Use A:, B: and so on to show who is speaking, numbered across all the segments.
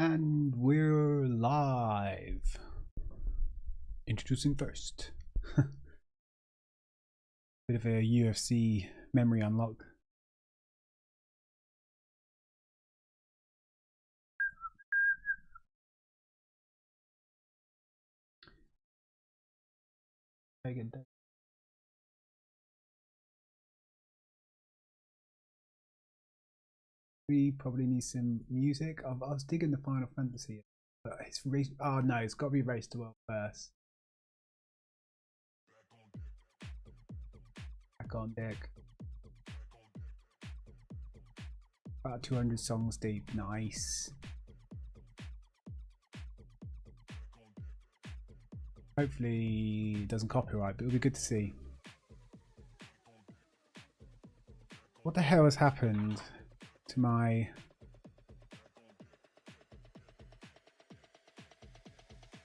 A: And we're live. Introducing first. Bit of a UFC memory unlock. Very good day. We probably need some music. I was digging the Final Fantasy, but it's race. Oh no, it's got to be Race to World first. Back on deck. About 200 songs deep. Nice. Hopefully it doesn't copyright, but it'll be good to see. What the hell has happened to my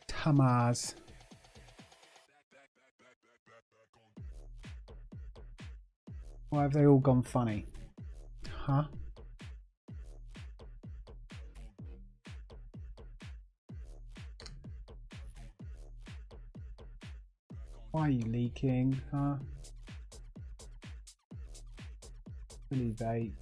A: Tamaz? Why have they all gone funny? Huh? Why are you leaking? Huh? Really vape.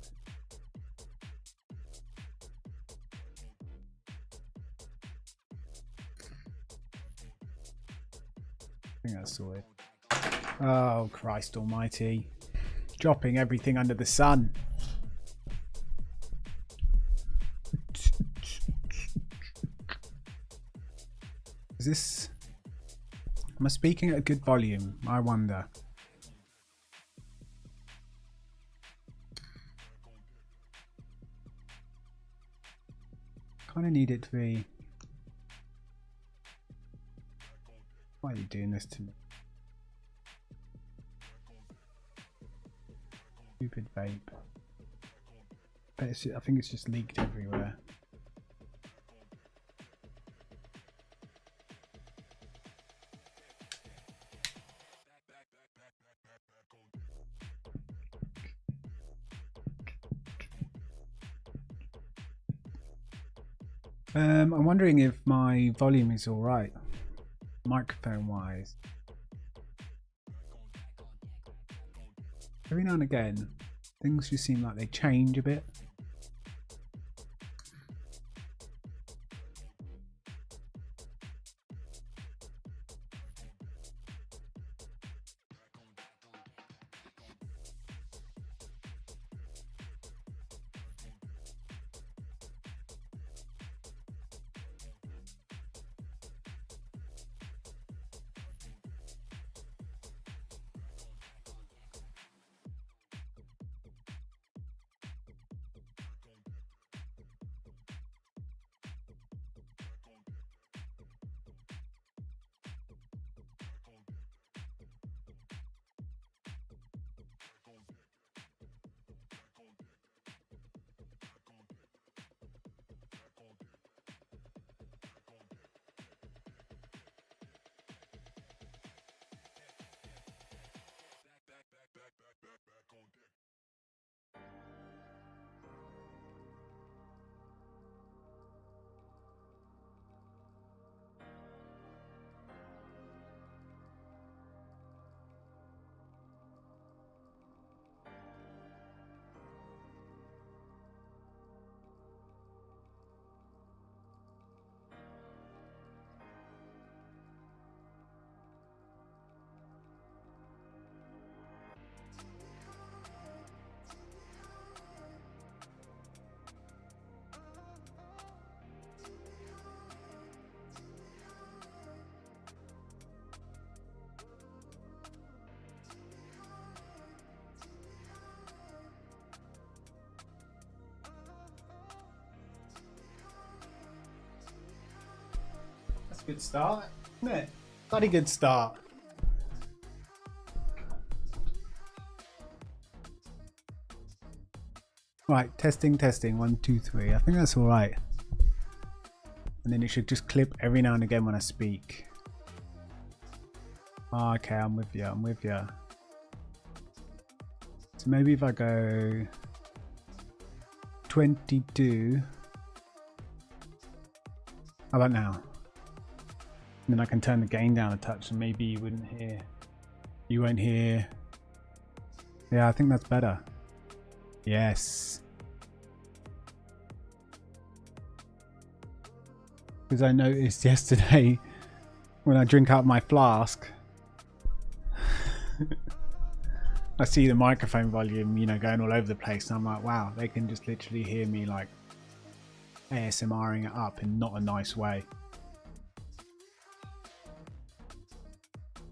A: I think I saw it. Oh, Christ almighty. Dropping everything under the sun. Is this... Am I speaking at a good volume? I wonder. Kind of need it to be... Why are you doing this to me? Stupid vape. But it's, I think it's just leaked everywhere. I'm wondering if my volume is alright, microphone wise. Every now and again, things just seem like they change a bit. Good start, isn't it? Bloody good start. Right, testing, 1, 2, 3. I think that's all right. And then it should just clip every now and again when I speak. Oh, okay, I'm with you. So maybe if I go 22. How about now? And then I can turn the gain down a touch and maybe you wouldn't hear. You won't hear. Yeah, I think that's better. Yes. Because I noticed yesterday when I drink out my flask, I see the microphone volume, you know, going all over the place. And I'm like, wow, they can just literally hear me like ASMRing it up in not a nice way.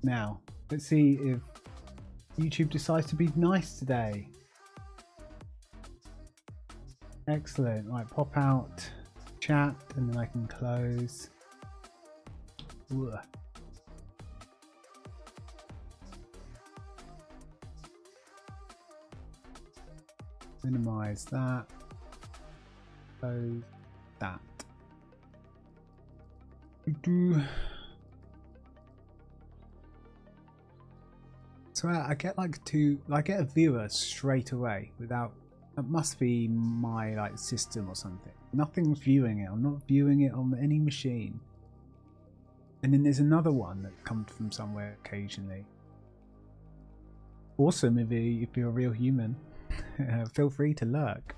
A: Now, let's see if YouTube decides to be nice today. Excellent. Right, pop out chat and then I can close. Ugh. Minimize that. Close that. So I get I get a viewer straight away without. That must be my like system or something. Nothing's viewing it. I'm not viewing it on any machine. And then there's another one that comes from somewhere occasionally. Awesome if you're a real human. Feel free to lurk.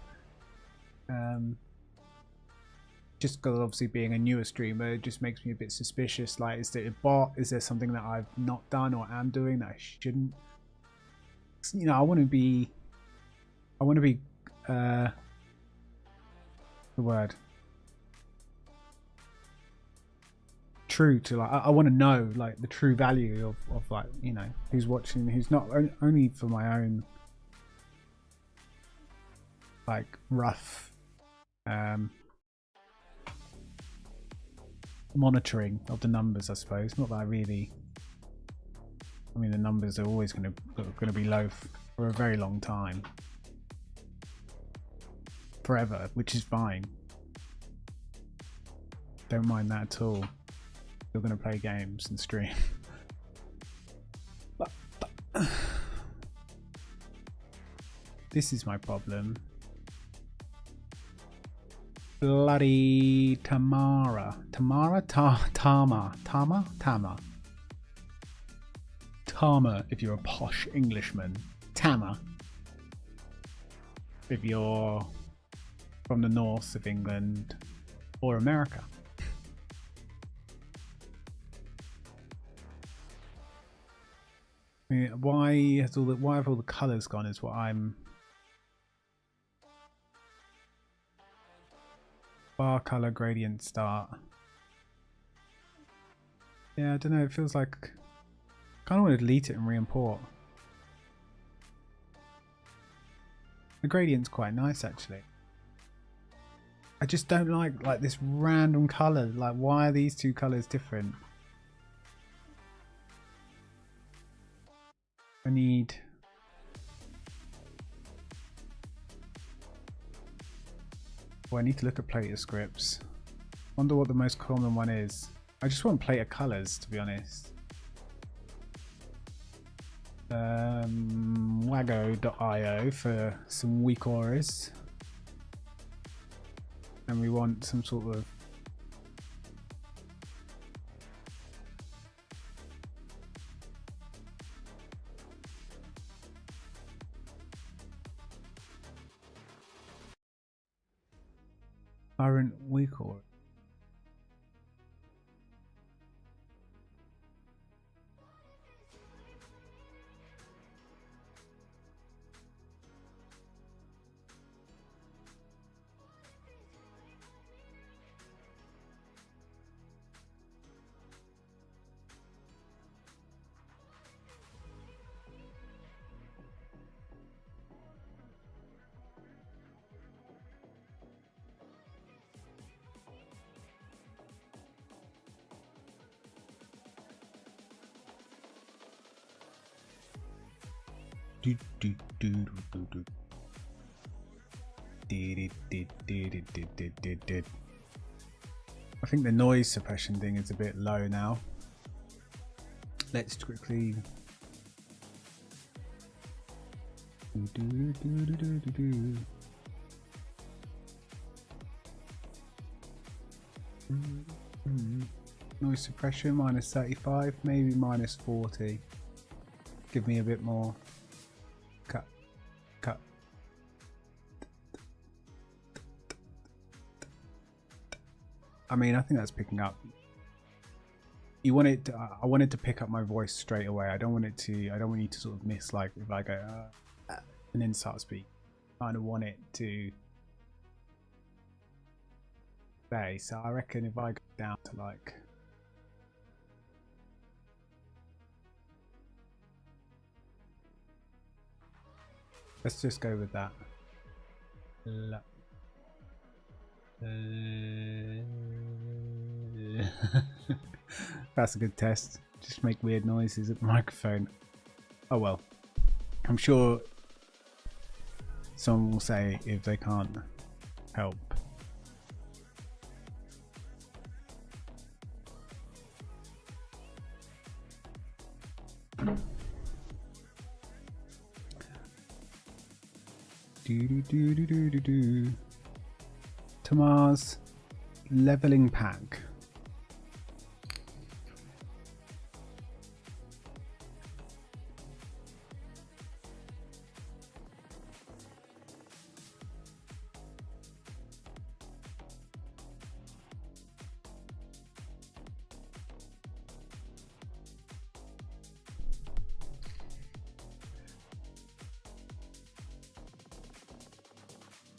A: Just because obviously being a newer streamer, it just makes me a bit suspicious. Like, is there a bot? Is there something that I've not done or am doing that I shouldn't? You know, I want to be the word true to, like, I want to know like the true value of like, you know, who's watching, who's not, only for my own like rough monitoring of the numbers, I suppose. Not that I mean, the numbers are always going to be low for a very long time, forever, which is fine. Don't mind that at all. You're going to play games and stream. but this is my problem. Bloody Tama, if you're a posh Englishman. Tama if you're from the north of England or America. I mean, why have all the colours gone is what I'm... Bar color gradient start. Yeah, I don't know, it feels like I kind of want to delete it and re-import. The gradient's quite nice actually. I just don't like this random color. Like, why are these two colors different? I need... Well, I need to look at plater scripts. Wonder what the most common one is. I just want plater colors, to be honest. Wago.io for some weak auras. And we want some sort of... current weak aura. I think the noise suppression thing is a bit low now. Let's quickly Noise suppression minus 35, maybe minus 40. Give me a bit more. Cut. Cut. I mean, I think that's picking up. You want it to, I want it to pick up my voice straight away. I don't want it to, I don't want you to sort of miss, like, if I go and then start speaking. I kind of want it to stay. So I reckon if I go down to like, let's just go with that. That's a good test. Just make weird noises at the microphone. Oh well. I'm sure someone will say if they can't help. Tamar's leveling pack.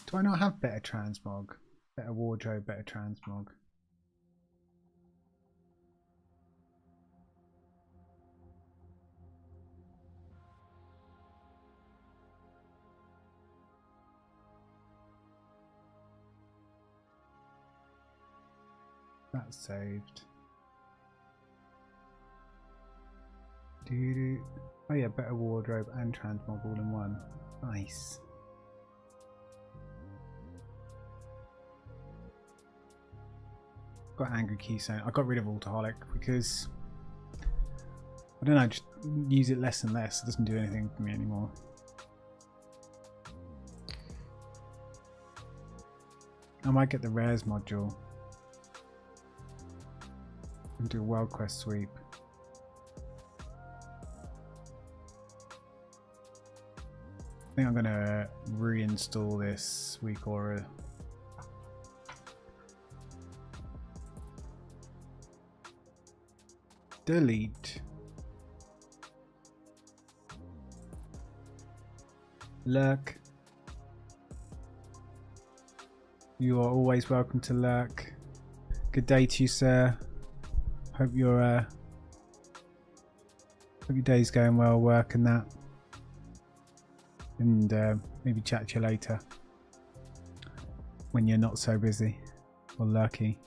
A: Do I not have better transmog? Better wardrobe, better transmog. That's saved. Oh yeah, better wardrobe and transmog all in one. Nice. Got angry keystone. I got rid of Alcoholic because I don't know, just use it less and less. It doesn't do anything for me anymore. I might get the rares module and do a world quest sweep. I think I'm gonna reinstall this week or delete. Lurk. You are always welcome to lurk. Good day to you, sir. Hope you're hope your day's going well, work and that. And maybe chat to you later when you're not so busy or lurky.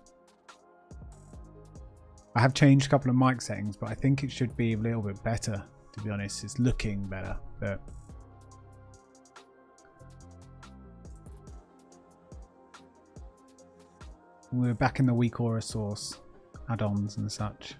A: I have changed a couple of mic settings, but I think it should be a little bit better, to be honest. It's looking better, but we're back in the weak aura source add-ons and such.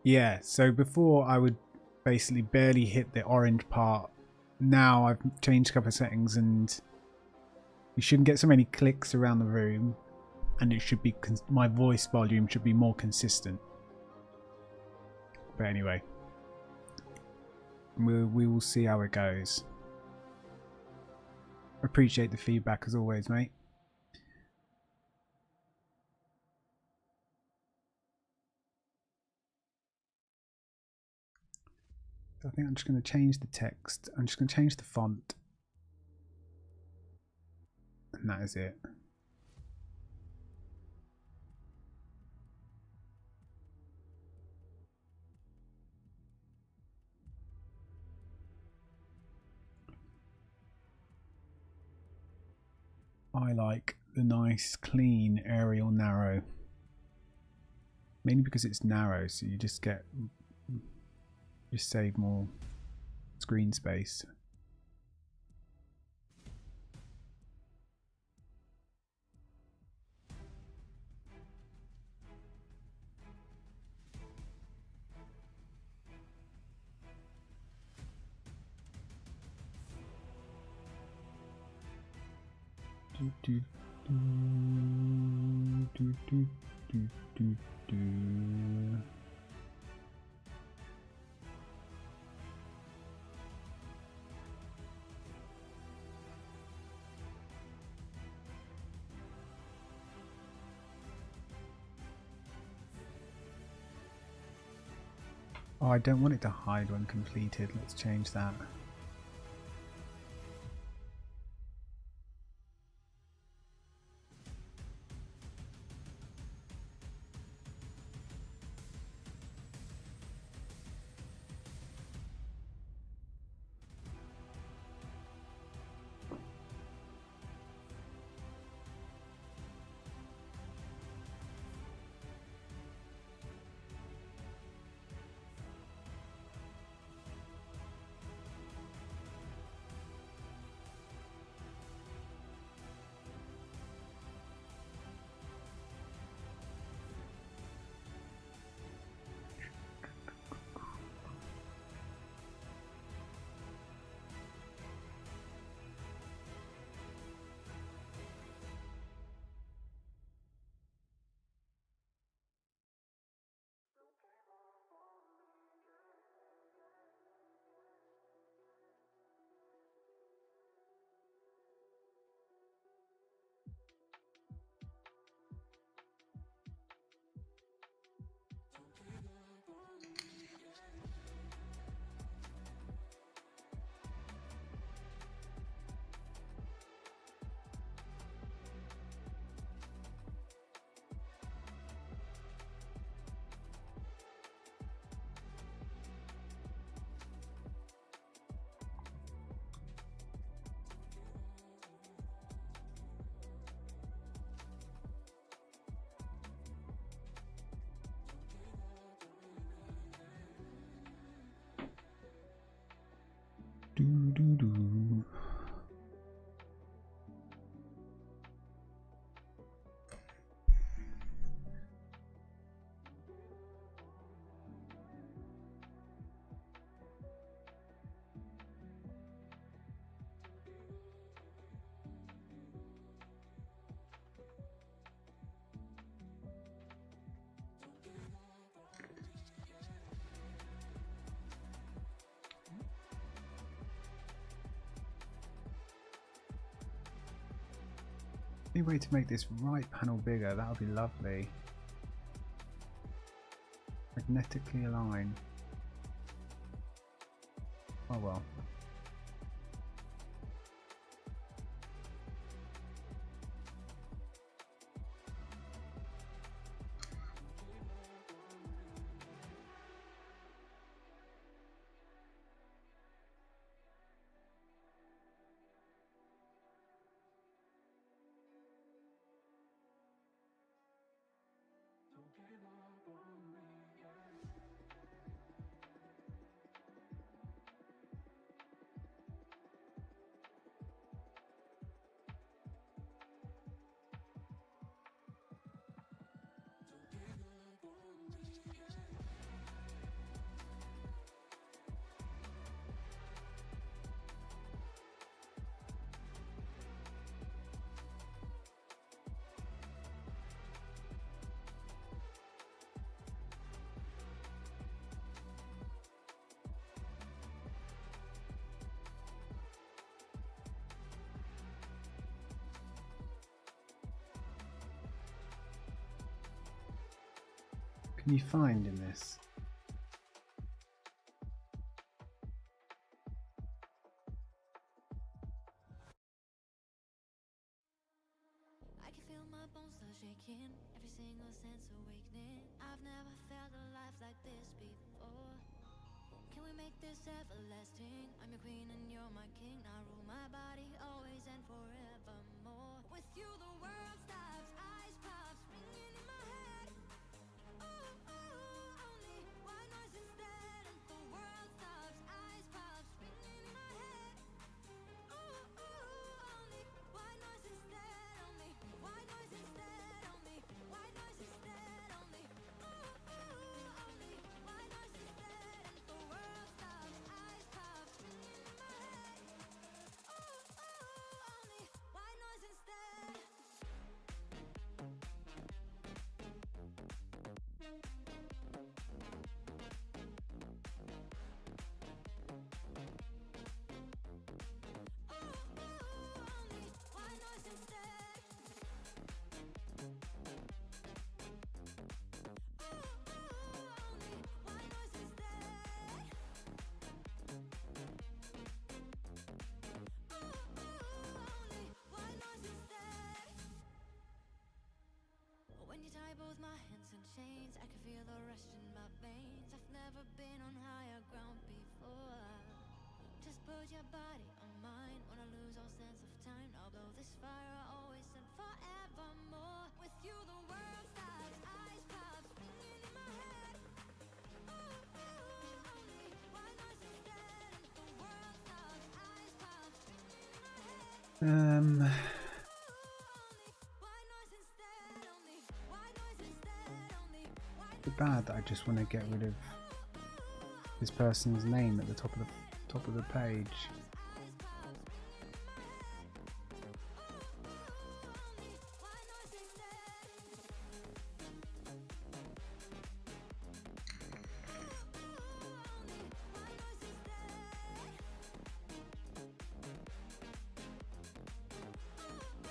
A: Yeah, so before I would basically barely hit the orange part. Now I've changed a couple of settings and you shouldn't get so many clicks around the room, and it should be my voice volume should be more consistent. But anyway, we will see how it goes. Appreciate the feedback as always, mate. I think I'm just going to change the text. I'm just going to change the font. And that is it. I like the nice, clean, aerial narrow. Mainly because it's narrow, so you just save more screen space. Oh, I don't want it to hide when completed. Let's change that. Do. Any way to make this right panel bigger? That would be lovely. Magnetically align. Oh well. Can you find in this?
B: I can feel my bones start shaking, every single sense awakening. I've never felt a life like this before. Can we make this everlasting? I'm your queen and you're my king. I rule my body always and forevermore. With you the world stops, eyes pops, ringing in my head. Ooh, ooh, only white noise instead. And the world stops, eyes pops, ringing in my head. Ooh, ooh, only white noise instead. Only white noise instead. Only white noise instead. Only ooh, ooh, only white noise instead. And the world stops, eyes pops, ringing in my head. Ooh, ooh, only white noise instead. Only white noise instead. Only white noise instead. Only white noise instead. When you tie both my hands in chains, I can feel the rush in my veins. I've never been on higher ground before. Just put your body on mine. Wanna lose all sense of time. I'll blow this fire always and forevermore. With you the world stops, eyes pops, ringing in my head. Ooh, ooh, only white noise instead. And the world stops, eyes pops, ringing in my head. Only white noise instead. Only white noise instead. Only white
A: It's bad that I just want to get rid of this person's name at the top of the page.
B: eyes pops, ringing in my head. Only white noise instead. Only white noise instead.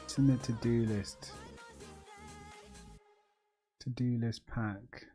A: It's in the to-do list. To-do list pack.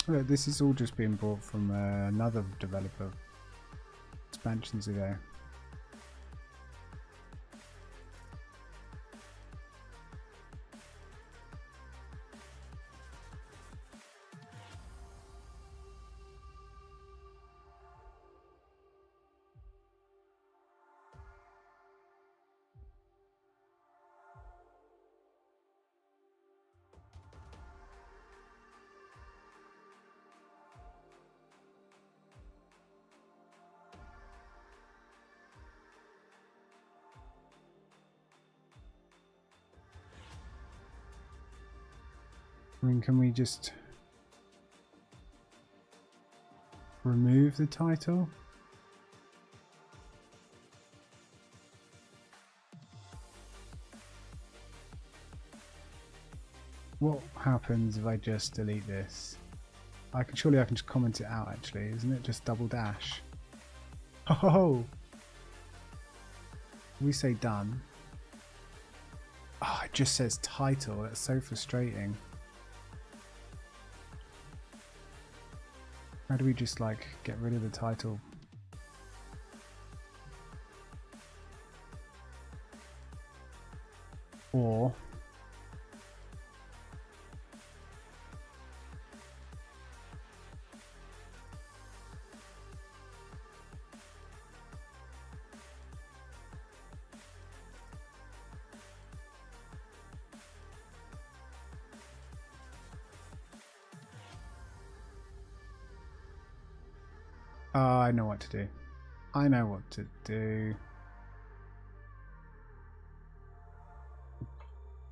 A: Look, this is all just being bought from another developer expansions ago. I mean, can we just remove the title? What happens if I just delete this? Surely I can just comment it out actually, isn't it? Just double dash. Oh! We say done. Oh, it just says title. That's so frustrating. How do we just like get rid of the title? Or Oh, I know what to do. I know what to do.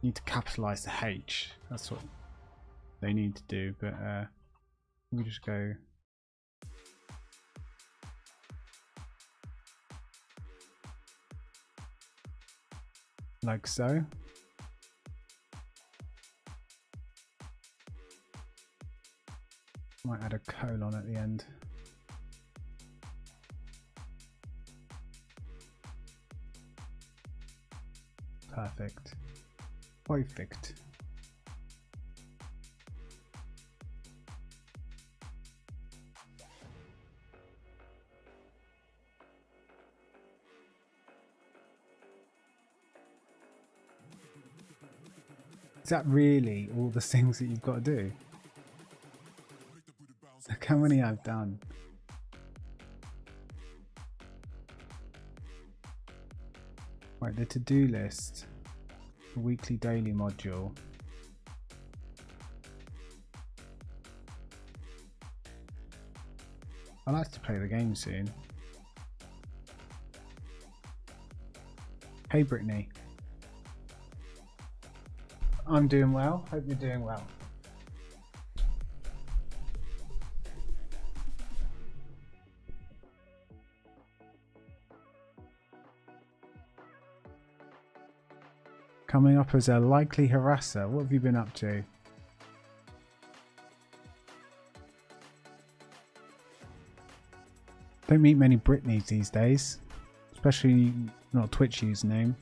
A: Need to capitalize the H. That's what they need to do, but we just go like so. Might add a colon at the end. Perfect. Perfect. Is that really all the things that you've got to do? Look how many I've done. Right, the to-do list, the weekly daily module. I'd like to play the game soon. Hey Brittany. I'm doing well. Hope you're doing well. Coming up as a likely harasser. What have you been up to? Don't meet many Britneys these days, especially not a Twitch username.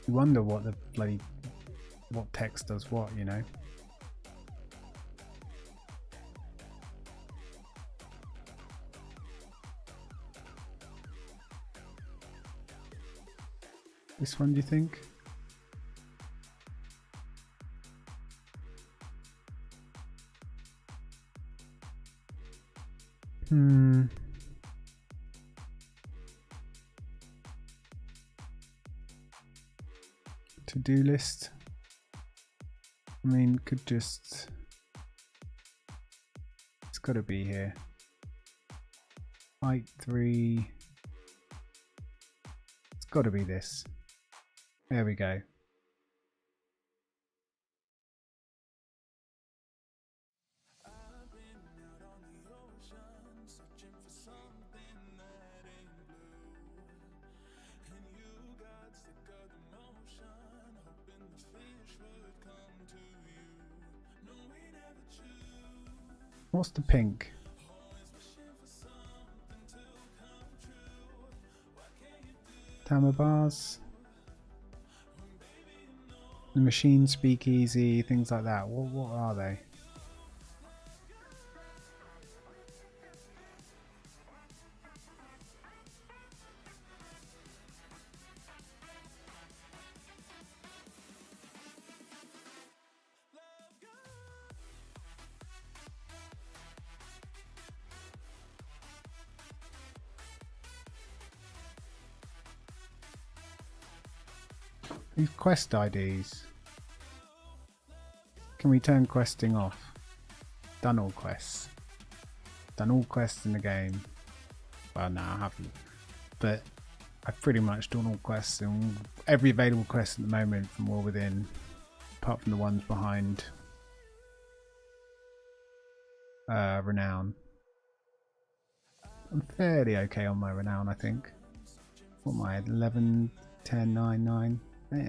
A: You wonder what the bloody what text does what, you know. This one, do you think? To-do list. I mean, could just. It's got to be here. Height 3. It's got to be this. There we go. What's the pink? Timer bars. The machine speakeasy, things like that. What are they? These quest IDs. Can we turn questing off? Done all quests. Done all quests in the game. Well, no, I haven't. But I've pretty much done all quests and every available quest at the moment from War Within, apart from the ones behind Renown. I'm fairly okay on my Renown, I think. What am I, 11, 10, 9, 9? Yeah.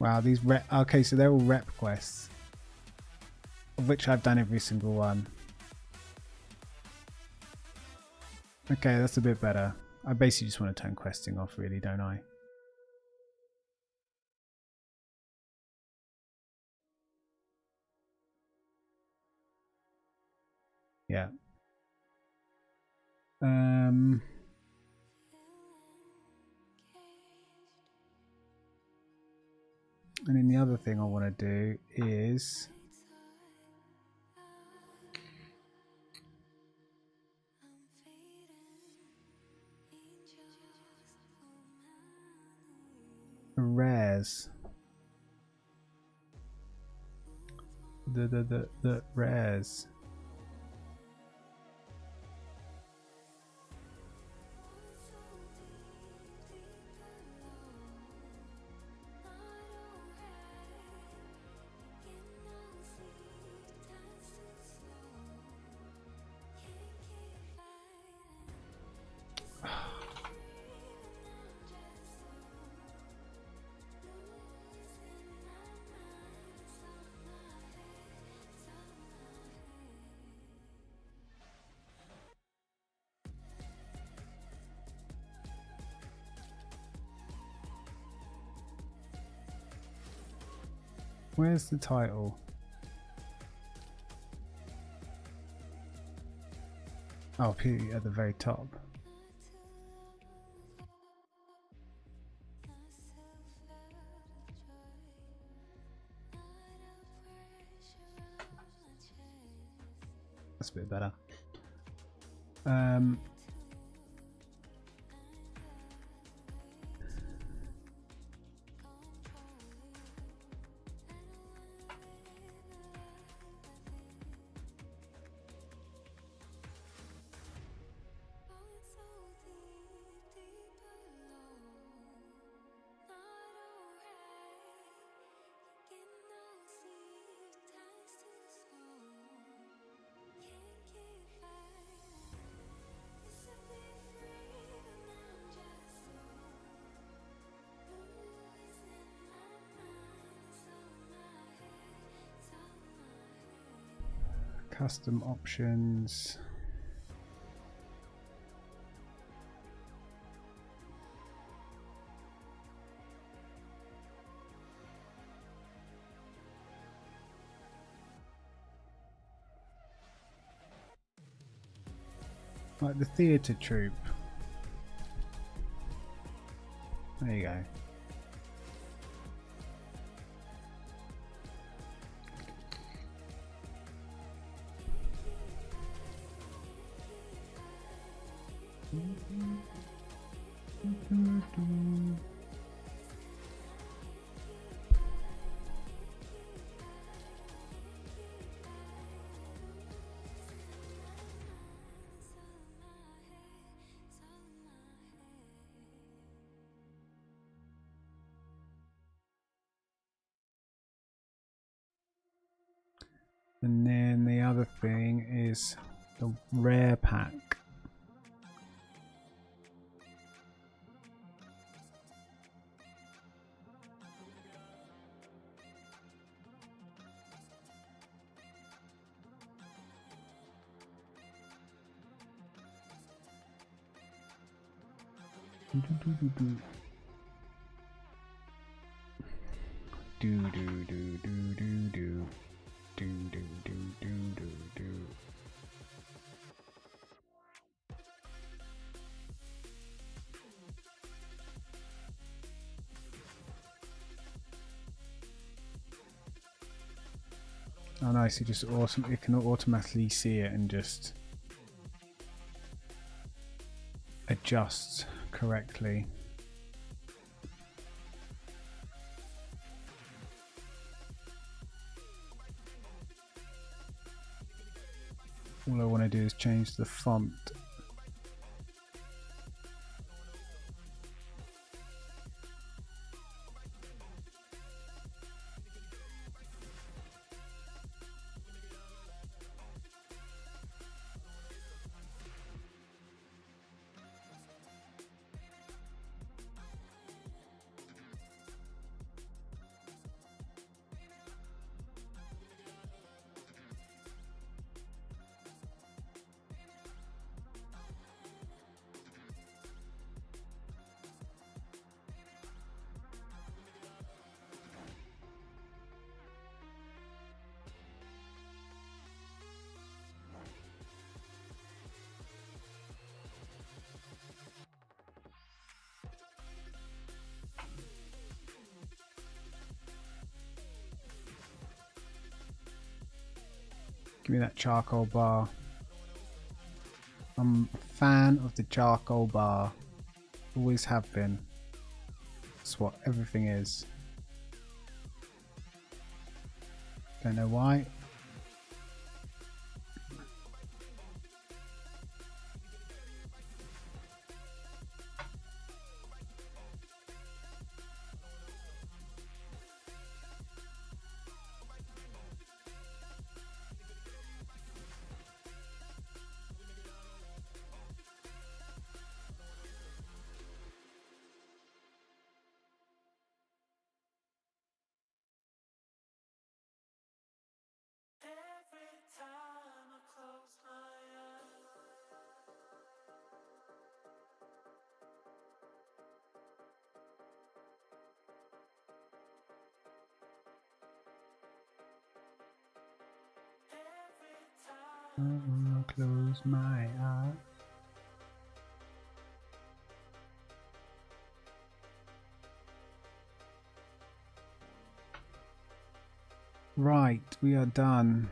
A: Wow, these rep. Okay, so they're all rep quests, of which I've done every single one. Okay, that's a bit better. I basically just want to turn questing off, really, don't I? Yeah. And then the other thing I want to do is rares. The rares. Where's the title? Oh, at the very top. That's a bit better. Custom options. Like the theatre troupe. There you go. And then the other thing is the rare pack. Oh nice, you just awesome, it can automatically see it and just adjust correctly. All I want to do is change the font. Give me that charcoal bar. I'm a fan of the charcoal bar. Always have been. That's what everything is. Don't know why. Close my eyes. Right, we are done.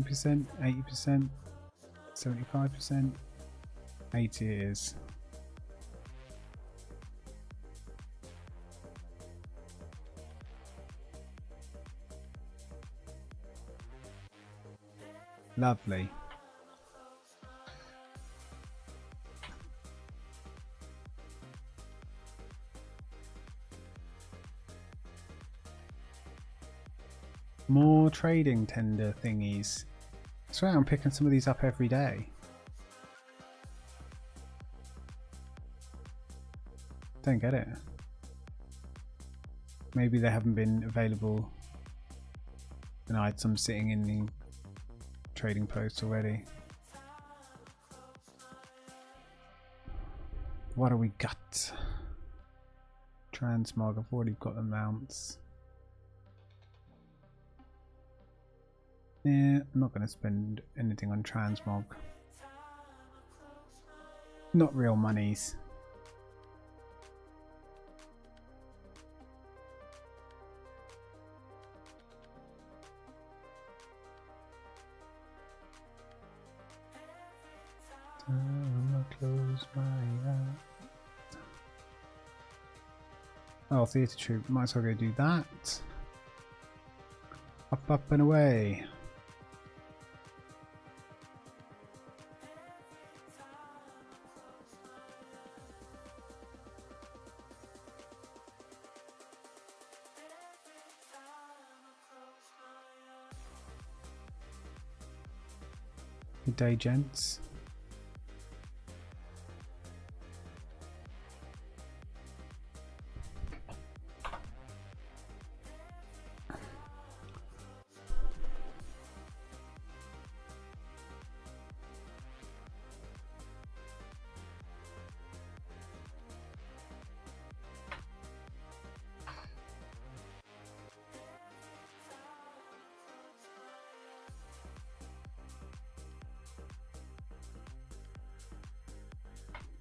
A: %, 80%, 75%, 80 it is. Lovely. More trading tender thingies. I swear I'm picking some of these up every day. Don't get it. Maybe they haven't been available and I had some sitting in the trading post already. What do we got? Transmog, I've already got the mounts. Yeah, I'm not going to spend anything on transmog. Not real monies. Close my eyes. Oh, theatre troupe. Might as well go do that. Up, up and away. Good day, gents.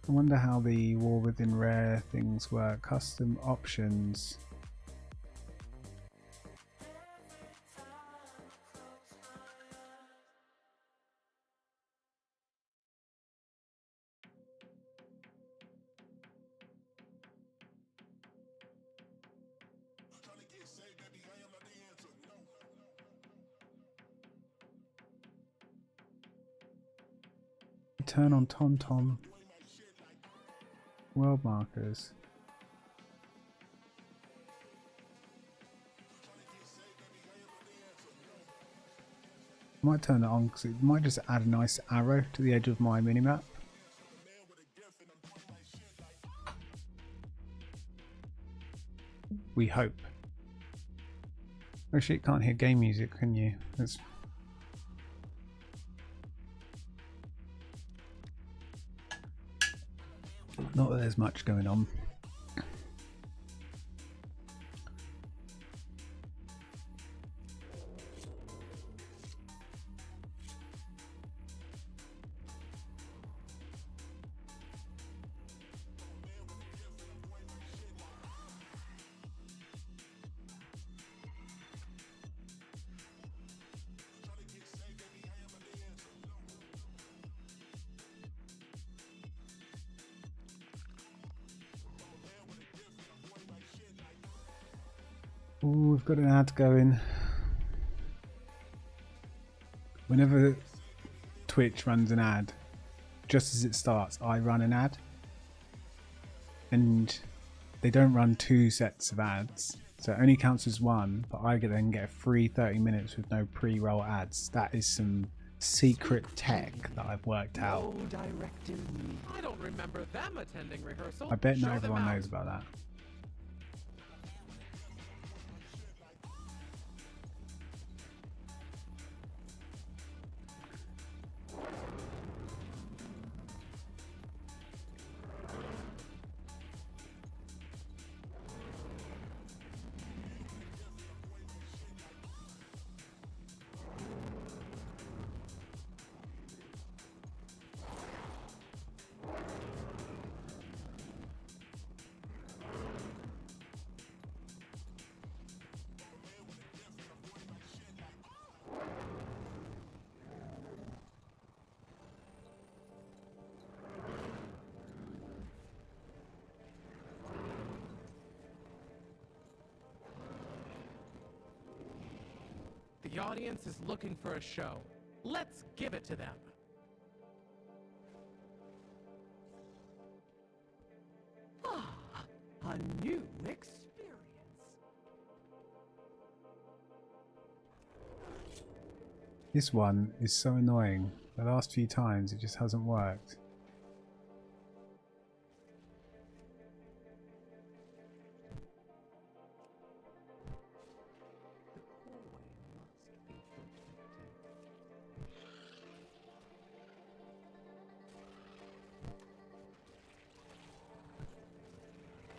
A: I wonder how the war within rare things work. Custom options. Turn on TomTom. World markers. I might turn it on because it might just add a nice arrow to the edge of my minimap. We hope. Actually, you can't hear game music, can you? It's not that there's much going on. Oh, we've got an ad going. Whenever Twitch runs an ad, just as it starts, I run an ad. And they don't run 2 sets of ads. So it only counts as one, but I then get a free 30 minutes with no pre-roll ads. That is some secret tech that I've worked out.
C: No directive. I don't remember them attending rehearsal.
A: I bet
C: Show
A: not
C: them
A: everyone
C: out.
A: knows about that.
C: The audience is looking for a show. Let's give it to them. Ah, a new experience.
A: This one is so annoying. The last few times it just hasn't worked.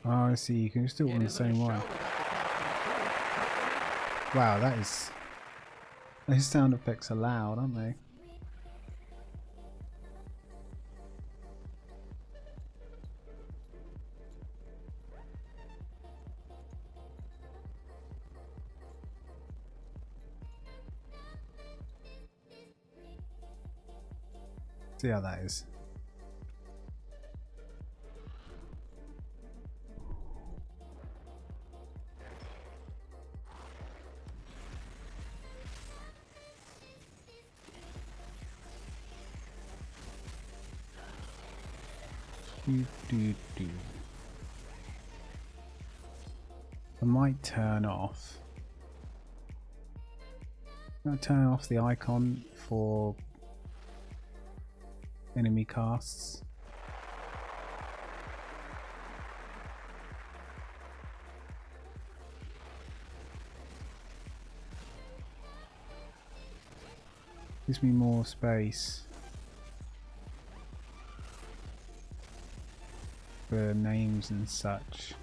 A: Oh, I see. You can just do it
C: It
A: on the
C: isn't a
A: same
C: show
A: one.
C: without the captain.
A: Wow, that is... Those sound effects are loud, aren't they? See how that is. Do. I might turn off. I'll turn off the icon for enemy casts. Gives me more space for names and such.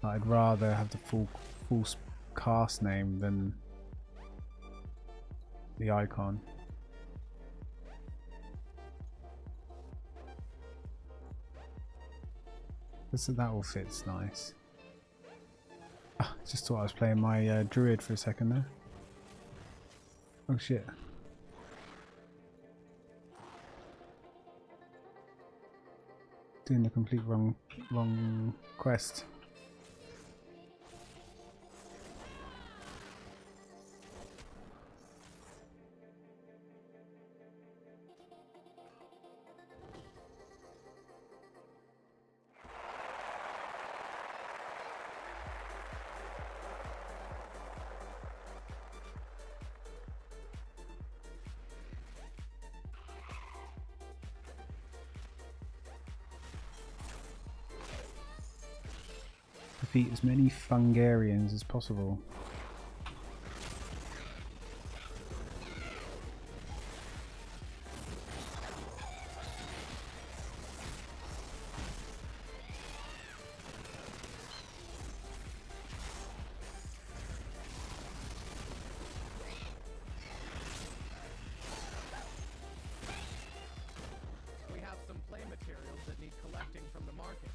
A: I'd rather have the full cast name than the icon. So that all fits nice. Ah, just thought I was playing my druid for a second there. Oh shit. Doing the complete wrong quest. Defeat as many Fungarians as possible.
C: We have some play materials that need collecting from the market.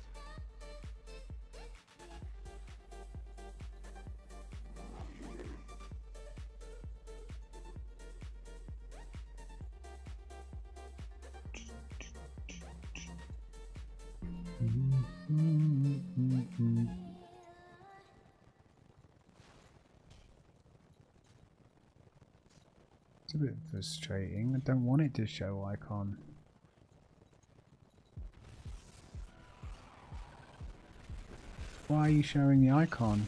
A: It's a bit frustrating. I don't want it to show icon. Why are you showing the icon?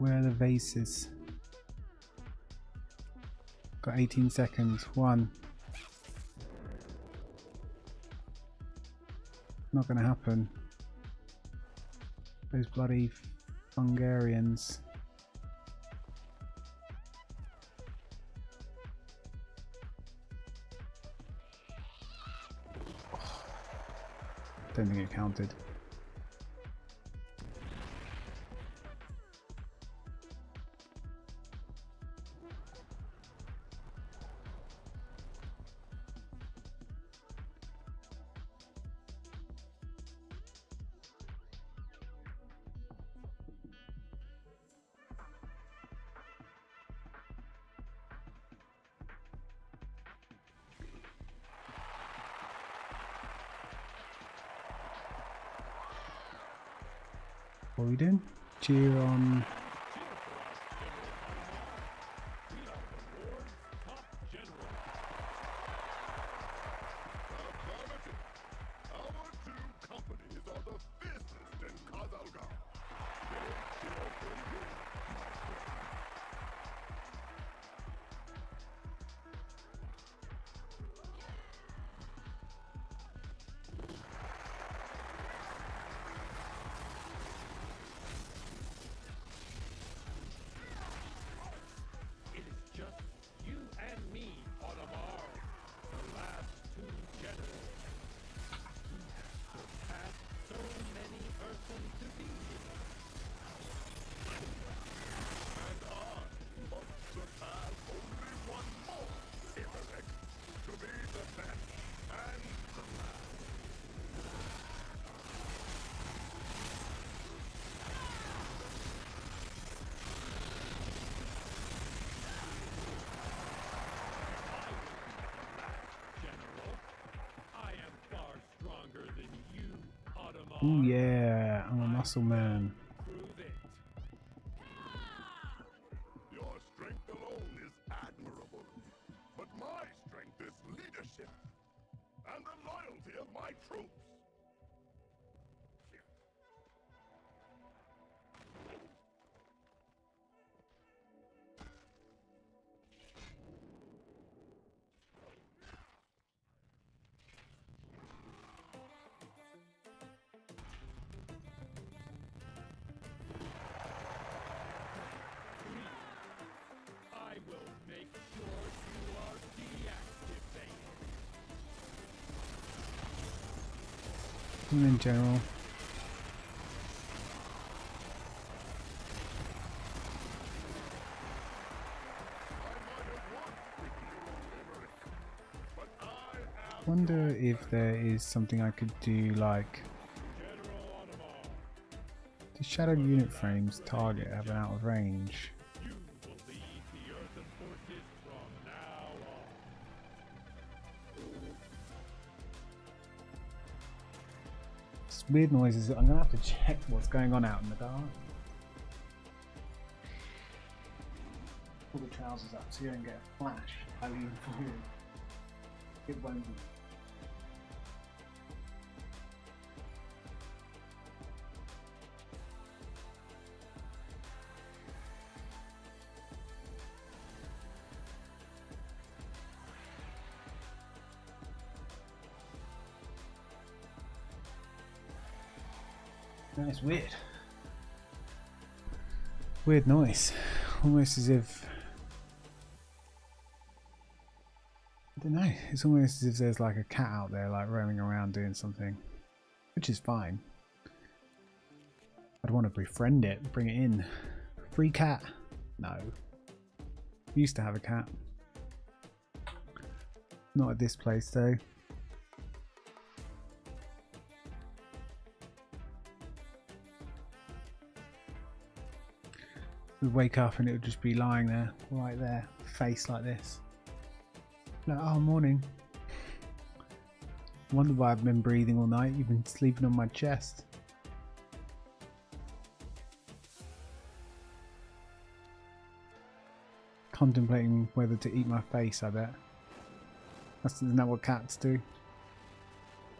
A: Where are the vases? Got 18 seconds. One. Not gonna happen. Those bloody Hungarians. Don't think it counted. What are we doing? Cheer on.
C: It is just you and me on a Mars. The last two generals. We have surpassed so many earthly diseases. And I must surpass only one more, Immerek, to be the best and the last. General, I am far stronger than you, Audemars.
A: Oh yeah, I'm a muscle man.
C: Prove it.
D: Your strength alone is admirable, but my strength is leadership and the loyalty of my troops.
C: I will make sure you are deactivated.
A: Come in, General. Wonder if there is something I could do, like
C: General Audemars,
A: the shadow unit frames target have an out of range.
C: you will lead the Earthen forces from now on.
A: It's weird noises. I'm gonna have to check what's going on out in the dark. Pull the trousers up so you don't get a flash. I mean, it won't be. No, it's weird. Weird noise. Almost as if... I don't know. It's almost as if there's like a cat out there like roaming around doing something. Which is fine. I'd want to befriend it, bring it in. Free cat. No. Used to have a cat. Not at this place though. We'd wake up and it would just be lying there, right there, face like this. Like, oh, morning. Wonder why I've been breathing all night. You've been sleeping on my chest. Contemplating whether to eat my face, I bet. Isn't that what cats do?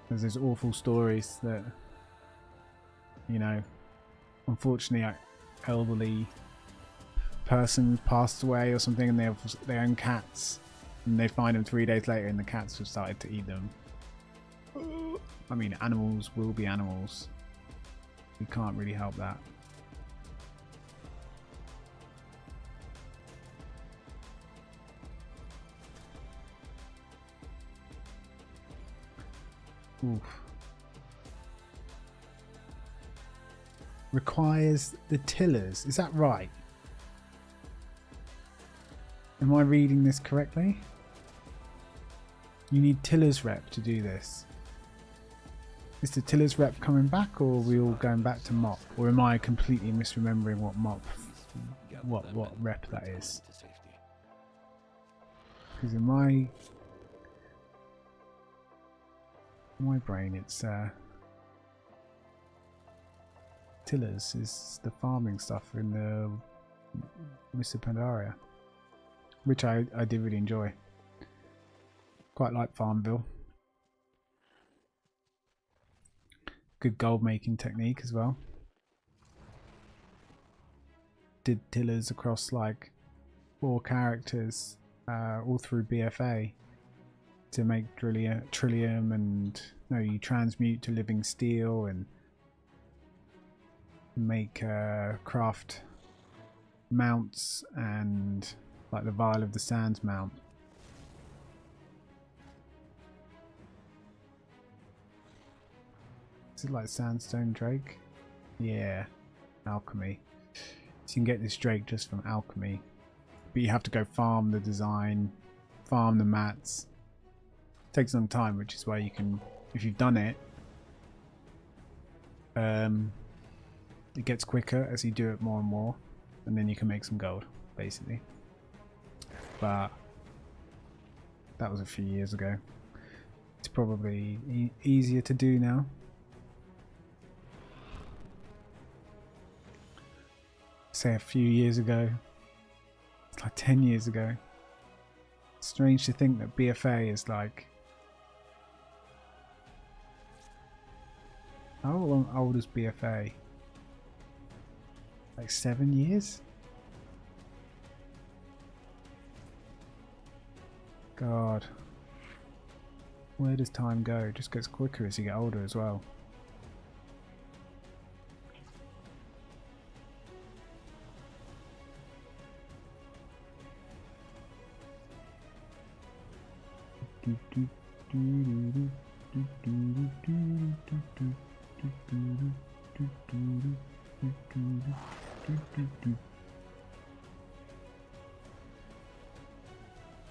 A: There's those awful stories that, you know, unfortunately, an elderly person passed away or something and they have their own cats and they find them 3 days later and the cats have started to eat them. I mean, animals will be animals. We can't really help that. Oof. Requires the tillers. Is that right? Am I reading this correctly? You need tillers rep to do this. Is the tillers rep coming back, or are we all going back to mop? Or am I completely misremembering what mop, what rep that is? Because in my brain, it's tillers is the farming stuff in the Mr. Pandaria, which I did really enjoy. Quite like Farmville. Good gold making technique as well. Did tillers across like 4 characters all through BFA to make trillium, and no, you transmute to living steel and make craft mounts and like the Vial of the Sands mount. Is it like Sandstone Drake? Yeah, alchemy. So you can get this Drake just from alchemy, but you have to go farm the design, farm the mats. It takes some time, which is why you can, if you've done it, it gets quicker as you do it more and more, and then you can make some gold, basically. But that was a few years ago. It's probably easier to do now. Say a few years ago. It's like 10 years ago. It's strange to think that BFA is like... How long old is BFA? Like 7 years? God. Where does time go? It just gets quicker as you get older as well.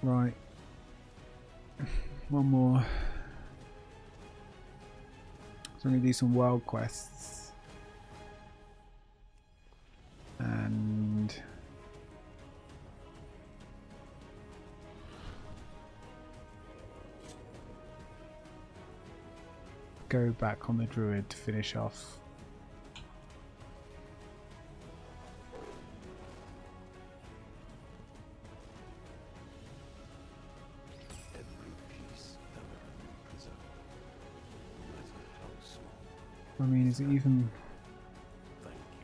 A: Right. One more. So I'm going to do some world quests. And go back on the druid to finish off. I mean, is it even...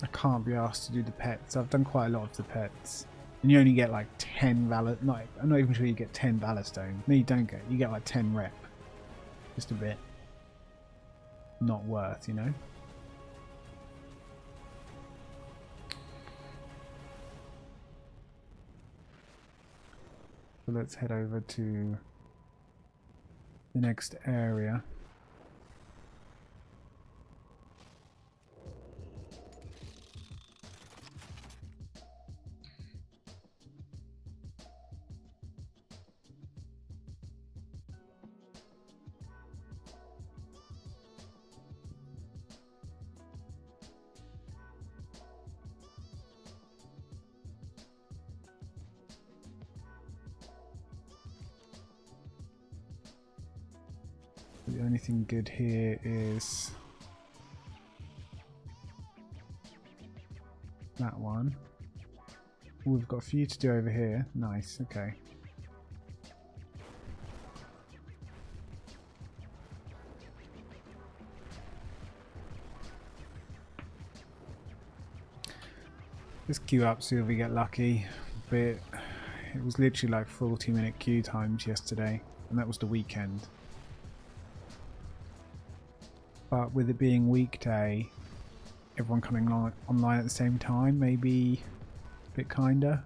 A: I can't be asked to do the pets. I've done quite a lot of the pets. And you only get like 10 valor... No, I'm not even sure you get 10 valor stone. No, you don't get. You get like 10 rep. Just a bit. Not worth, you know? So let's head over to the next area. The only thing good here is that one. Ooh, we've got a few to do over here. Nice, okay. Let's queue up, see if we get lucky. But it was literally like 40-minute queue times yesterday, and that was the weekend. But with it being weekday, everyone coming online at the same time, maybe a bit kinder.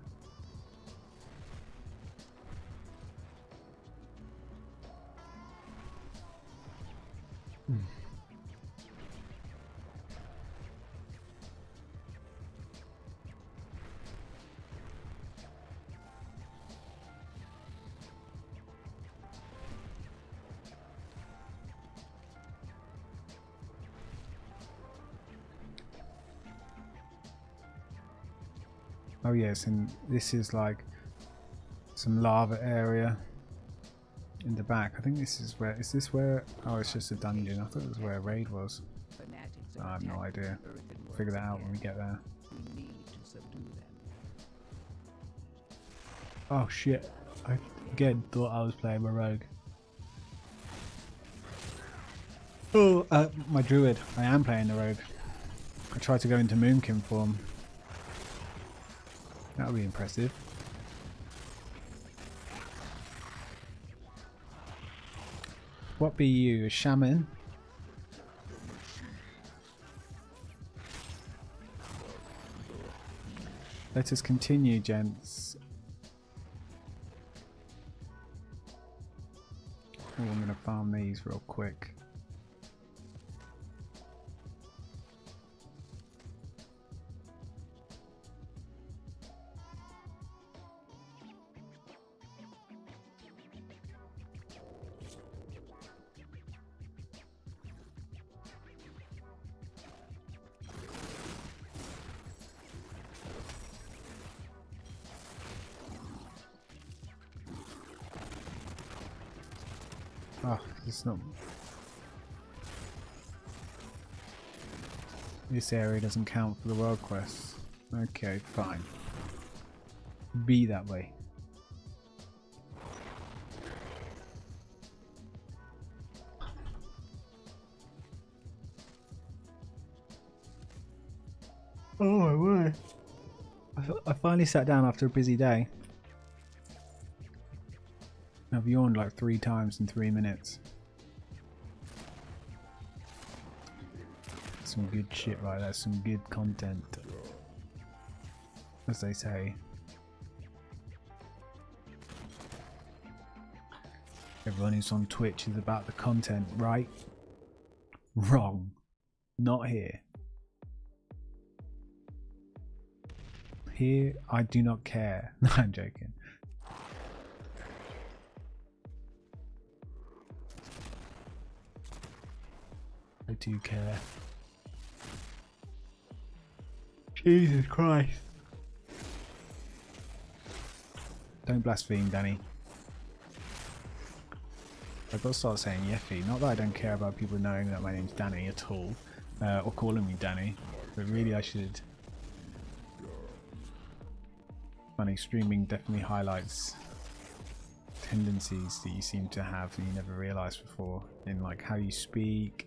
A: Oh yes, and this is like some lava area in the back. I think this is where, is this where, oh it's just a dungeon. I thought it was where a raid was. I have no idea. Figure that out when we get there. Oh shit, I again thought I was playing my rogue. Oh, my druid. I am playing the rogue. I tried to go into Moonkin form. That'll be impressive. What be you, a shaman? Let us continue, gents. Oh, I'm gonna farm these real quick. Oh, it's not. This area doesn't count for the world quests. Okay, fine. Be that way. Oh my word. I finally sat down after a busy day. I've yawned like 3 times in 3 minutes. Some good shit right there, some good content. As they say. Everyone who's on Twitch is about the content, right? Wrong. Not here. Here, I do not care. No, I'm joking. I do care. Jesus Christ. Don't blaspheme, Danny. I've got to start saying Yeffy. Not that I don't care about people knowing that my name's Danny at all. Or calling me Danny. But really I should. Funny, streaming definitely highlights tendencies that you seem to have that you never realised before. In like how you speak.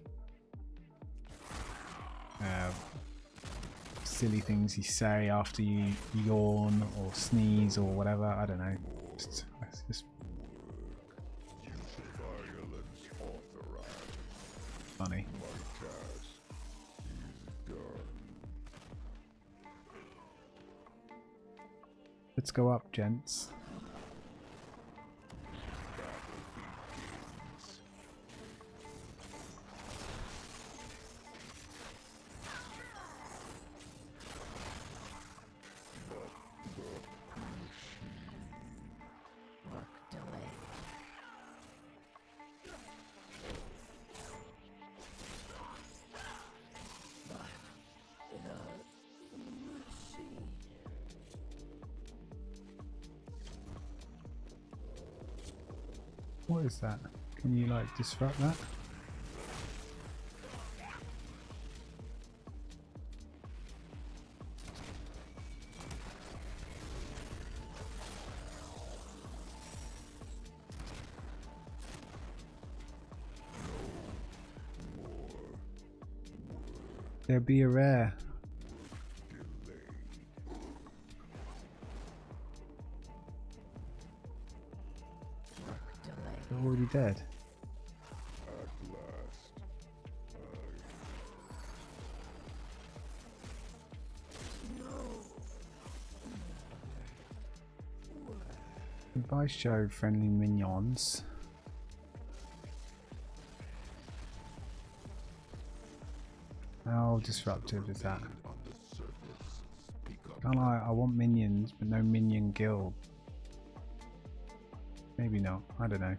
A: Silly things you say after you yawn or sneeze or whatever. I don't know. It's just funny. Let's go up, gents. What is that? Can you like disrupt that? There'll be a rare. They're already dead. Goodbye, show friendly minions. How disruptive is that? Can't I want minions, but no minion guild. Maybe not. I don't know.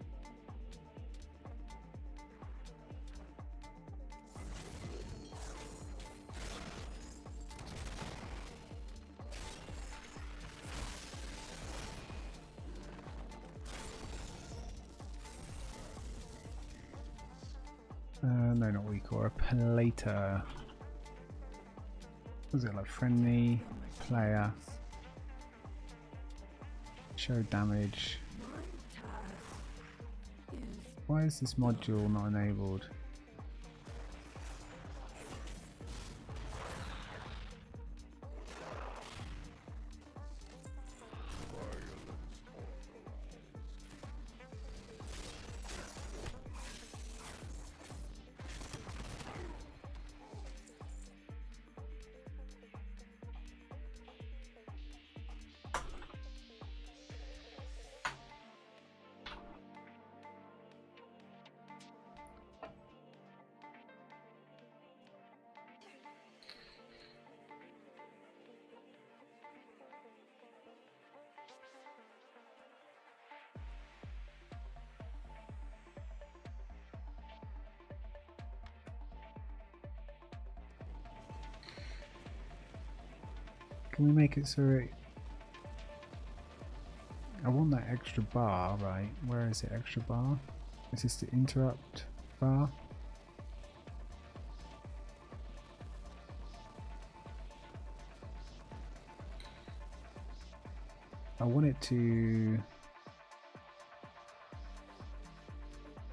A: No, not weak, or a plater. Was it like friendly player? Show damage. Why is this module not enabled? Can we make it so it... I want that extra bar, right? Where is it? Extra bar? Is this the interrupt bar? I want it to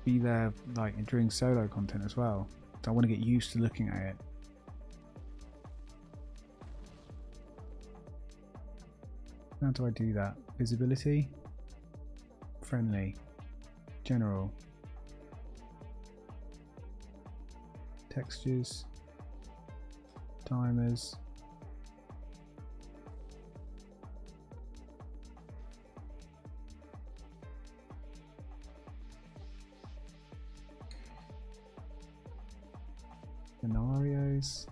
A: be there like during solo content as well. So I want to get used to looking at it. How do I do that? Visibility, friendly, general, textures, timers. Scenarios.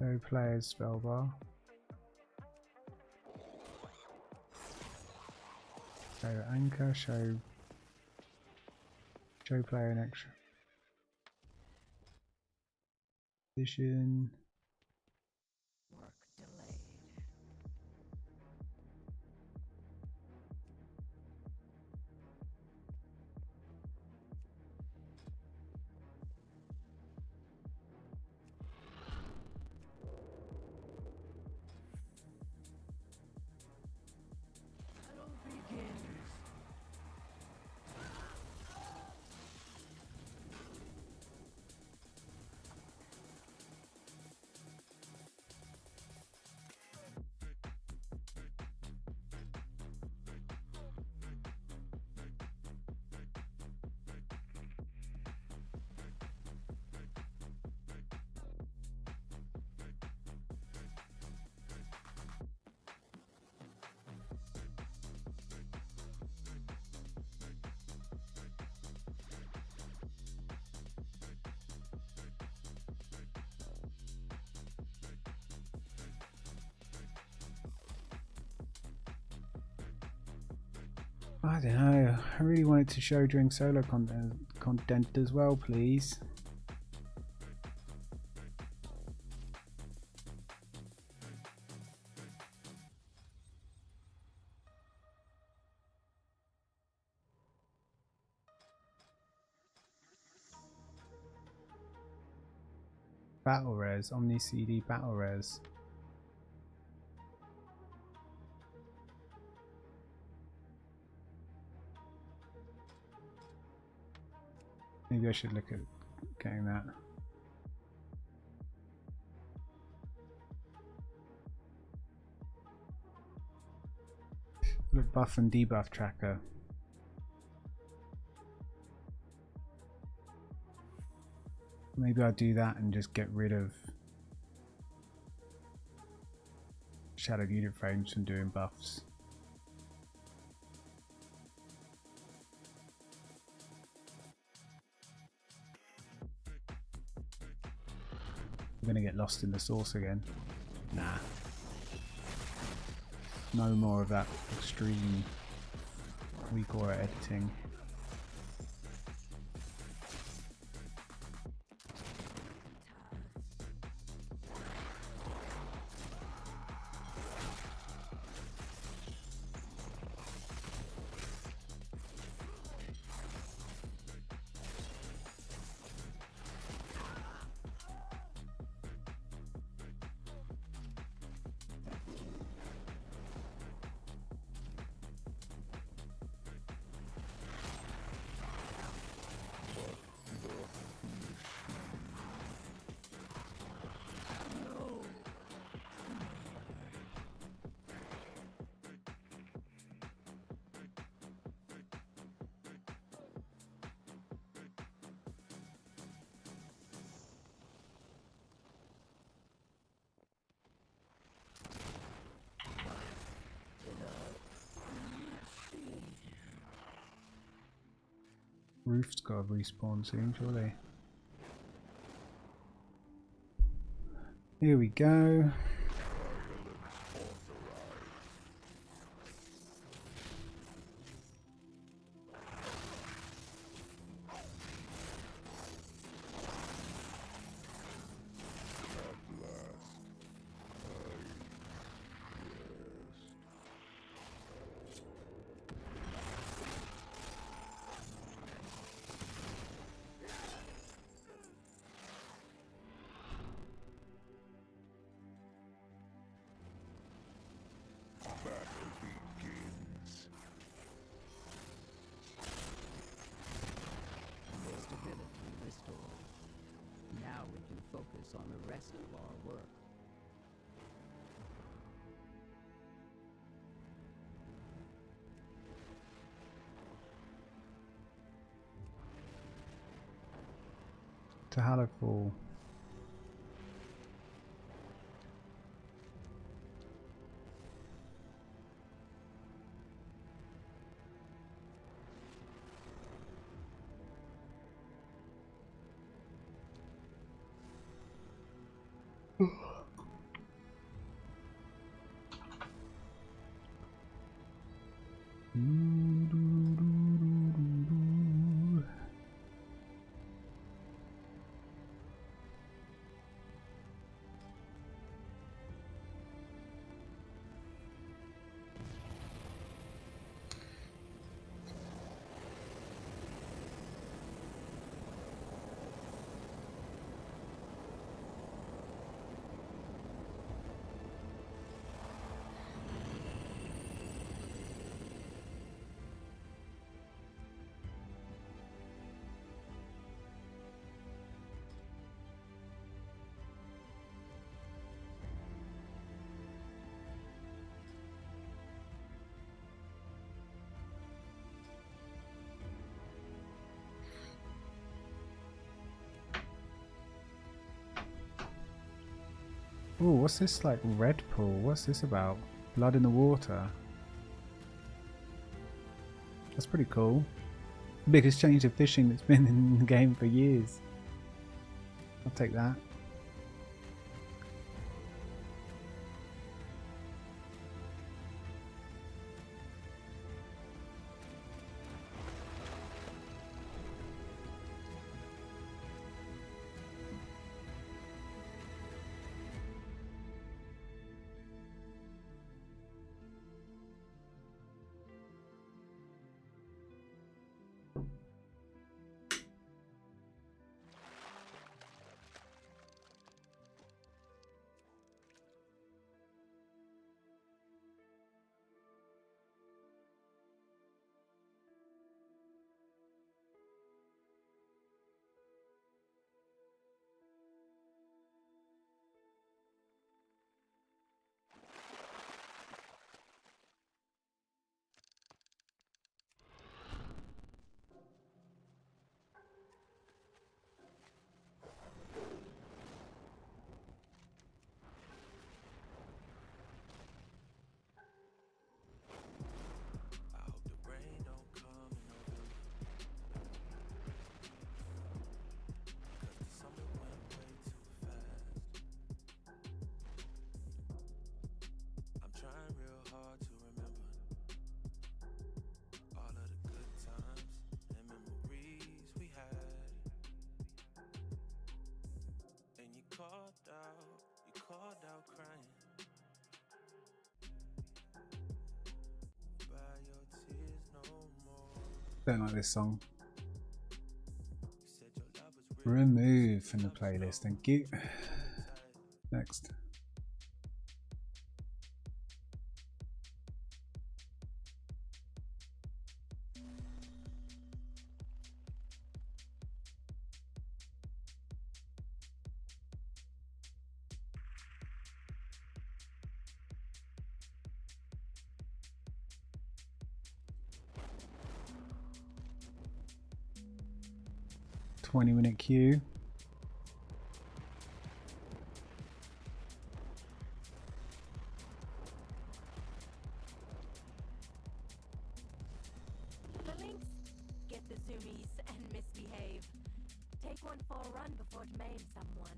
A: Show players spell bar. Show anchor, show player and extra. Vision. I don't know. I really wanted to show during solo content as well, please. Battle Res, Omni CD Battle Res. Maybe I should look at getting that. Look, buff and debuff tracker. Maybe I'll do that and just get rid of shadow unit frames from doing buffs. I'm gonna get lost in the source again. Nah. No more of that extreme weak aura editing. Roof's got to respawn soon, surely. Here we go.
E: Stability restored. Now we can focus on the rest of our work.
A: To Hallowfall. Oh, what's this like red pool? What's this about? Blood in the water. That's pretty cool. Biggest change of fishing that's been in the game for years. I'll take that.
F: crying. By your tears no more.
A: Don't like this song.
F: You said your love was real.
A: Remove from the playlist. Thank you. Next. Minute queue.
G: The links? Get the zoomies and misbehave. Take one for a run before it maims someone.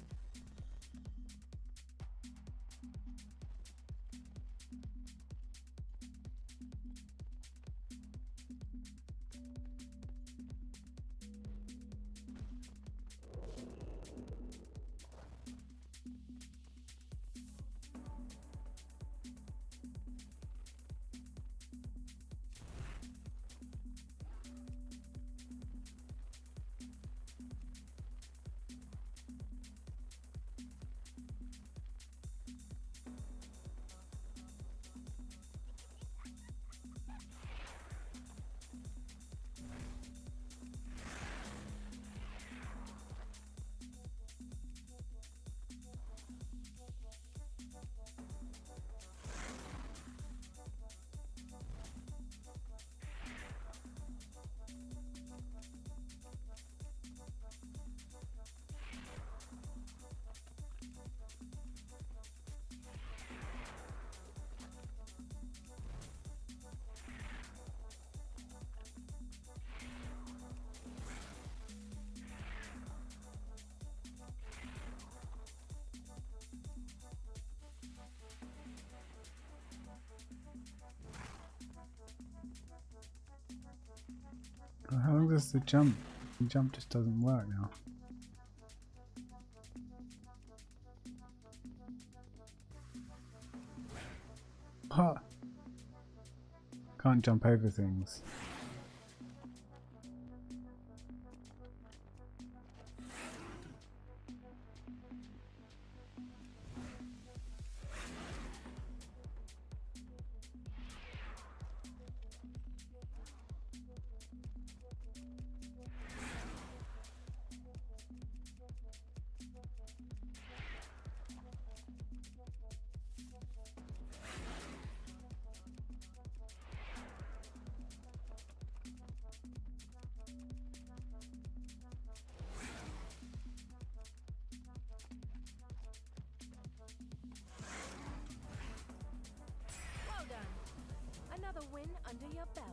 G: How long does the jump? The jump just doesn't work now. What? Can't jump over things. Well done. Another win under your belt.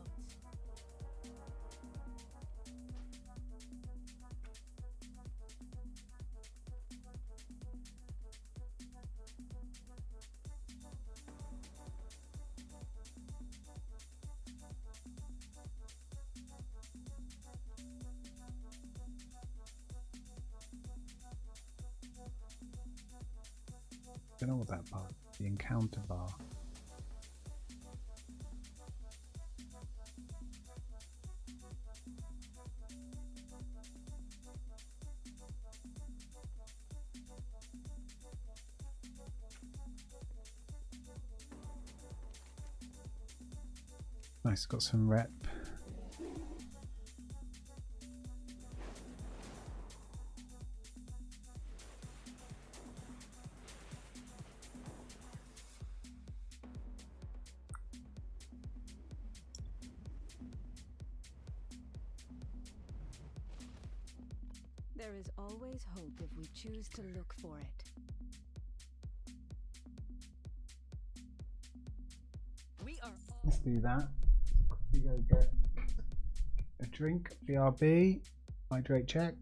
A: Don't know what that bar. The encounter bar. Nice, got some rep.
G: There is always hope if we choose to look for it. We are all
A: Let's do that. We go get a drink, BRB, hydrate check.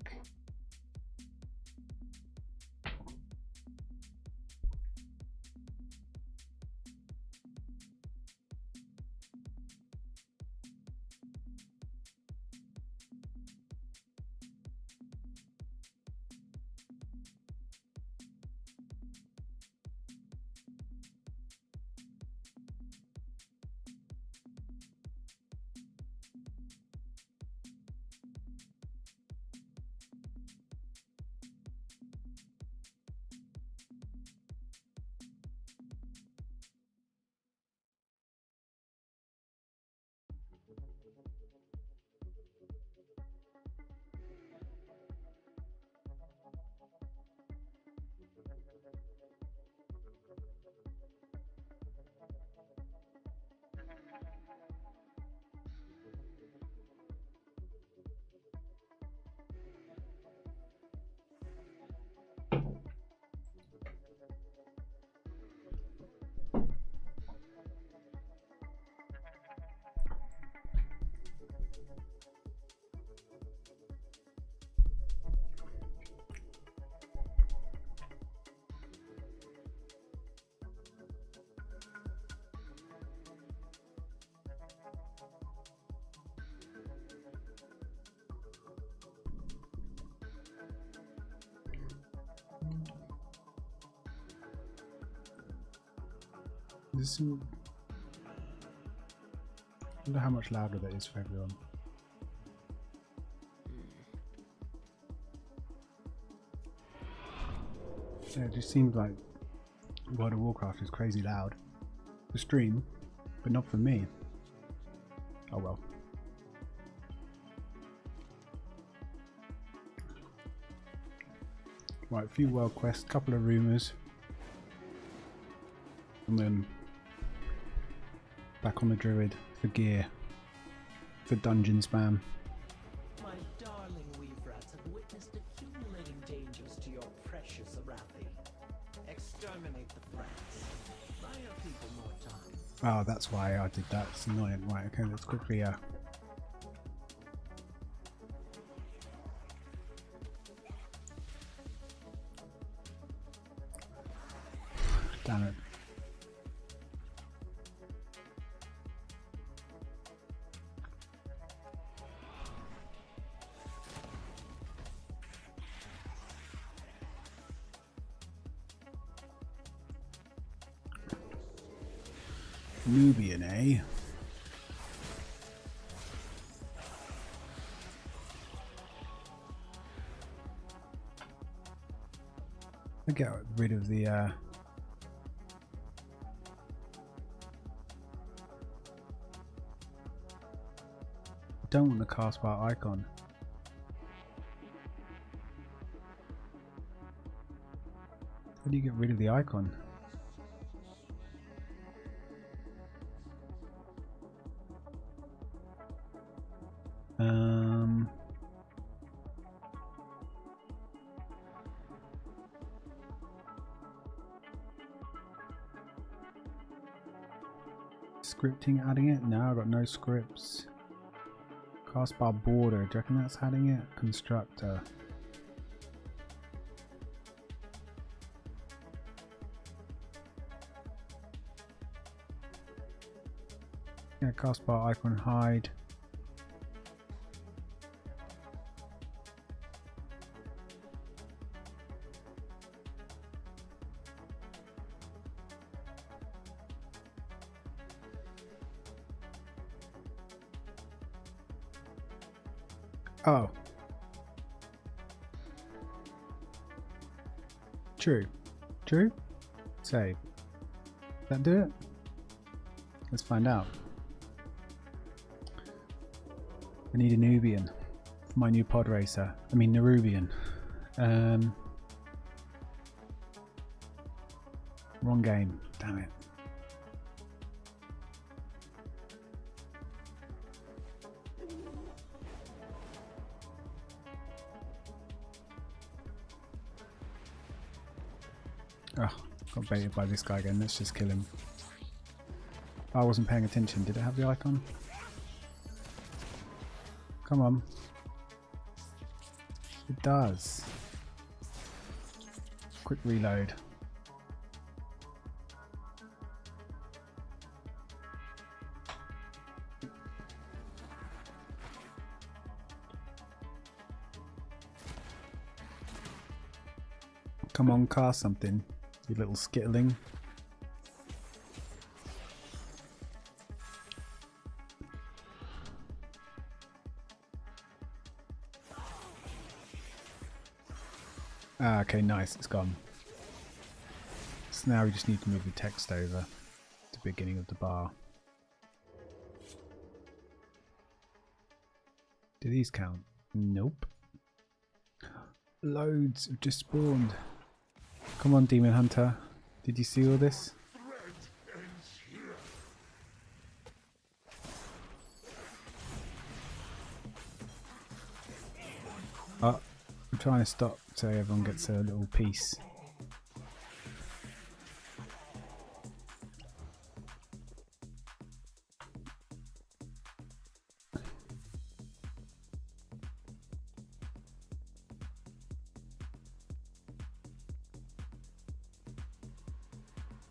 A: This, I wonder how much louder that is for everyone. Yeah, it just seems like World of Warcraft is crazy loud. The stream, but not for me. Oh well. Right, a few world quests, couple of rumours, and then back on the druid for gear, for dungeon spam.
H: My darling weave rats have witnessed accumulating dangers to your precious Arathi. Exterminate the threats. Buy your people more time.
A: Oh, that's why I did that. It's annoying. Right, okay, let's quickly damn it. Nubian, eh? I get rid of the don't want the castbar icon. How do you get rid of the icon? Scripting adding it? No, I've got no scripts. Castbar border, do you reckon that's adding it? Constructor. Yeah, castbar icon hide. Oh. True. True? Save. That do it? Let's find out. I need a Nubian for my new pod racer. I mean Nerubian. Wrong game. Damn it. Oh, got baited by this guy again. Let's just kill him. I wasn't paying attention. Did it have the icon? Come on. It does. Quick reload. Come on, cast something, you little skittling. Ah, okay, nice, it's gone. So now we just need to move the text over to the beginning of the bar. Do these count? Nope. Loads have just spawned. Come on, Demon Hunter. Did you see all this? Oh, I'm trying to stop so everyone gets a little piece.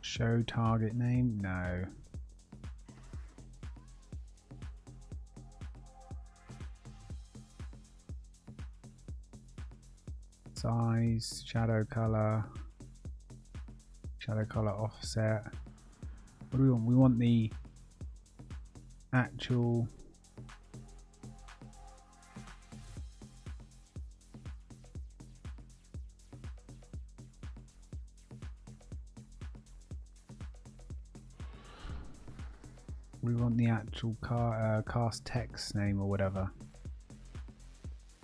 A: Show target name? No. Size, shadow color offset. What do we want? We want the actual. We want the actual cast text name or whatever.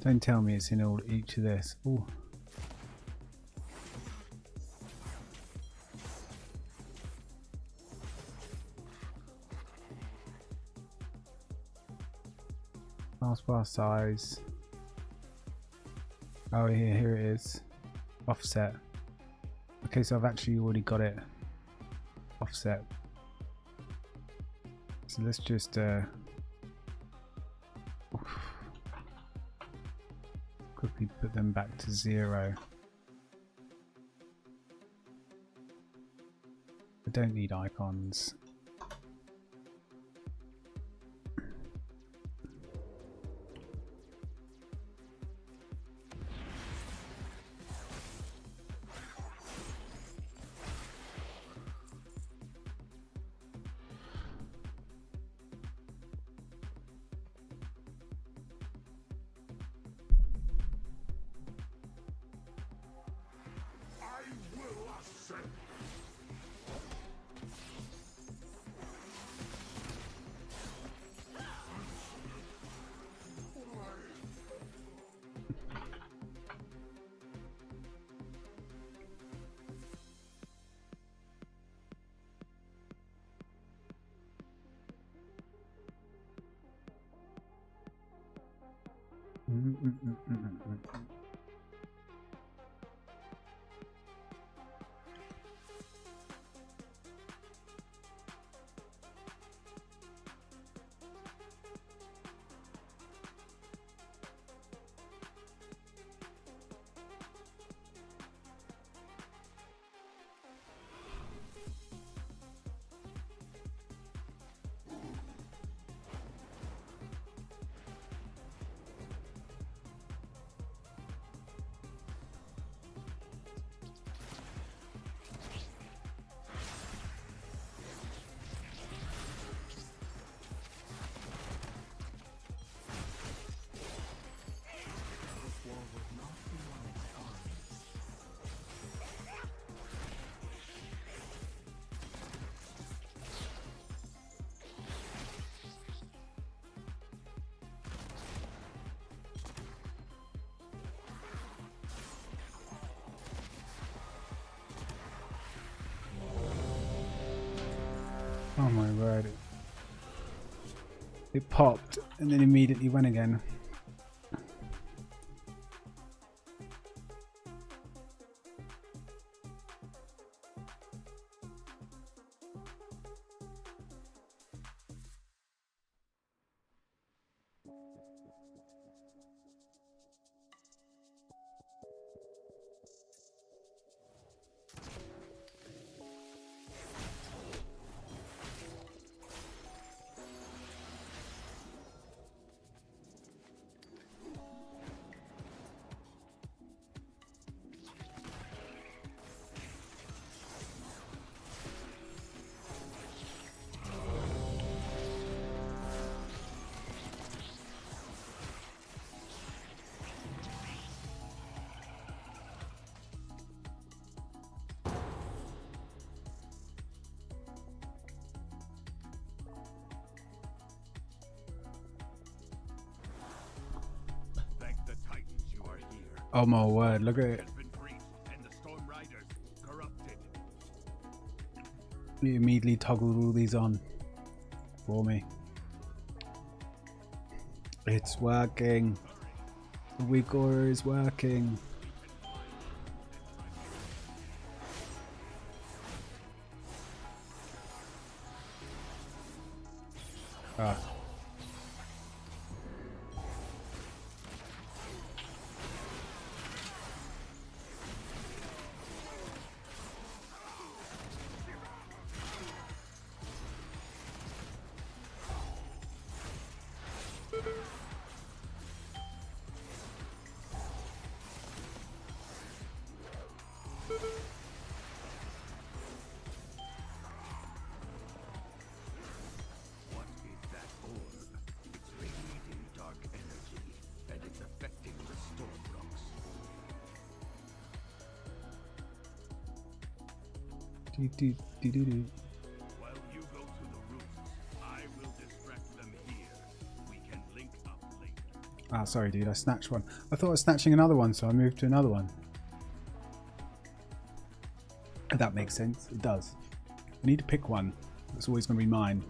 A: Don't tell me it's in all each of this. Ooh. Taskbar size. Oh, here it is. Offset. Okay, so I've actually already got it. Offset. So let's just quickly put them back to 0. I don't need icons.
D: I will ascend.
A: Oh my word. It popped and then immediately went again.
D: Thank the Titans you are here.
A: Oh my word, look at it.
D: Has been breached and the Storm Riders corrupted.
A: It immediately toggled all these on for me. It's working. The weak aura is working. Ah. Do, do, do, do, do.
D: While you go to the roost, I will distract them here. We can link up later.
A: Ah, sorry, dude. I snatched one. I thought I was snatching another one, so I moved to another one. If that makes sense. It does. I need to pick one. That's always going to be mine.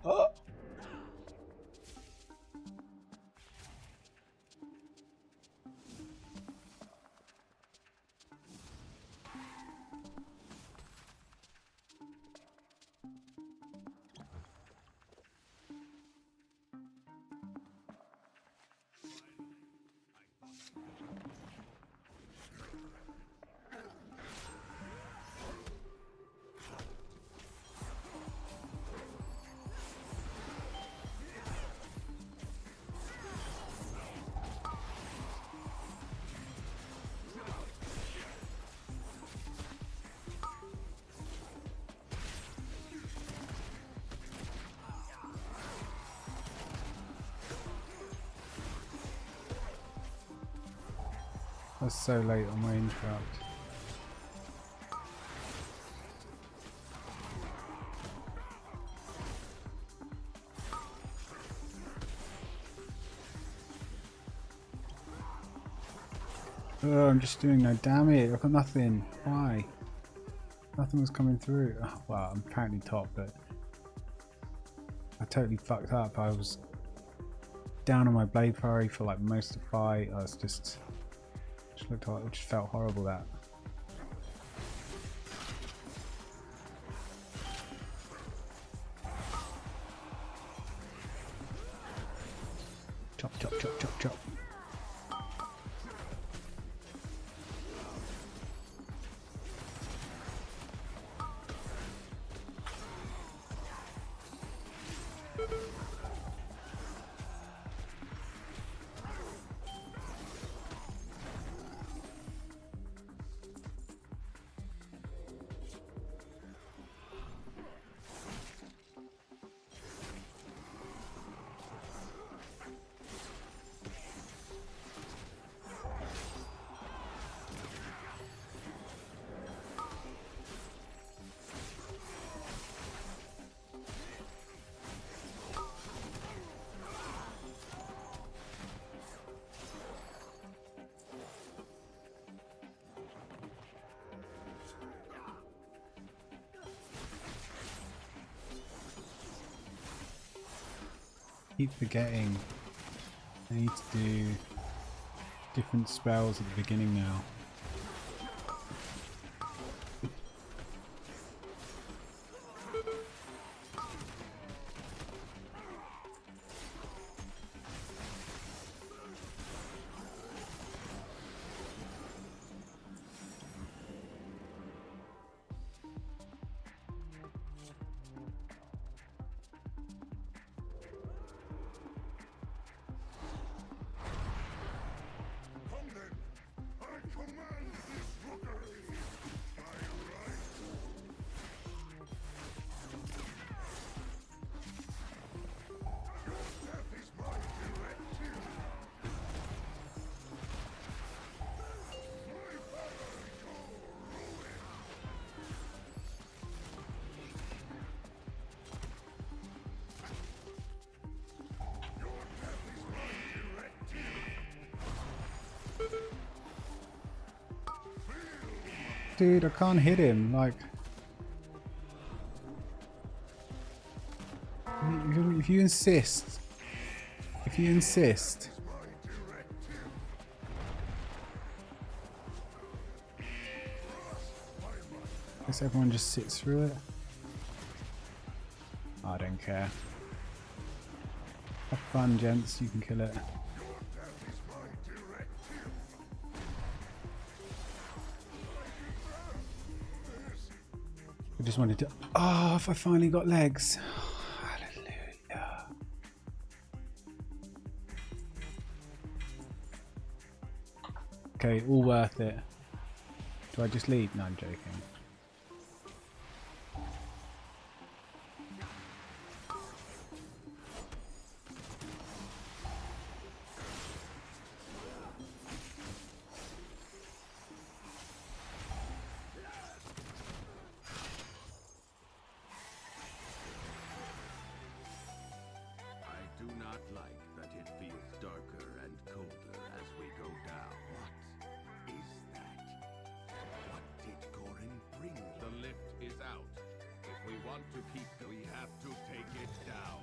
A: Oh. That's so late on my interrupt. Oh, I'm just doing no damage. I've got nothing. Why? Nothing was coming through. Oh, well, I'm apparently top, but I totally fucked up. I was down on my blade flurry for like most of the fight. I was just looked like it just felt horrible. That. Chop, chop, chop, chop, chop. Keep forgetting. I need to do different spells at the beginning now.
D: Come then. I command this rookery. By right. Your death is my directive. My father, your ruin. Your death is my directive.
A: Dude, I can't hit him. Like, if you insist, if you insist. Guess everyone just sits through it. I don't care. Have fun, gents. You can kill it. I just wanted to. Oh, if I finally got legs. Hallelujah. Okay, all worth it. Do I just leave? No, I'm joking.
D: I do not like that it feels darker and colder as we go down. What is that? What did Gorin bring? The lift is out. If we want to keep the, we have to take it down.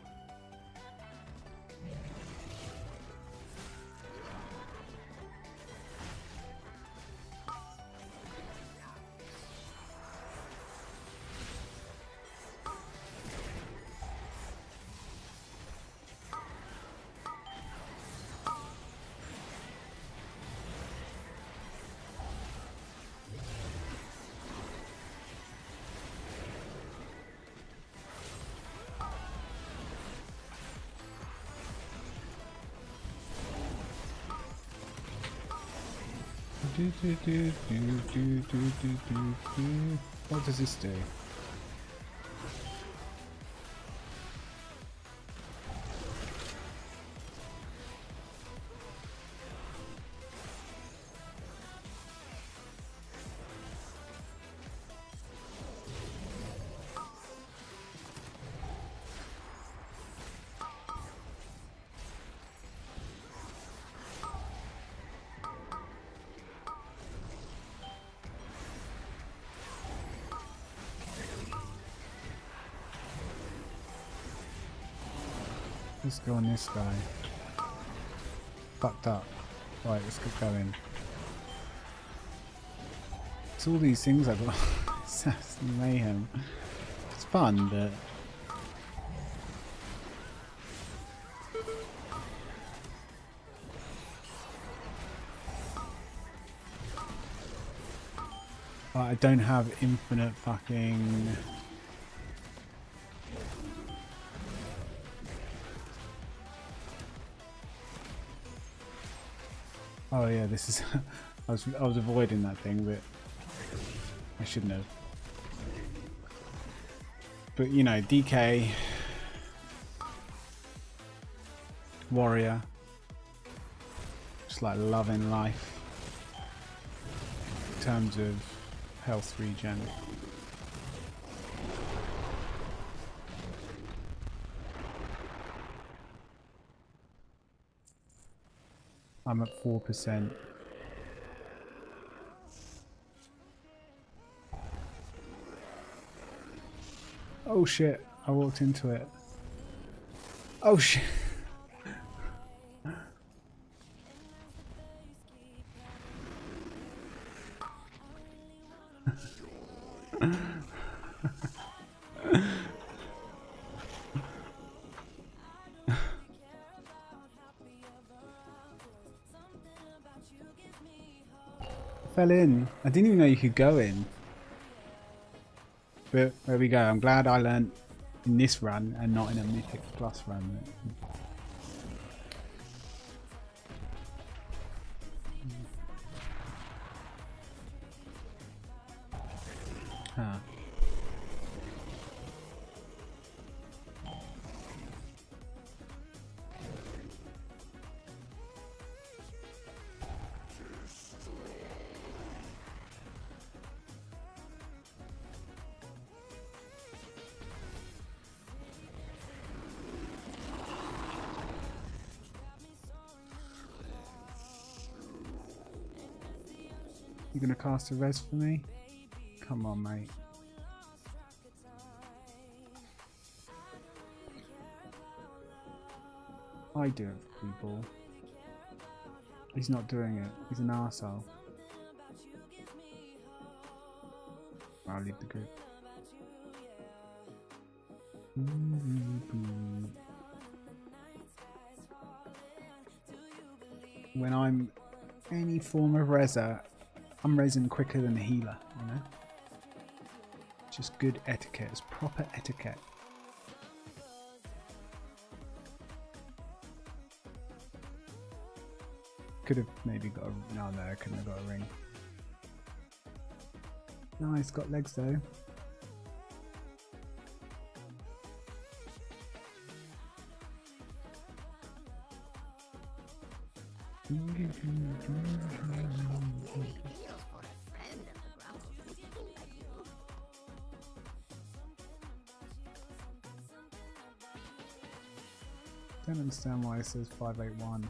A: What does this do? Let's go on this guy. Fucked up. Right, let's get going. It's all these things I've got. It's absolute mayhem. It's fun, but I don't have infinite fucking. Oh yeah, this is. I was avoiding that thing, but I shouldn't have. But you know, DK, warrior, just like loving life in terms of health regen. I'm at 4%. Oh shit, I walked into it. Oh shit. fell in. I didn't even know you could go in. But there we go. I'm glad I learned in this run and not in a Mythic Plus run. Huh. You gonna cast a res for me? Come on, mate. I do it for people. He's not doing it. He's an arsehole. I'll leave the group. When I'm any form of reser, I'm resing quicker than a healer, you know? Just good etiquette. It's proper etiquette. Could have maybe got a... No, I couldn't have got a ring. Nice, got legs though. Don't understand why it says 581.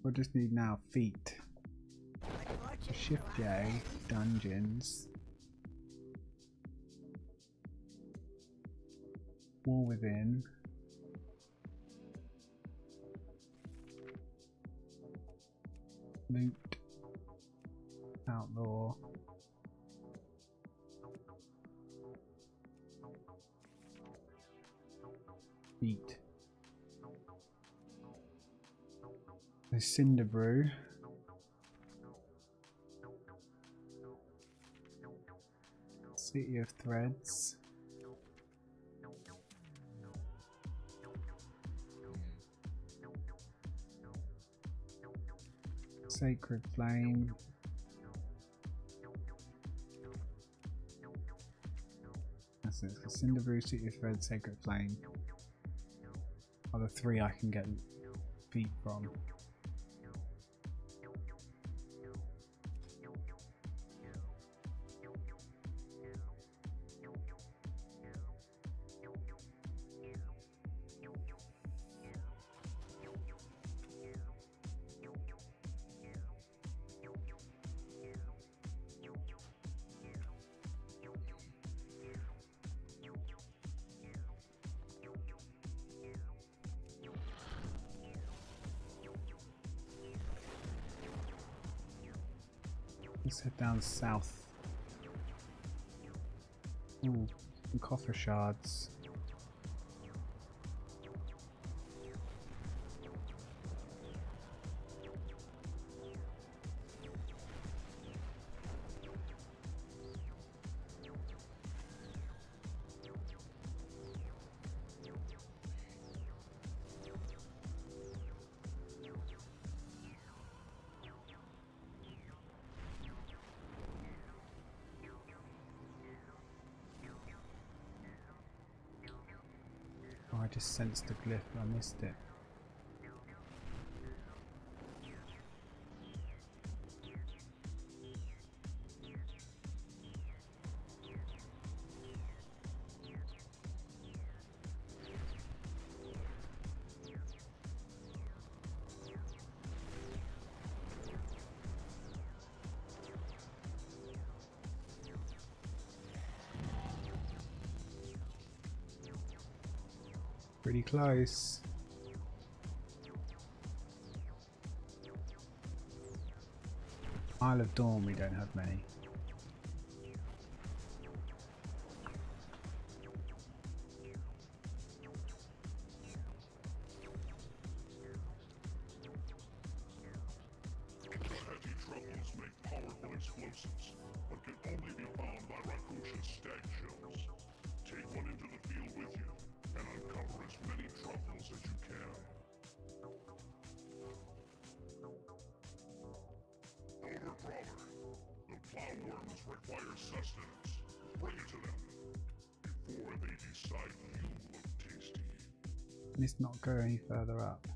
A: We'll just need now feet. So Shift J, dungeons. War within. Loot. Outlaw. Feet. The Cinder Brew. City of Threads. Sacred Flame. That's it. The Cinder Brew, City of Threads, Sacred Flame are the three I can get feet from. Let's head down south. Ooh, some coffer shards. Oh, I just sensed the glyph, I missed it. Pretty close. Isle of Dawn, we don't have many.
I: Heavy troubles make powerful explosives, but can only be found by Rakusha's stag shells. Take one into the field with you, and uncover as many truffles as you can. Older brother, the plowworms require sustenance. Bring it to them, before they decide you look tasty.
A: Let's not go any further up.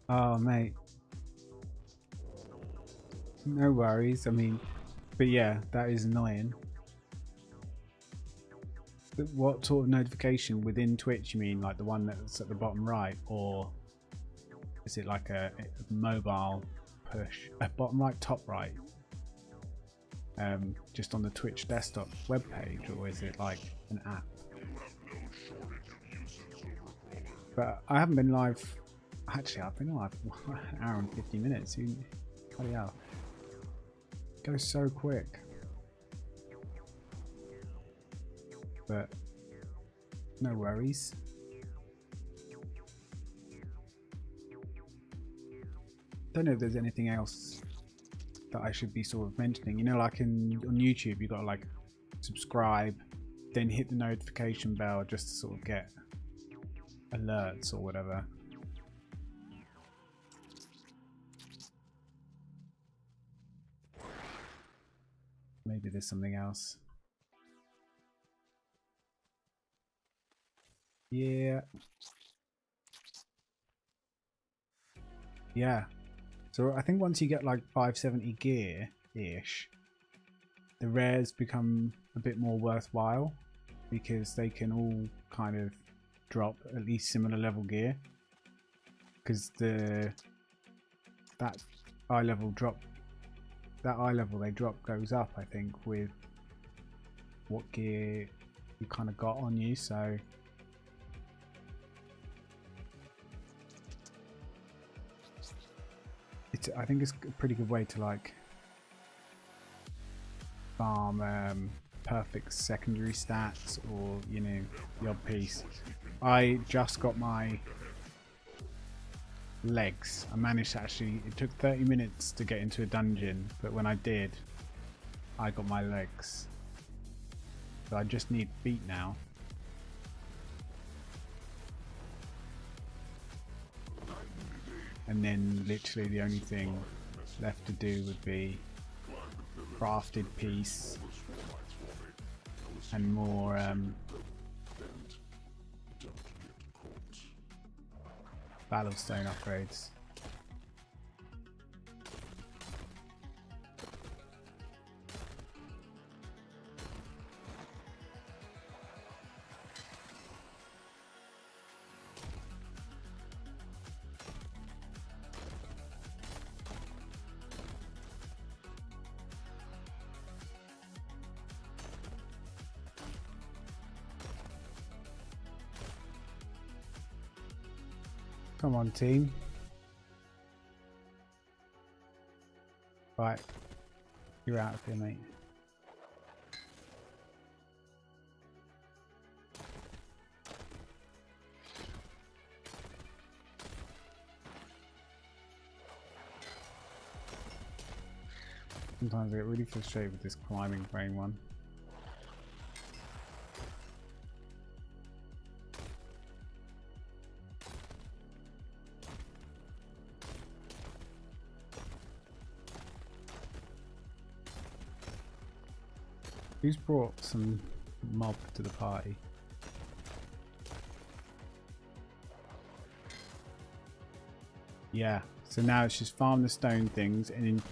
A: Oh, mate. No worries. I mean, but yeah, that is annoying. But what sort of notification within Twitch? You mean like the one that's at the bottom right, or is it like a mobile push? Bottom right, top right. Just on the Twitch desktop webpage, or is it like an app? But I haven't been live. Actually, I've been live an hour and 50 minutes. Bloody hell. Goes so quick. But no worries. Don't know if there's anything else that I should be sort of mentioning. You know, like on YouTube, you got to like subscribe, then hit the notification bell just to sort of get alerts or whatever. Maybe there's something else. Yeah. Yeah. So I think once you get like 570 gear-ish, the rares become a bit more worthwhile because they can all kind of drop at least similar level gear. Because that eye level they drop goes up, I think, with what gear you kind of got on you. So I think it's a pretty good way to like farm perfect secondary stats, or you know, the odd piece. I just got my legs. I managed to actually, it took 30 minutes to get into a dungeon, but when I did, I got my legs. So I just need feet now. And then literally the only thing left to do would be crafted piece and more Battlestone upgrades. Come on, team. Right. You're out of here, mate. Sometimes I get really frustrated with this climbing frame one. Who's brought some mob to the party? Yeah, so now it's just farm the stone things, and then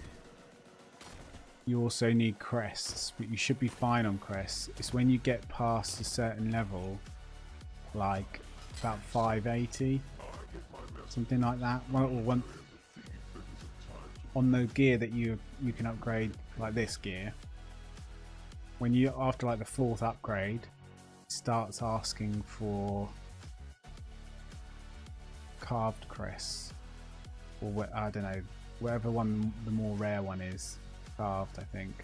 A: you also need crests, but you should be fine on crests. It's when you get past a certain level, like about 580, something like that. One on the gear that you can upgrade, like this gear. When you after like the 4th upgrade, it starts asking for carved crests, or I don't know, whatever one the more rare one is. Carved, I think.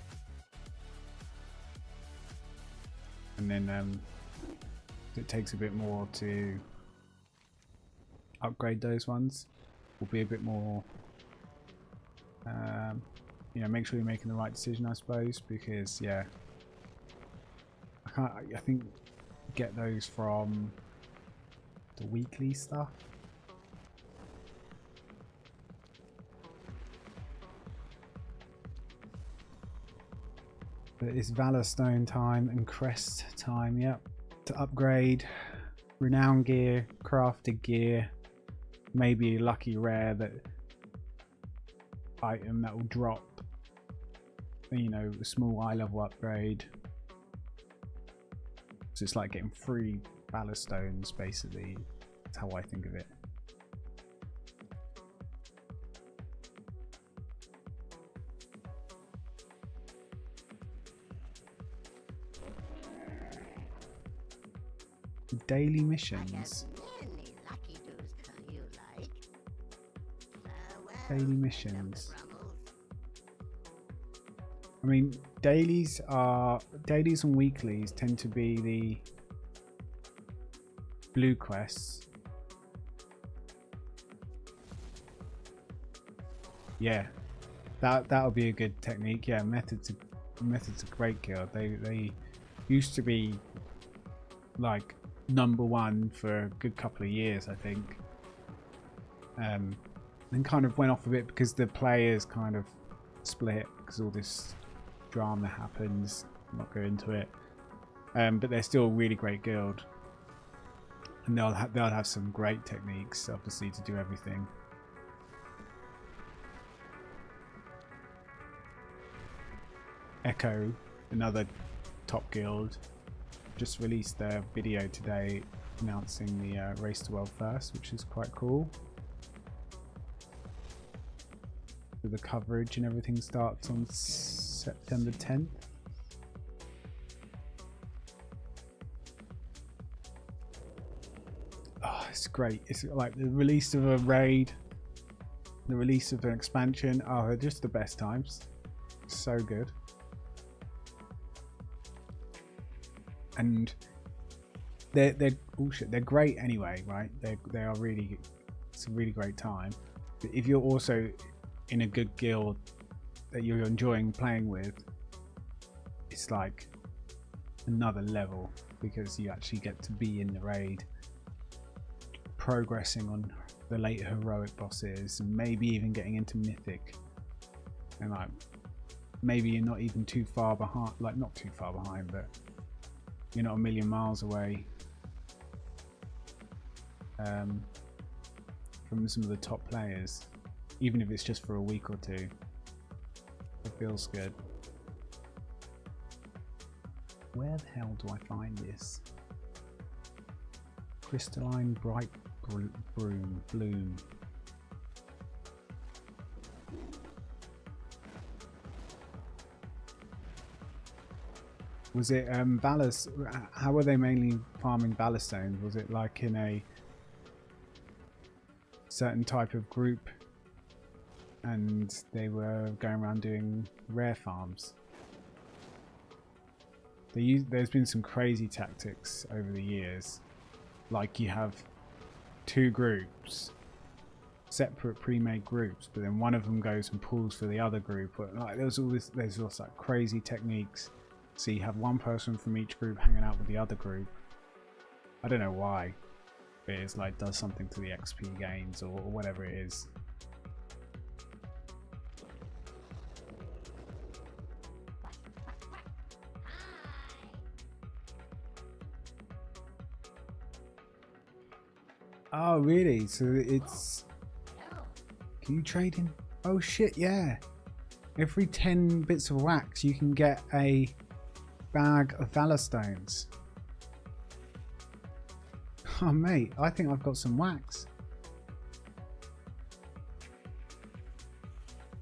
A: And then it takes a bit more to upgrade those ones. Will be a bit more, you know, make sure you're making the right decision, I suppose, because yeah, I think get those from the weekly stuff. But it's Valor Stone time and Crest time, yep. To upgrade renown gear, crafted gear, maybe a lucky rare that item that will drop, you know, a small eye level upgrade. So it's like getting free Valor Stones, basically. That's how I think of it. Daily missions. Daily missions. I mean, dailies and weeklies tend to be the blue quests. Yeah, that'll be a good technique. Yeah, methods a great guild. They used to be like #1 for a good couple of years, I think. Then kind of went off a bit because the players kind of split because all this drama happens. I'm not go into it, but they're still a really great guild, and they'll have some great techniques, obviously, to do everything. Echo, another top guild, just released their video today announcing the Race to World First, which is quite cool. So the coverage and everything starts on September 10th. Oh, it's great. It's like the release of a raid, the release of an expansion. Oh, they're just the best times. So good. And they're great anyway, right? They are really, it's a really great time. But if you're also in a good guild that you're enjoying playing with, it's like another level, because you actually get to be in the raid, progressing on the later heroic bosses, and maybe even getting into mythic, and like maybe you're not even too far behind, like not too far behind, but you're not a million miles away from some of the top players, even if it's just for a week or two. It feels good. Where the hell do I find this? Crystalline bright bloom. Was it Valor? How were they mainly farming Valor stones? Was it like in a certain type of group, and they were going around doing rare farms. There's been some crazy tactics over the years, like you have two groups, separate pre-made groups, but then one of them goes and pulls for the other group. Like there's all like crazy techniques. So you have one person from each group hanging out with the other group. I don't know why, but it's like does something to the XP gains or whatever it is. Oh really? So it's... Can you trade in? Oh shit, yeah. Every 10 bits of wax you can get a bag of Valor Stones. Oh mate, I think I've got some wax.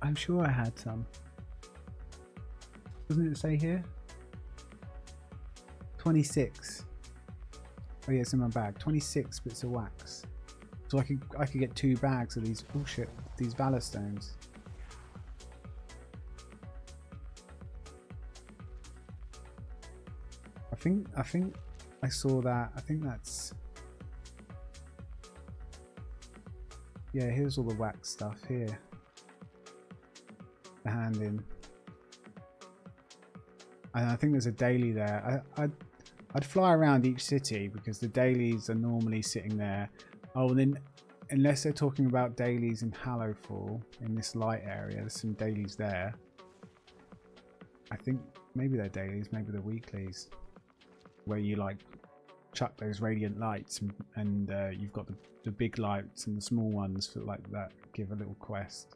A: I'm sure I had some. Doesn't it say here? 26. Oh yeah, it's in my bag. 26 bits of wax. So I could get 2 bags of these. Oh shit, these Valor Stones. I think I saw that. I think that's... Yeah, here's all the wax stuff here. The hand in. And I think there's a daily there. I'd fly around each city because the dailies are normally sitting there. Oh, and then unless they're talking about dailies in Hallowfall, in this light area, there's some dailies there. I think maybe they're dailies, maybe they're weeklies, where you like chuck those radiant lights and you've got the big lights and the small ones for like that give a little quest.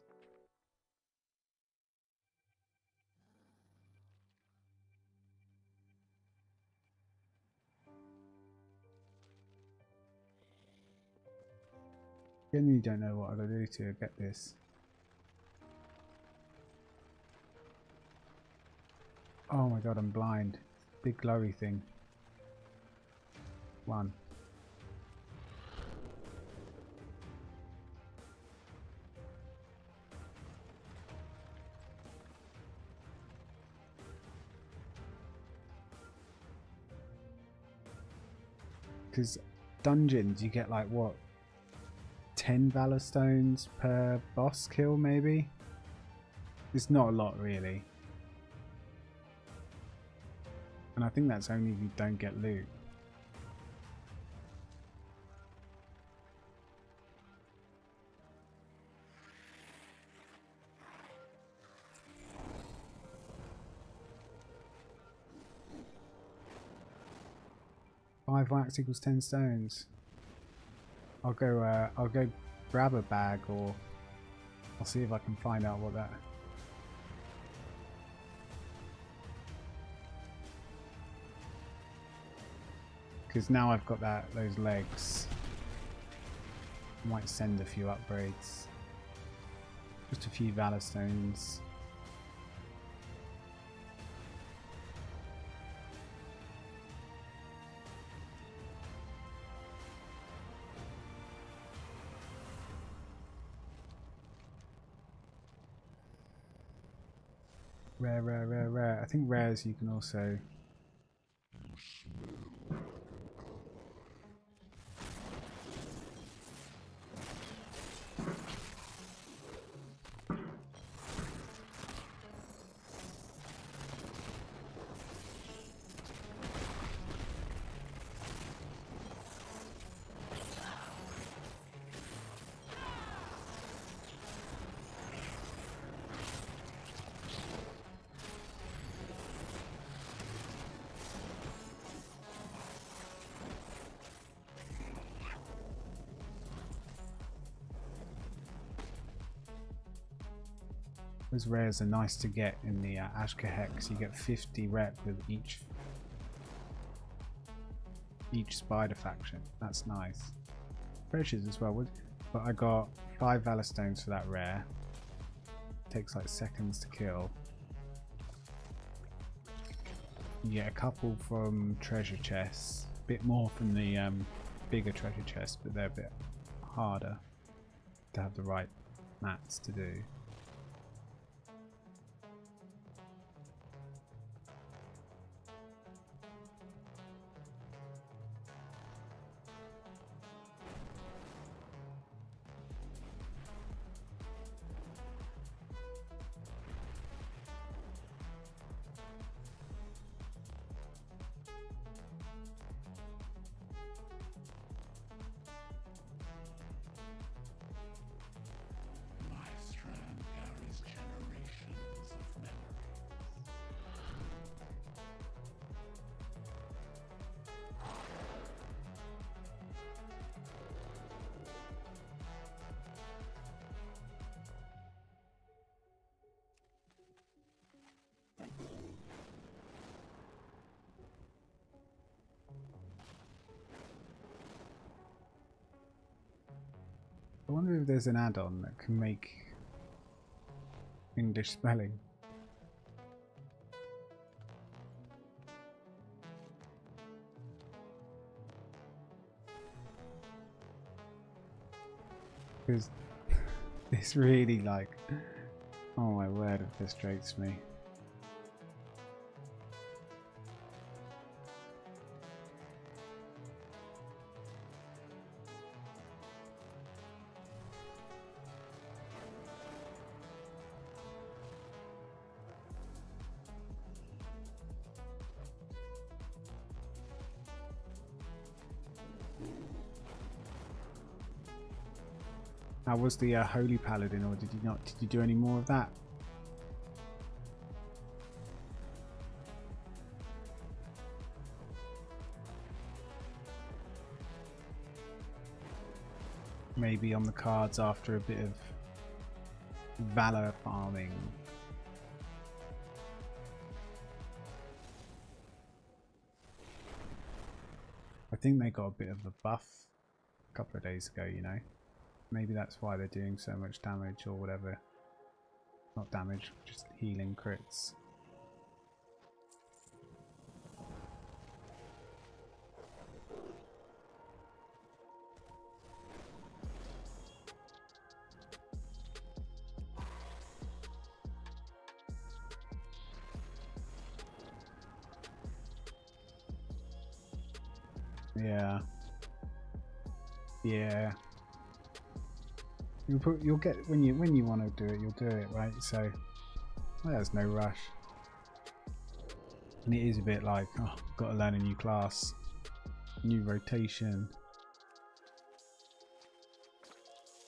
A: Genuinely don't know what I'll do to get this. Oh my god, I'm blind. Big glowy thing. 1. Because dungeons you get like what, 10 Valor Stones per boss kill maybe? It's not a lot really. And I think that's only if you don't get loot. Five wax equals 10 stones. I'll go grab a bag, or I'll see if I can find out what that... Because now I've got those legs. I might send a few upgrades. Just a few Valor Stones. Rare. I think rares you can also... Those rares are nice to get in the Ashka Hex. You get 50 rep with each spider faction. That's nice. Treasures as well. But I got 5 Valor Stones for that rare. Takes like seconds to kill. You get a couple from treasure chests. A bit more from the bigger treasure chests, but they're a bit harder. to have the right mats to do.
I: My strand carries generations of memories.
A: I wonder if there's an add-on that can make English spelling. Because this really, like, oh my word, it frustrates me. How was the Holy Paladin, or did you not? Did you do any more of that? Maybe on the cards after a bit of valor farming. I think they got a bit of a buff a couple of days ago, you know. Maybe that's why they're doing so much damage or whatever. Not damage, just healing crits. Yeah. Yeah. You'll get when you want to do it, you'll do it, right? So there's no rush. And it is a bit like, oh, got to learn a new class, new rotation.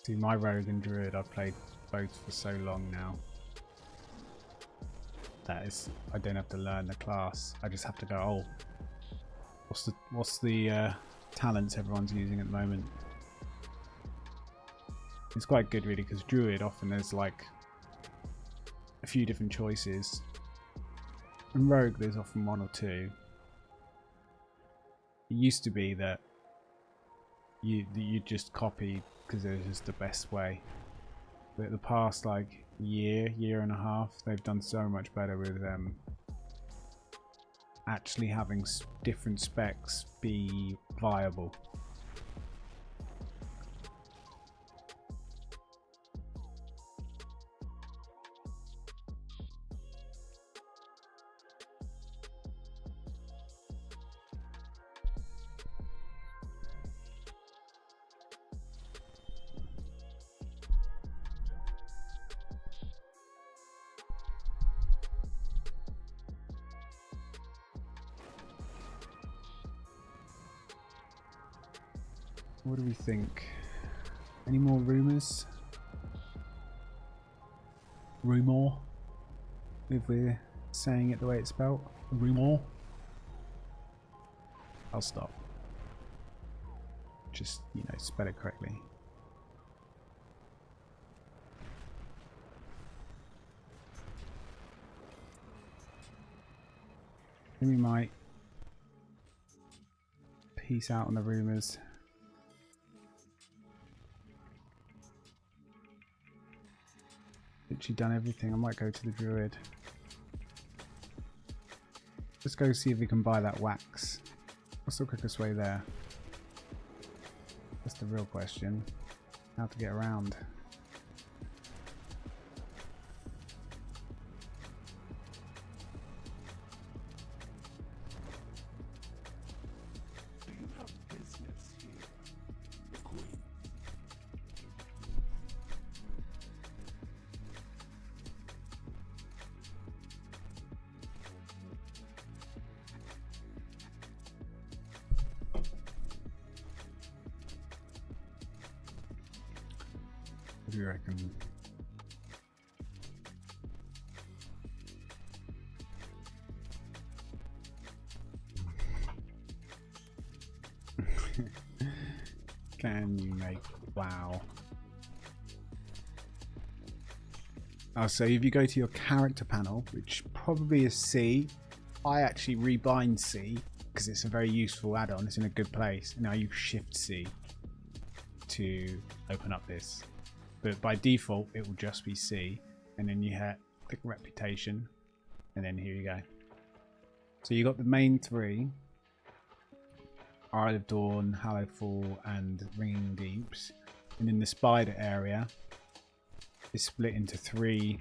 A: See, my rogue and druid, I've played both for so long now. That is, I don't have to learn the class. I just have to go, oh, what's the talents everyone's using at the moment? It's quite good really, because druid often there's like a few different choices, and rogue there's often one or two. It used to be that you just copy because it was just the best way, but the past like year and a half they've done so much better with actually having different specs be viable. What do we think? Any more rumours? Rumour? If we're saying it the way it's spelled? Rumour? I'll stop. Just, you know, spell it correctly. I think we might peace out on the rumours. Literally done everything. I might go to the druid. Let's go see if we can buy that wax. What's the quickest way there? That's the real question. How to get around. do you reckon? Can you make wow? Oh, so if you go to your character panel, which probably is C, I actually rebind C because it's a very useful add-on. It's in a good place. Now you shift C to open up this, but by default it will just be C, and then you hit click reputation, and then here you go. So you got the main three: Isle of Dawn, Hallowed Fall, and Ringing Deeps, and in the spider area is split into 3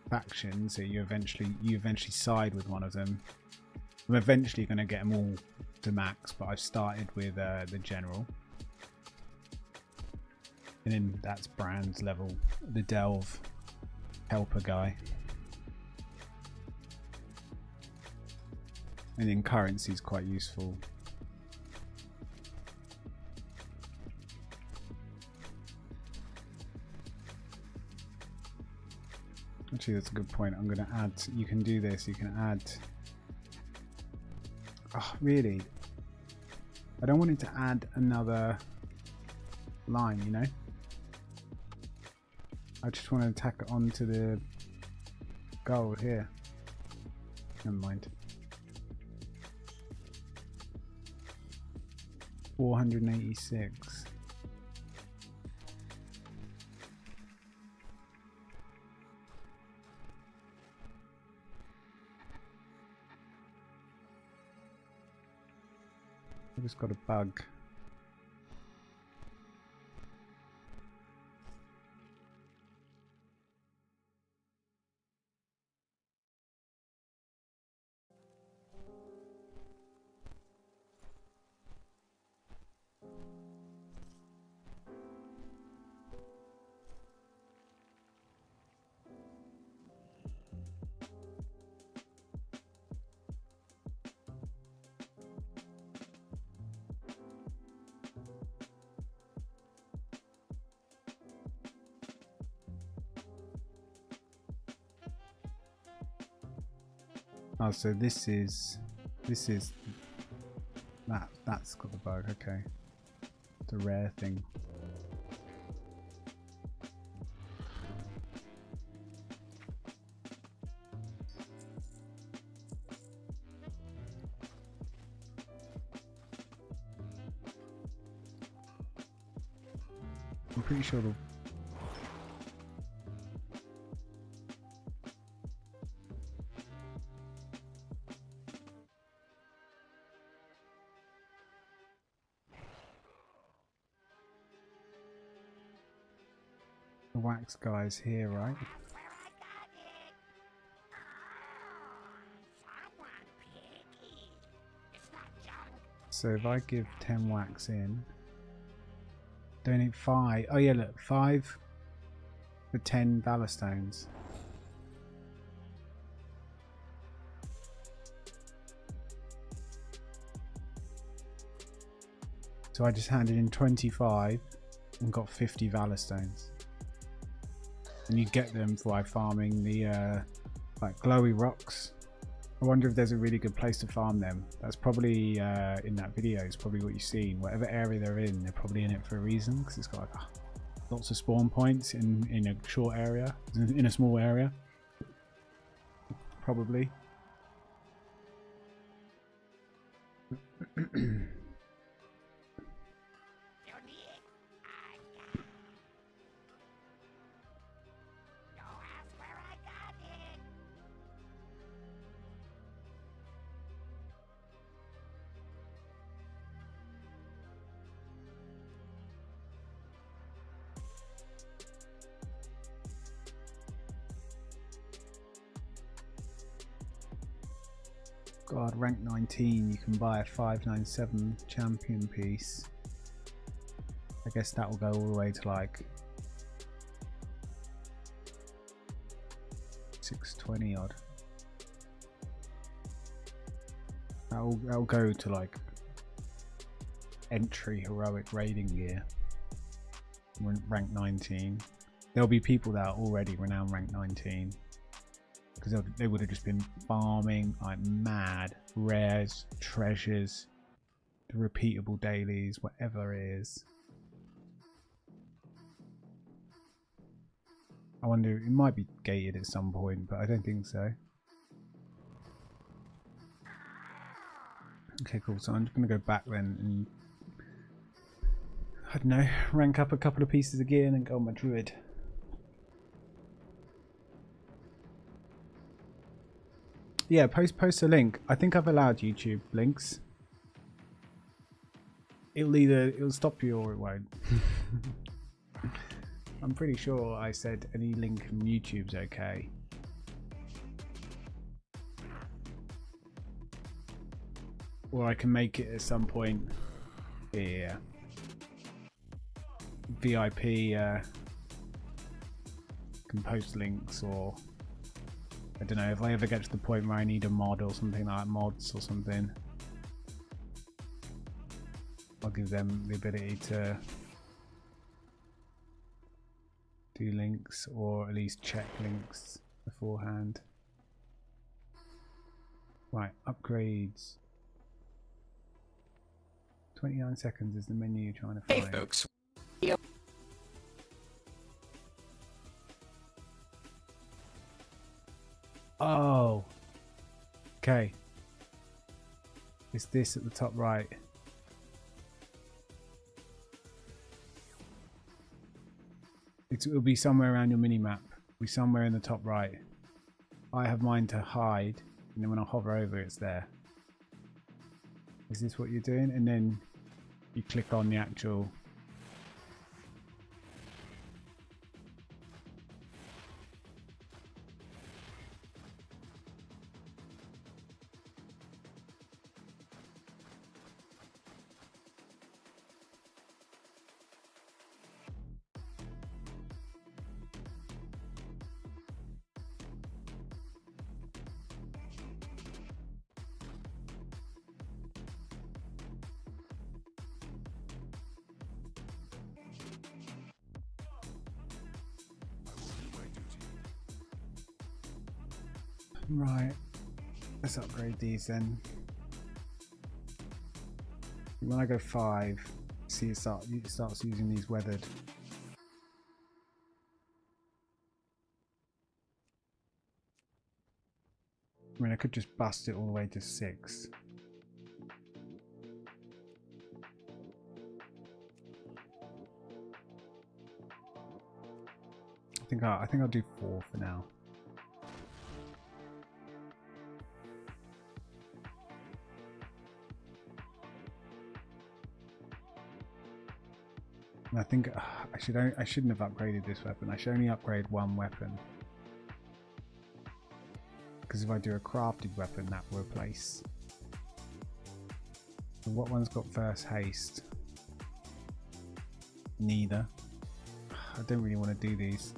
A: factions. So you eventually side with one of them. I'm eventually going to get them all to max, but I've started with the general, and then that's Brand's level, the Delve helper guy, and then currency is quite useful. Actually, that's a good point. I'm going to add, you can do this, you can add, oh really, I don't want it to add another line, you know, I just want to tack it onto the gold here. Never mind. 486. I just got a bug. Oh, so this is that's got the bug. Okay, it's a rare thing. I'm pretty sure the wax guy's here, right? So if I give 10 wax in, donate 5. Oh yeah, look, 5 for 10 valor stones. So I just handed in 25 and got 50 valor stones. And you get them by farming the like glowy rocks. I wonder if there's a really good place to farm them. That's probably in that video, it's probably what you've seen. Whatever area they're probably in it for a reason, because it's got like lots of spawn points in a short area, in a small area. Probably. God, rank 19, you can buy a 597 champion piece. I guess that will go all the way to like 620 odd. That'll go to like entry heroic raiding gear. Rank 19. there'll be people that are already renowned rank 19 because they would have just been farming like mad, rares, treasures, the repeatable dailies, whatever it is. I wonder, it might be gated at some point, but I don't think so. Okay, cool. So I'm just going to go back then and, I don't know, rank up a couple of pieces of gear and then go on my druid. Yeah, post a link. I think I've allowed YouTube links. It'll stop you or it won't. I'm pretty sure I said any link from YouTube's okay. Or I can make it at some point here. VIP can post links, or I don't know, if I ever get to the point where I need a mod or something like mods or something, I'll give them the ability to do links, or at least check links beforehand. Right, upgrades. 29 seconds is the menu you're trying to find.
J: Hey folks.
A: Oh. Okay. It's this at the top right. It'll be somewhere around your mini-map. It'll be somewhere in the top right. I have mine to hide, and then when I hover over it's there. Is this what you're doing? And then you click on the actual... Right, let's upgrade these then. When I go 5, see it starts using these weathered. I mean, I could just bust it all the way to 6. I think I'll do 4 for now. And I think I shouldn't have upgraded this weapon. I should only upgrade one weapon. Because if I do a crafted weapon, that will replace. So what one's got first haste? Neither. I don't really want to do these.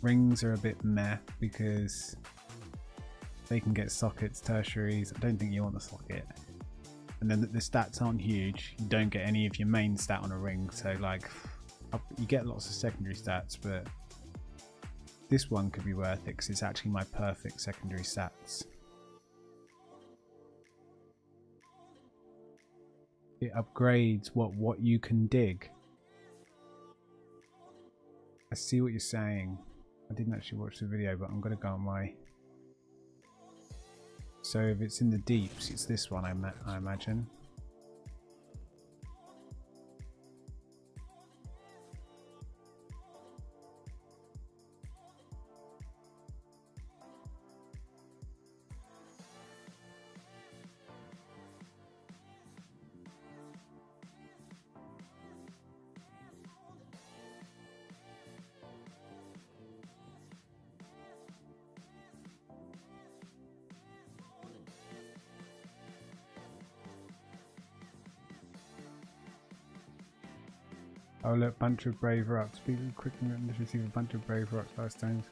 A: Rings are a bit meh because they can get sockets, tertiaries. I don't think you want the socket. And then the stats aren't huge. You don't get any of your main stat on a ring, so like you get lots of secondary stats, but this one could be worth it because it's actually my perfect secondary stats. It upgrades what you can dig. I see what you're saying. I didn't actually watch the video, but I'm gonna go on my... So if it's in the deeps, it's this one, I imagine. Oh look, bunch of brave rocks. People quickly receive a bunch of brave rocks last times.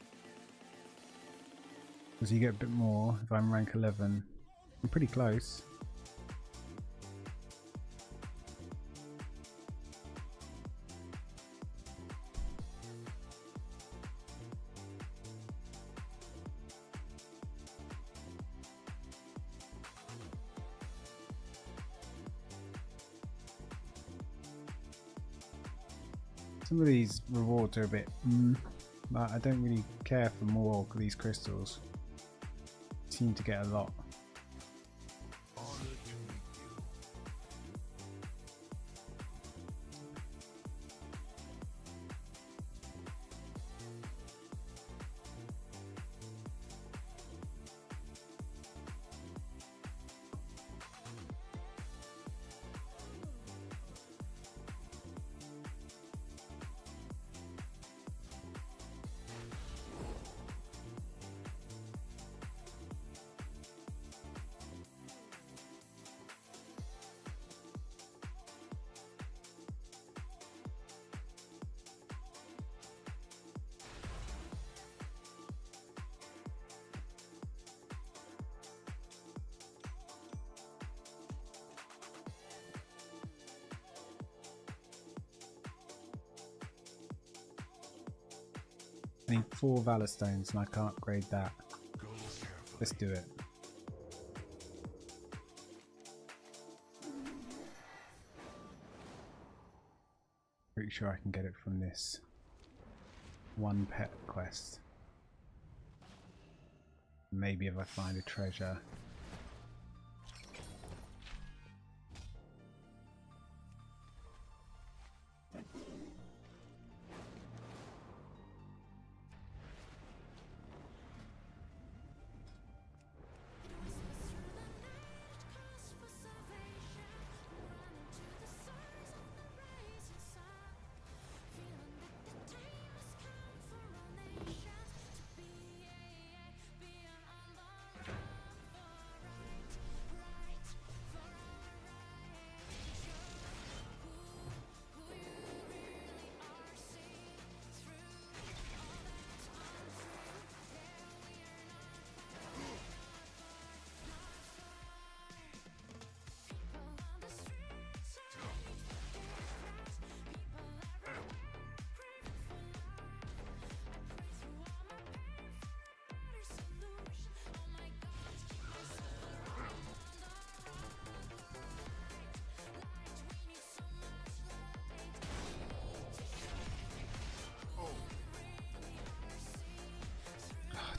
A: Because you get a bit more if I'm rank 11. I'm pretty close. Some of these rewards are a bit, but I don't really care for more of these crystals. Seem to get a lot. I need 4 Valor Stones and I can't upgrade that. Let's do it. Pretty sure I can get it from this one pet quest. Maybe if I find a treasure.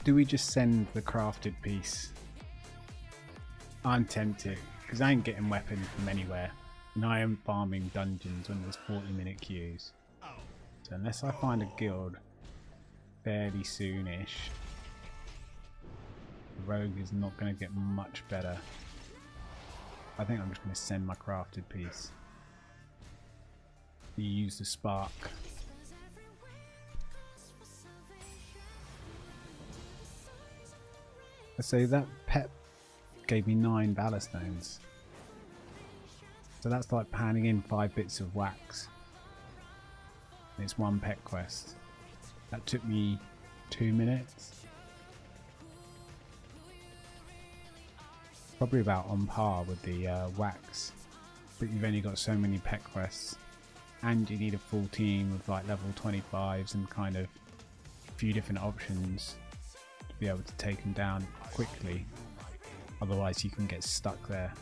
A: Do we just send the crafted piece? I'm tempted, because I ain't getting weapons from anywhere. And I am farming dungeons when there's 40-minute queues. So unless I find a guild fairly soonish, the rogue is not going to get much better. I think I'm just going to send my crafted piece. You use the spark. So that pet gave me 9 Valor Stones. So that's like panning in 5 bits of wax. And it's 1 pet quest. That took me 2 minutes. Probably about on par with the wax. But you've only got so many pet quests. And you need a full team of like level 25s and kind of a few different options to be able to take them down quickly, otherwise you can get stuck there.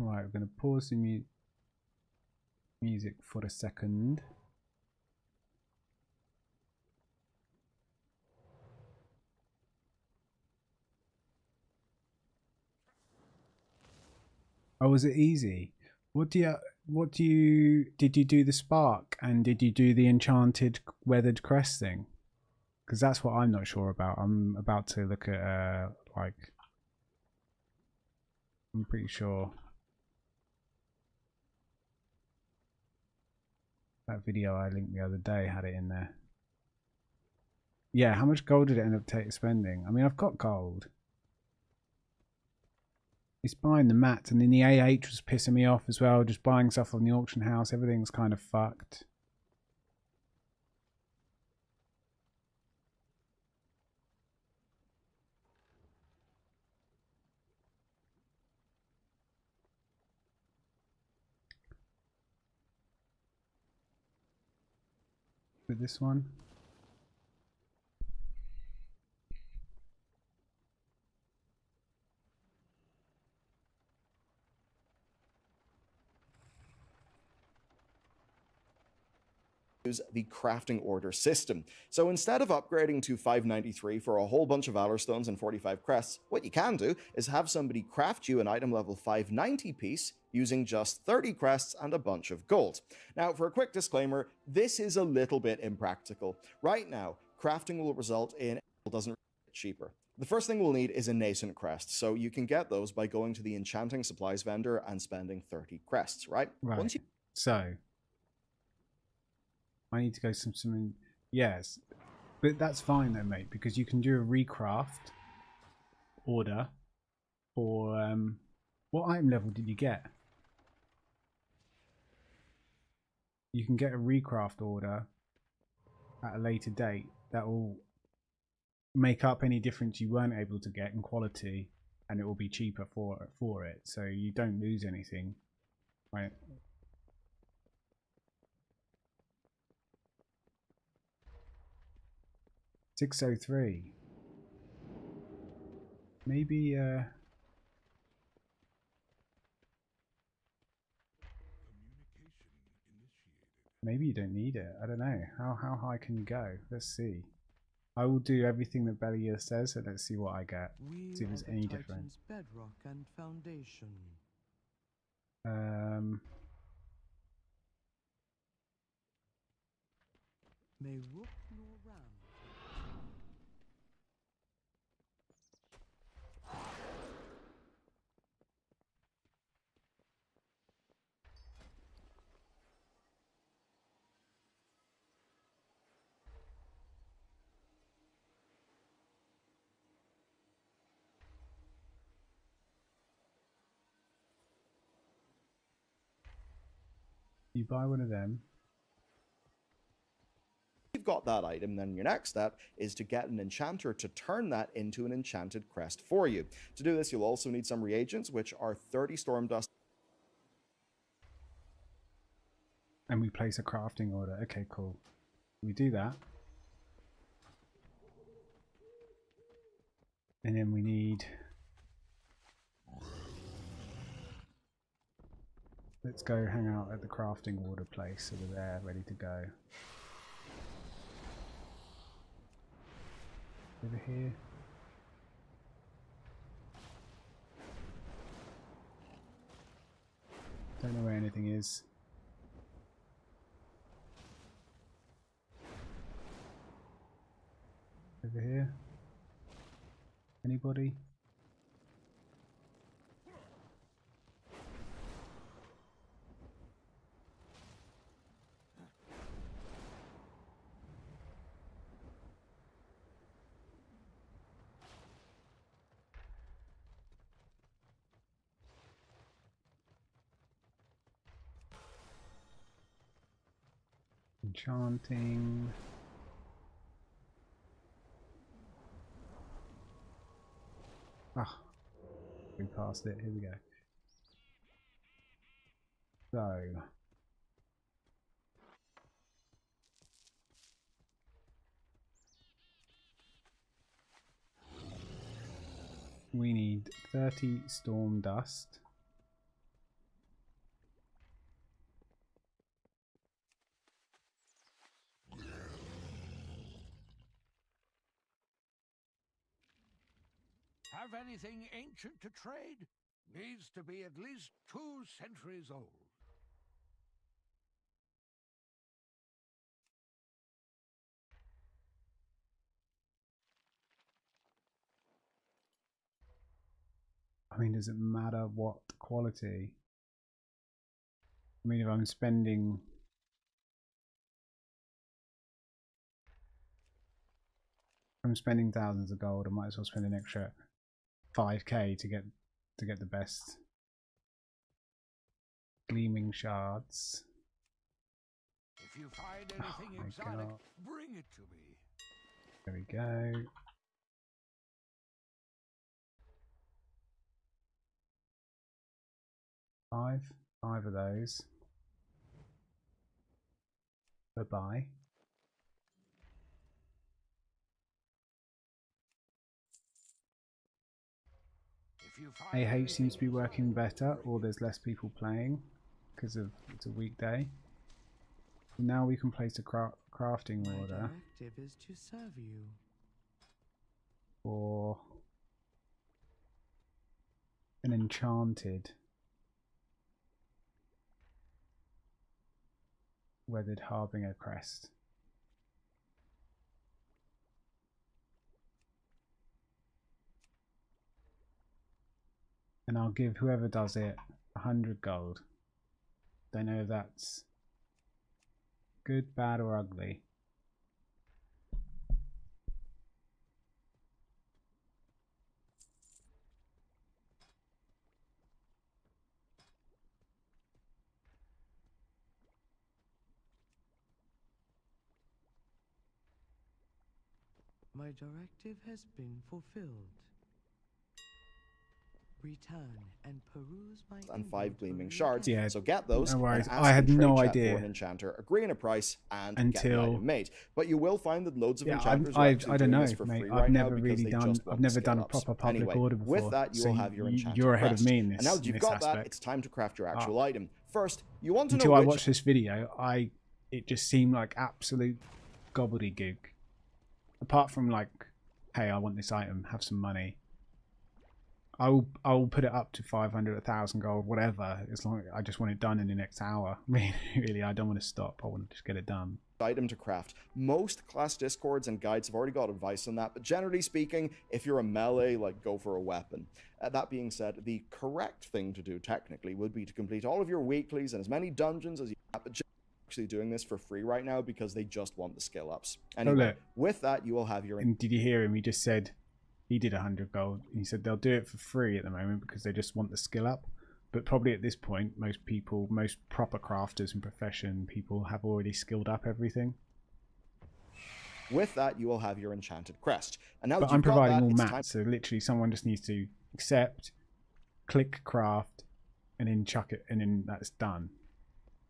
A: Right, we're going to pause the music for a second. Oh, was it easy? Did you do the spark and did you do the enchanted weathered crest thing? Because that's what I'm not sure about. I'm about to look at like, I'm pretty sure that video I linked the other day had it in there. Yeah, how much gold did it end up spending? I mean, I've got gold. It's buying the mats, and then the AH was pissing me off as well, just buying stuff on the auction house. Everything's kind of fucked. with this one.
J: Use the crafting order system. So instead of upgrading to 593 for a whole bunch of Valor Stones and 45 crests, what you can do is have somebody craft you an item level 590 piece using just 30 crests and a bunch of gold. Now, for a quick disclaimer, this is a little bit impractical. Right now, crafting will result in doesn't get cheaper. The first thing we'll need is a nascent crest, so you can get those by going to the enchanting supplies vendor and spending 30 crests, right?
A: Right. So I need to go some yes, but that's fine though, mate, because you can do a recraft order for what item level did you get? You can get a recraft order at a later date that will make up any difference you weren't able to get in quality, and it will be cheaper for it, so you don't lose anything, right? $603. Maybe maybe you don't need it. I don't know. How high can you go? Let's see. I will do everything that Belia says, so let's see what I get. See if there's any different.
K: Bedrock and foundation. May rook nor ram.
A: You buy one of them.
J: You've got that item, then your next step is to get an enchanter to turn that into an enchanted crest for you. To do this, you'll also need some reagents, which are 30 storm dust.
A: And we place a crafting order. Okay, cool. We do that. And then we need... Let's go hang out at the crafting order place so we're there, ready to go. Over here. Don't know where anything is. Over here. Anybody? Enchanting. Ah, we passed it. Here we go. So, we need 30 storm dust.
C: Have anything ancient to trade? Needs to be at least 2 centuries old.
A: I mean, does it matter what quality? I mean, if I'm spending... thousands of gold, I might as well spend an extra 5k to get the best gleaming shards.
C: If you find anything exotic, bring it to me.
A: There we go. Five of those. Bye-bye. AH seems to be working better, or there's less people playing because of it's a weekday. Now we can place a crafting
K: My
A: order
K: directive is to serve you.
A: for an enchanted weathered harbinger crest. And I'll give whoever does it 100 gold. Don't know if that's good, bad, or ugly.
K: My directive has been fulfilled. Return and peruse my
J: and 5 gleaming
K: inventory
J: shards.
K: again.
A: Yeah,
J: So get those.
A: no worries.
J: And ask
A: I had
J: in
A: no
J: trade chat
A: idea
J: for an enchanter, agree on a price, and get the
A: until
J: item made. But you will find that loads of
A: yeah,
J: enchanters are
A: I
J: actually
A: don't
J: doing
A: know,
J: this for
A: mate.
J: free
A: I've
J: right now
A: never
J: because
A: really
J: they
A: done.
J: just want
A: I've never
J: the
A: done a
J: skill ups.
A: proper public
J: Anyway,
A: order before.
J: with that, you
A: so
J: will have your enchanted
A: you're ahead
J: crest.
A: of me in this.
J: And now that
A: in
J: you've
A: this
J: got
A: aspect.
J: that, it's time to craft your actual item. First, you want to
A: Until
J: know
A: I
J: which
A: watched this video, it just seemed like absolute gobbledygook. Apart from like, hey, I want this item, have some money. I'll put it up to 500, 1,000 gold, whatever. As long as I just want it done in the next hour. Really, I don't want to stop. I want to just get it done.
J: item to craft. Most class discords and guides have already got advice on that, but generally speaking, if you're a melee, like, go for a weapon. That being said, the correct thing to do technically would be to complete all of your weeklies and as many dungeons as you have, but actually doing this for free right now because they just want the skill ups. Anyway,
A: look.
J: with that, you will have your...
A: And did you hear him? He just said he did 100 gold. He said they'll do it for free at the moment because they just want the skill up. But probably at this point, most proper crafters and profession people have already skilled up everything.
J: With that, you will have your enchanted crest. And now
A: But
J: that
A: I'm
J: you've got
A: providing
J: that,
A: all
J: it's
A: mats,
J: time...
A: so literally someone just needs to accept, click craft, and then chuck it, and then that's done.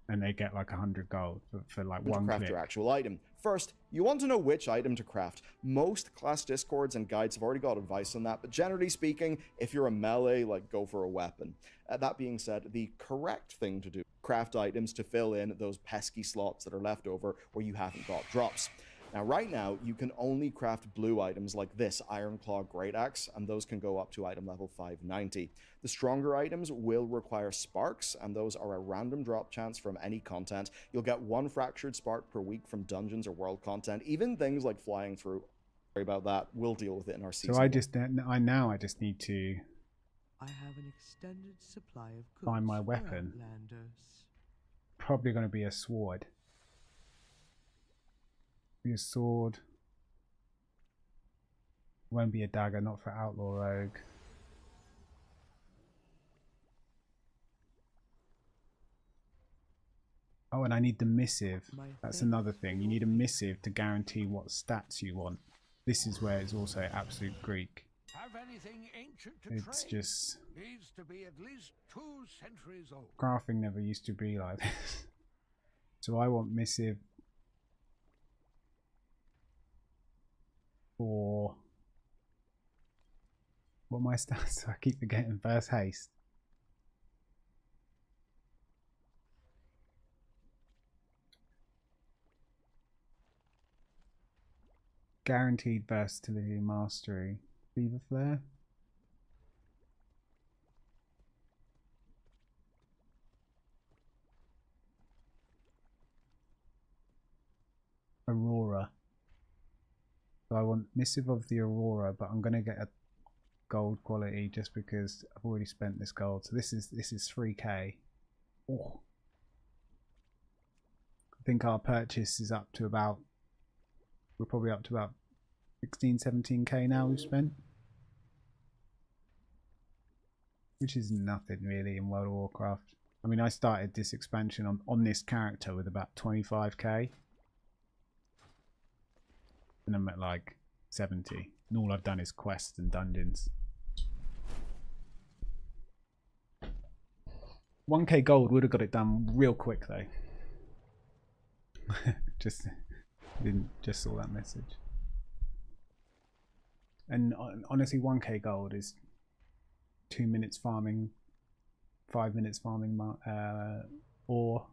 A: And they get like 100 gold for like one
J: craft
A: click.
J: your actual item. First, you want to know which item to craft. Most class discords and guides have already got advice on that, but generally speaking, if you're a melee, like, go for a weapon. That being said, the correct thing to do, craft items to fill in those pesky slots that are left over where you haven't got drops. Now, right now, you can only craft blue items like this Ironclaw Great Axe, and those can go up to item level 590. The stronger items will require sparks, and those are a random drop chance from any content. You'll get 1 fractured spark per week from dungeons or world content. Even things like flying through. Sorry about that. We'll deal with it in our season.
A: So I just need to
K: I have an extended supply of goods
A: find my
K: for
A: weapon.
K: Outlanders.
A: Probably going to be a sword. Be a sword. Won't be a dagger, not for outlaw rogue. Oh, and I need the missive. That's another thing. You need a missive to guarantee what stats you want. This is where it's also absolute Greek.
C: Have anything ancient to
A: It's
C: trade?
A: just
C: Needs to be at least 2 centuries old.
A: crafting never used to be like this. So I want missive for what my stats. I keep forgetting. Burst haste. Guaranteed versatility and mastery. Fever flare. Aurora. So I want missive of the Aurora, but I'm gonna get a gold quality just because I've already spent this gold. So this is 3k. Oh. I think our purchase is up to about, we're probably up to about 16, 17k now we've spent. Which is nothing really in World of Warcraft. I mean, I started this expansion on this character with about 25k. And I'm at like 70. And all I've done is quests and dungeons. 1k gold would have got it done real quick though. just saw that message. And honestly, 1k gold is 2 minutes farming, 5 minutes farming ore.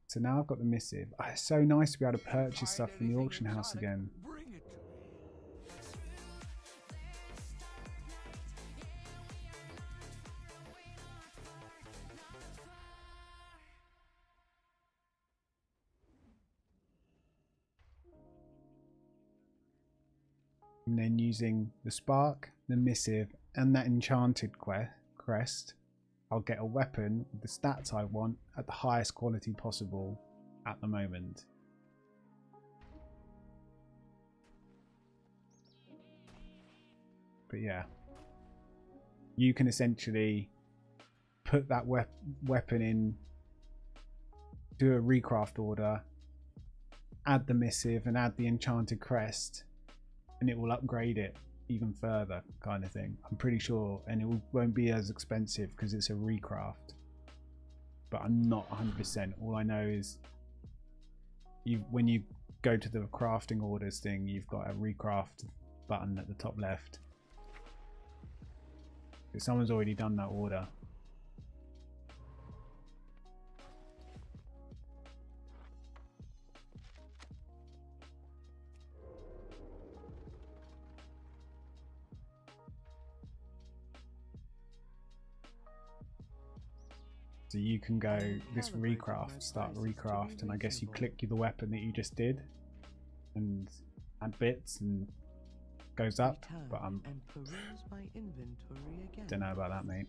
A: So now I've got the missive. Oh, it's so nice to be able to purchase stuff from the auction house again.
C: Bring it to me.
A: And then using the spark, the missive, and that enchanted crest, I'll get a weapon with the stats I want at the highest quality possible at the moment. But yeah, you can essentially put that weapon in, do a recraft order, add the missive and add the enchanted crest, and it will upgrade it even further, kind of thing. I'm pretty sure, and it won't be as expensive because it's a recraft. But I'm not 100%. All I know is when you go to the crafting orders thing, you've got a recraft button at the top left. Someone's already done that order. So you can go this recraft, start recraft, and I guess you click the weapon that you just did and add bits and goes up, but I'm don't know about that, mate.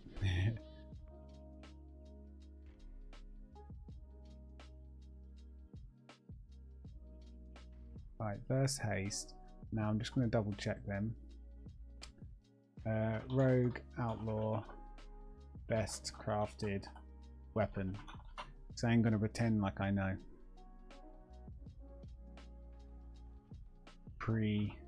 A: Right, verse haste. Now I'm just going to double check them. Rogue, outlaw, best crafted weapon. So I ain't going to pretend like I know. Pre-season.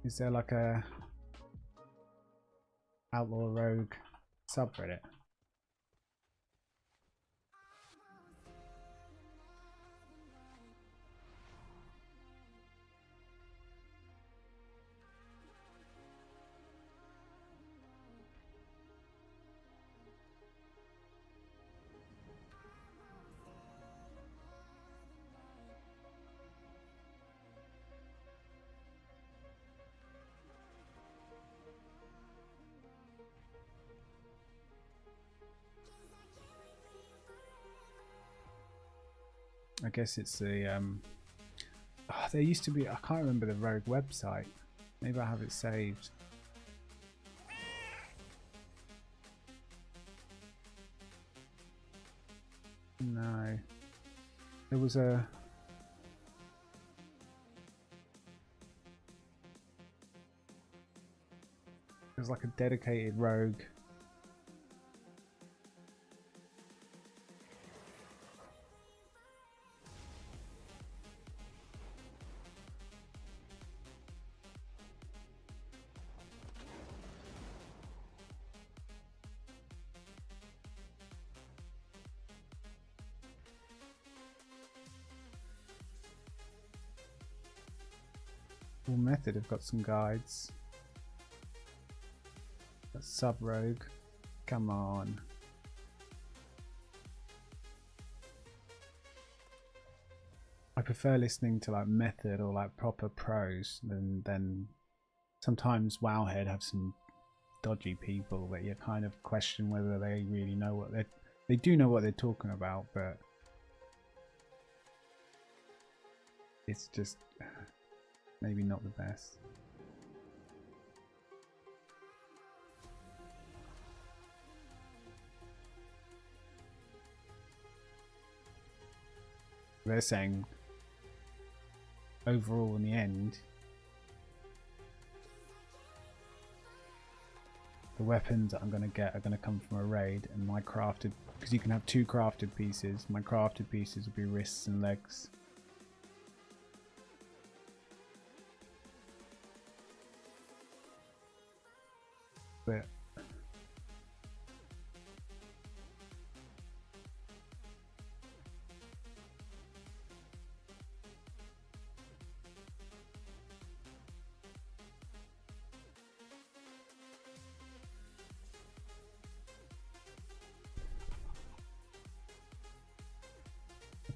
A: Is there like a outlaw rogue subreddit? I guess it's the there used to be, I can't remember the rogue website. Maybe I have it saved. No. There was a there's like a dedicated rogue. Full method have got some guides. That's sub rogue. Come on. I prefer listening to like method or like proper pros than sometimes Wowhead have some dodgy people that you kind of question whether they really know what they do know what they're talking about, but it's just maybe not the best. They're saying overall in the end the weapons that I'm going to get are going to come from a raid, and my crafted, because you can have 2 crafted pieces, my crafted pieces will be wrists and legs. But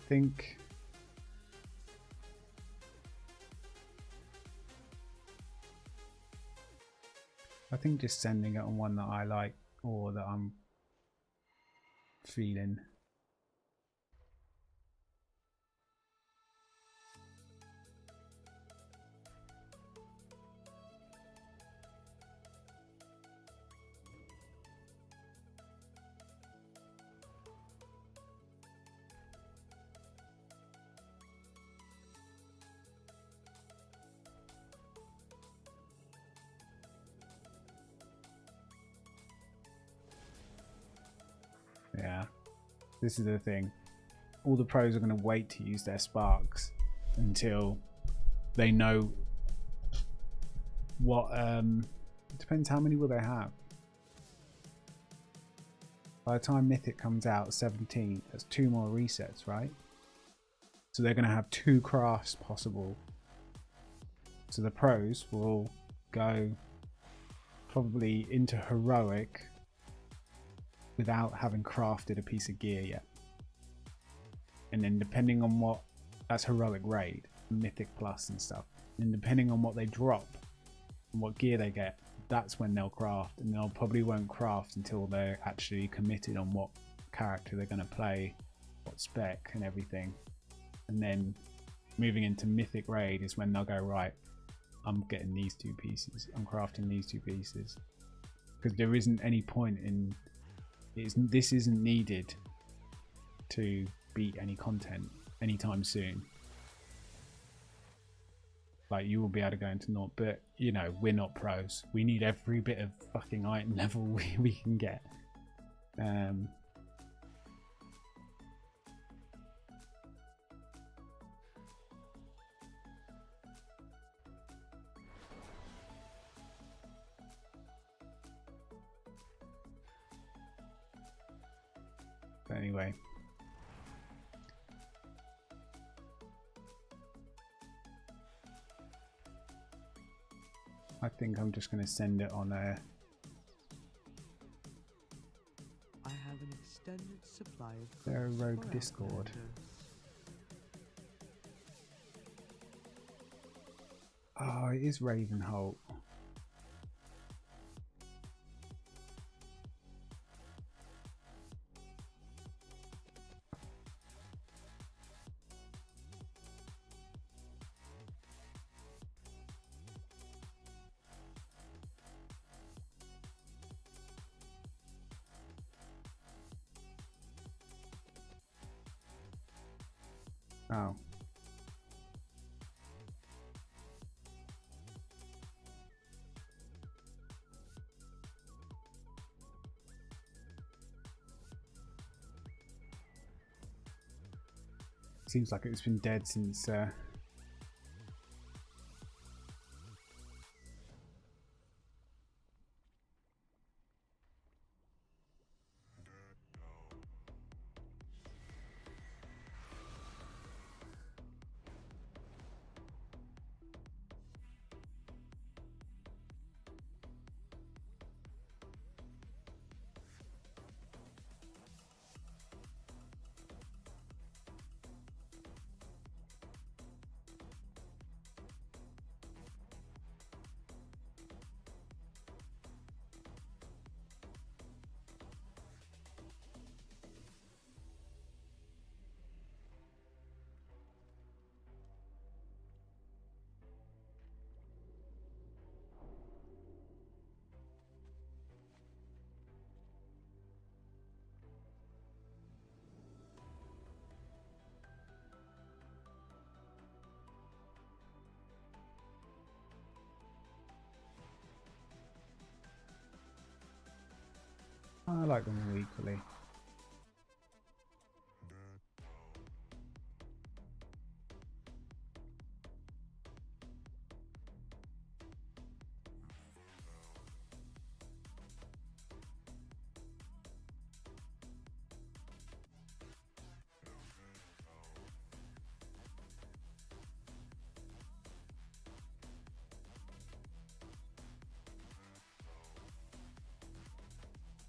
A: think just sending it on one that I like or that I'm feeling. Yeah, this is the thing. All the pros are going to wait to use their sparks until they know what. It depends how many will they have. By the time Mythic comes out, 17, that's 2 more resets, right? So they're going to have 2 crafts possible. So the pros will go probably into heroic without having crafted a piece of gear yet. And then depending on what, that's heroic raid, mythic plus and stuff. And depending on what they drop and what gear they get, that's when they'll craft. And they'll probably won't craft until they're actually committed on what character they're going to play, what spec and everything. And then moving into mythic raid is when they'll go, right, I'm getting these 2 pieces, I'm crafting these 2 pieces. Because there isn't any point in this isn't needed to beat any content anytime soon. Like, you will be able to go into naught, but you know, we're not pros. We need every bit of fucking item level we can get. But anyway, I think I'm just going to send it on a.
K: I have an extended supply of
A: Their
K: goods
A: rogue
K: for
A: Discord.
K: Outlanders.
A: Oh, it is Ravenholt. Oh. Seems like it's been dead since I like them all equally.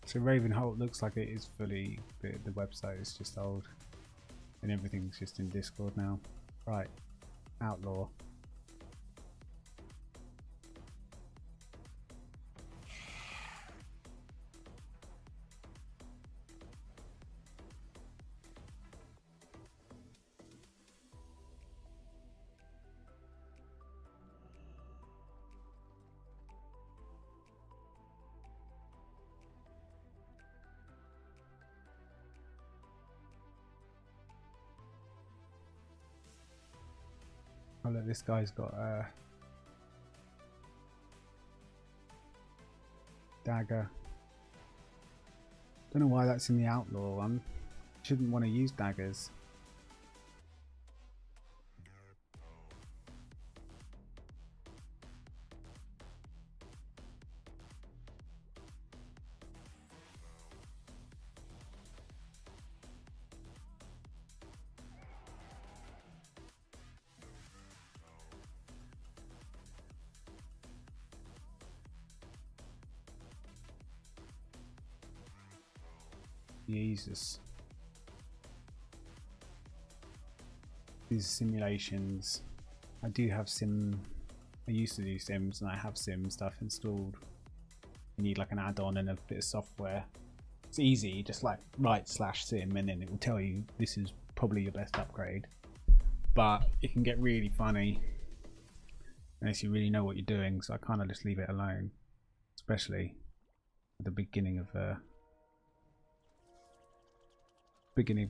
A: So Ravenholt looks like it is fully, the website is just old. And everything's just in Discord now. Right. Outlaw. Oh look, this guy's got a dagger. Don't know why that's in the outlaw one. Shouldn't want to use daggers. Jesus. These simulations. I do have sim. I used to do sims and I have sim stuff installed. You need like an add-on and a bit of software. It's easy, just like write /sim and then it will tell you this is probably your best upgrade. But it can get really funny unless you really know what you're doing, so I kind of just leave it alone. Especially at the beginning of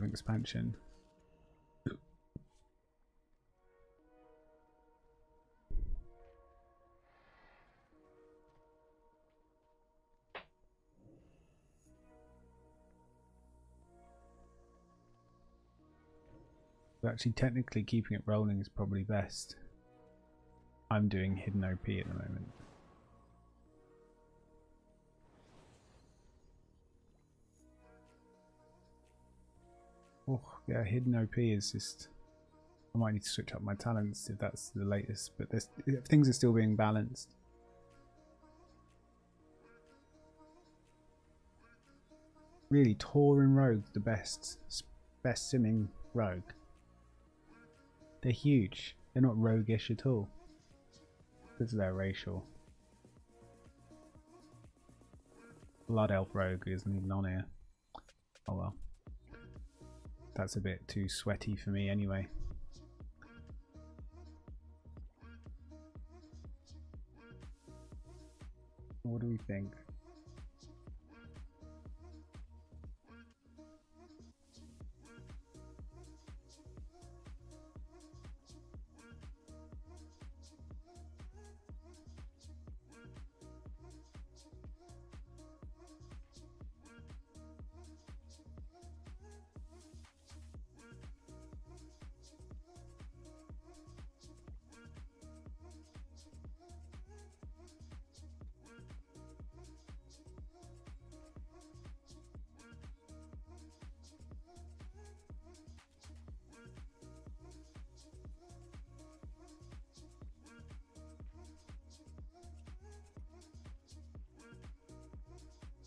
A: expansion. But actually technically keeping it rolling is probably best. I'm doing hidden OP at the moment. Oh yeah, hidden OP is just... I might need to switch up my talents if that's the latest, but things are still being balanced. Really, Tor and Rogue's the best simming rogue. They're huge. They're not roguish at all. Because they're racial. Blood Elf Rogue isn't even on here. Oh well. That's a bit too sweaty for me anyway. What do we think?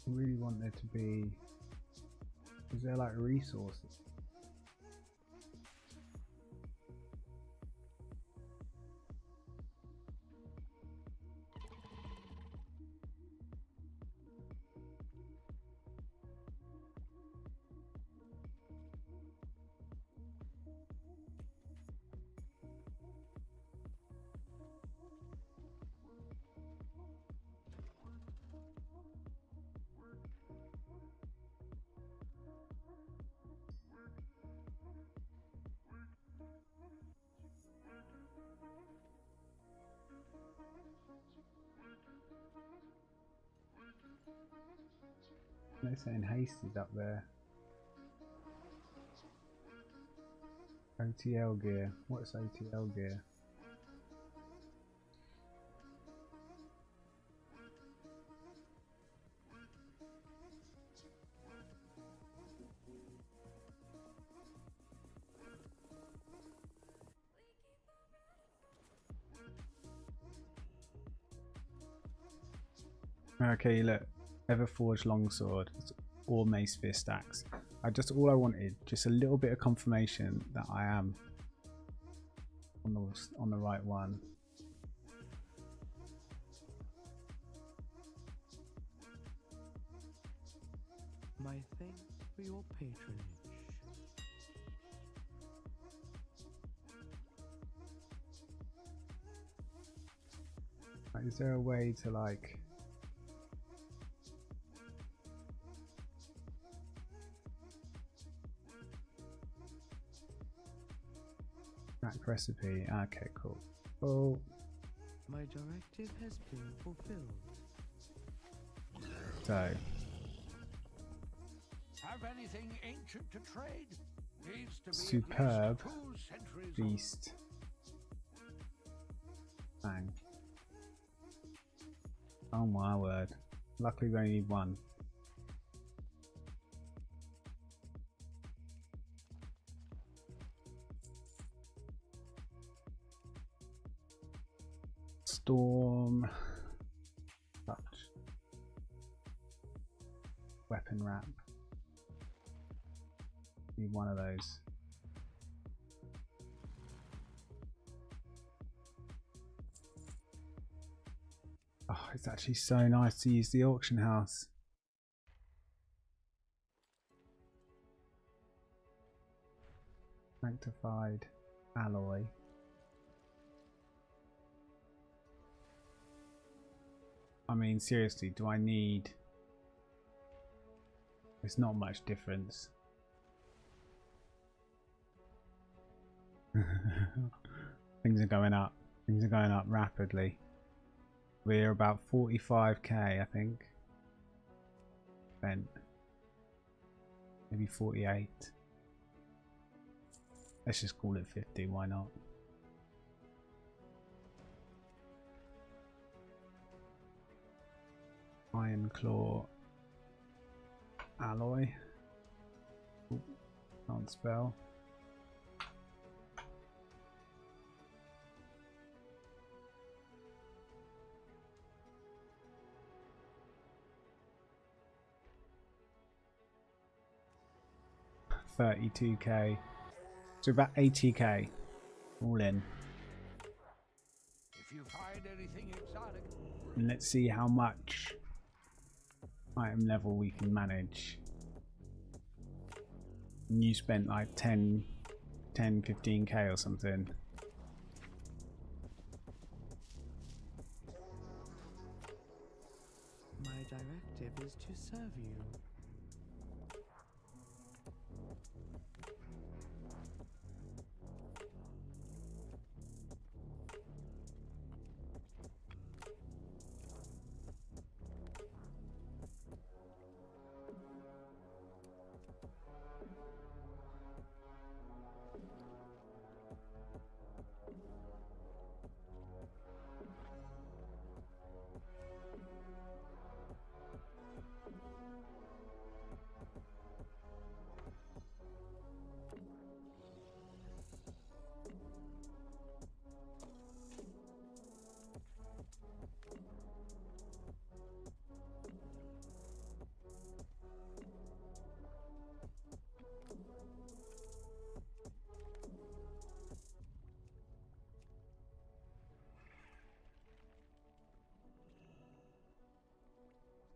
A: I really want there to be... Is there like resources? They're saying haste is up there. OTL gear. What's OTL gear? Okay, look. Everforged longsword or mace fist axe. All I wanted, just a little bit of confirmation that I am on the right one.
K: My thanks for your patronage.
A: Is there a way to like track recipe? Okay, cool. Oh,
K: My directive has been fulfilled.
A: so
C: Have anything ancient to trade? Needs to be
A: superb
C: at least 2 centuries old.
A: beast. Bang. Oh my word. Luckily we only need one. Storm. Touch. Weapon wrap. Need one of those. Oh, it's actually so nice to use the auction house. Sanctified alloy. I mean, seriously, do I need... There's not much difference. Things are going up. Things are going up rapidly. We're about 45k, I think. Spent. Maybe 48. Let's just call it 50, why not? Iron Claw alloy. Ooh, can't spell. $32k. So about 80k. All in.
C: If you find anything exotic,
A: And let's see how much item level we can manage. And you spent like 15k or something.
K: My directive is to serve you.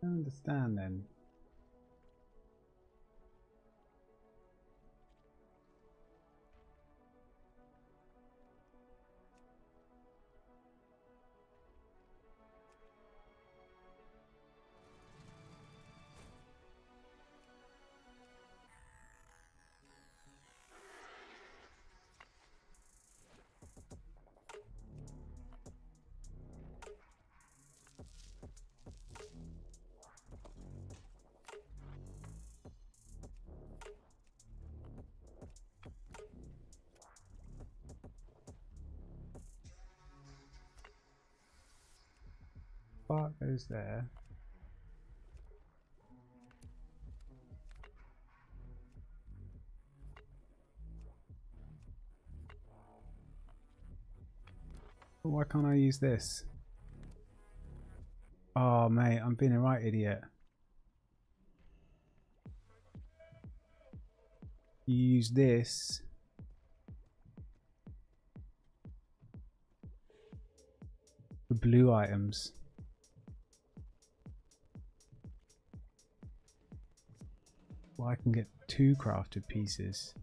A: I don't understand then. Spark goes there. Why can't I use this? Oh mate, I'm being a right idiot. You use this for blue items. Well, I can get 2 crafted pieces.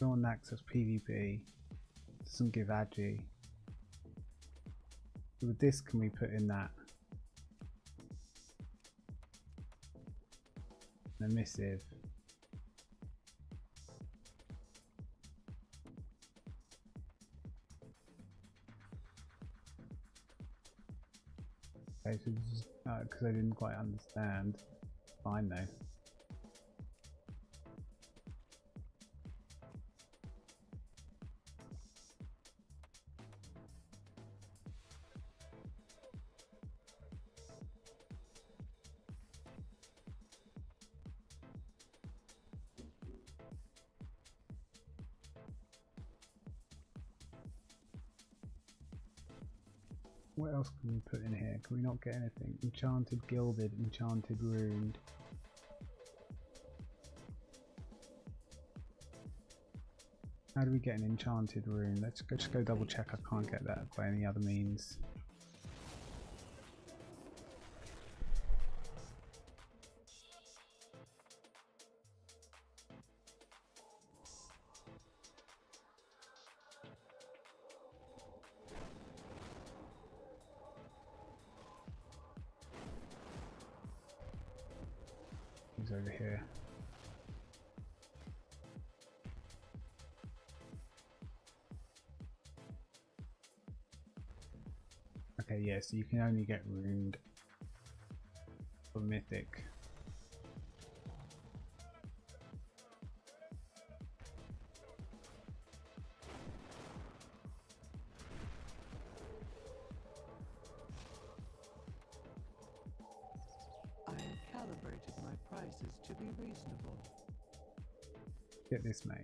A: Don't access PvP. Doesn't give agi. So with this, can we put in that? A missive. Okay, so because I didn't quite understand. Fine though. What else can we put in here? Can we not get anything? Enchanted, gilded, enchanted, ruined. How do we get an enchanted rune? Let's just go double check. I can't get that by any other means. He's over here. Okay, yeah, so you can only get ruined for mythic.
K: I have calibrated my prices to be reasonable.
A: Get this, mate.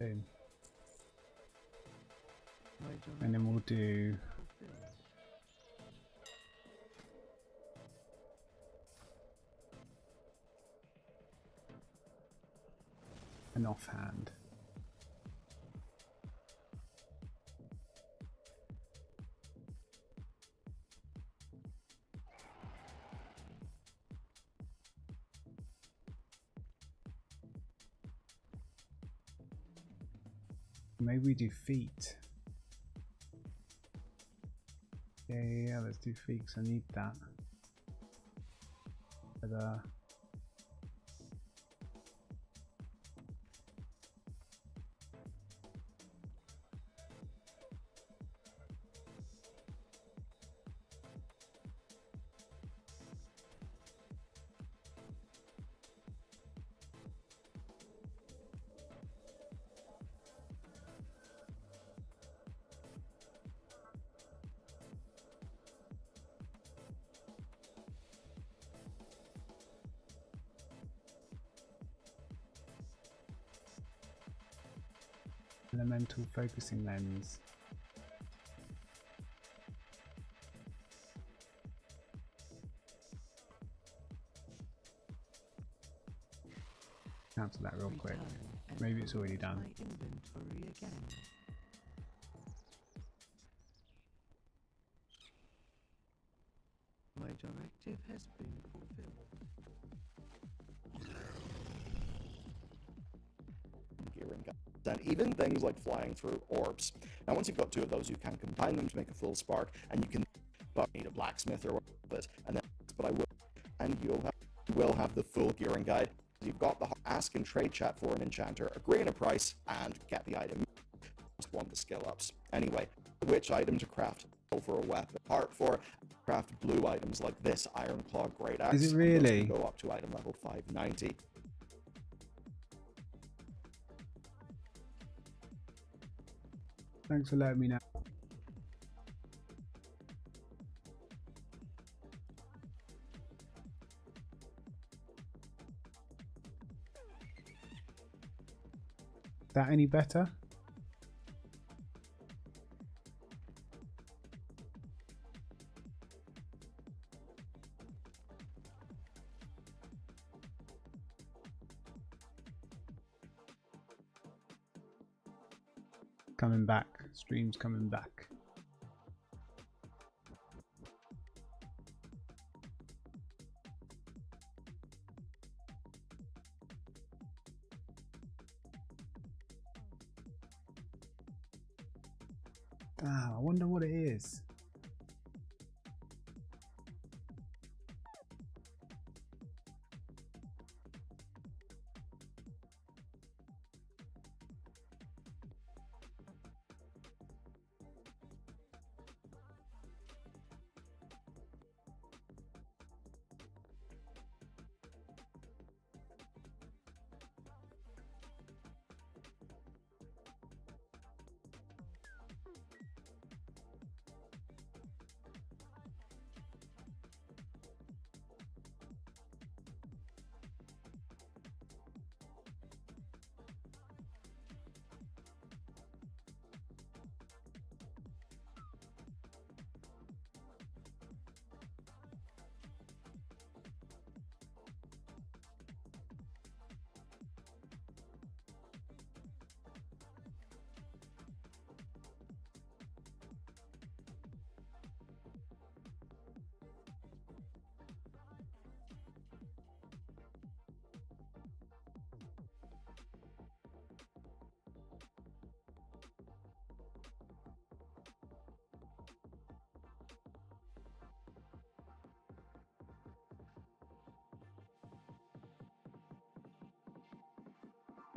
A: Boom. And then we'll do an offhand. Maybe we do feet. Yeah, let's do feet because I need that. But, elemental focusing lens. Cancel that real quick. Maybe it's already done.
K: My inventory again. directive has been fulfilled.
J: Gearing guns, and even things like flying through orbs. Now, once you've got two of those, you can combine them to make a full spark, and you can need a blacksmith or whatever, and then, but I will, and you will have the full gearing guide. You've got the ask and trade chat for an enchanter, agree on a price, and get the item. Just want the skill ups. Anyway, which item to craft? Go for a weapon. Part for craft blue items like this Iron Claw Great Axe.
A: Is it really?
J: And those can go up to item level 590.
A: Thanks for letting me know. That any better? Coming back. Stream's coming back. Ah, I wonder what it is.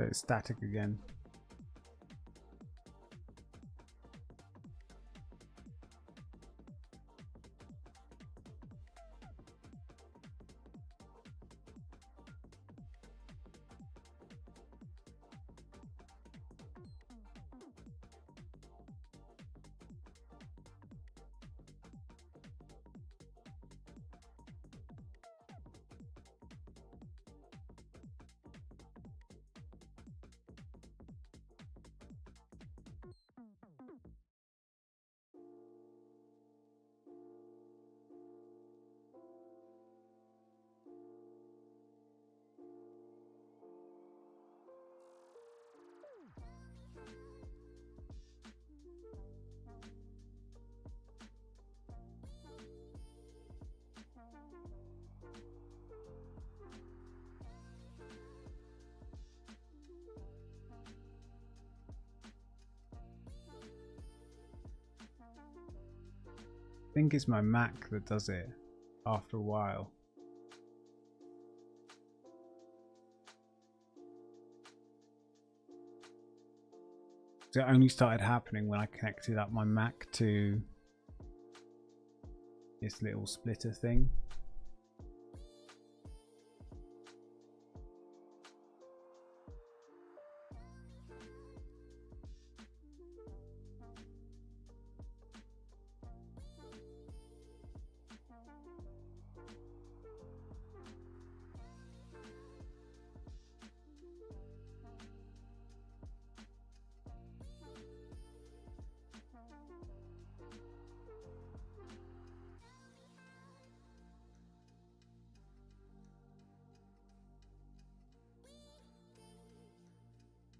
A: It's static again. I think it's my Mac that does it after a while. So it only started happening when I connected up my Mac to this little splitter thing.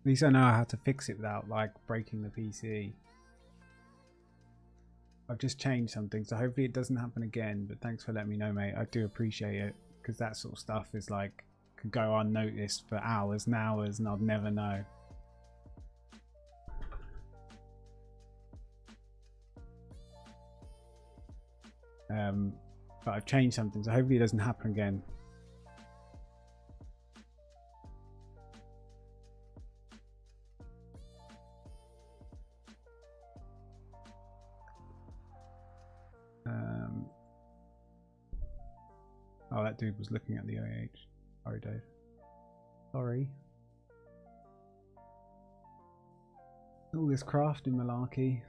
A: At least I know how to fix it without like breaking the PC. I've just changed something, so hopefully it doesn't happen again. But thanks for letting me know, mate. I do appreciate it, because that sort of stuff is like could go unnoticed for hours and hours, and I'd never know. But I've changed something, so hopefully it doesn't happen again. Oh, that dude was looking at the OH. Sorry, Dave. Sorry. All this crafting malarkey.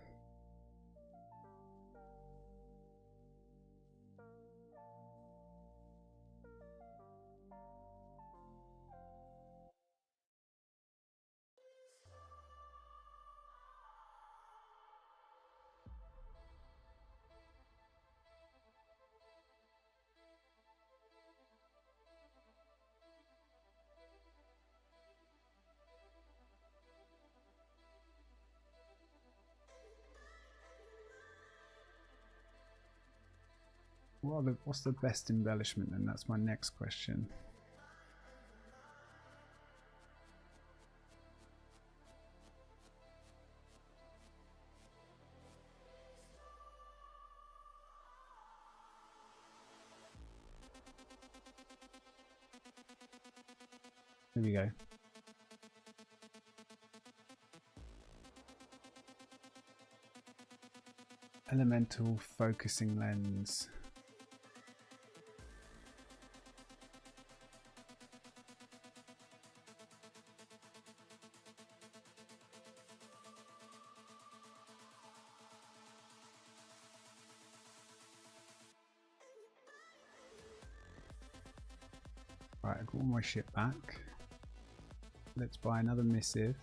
A: What's the best embellishment then? That's my next question. Here we go. Elemental focusing lens. Right, I got all my shit back. Let's buy another missive.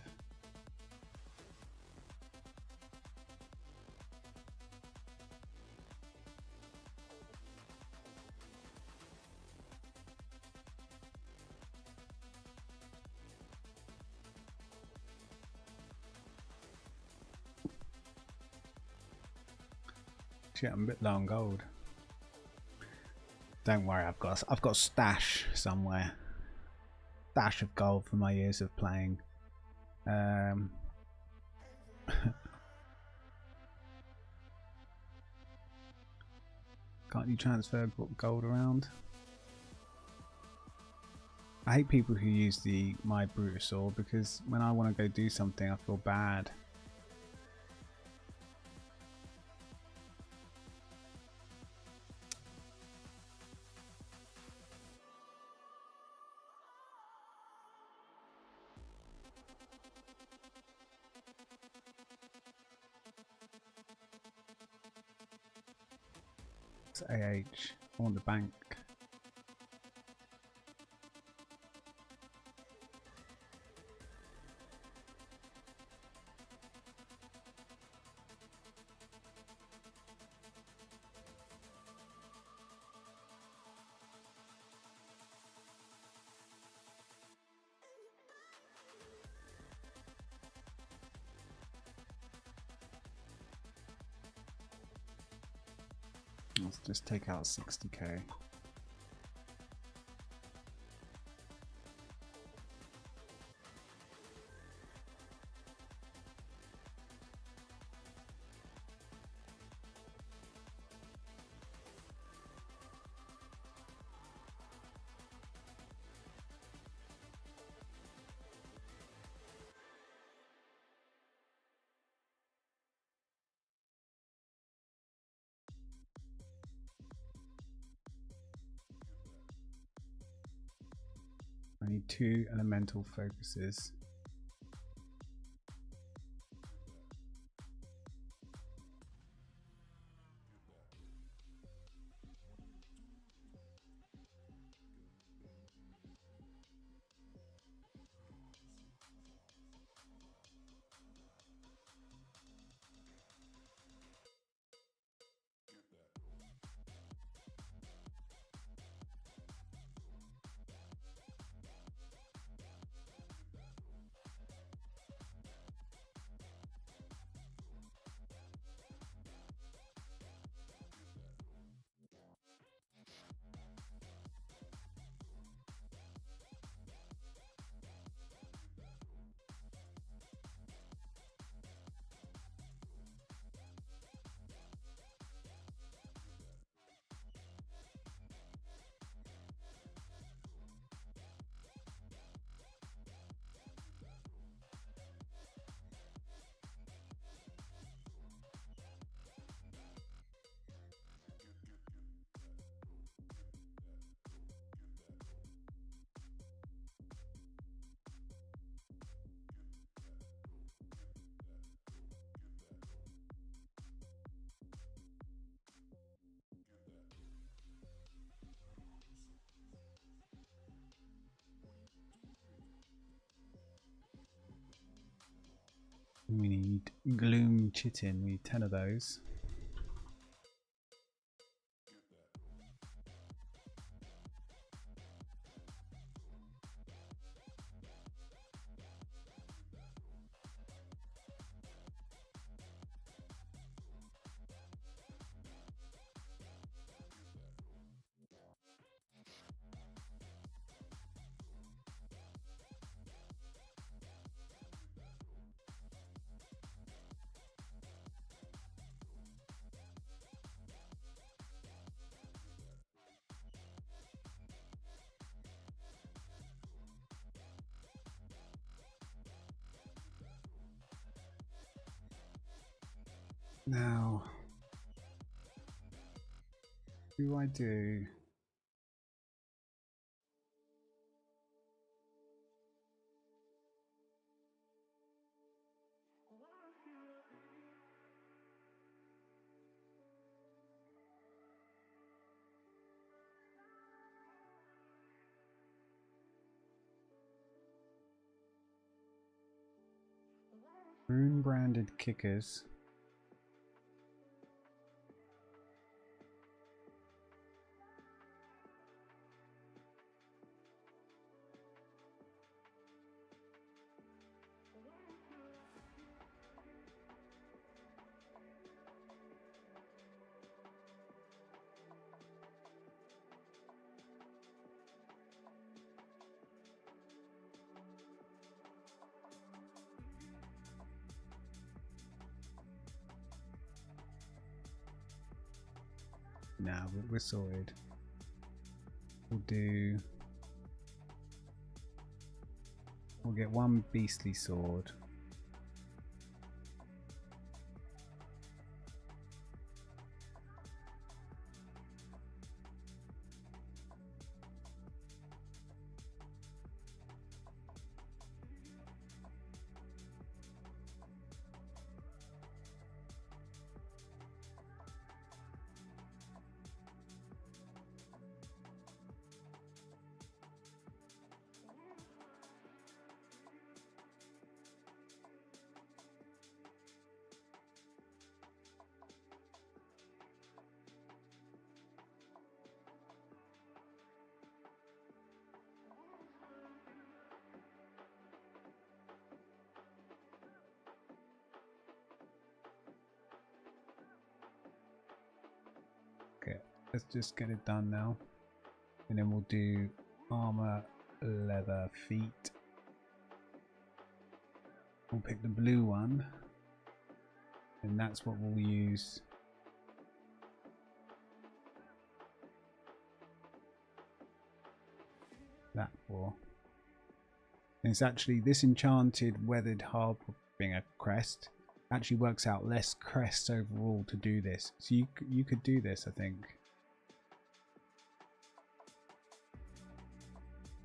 A: Shit, I'm a bit low on gold. Don't worry, I've got a stash somewhere. Stash of gold for my years of playing. Can't you transfer gold around? I hate people who use my Brutosaur, because when I want to go do something I feel bad. It's AH. I want the bank. Let's just take out 60k. I need 2 elemental focuses. We need gloom chitin. We need 10 of those. Now, what do I do? Rune branded kickers. Now we're sorted. We'll get one beastly sword. Okay, let's just get it done now. And then we'll do armor, leather, feet. We'll pick the blue one. And that's what we'll use. That for. And it's actually this enchanted weathered harbinger crest actually works out less crests overall to do this. So you could do this, I think,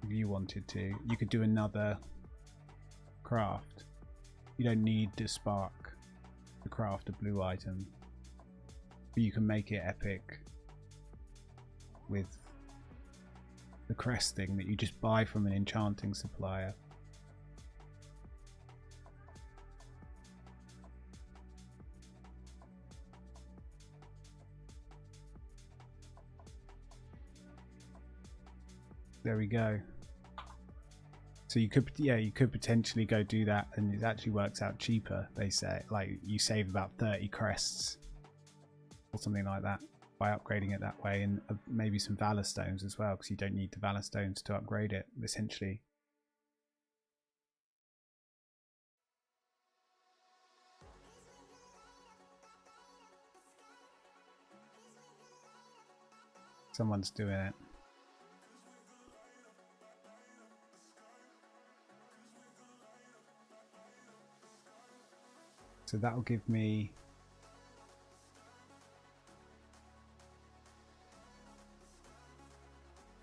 A: if you wanted to. You could do another craft. You don't need the spark to craft a blue item, but you can make it epic with the crest thing that you just buy from an enchanting supplier. There we go. So you could, yeah, you could potentially go do that, and it actually works out cheaper. They say, like, you save about 30 crests or something like that by upgrading it that way, and maybe some valor stones as well, because you don't need the valor stones to upgrade it. Essentially, someone's doing it. So that'll give me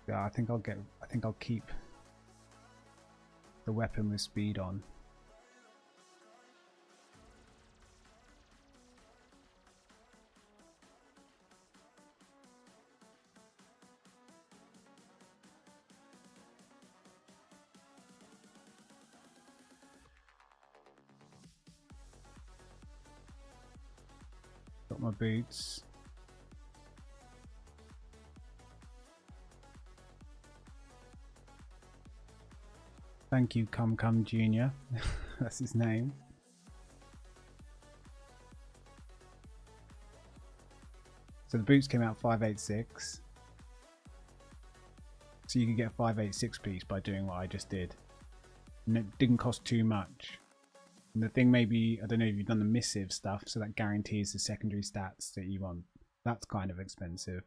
A: I think I'll keep the weapon with speed on. got my boots. Thank you, Come Junior. That's his name. So the boots came out 586. So you can get a 586 piece by doing what I just did. And it didn't cost too much. And the thing maybe, I don't know if you've done the missive stuff, so that guarantees the secondary stats that you want. That's kind of expensive.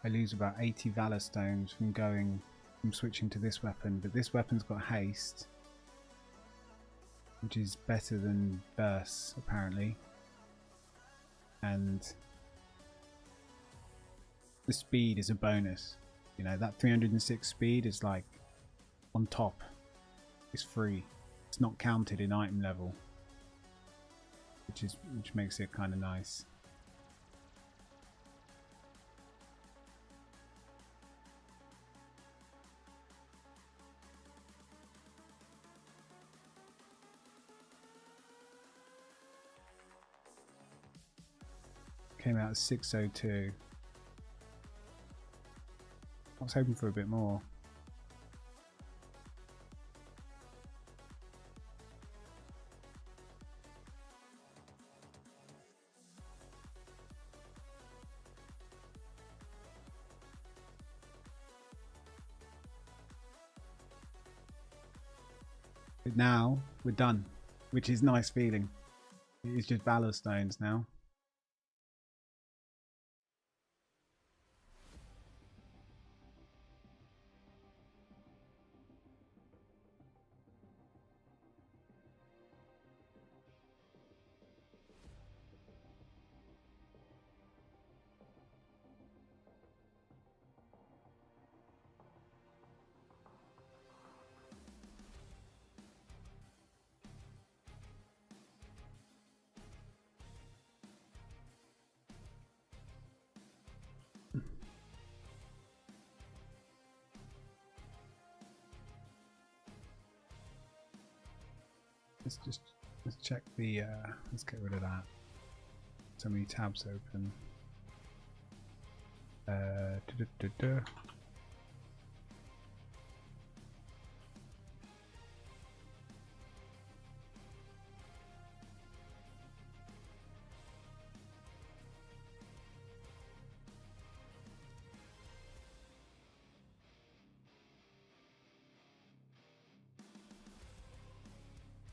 A: I lose about 80 Valor Stones from switching to this weapon, but this weapon's got haste, which is better than bursts apparently, and the speed is a bonus. You know, that 306 speed is like on top. It's free. It's not counted in item level, which makes it kind of nice. Came out at 602. I was hoping for a bit more. But now we're done, which is a nice feeling. It is just Valor Stones now. Let's check the let's get rid of that. So many tabs open.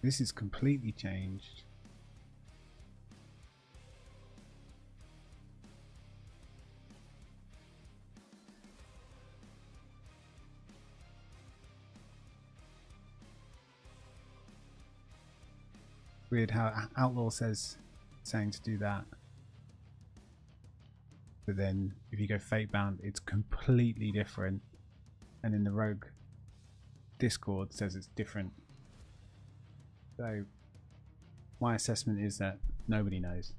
A: This is completely changed. Weird how Outlaw saying to do that, but then if you go Fate Bound, it's completely different, and in the Rogue Discord says it's different. So my assessment is that nobody knows.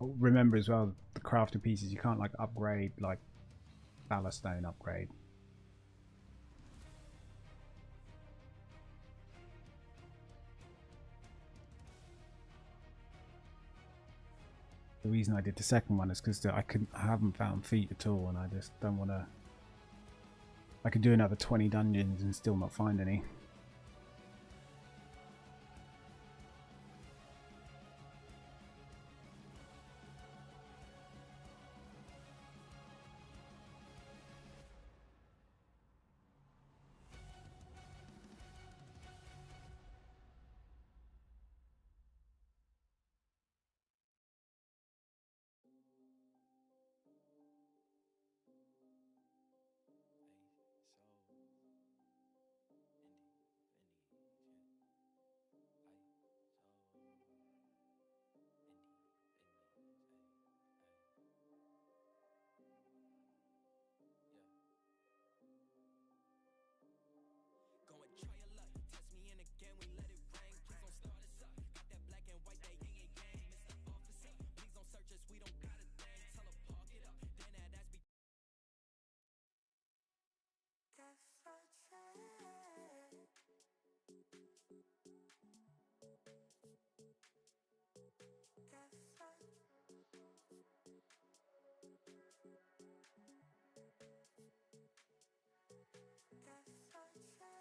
A: Remember as well, the crafted pieces you can't like upgrade like Valor Stone upgrade. The reason I did the second one is because I haven't found feet at all, and I just don't want to. I could do another 20 dungeons and still not find any.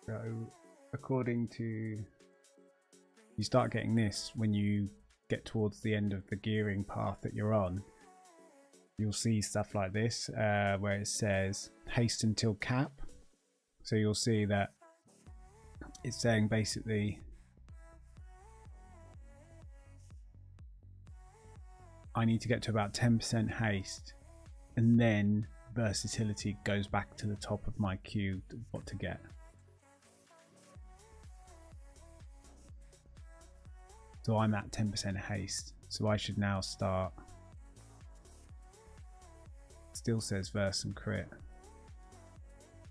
A: So according to, you start getting this when you get towards the end of the gearing path that you're on. You'll see stuff like this where it says haste until cap. So you'll see that it's saying basically I need to get to about 10% haste, and then versatility goes back to the top of my queue what to get. So I'm at 10% haste, so I should now start. Still says verse and crit,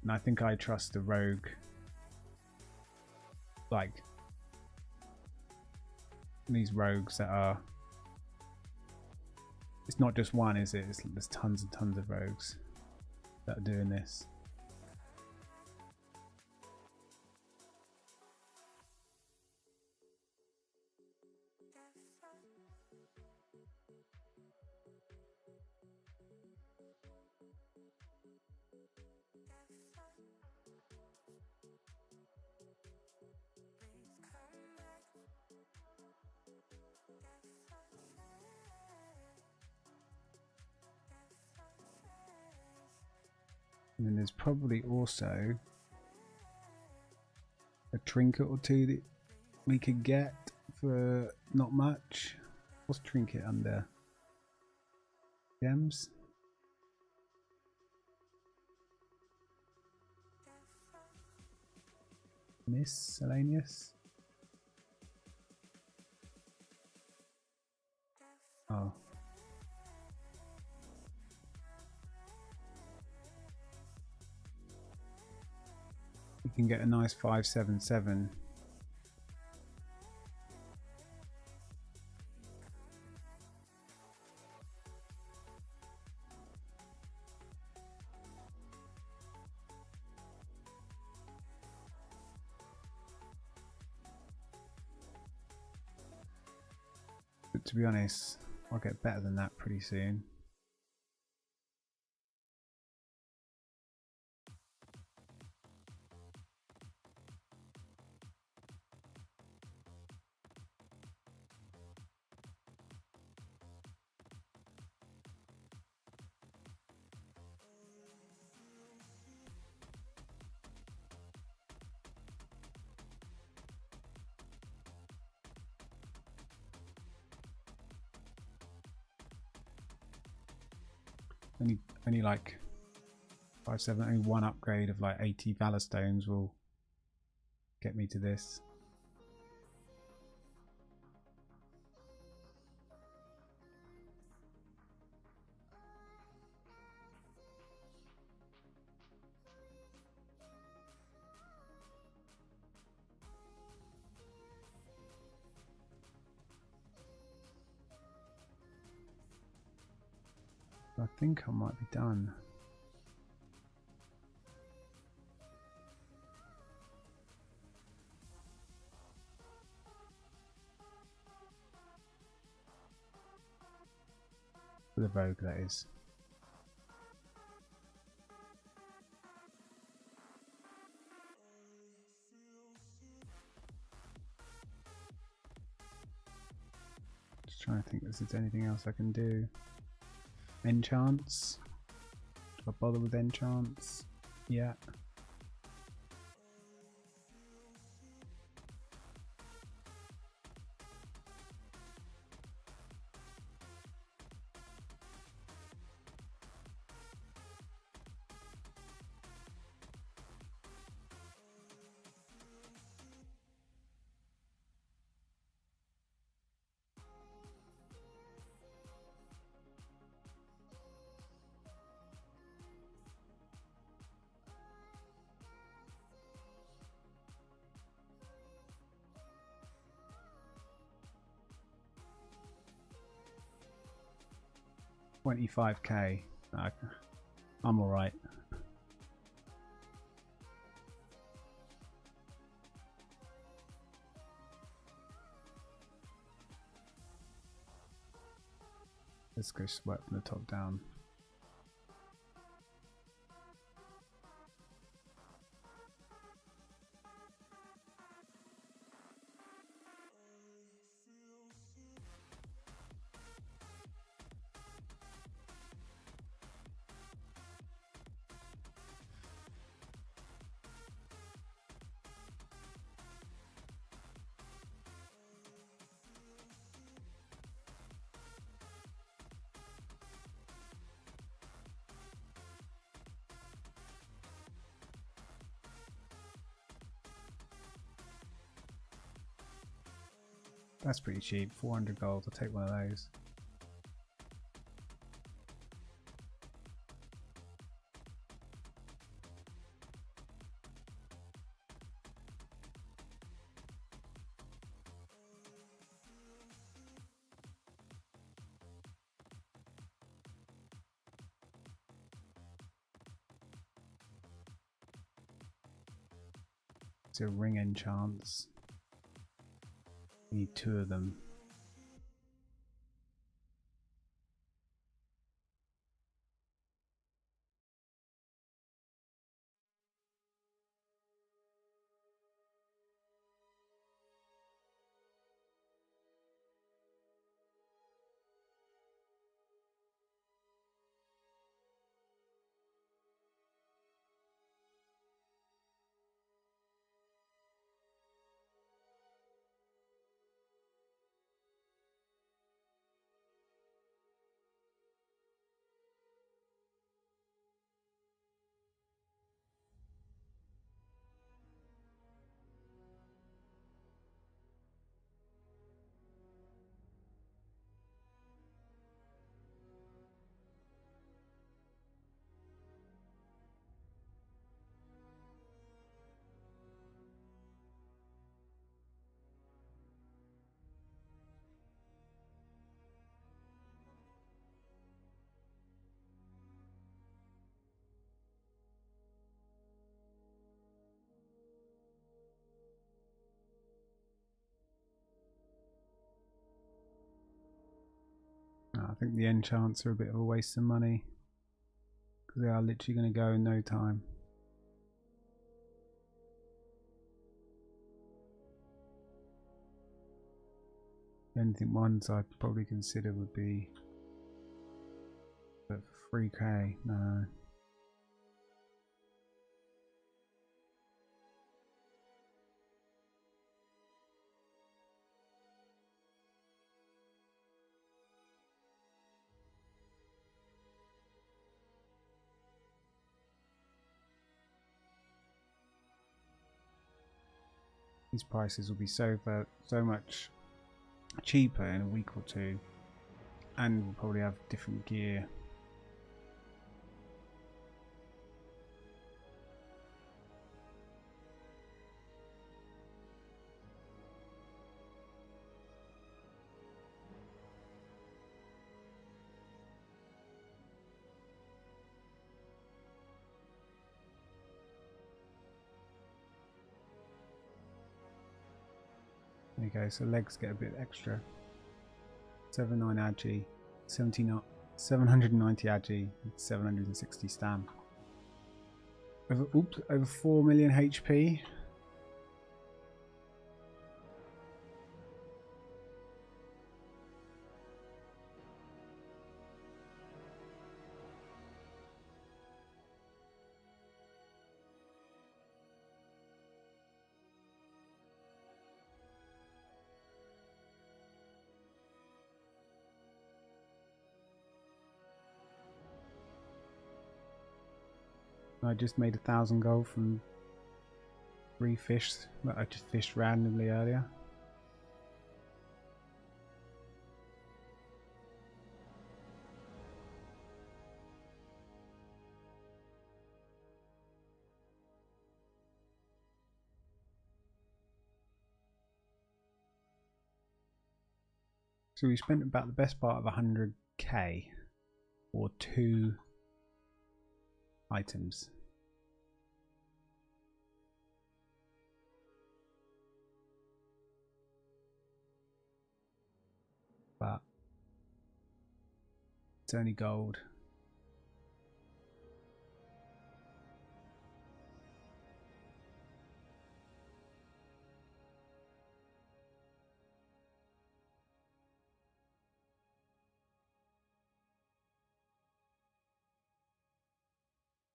A: and I think I trust the rogue. Like these rogues that are, it's not just one, is it? There's tons and tons of rogues that are doing this. And then there's probably also a trinket or two that we could get for not much. What's trinket under? Gems? Miscellaneous? Oh. You can get a nice 577. But to be honest, I'll get better than that pretty soon. Only like 5-7, only one upgrade of like 80 Valor Stones will get me to this. I think I might be done. For the Rogue, that is. Just trying to think if there's anything else I can do. Enchants? Do I bother with enchants? Yeah. $25k. I'm alright. Let's go swipe from the top down. That's pretty cheap. 400 gold. I'll take one of those. It's a ring enchants. Need 2 of them. I think the enchants are a bit of a waste of money because they are literally going to go in no time. The only ones I'd probably consider would be, but for 3k, no. These prices will be so much cheaper in a week or two, and we'll probably have different gear. There you go, so legs get a bit extra. 79 agi, 790 agi, 760 stam. Over 4 million HP. I just made 1,000 gold from 3 fish that I just fished randomly earlier. So we spent about the best part of 100k for 2 items. But it's only gold.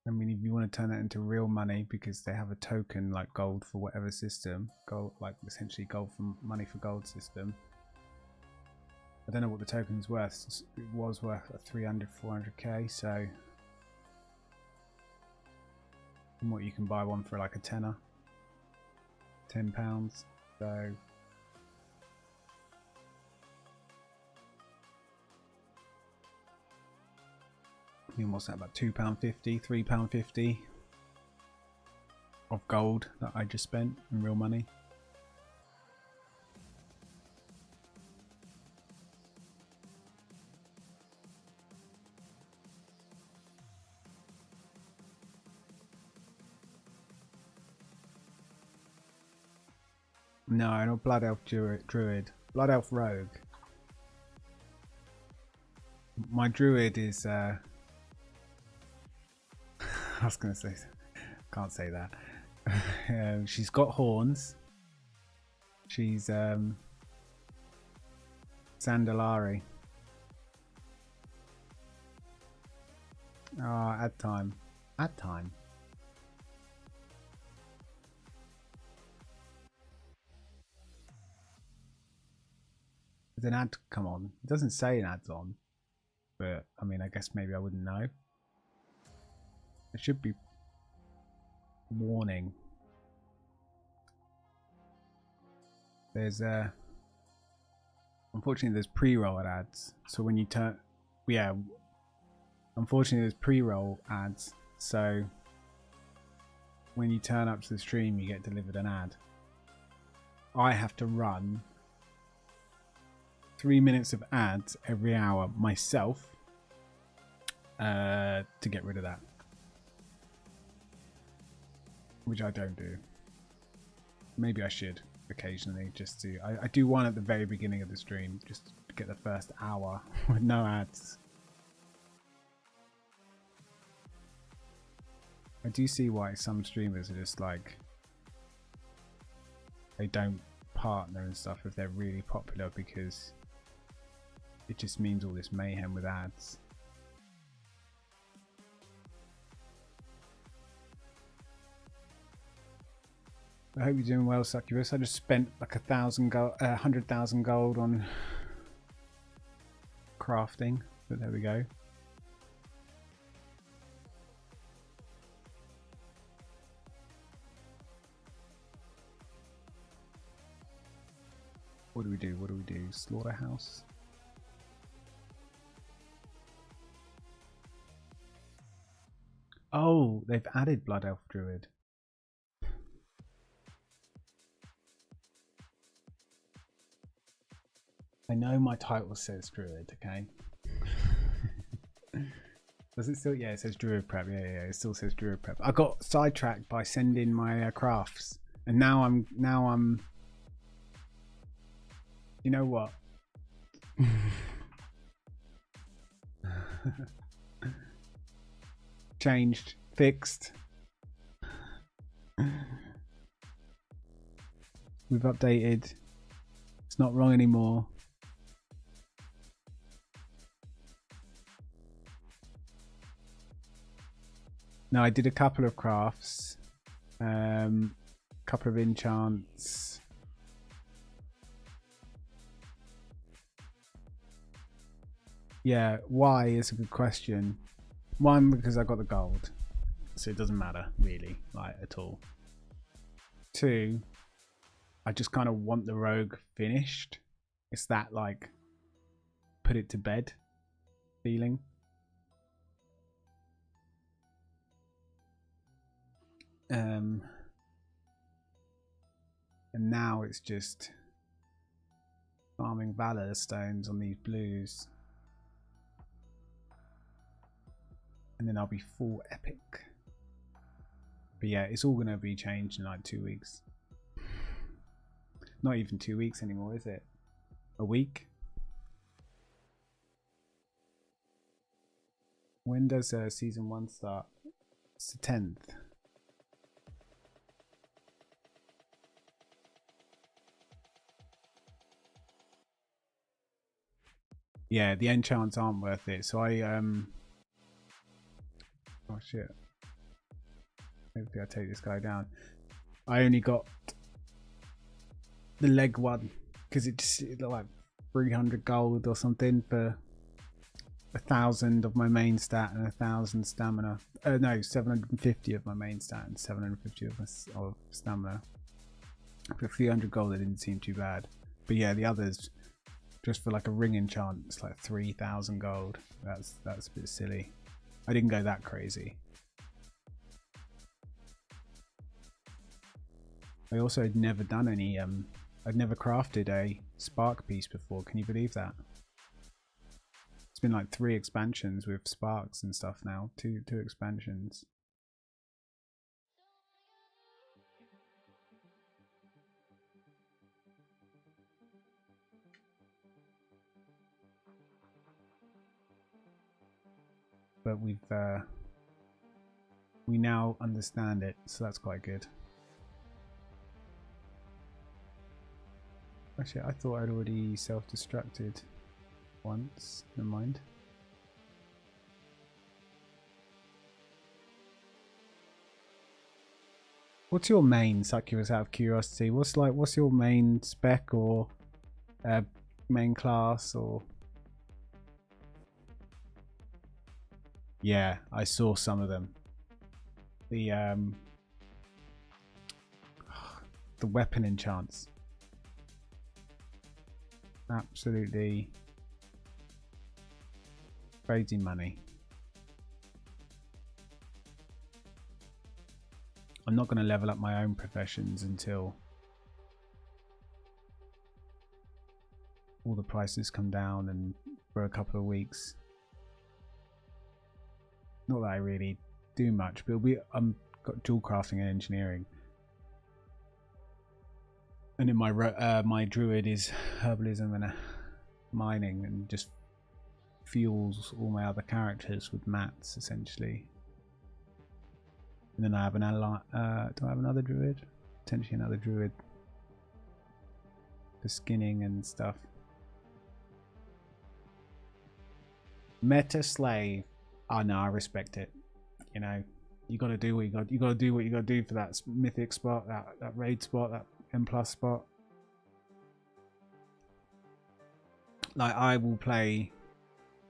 A: I mean, if you want to turn that into real money, because they have a token like gold for whatever system, gold, like essentially gold for money for gold system. I don't know what the token's worth. It was worth 300, 400k. So, and what you can buy one for like a tenner, £10. So, mean, what's that, about £2.50, £3.50 of gold that I just spent in real money. No, not Blood Elf Druid. Blood Elf Rogue. My Druid is I was gonna say, can't say that. She's got horns. She's Sandalari. Oh, add time. Add time. Did an ad come on? It doesn't say an ad's on. But, I mean, I guess maybe I wouldn't know. It should be warning. There's unfortunately there's pre-roll ads. So when you turn, yeah, unfortunately there's pre-roll ads. So when you turn up to the stream, you get delivered an ad. I have to run 3 minutes of ads every hour myself to get rid of that, which I don't do. Maybe I should occasionally, just to I do one at the very beginning of the stream, just to get the first hour with no ads. I do see why some streamers are just like, they don't partner and stuff if they're really popular, because it just means all this mayhem with ads. I hope you're doing well, Succubus. I just spent like 100,000 gold on crafting, but there we go. What do we do? What do we do? Slaughterhouse. Oh, they've added Blood Elf Druid. I know my title says Druid, okay? Does it still? Yeah, it says Druid Prep. Yeah, it still says Druid Prep. I got sidetracked by sending my crafts, and now I'm. You know what? Changed, fixed. We've updated. It's not wrong anymore. No, I did a couple of crafts, couple of enchants. Yeah, why is a good question. One, because I got the gold, so it doesn't matter really, like, at all. Two, I just kind of want the rogue finished. It's that, like, put it to bed feeling. And now it's just farming valor stones on these blues, and then I'll be full epic. But yeah, it's all gonna be changed in like 2 weeks. Not even 2 weeks anymore, is it? A week? When does season 1 start? It's the 10th. Yeah, the enchants aren't worth it. So I oh shit. Maybe I take this guy down. I only got the leg one because it looked like 300 gold or something for 1,000 of my main stat and 1,000 stamina. No, 750 of my main stat and 750 of stamina. For 300 gold, it didn't seem too bad. But yeah, the others, just for like a ring enchant, it's like 3,000 gold. That's a bit silly. I didn't go that crazy. I also had never done any, I'd never crafted a spark piece before. Can you believe that? It's been like 3 expansions with sparks and stuff now. Two expansions. But we now understand it, so that's quite good. Actually, I thought I'd already self-destructed once. Never mind. What's your main, Succubus, out of curiosity? What's your main spec or main class or? Yeah, I saw some of them. The weapon enchants. Absolutely crazy money. I'm not going to level up my own professions until all the prices come down and for a couple of weeks. Not that I really do much, but I'm got dual crafting and engineering. And in my my druid is herbalism and mining, and just fuels all my other characters with mats essentially. And then I have an ally. Do I have another druid? Potentially another druid for skinning and stuff. Meta slave. Oh no, I respect it. You know, you got to do what you got. You got to do what you got to do for that mythic spot, that raid spot, that M+ spot. Like I will play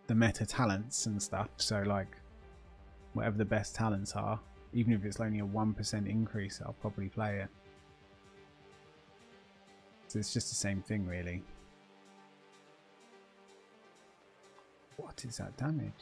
A: the meta talents and stuff. So like whatever the best talents are, even if it's only a 1% increase, I'll probably play it. So it's just the same thing, really. What is that damage?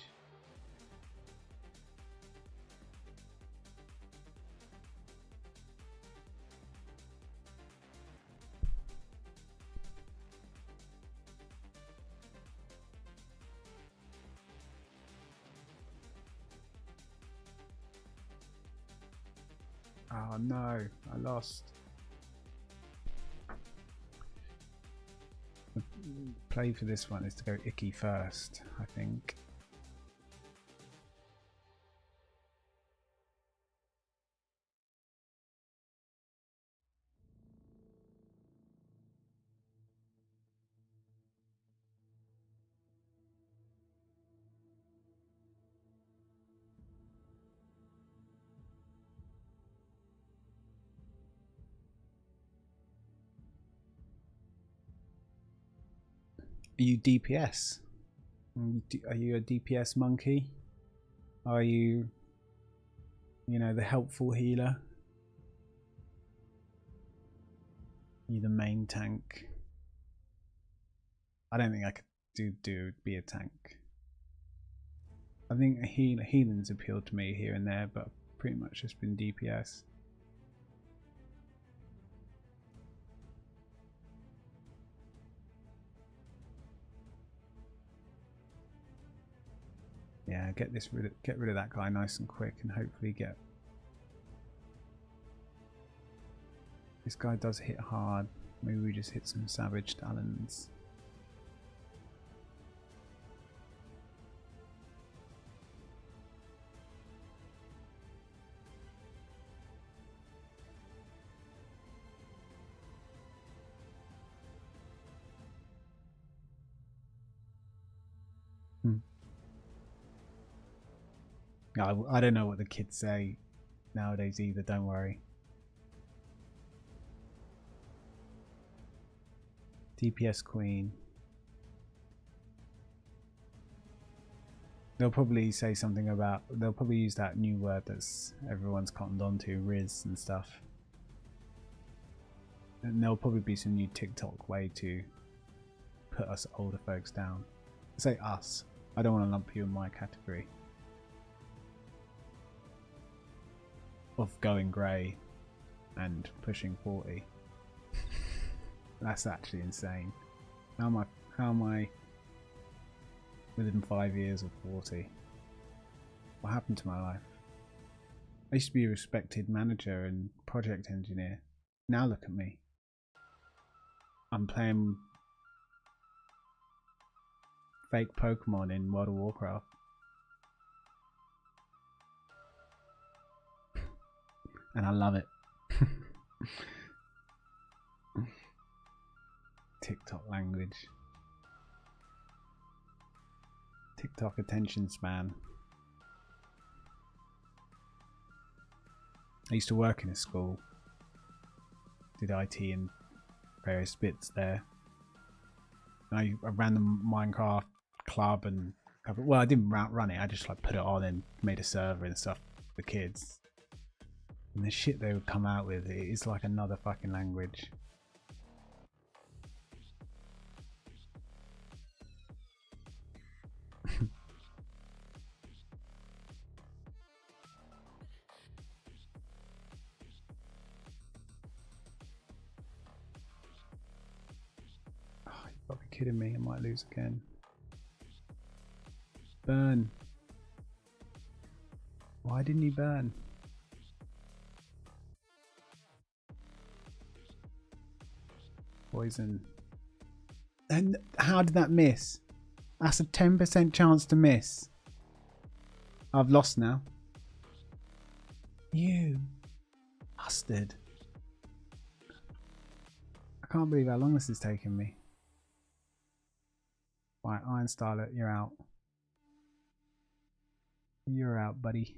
A: Oh no, I lost. The play for this one is to go Icky first, I think. Are you DPS? Are you a DPS monkey? Are you, you know, the helpful healer? Are you the main tank? I don't think I could be a tank. I think healing's appealed to me here and there, but pretty much just been DPS. Yeah, get rid of that guy nice and quick, and hopefully get. This guy does hit hard. Maybe we just hit some savage talons. I don't know what the kids say nowadays either, don't worry. DPS queen. They'll probably say something about, they'll probably use that new word that's everyone's cottoned onto, Riz and stuff. And there'll probably be some new TikTok way to put us older folks down. Say us. I don't want to lump you in my category. of going grey and pushing 40. That's actually insane. How am I within 5 years of 40? What happened to my life? I used to be a respected manager and project engineer. Now look at me. I'm playing fake Pokemon in World of Warcraft. And I love it. TikTok language. TikTok attention span. I used to work in a school. Did IT and various bits there. And I ran the Minecraft club and well, I didn't run it. I just like put it on and made a server and stuff for kids. And the shit they would come out with, it is like another fucking language. Gotta be kidding me, I might lose again. Burn. Why didn't he burn? Poison. And how did that miss? That's a 10% chance to miss. I've lost now. You bastard. I can't believe how long this is taking me. Right, Iron Starlet, you're out. You're out, buddy.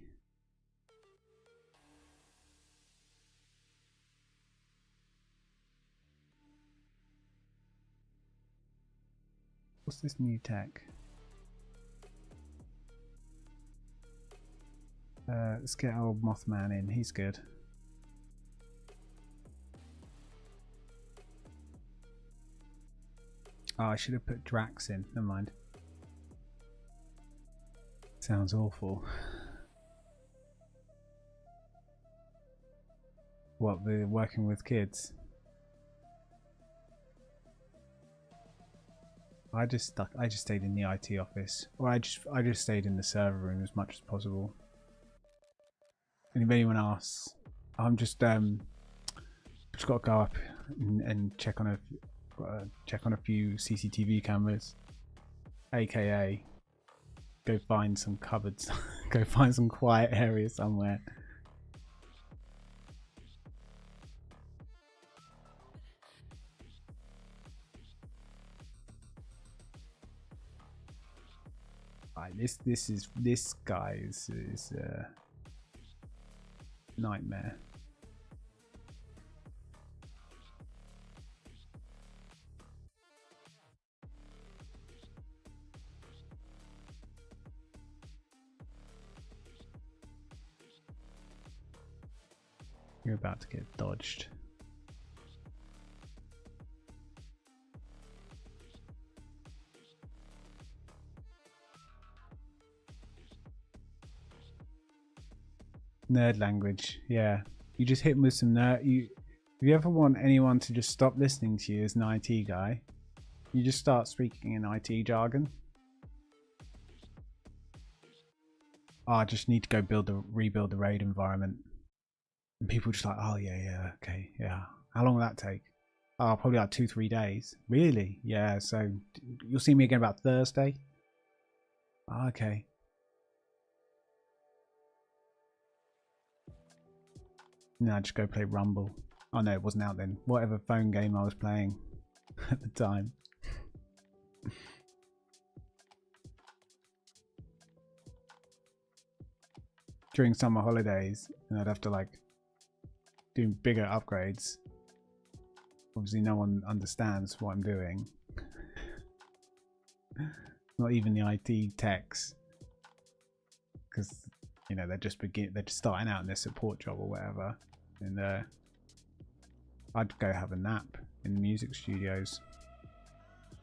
A: What's this new tech? Let's get old Mothman in, he's good. Oh, I should have put Drax in, never mind. Sounds awful. What, the working with kids? I just stayed in the IT office. Or I just stayed in the server room as much as possible. And if anyone asks, I'm just got to go up and check on a few CCTV cameras, aka go find some cupboards, go find some quiet area somewhere. Right, this guy is a nightmare. You're about to get dodged. Nerd language, yeah. You just hit him with some nerd. If you ever want anyone to just stop listening to you as an IT guy, you just start speaking in IT jargon. Oh, I just need to go rebuild the raid environment. And people just like, oh yeah, okay, yeah. How long will that take? Oh, probably like 2-3 days. Really? Yeah, so you'll see me again about Thursday? Oh, okay. No, just go play Rumble. Oh no, it wasn't out then. Whatever phone game I was playing at the time. During summer holidays, and I'd have to like do bigger upgrades. Obviously no one understands what I'm doing. Not even the IT techs. Because, you know, they're just starting out in their support job or whatever. And I'd go have a nap in the music studios.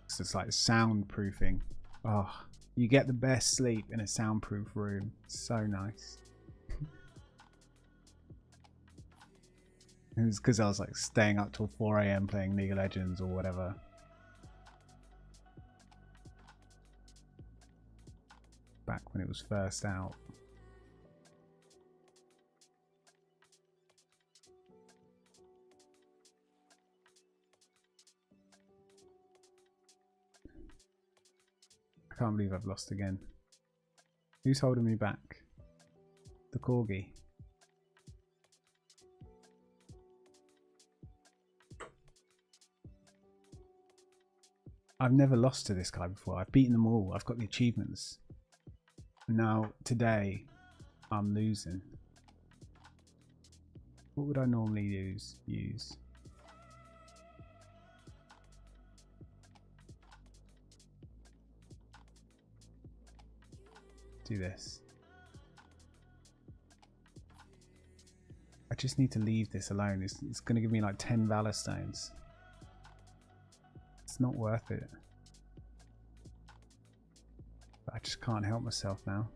A: So it's like soundproofing. Oh, you get the best sleep in a soundproof room. So nice. It was because I was like staying up till 4 a.m. playing League of Legends or whatever. Back when it was first out. I can't believe I've lost again. Who's holding me back? The corgi. I've never lost to this guy before. I've beaten them all. I've got the achievements. Now, today, I'm losing. What would I normally use? Do this. I just need to leave this alone. It's going to give me like 10 Valor Stones. It's not worth it. But I just can't help myself now.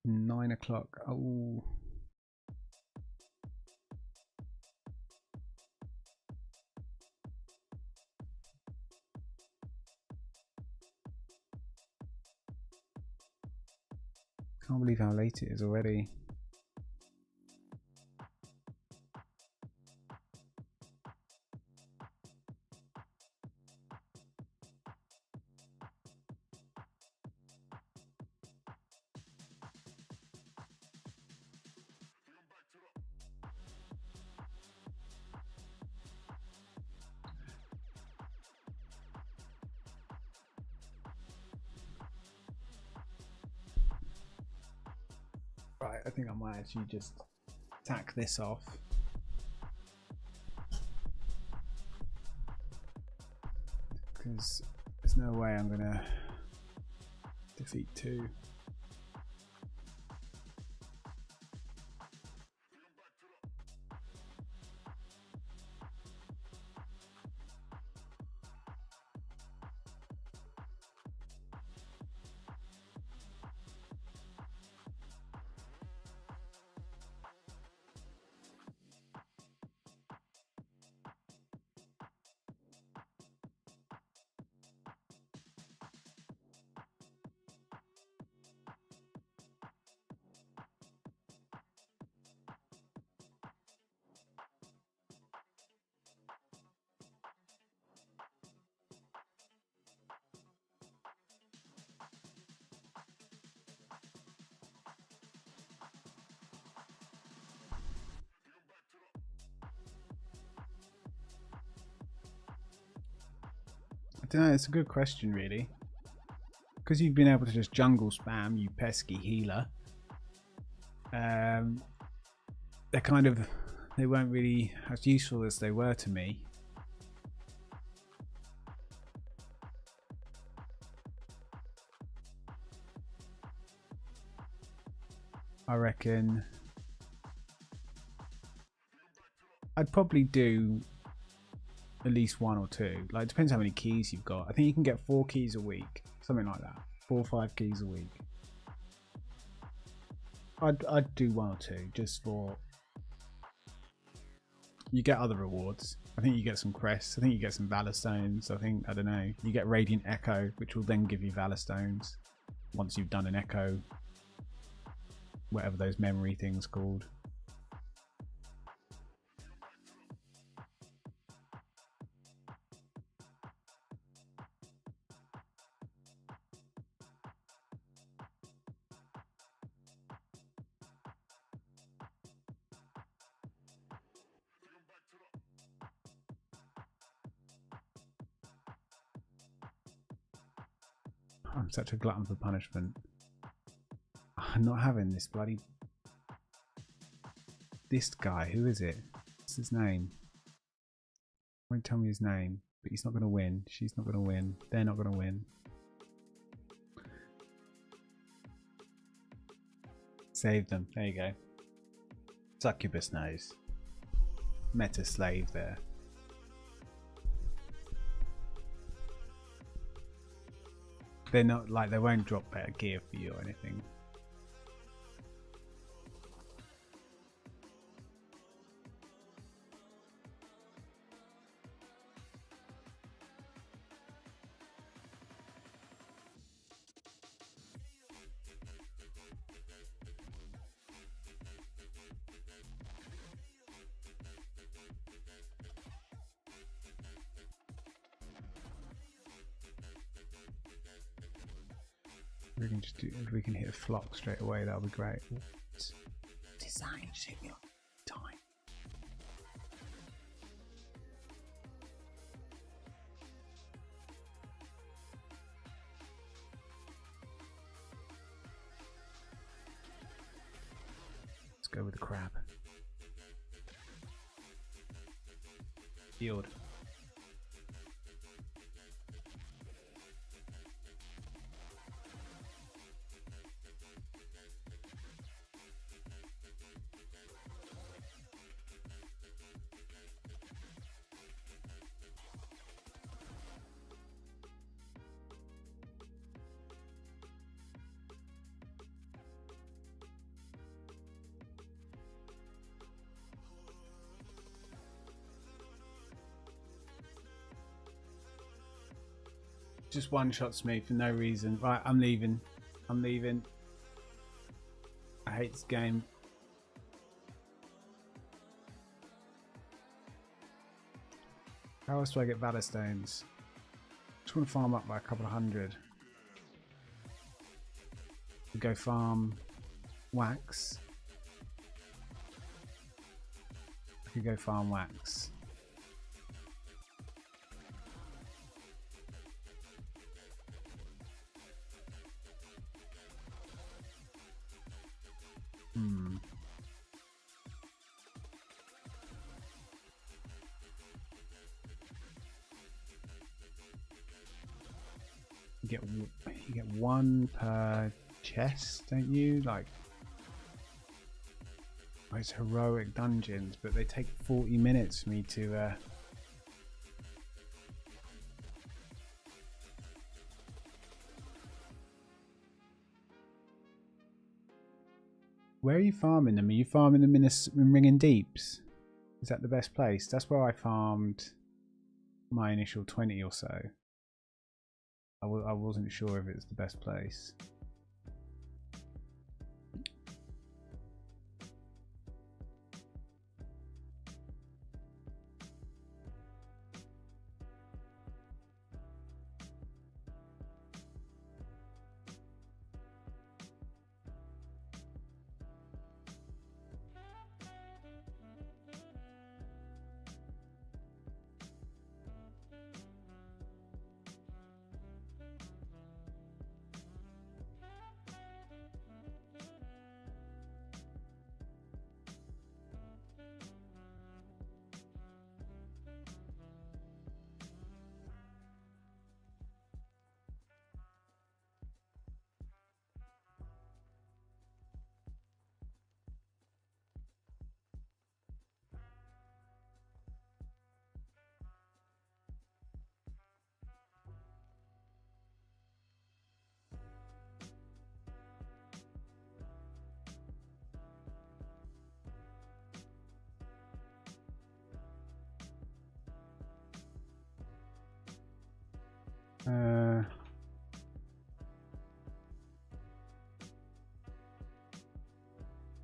A: Nine o'clock. Oh. Can't believe how late it is already. Right, I think I might actually just tack this off. Because there's no way I'm gonna defeat two. I don't know, it's a good question really. Because you've been able to just jungle spam, you pesky healer. They're kind of, they weren't really as useful as they were to me. I reckon I'd probably do at least one or two. Like, it depends how many keys you've got. I think you can get 4 keys a week, something like that. 4 or 5 keys a week. I'd do 1 or 2 just for. You get other rewards. I think you get some crests. I think you get some Valor Stones. I think, I don't know. You get Radiant Echo, which will then give you Valor Stones once you've done an Echo. Whatever those memory things called. I'm such a glutton for punishment. I'm not having this bloody... This guy, who is it? What's his name? Won't tell me his name, but he's not going to win. She's not going to win. They're not going to win. Save them. There you go. Succubus knows. Meta slave there. They're not like, they won't drop better gear for you or anything. We can just do, if we can hit a flock straight away, that'll be great. Design shit me on time. Let's go with the crab. Yield. Just one shots me for no reason. Right, I'm leaving. I'm leaving. I hate this game. How else do I get Valor Stones? Just want to farm up by a couple of hundred. Go farm wax. I could go farm wax. You get one per chest, don't you? Like, oh, it's heroic dungeons, but they take 40 minutes for me to. Where are you farming them? Are you farming them in Ringing Deeps? Is that the best place? That's where I farmed my initial 20 or so. I wasn't sure if it's the best place.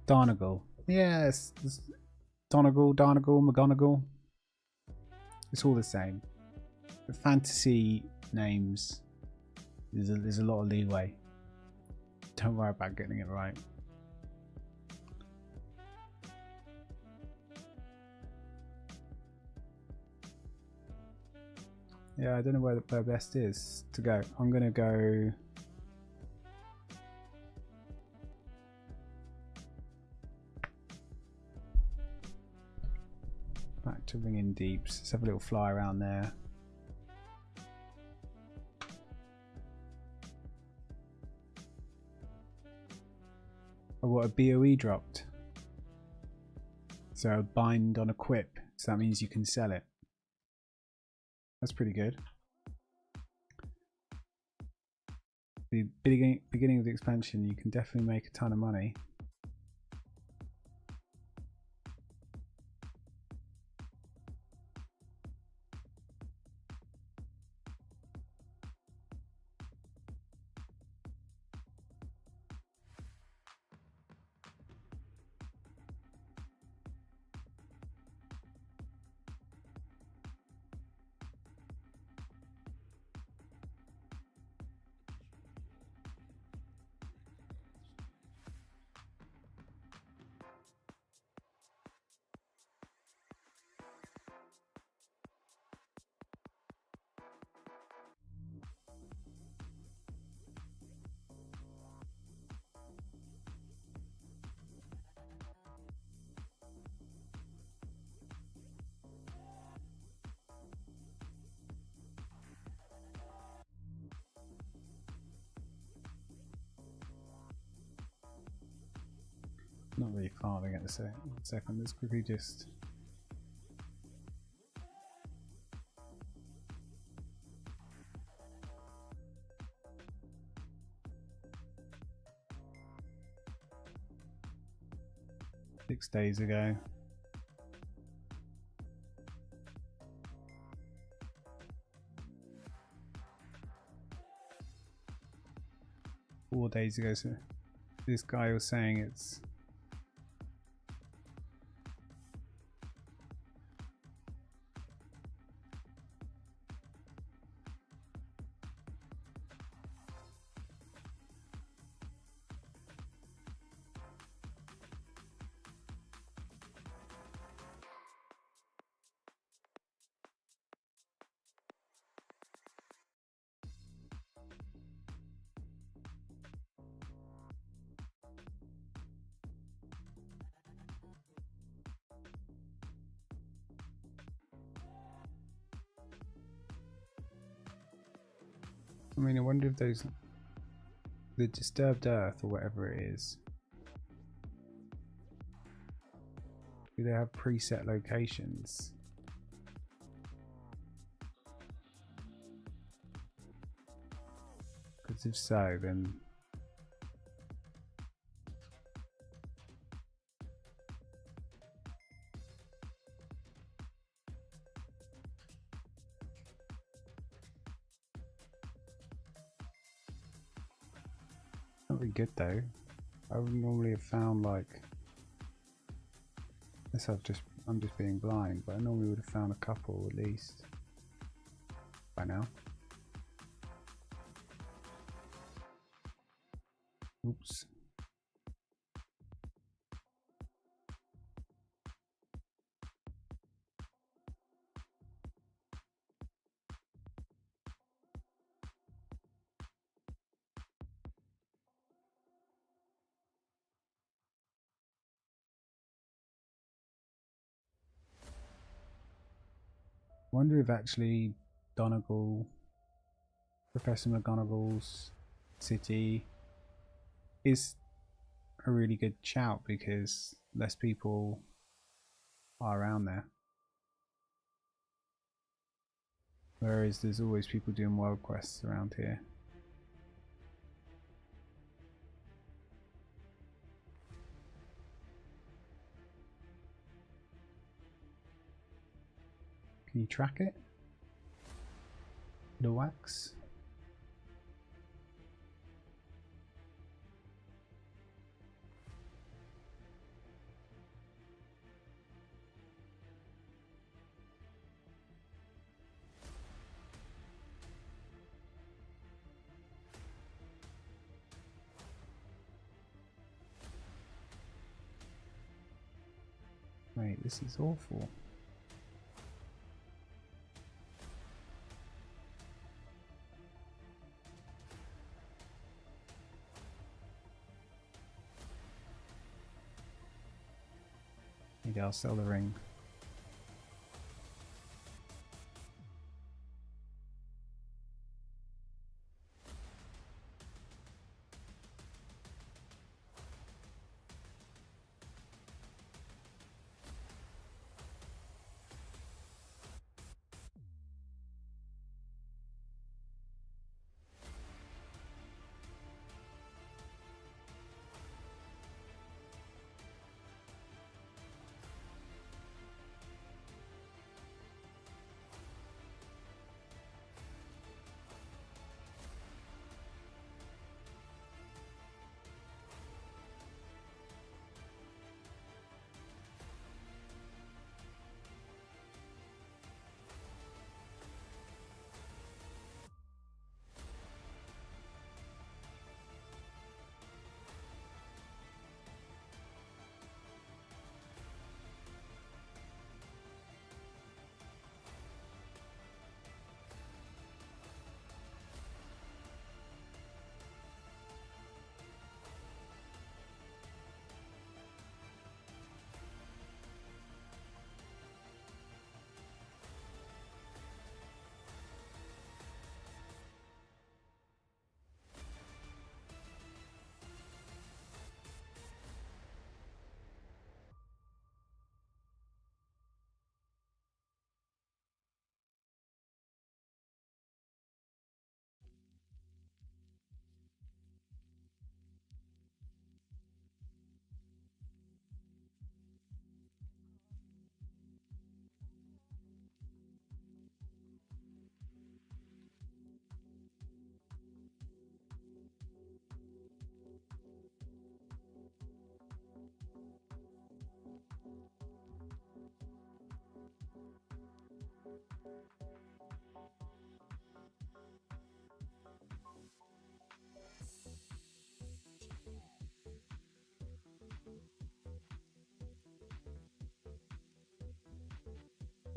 A: Donegal. Yes, Donegal, McGonagall. It's all the same. The fantasy names, there's a lot of leeway. Don't worry about getting it right. Yeah, I don't know where best is to go. I'm gonna go to Ringing Deeps. Let's have a little fly around there. Oh, what a BOE dropped. So bind on equip. So that means you can sell it. That's pretty good. The beginning of the expansion, you can definitely make a ton of money. Not really farming at the second. Let's quickly just. Six days ago. Days ago, so this guy was saying it's I mean, I wonder if those, the disturbed earth or whatever it is, do they have preset locations? Because if so, then not very good though. I would normally have found like, unless I'm just being blind, but I normally would have found a couple at least by now. Oops. I wonder if actually Donegal, Professor McGonagall's city is a really good shout because less people are around there. Whereas there's always people doing world quests around here. Can you track it? The wax? Wait, this is awful. Maybe I'll sell the ring.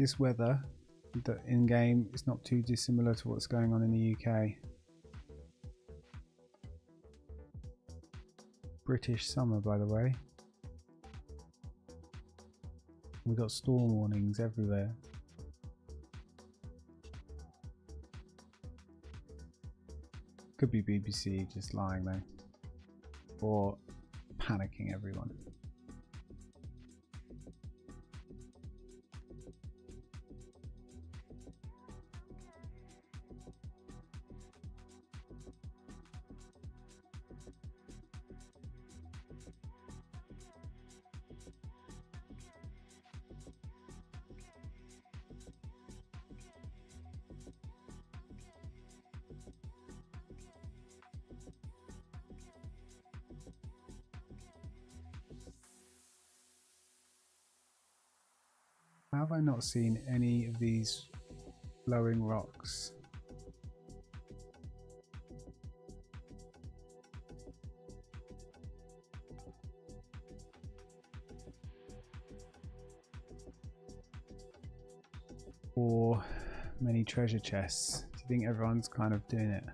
A: this weather in game is not too dissimilar to what's going on in the UK. British summer, by the way. We've got storm warnings everywhere. Could be BBC just lying though, or panicking everyone. How have I not seen any of these glowing rocks? Or many treasure chests? Do you think everyone's kind of doing it?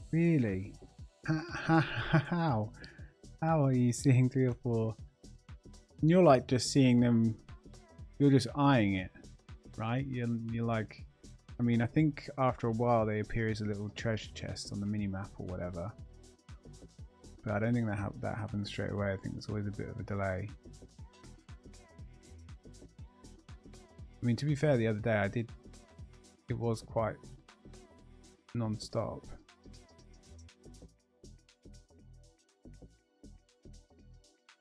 A: Really? How? How are you seeing 3 or 4? And you're like just seeing them, you're just eyeing it, right? You're like, I mean, I think after a while they appear as a little treasure chest on the mini-map or whatever. But I don't think that happens straight away. I think there's always a bit of a delay. I mean, to be fair, the other day it was quite non-stop.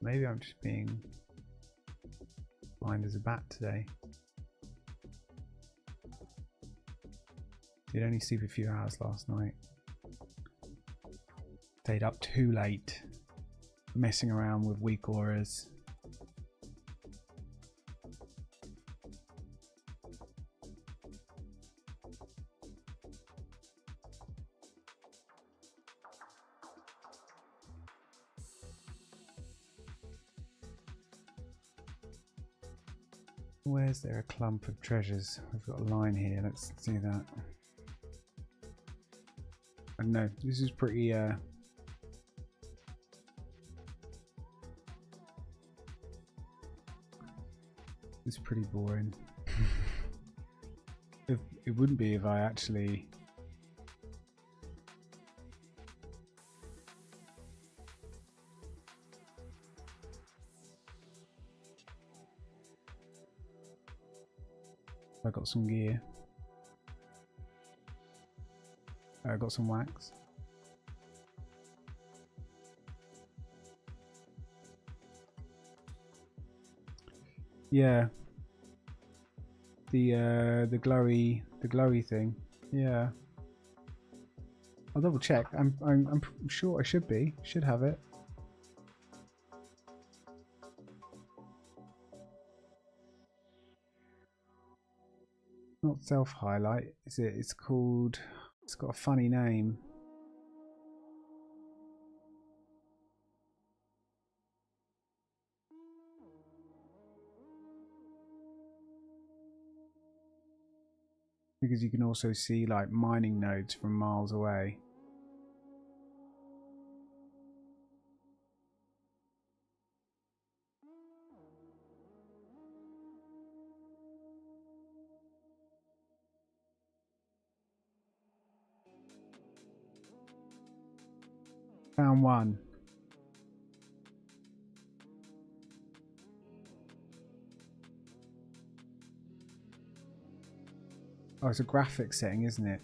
A: Maybe I'm just being blind as a bat today. Did only sleep a few hours last night. Stayed up too late, messing around with weak auras. Where's there a clump of treasures? We've got a line here, let's see that. I don't know, this is pretty this is pretty boring. It wouldn't be if I actually I got some gear. I got some wax. Yeah. The glowy thing. Yeah. I'll double check. I'm sure I should have it. Not self-highlight, is it? It's called, it's got a funny name. Because you can also see like mining nodes from miles away. Found one. Oh, it's a graphic setting, isn't it?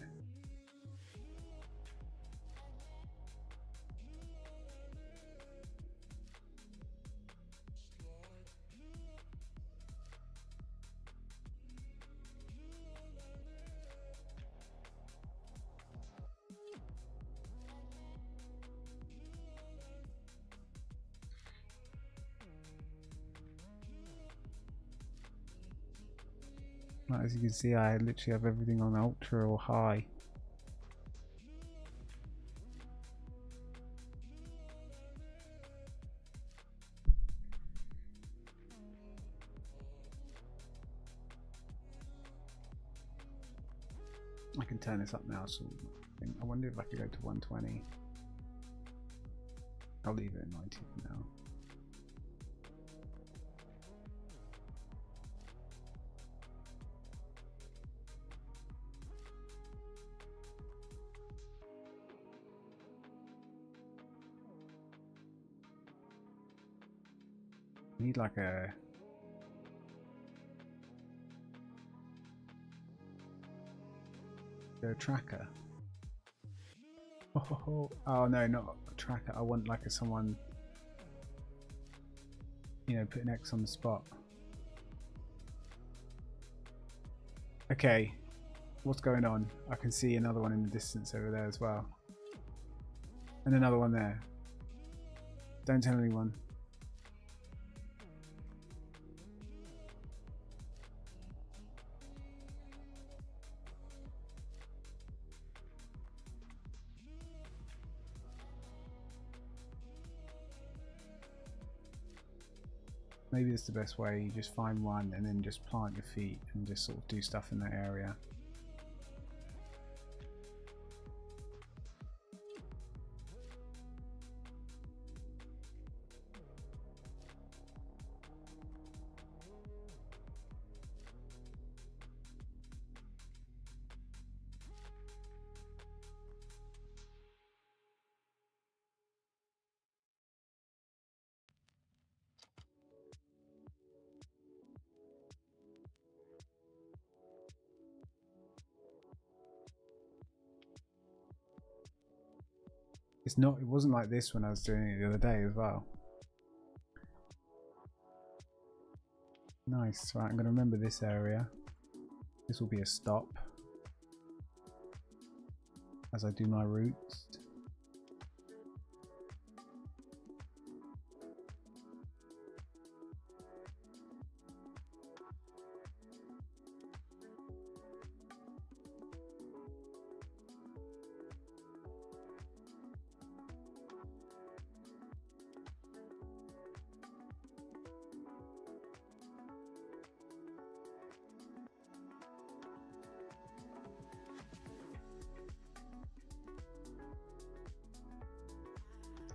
A: Right, as you can see, I literally have everything on ultra or high. I can turn this up now, so I wonder if I could go to 120. I'll leave it at 90 for now. Need like a tracker. Oh no, not a tracker. I want like someone, you know, put an X on the spot. Okay, what's going on? I can see another one in the distance over there as well, and another one there. Don't tell anyone. Maybe it's the best way. You just find one and then just plant your feet and just sort of do stuff in that area. It's not. It wasn't like this when I was doing it the other day as well. Nice. Right, I'm going to remember this area. This will be a stop as I do my routes.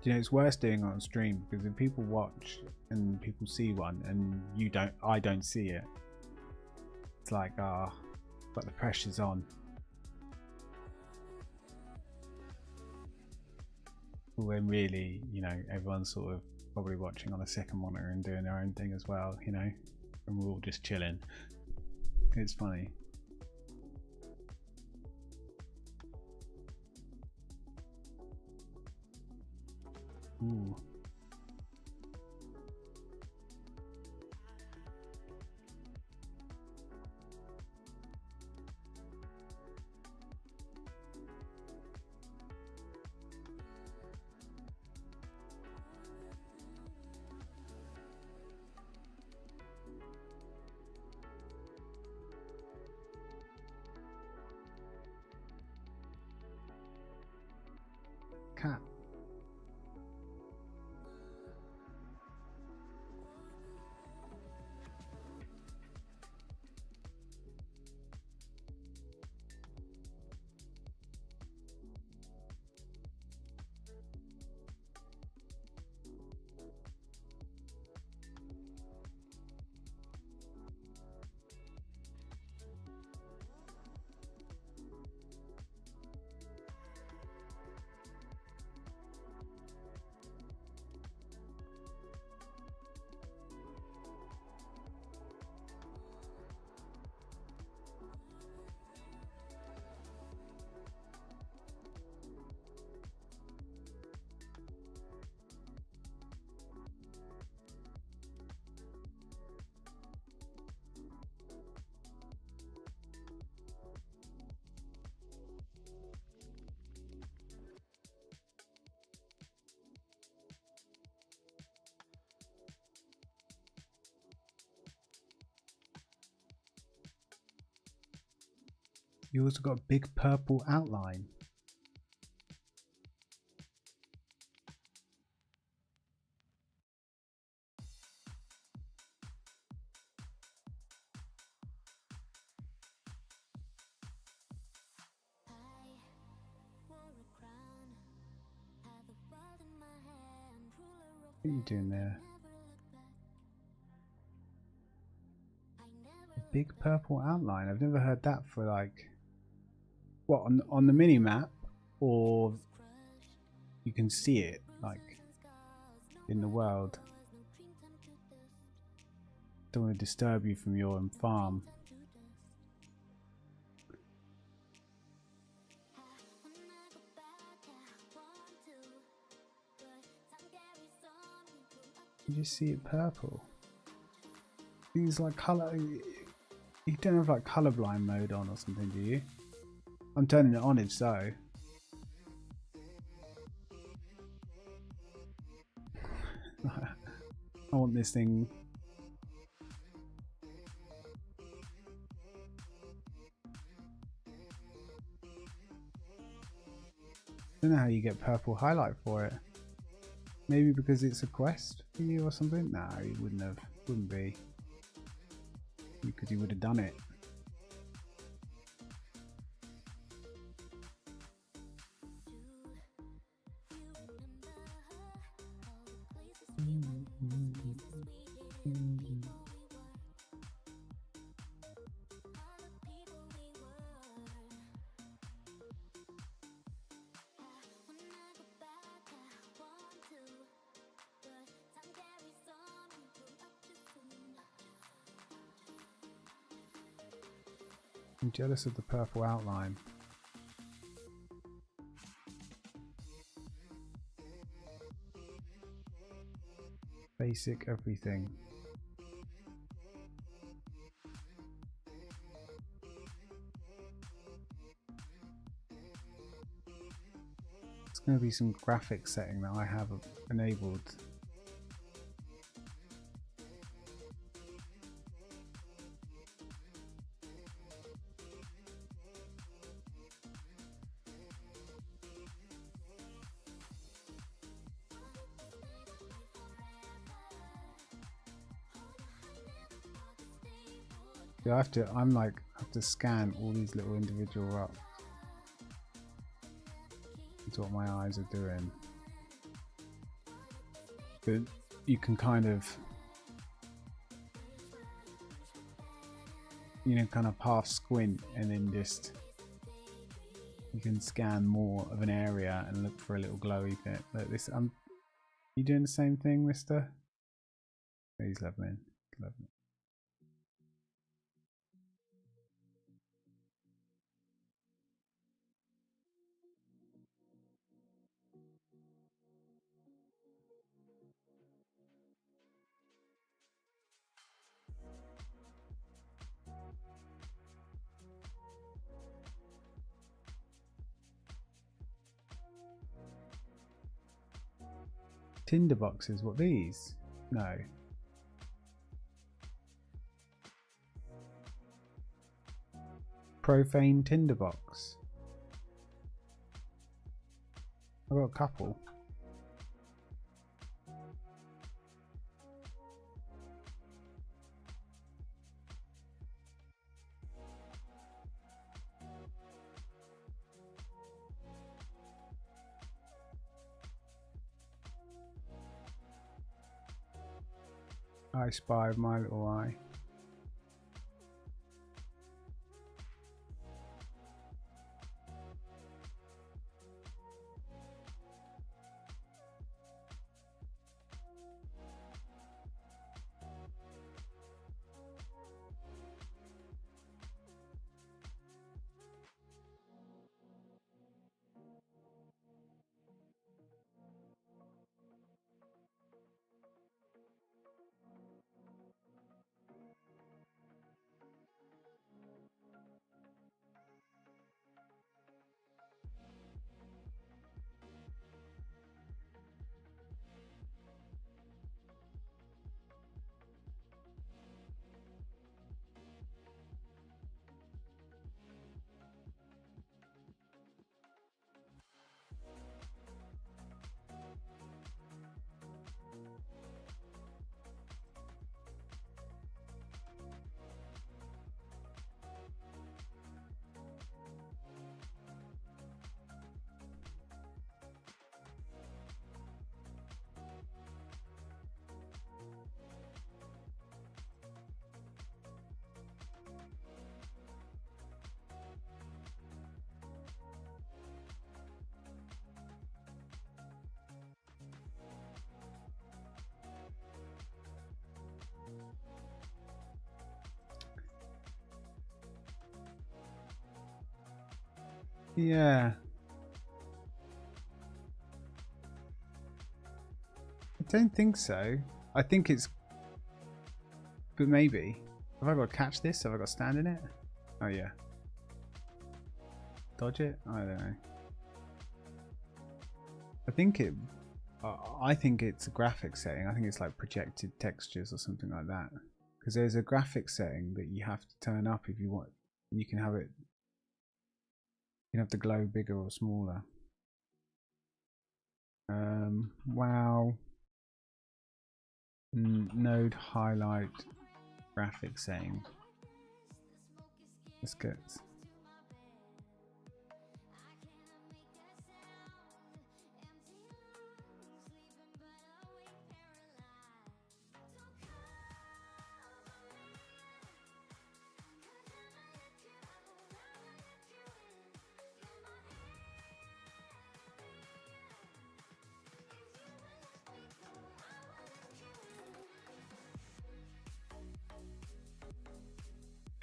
A: You know, it's worse doing it on stream because if people watch and people see one and you don't, I don't see it. It's like, but the pressure's on. When really, you know, everyone's sort of probably watching on a second monitor and doing their own thing as well, you know, and we're all just chilling. It's funny. Ooh. Cat. You also got a big purple outline. What are you doing there? A big purple outline. I've never heard that for like what on the mini map, or you can see it like in the world. Don't want to disturb you from your farm. You just see it purple. Things like color. You don't have like colorblind mode on or something, do you? I'm turning it on if so. I want this thing. I don't know how you get purple highlight for it. Maybe because it's a quest for you or something? No, you wouldn't have. Wouldn't be. Because you would have done it. I'm jealous of the purple outline. Basic everything. It's going to be some graphic setting that I have enabled. I have to. I have to scan all these little individual rocks. That's what my eyes are doing. But you can kind of, kind of half squint and then just you can scan more of an area and look for a little glowy bit. Like this. You doing the same thing, Mister? He's loving it. Tinder boxes, what these? No. Profane tinderbox. I've got a couple. I spy my little eye. Yeah. I don't think so. I think it's... But maybe. Have I got to catch this? Have I got to stand in it? Oh yeah. Dodge it? I don't know. I think it's a graphic setting. I think it's like projected textures or something like that. Because there's a graphic setting that you have to turn up if you want. You can have it. You can have the glow bigger or smaller. Wow. Node highlight graphic setting. Let's get.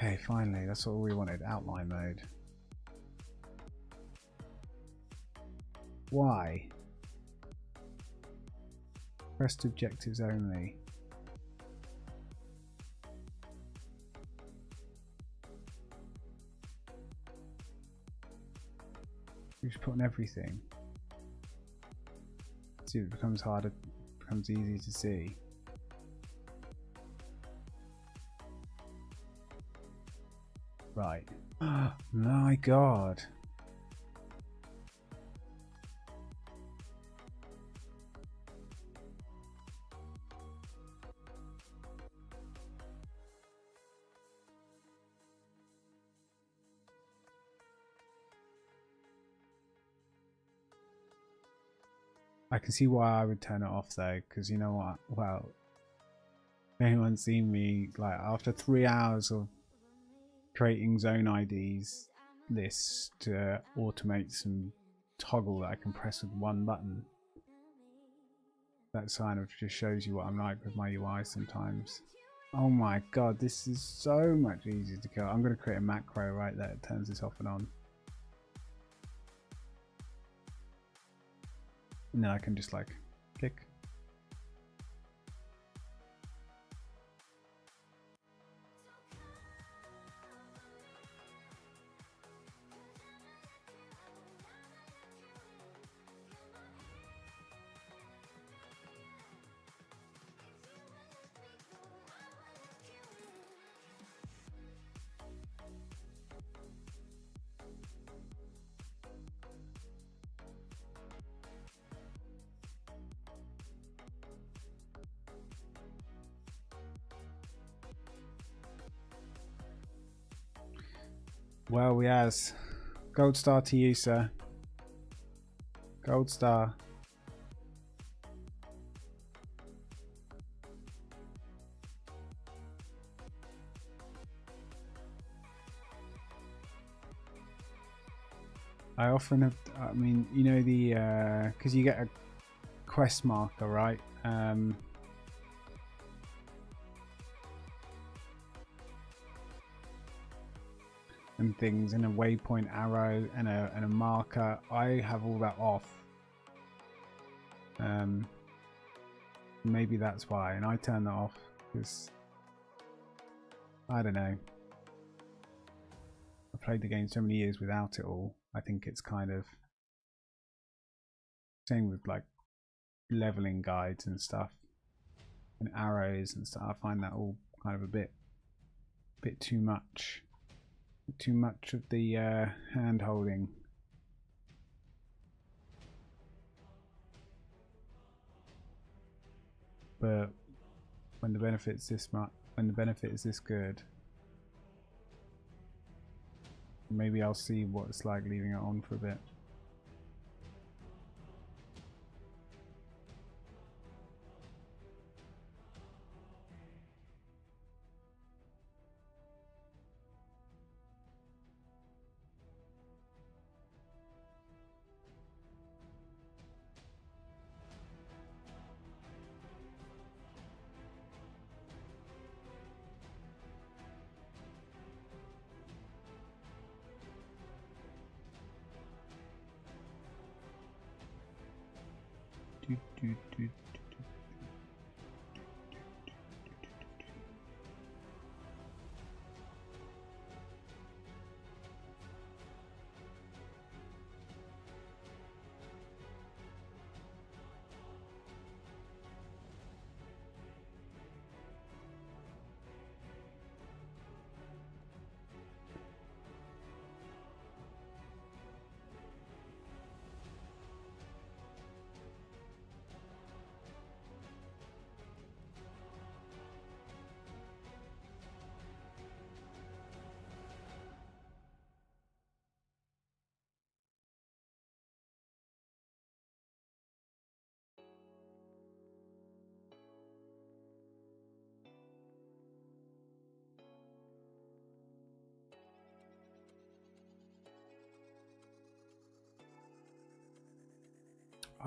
A: Okay, finally, that's all we wanted, outline mode. Why? Pressed objectives only. We should put on everything. See if it becomes harder, becomes easy to see. Right. My god. I can see why I would turn it off though, because you know what? Well, if anyone's seen me, like after 3 hours of creating zone IDs lists to automate some toggle that I can press with one button, that sign of just shows you what I'm like with my UI sometimes. Oh my god, this is so much easier to kill. I'm going to create a macro right there that turns this off and on. And then I can just like click. Well, we has gold star to you, sir. Gold star. I often have, I mean, you know, the because you get a quest marker, right? And things, and a waypoint arrow and a marker. I have all that off. Maybe that's why, and I turn that off because I don't know. I played the game so many years without it all. I think it's kind of same with like leveling guides and stuff, and arrows and stuff. I find that all kind of a bit too much. Too much of the hand holding. But when the benefit's this much, when the benefit is this good, maybe I'll see what it's like leaving it on for a bit.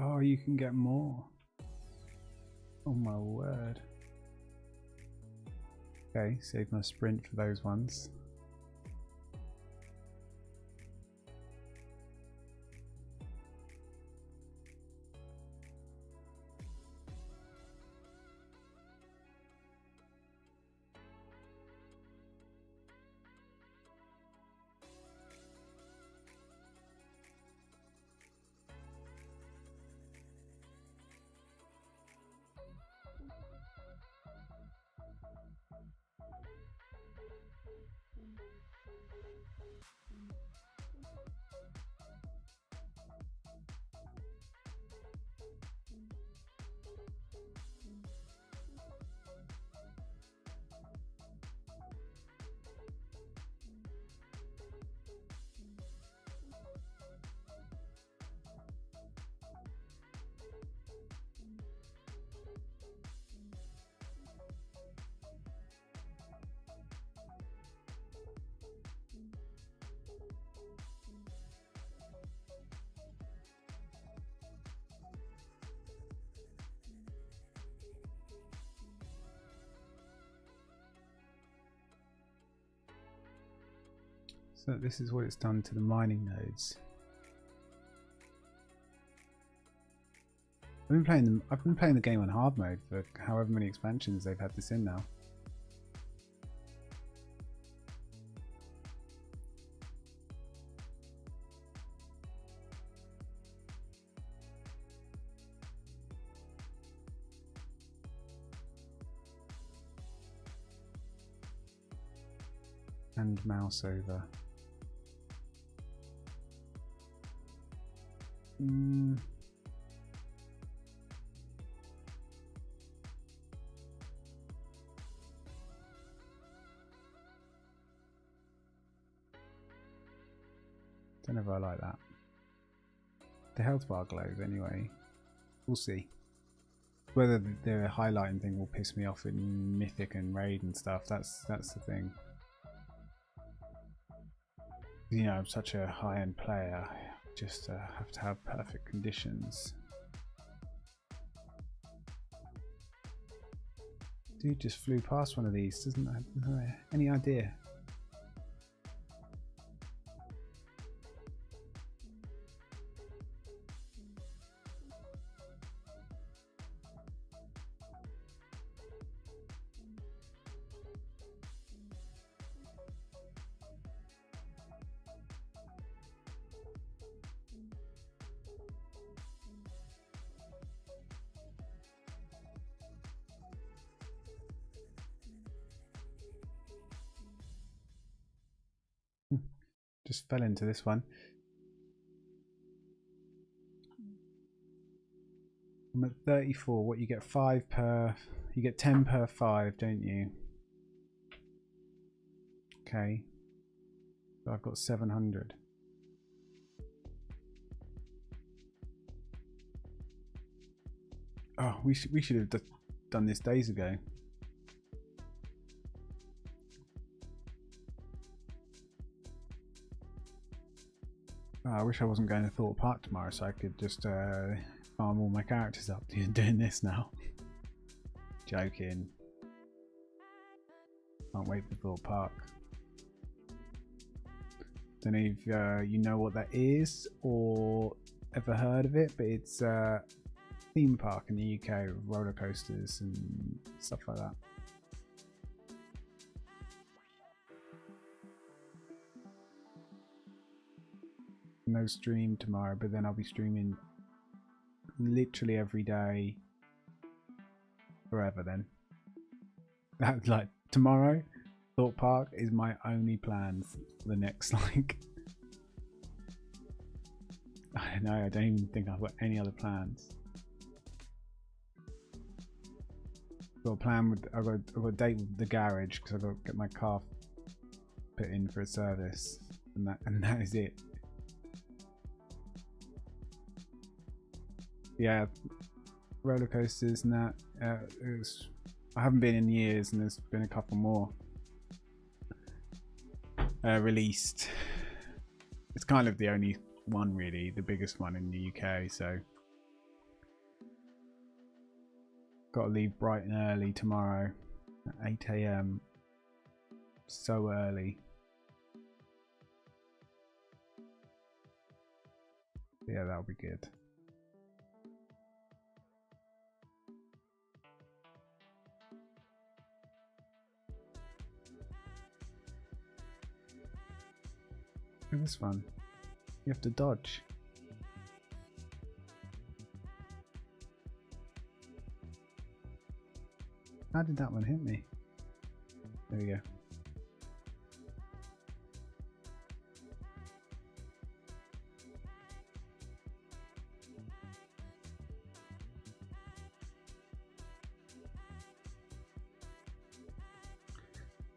A: Oh, you can get more. Oh my word. Okay, save my sprint for those ones. So this is what it's done to the mining nodes. I've been playing the game on hard mode for however many expansions they've had this in now. And mouse over. Don't know if I like that. The health bar glows anyway. We'll see. Whether the highlighting thing will piss me off in Mythic and Raid and stuff, that's the thing. You know, I'm such a high-end player, I just have to have perfect conditions. Dude just flew past one of these, doesn't have any idea. Just fell into this one. I'm at 34. What, you get 5 per... You get 10 per 5, don't you? Okay. So I've got 700. Oh, we should have done this days ago. Oh, I wish I wasn't going to Thorpe Park tomorrow, so I could just farm all my characters up doing this now. Joking. Can't wait for Thorpe Park. Don't know if you know what that is or ever heard of it, but it's theme park in the UK with roller coasters and stuff like that. No stream tomorrow, but then I'll be streaming literally every day forever then. That's like tomorrow, Thought Park is my only plans for the next like I don't know, I don't even think I've got any other plans. Got a plan with I've got a date with the garage because I've got to get my car put in for a service and that is it. Yeah, roller coasters and that. I haven't been in years, and there's been a couple more released. It's kind of the only one, really, the biggest one in the UK. So, got to leave bright and early tomorrow at 8 AM. So early. Yeah, that'll be good. Look at this one. You have to dodge. How did that one hit me? There we go.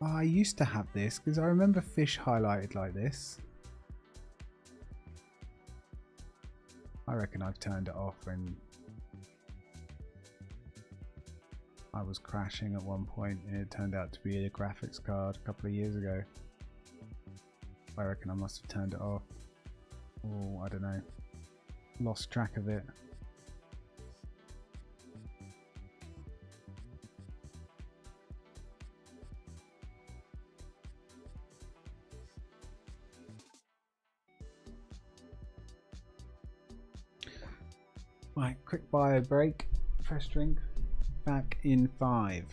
A: Oh, I used to have this because I remember fish highlighted like this. I reckon I've turned it off when I was crashing at one point and it turned out to be a graphics card a couple of years ago. I reckon I must have turned it off. Oh, I don't know. Lost track of it. Right, quick bio break. Fresh drink. Back in 5.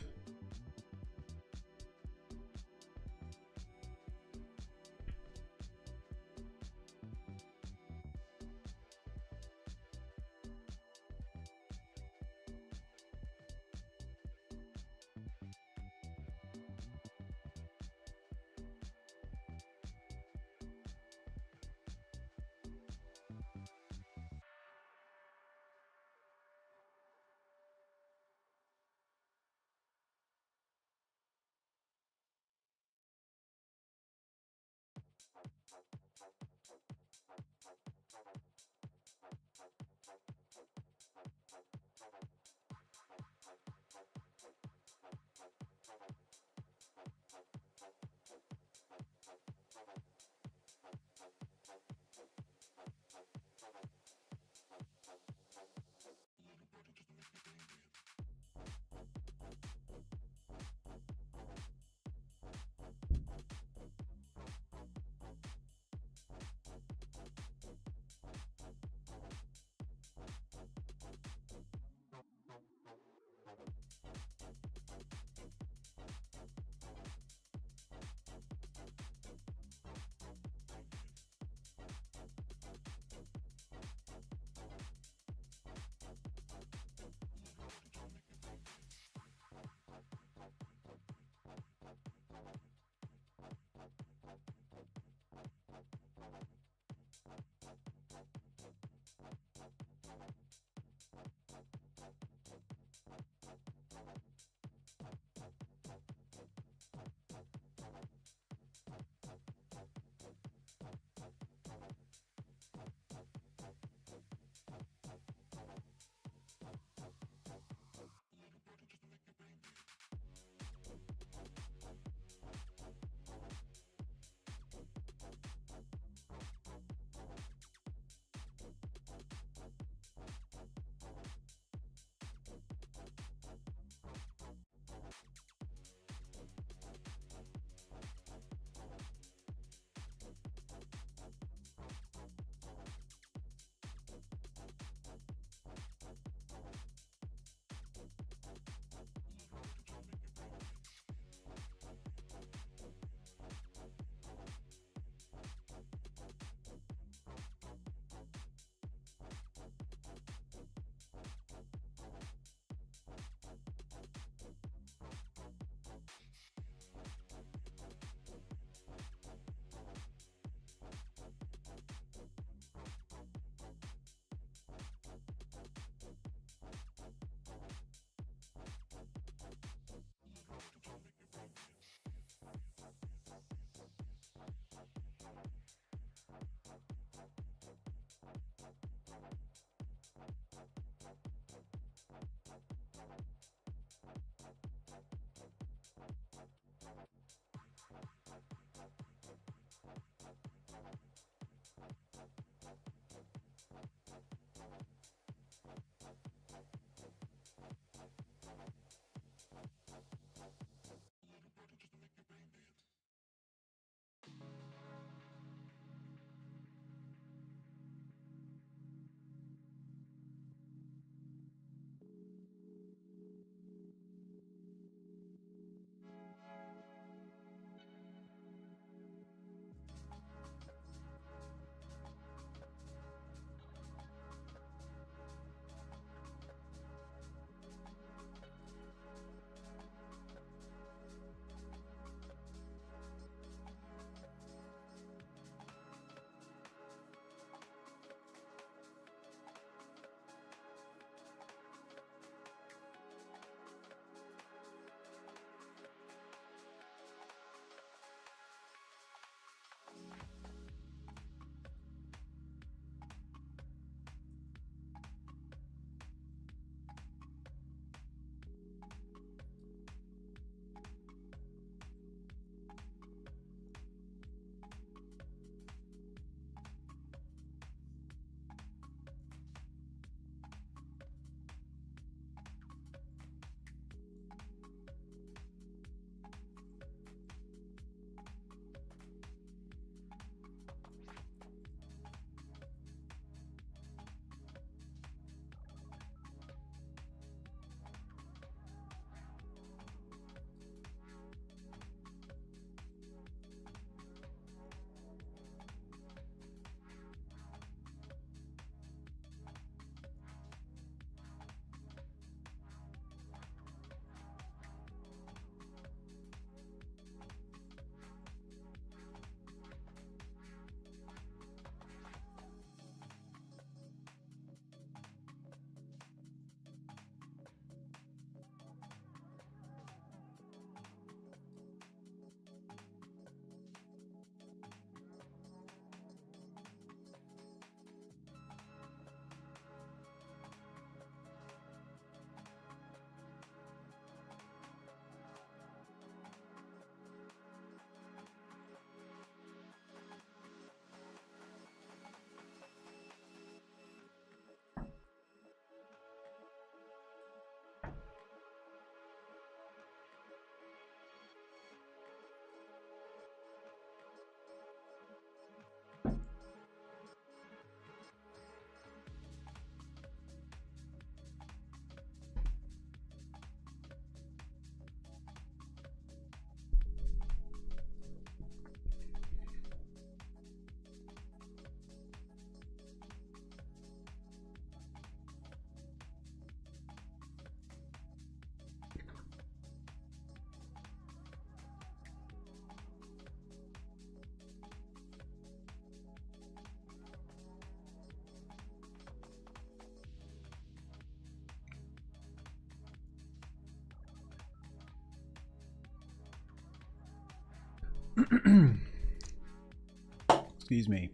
A: Excuse me.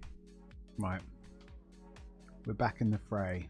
A: Right. We're back in the fray.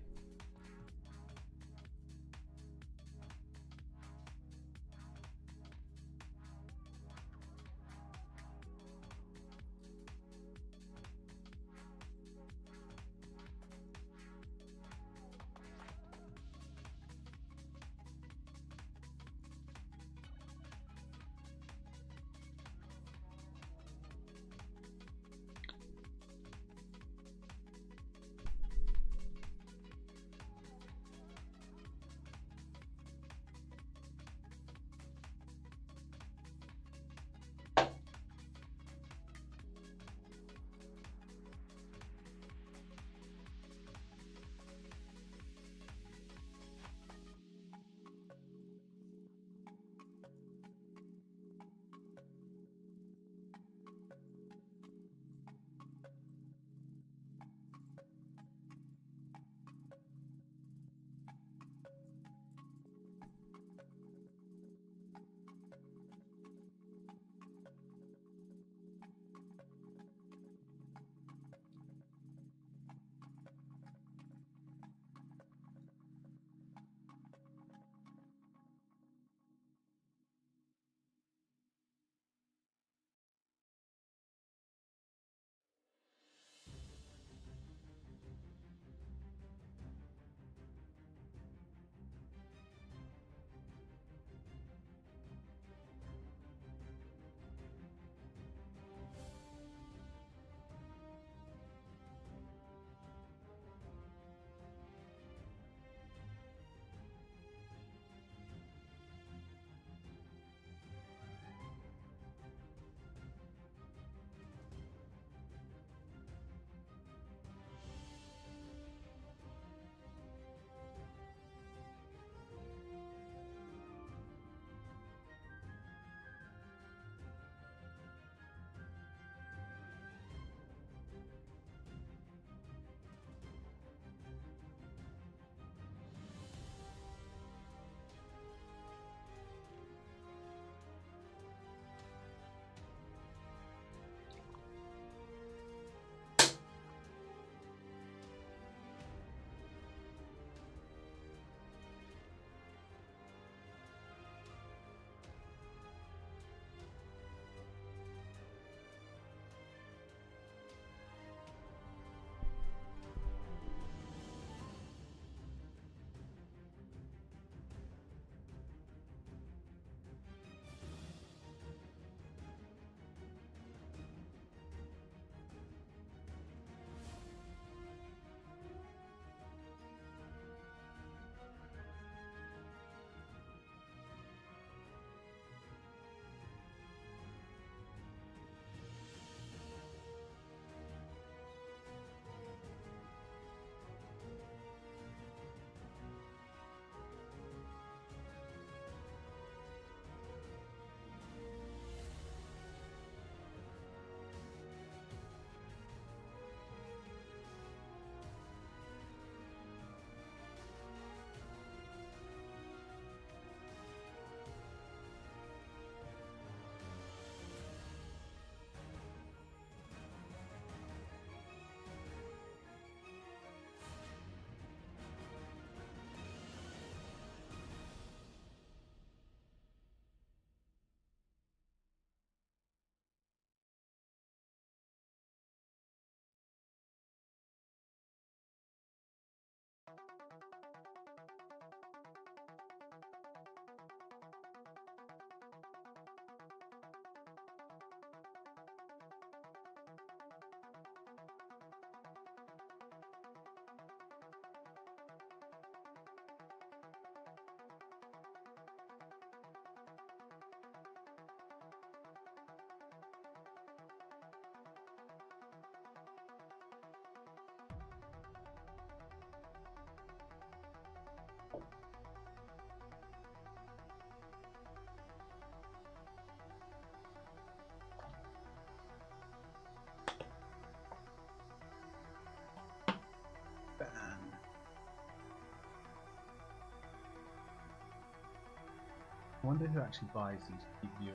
A: I wonder who actually buys these GPUs.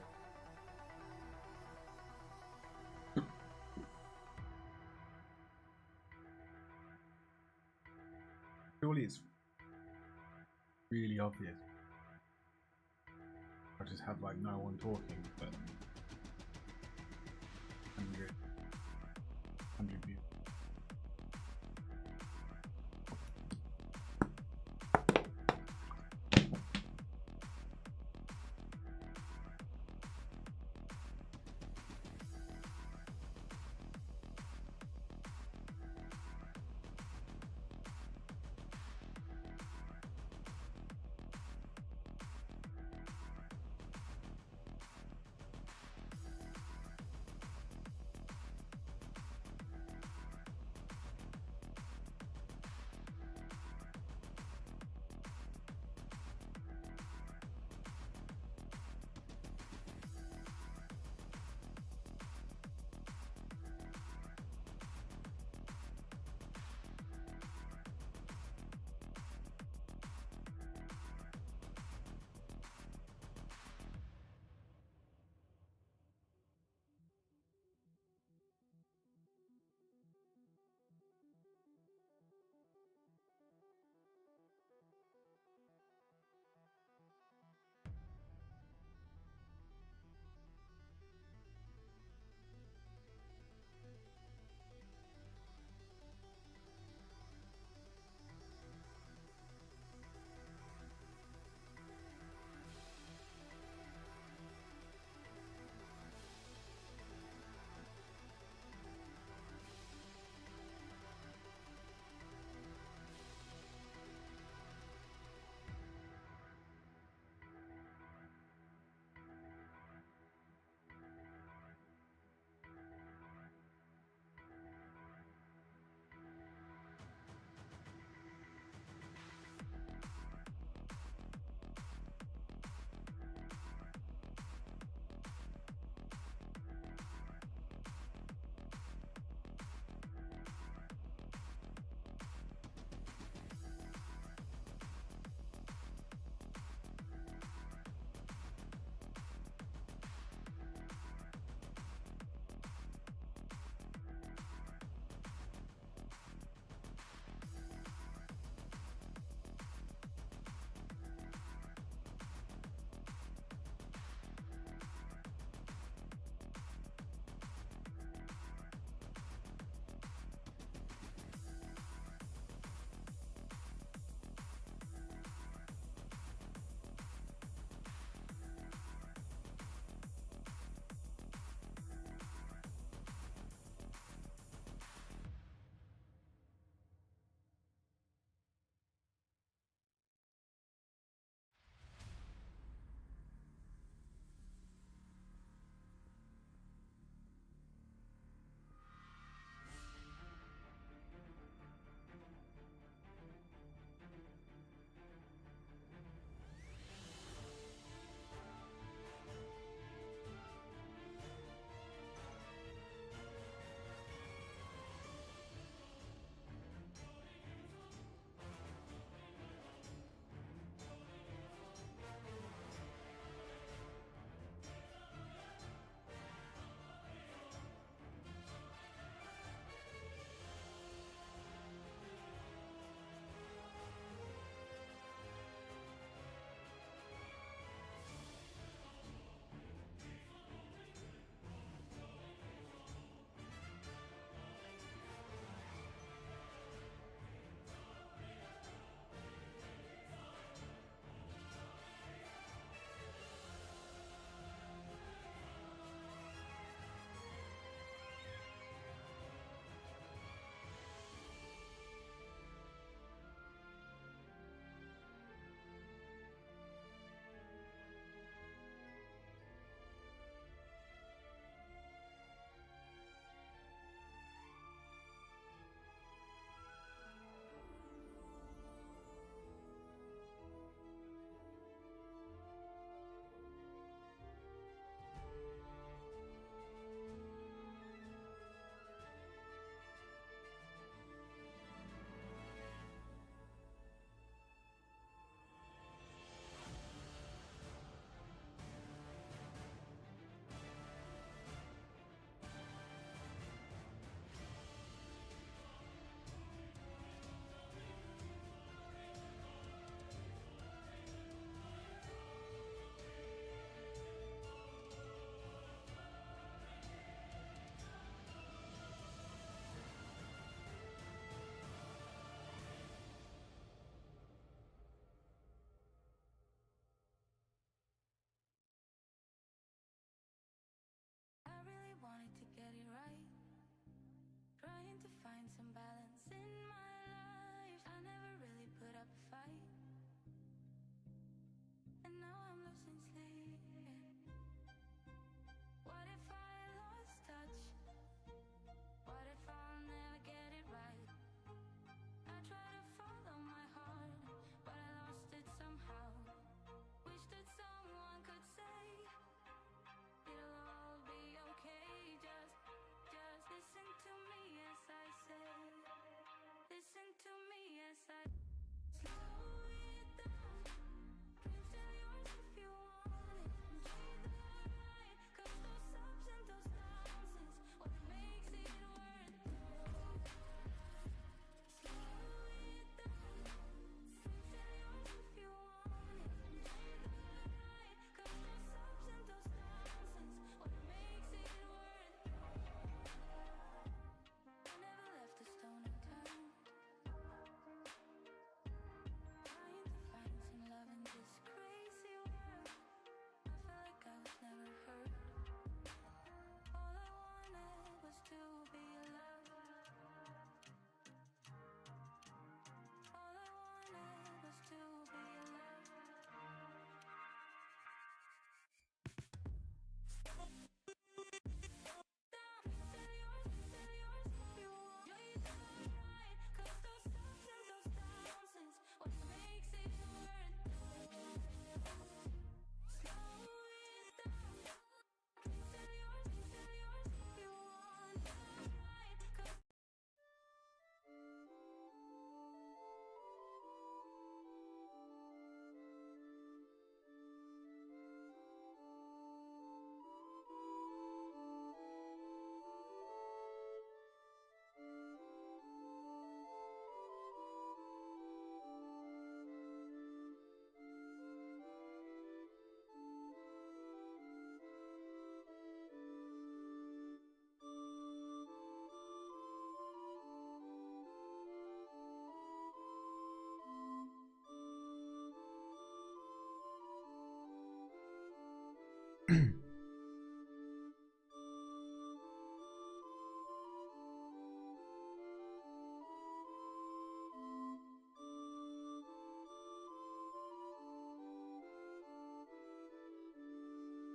A: Surely it's really obvious. I just have like no one talking, but 100 views.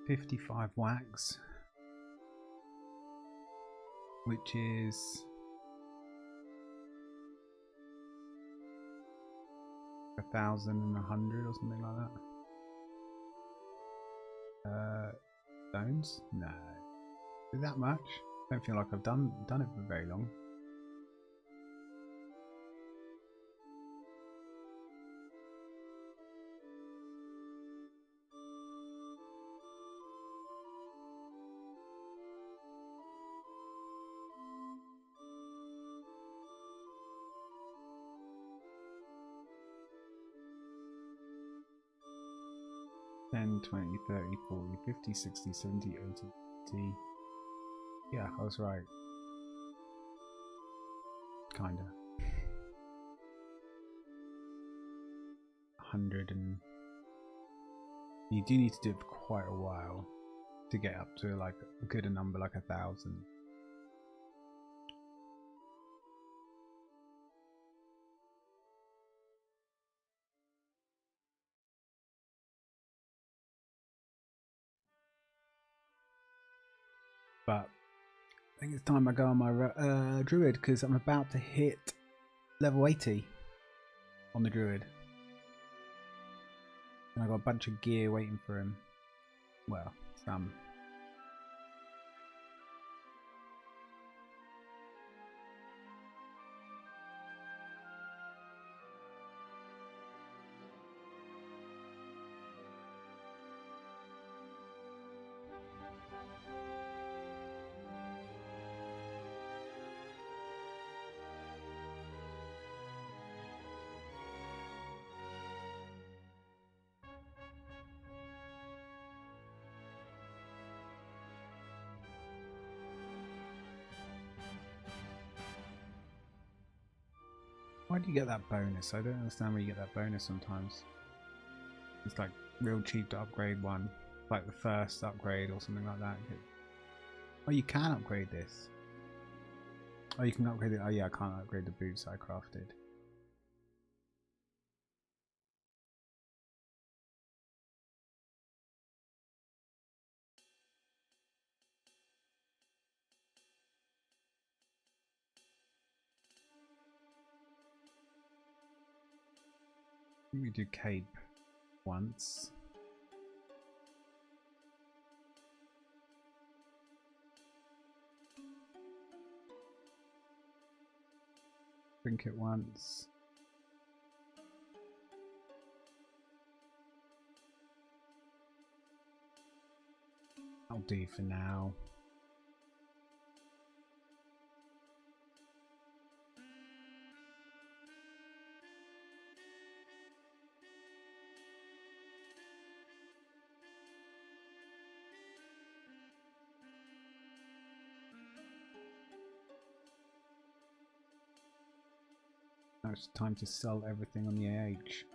A: 55 wax, which is 1,100 or something like that. Stones? No. Is that much? I don't feel like I've done it for very long. Ten, 20, 30, 40, 50, 60, 70, 80, 80. Yeah, I was right. Kinda. 100 and... You do need to do it for quite a while to get up to like a good number like 1,000. But I think it's time I go on my druid because I'm about to hit level 80 on the druid. And I got a bunch of gear waiting for him. Well, some. Why do you get that bonus? I don't understand where you get that bonus sometimes. It's like real cheap to upgrade one. Like the first upgrade or something like that. Oh, you can upgrade this. Oh, you can upgrade it. Oh yeah, I can't upgrade the boots I crafted. We do cape once. Drink it once. I'll do for now. Now it's time to sell everything on the AH.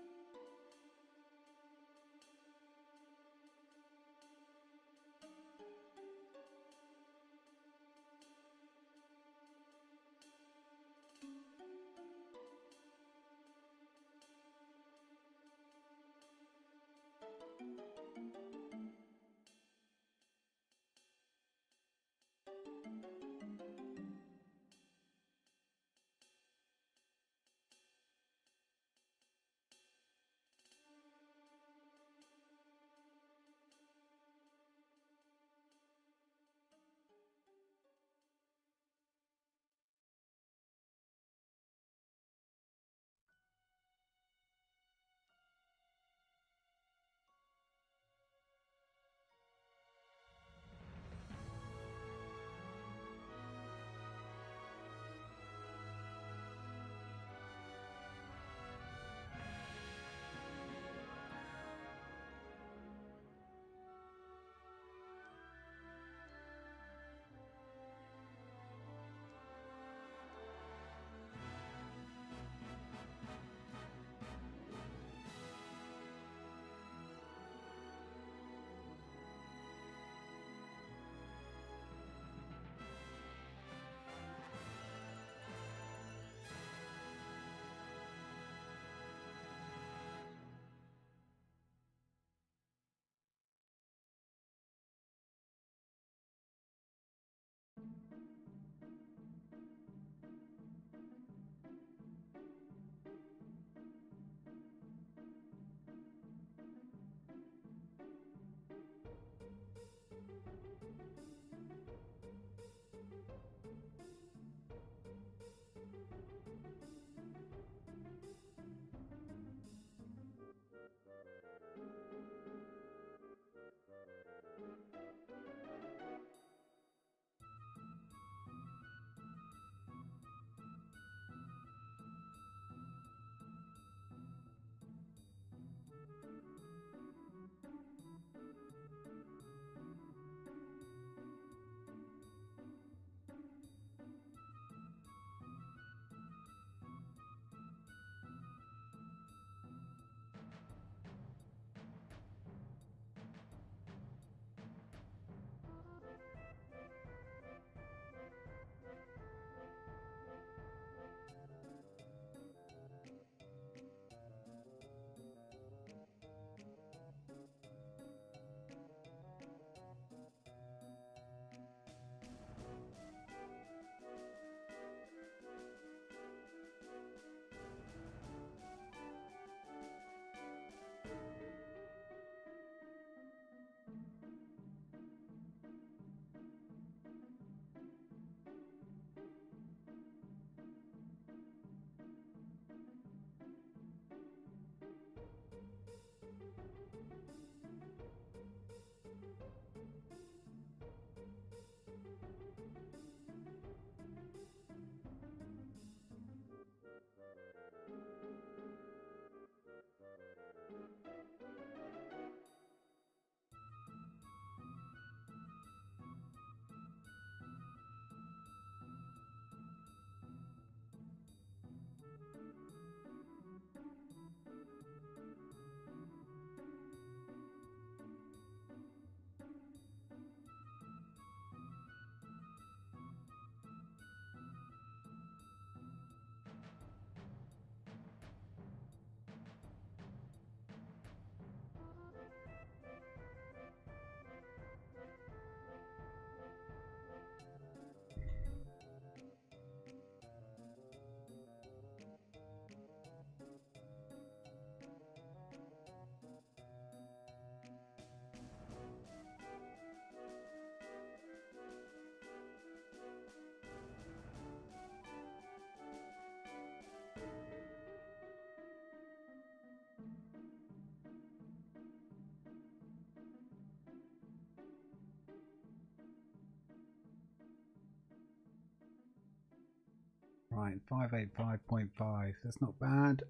A: Alright, 585.5. That's not bad.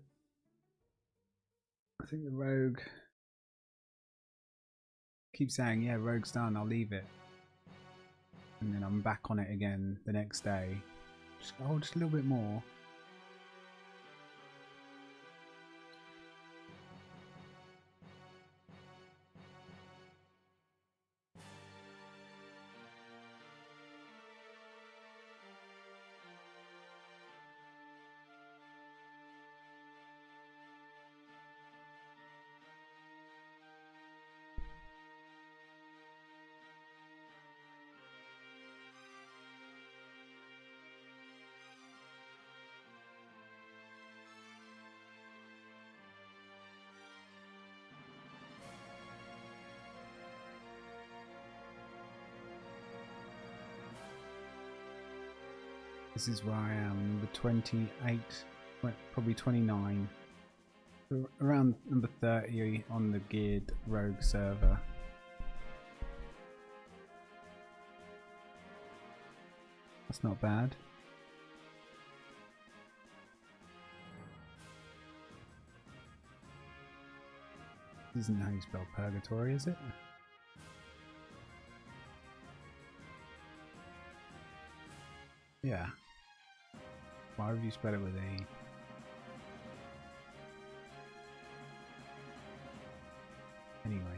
A: I think the rogue. Keep saying, yeah, rogue's done, I'll leave it. And then I'm back on it again the next day. Just, oh, just a little bit more. This is where I am, number 28, probably 29. Around number 30 on the geared rogue server. That's not bad. This isn't how you spell purgatory, is it? Yeah. Why would you spell it with a? Anyway.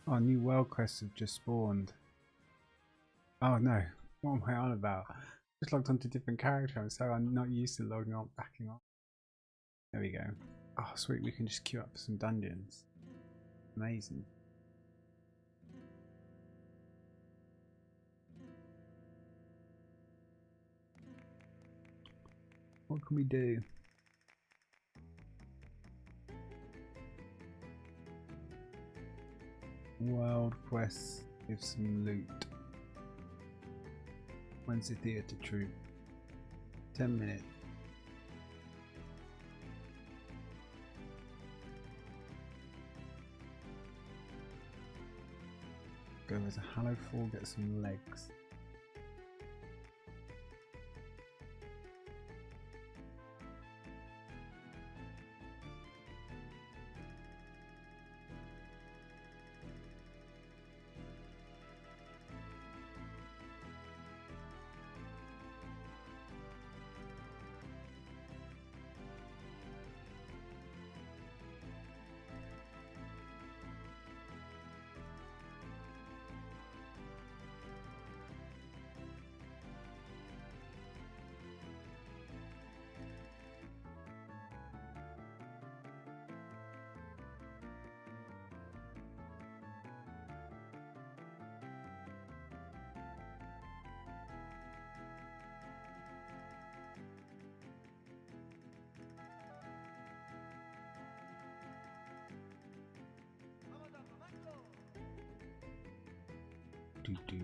A: Oh, new world quests have just spawned. Oh no, what am I on about? Just logged onto a different character, so I'm not used to logging on, backing on. There we go. Oh sweet, we can just queue up some dungeons. Amazing. What can we do? World quests, give some loot. When's the theatre troupe? 10 minutes. Go as a Hallow Fall, get some legs. Do.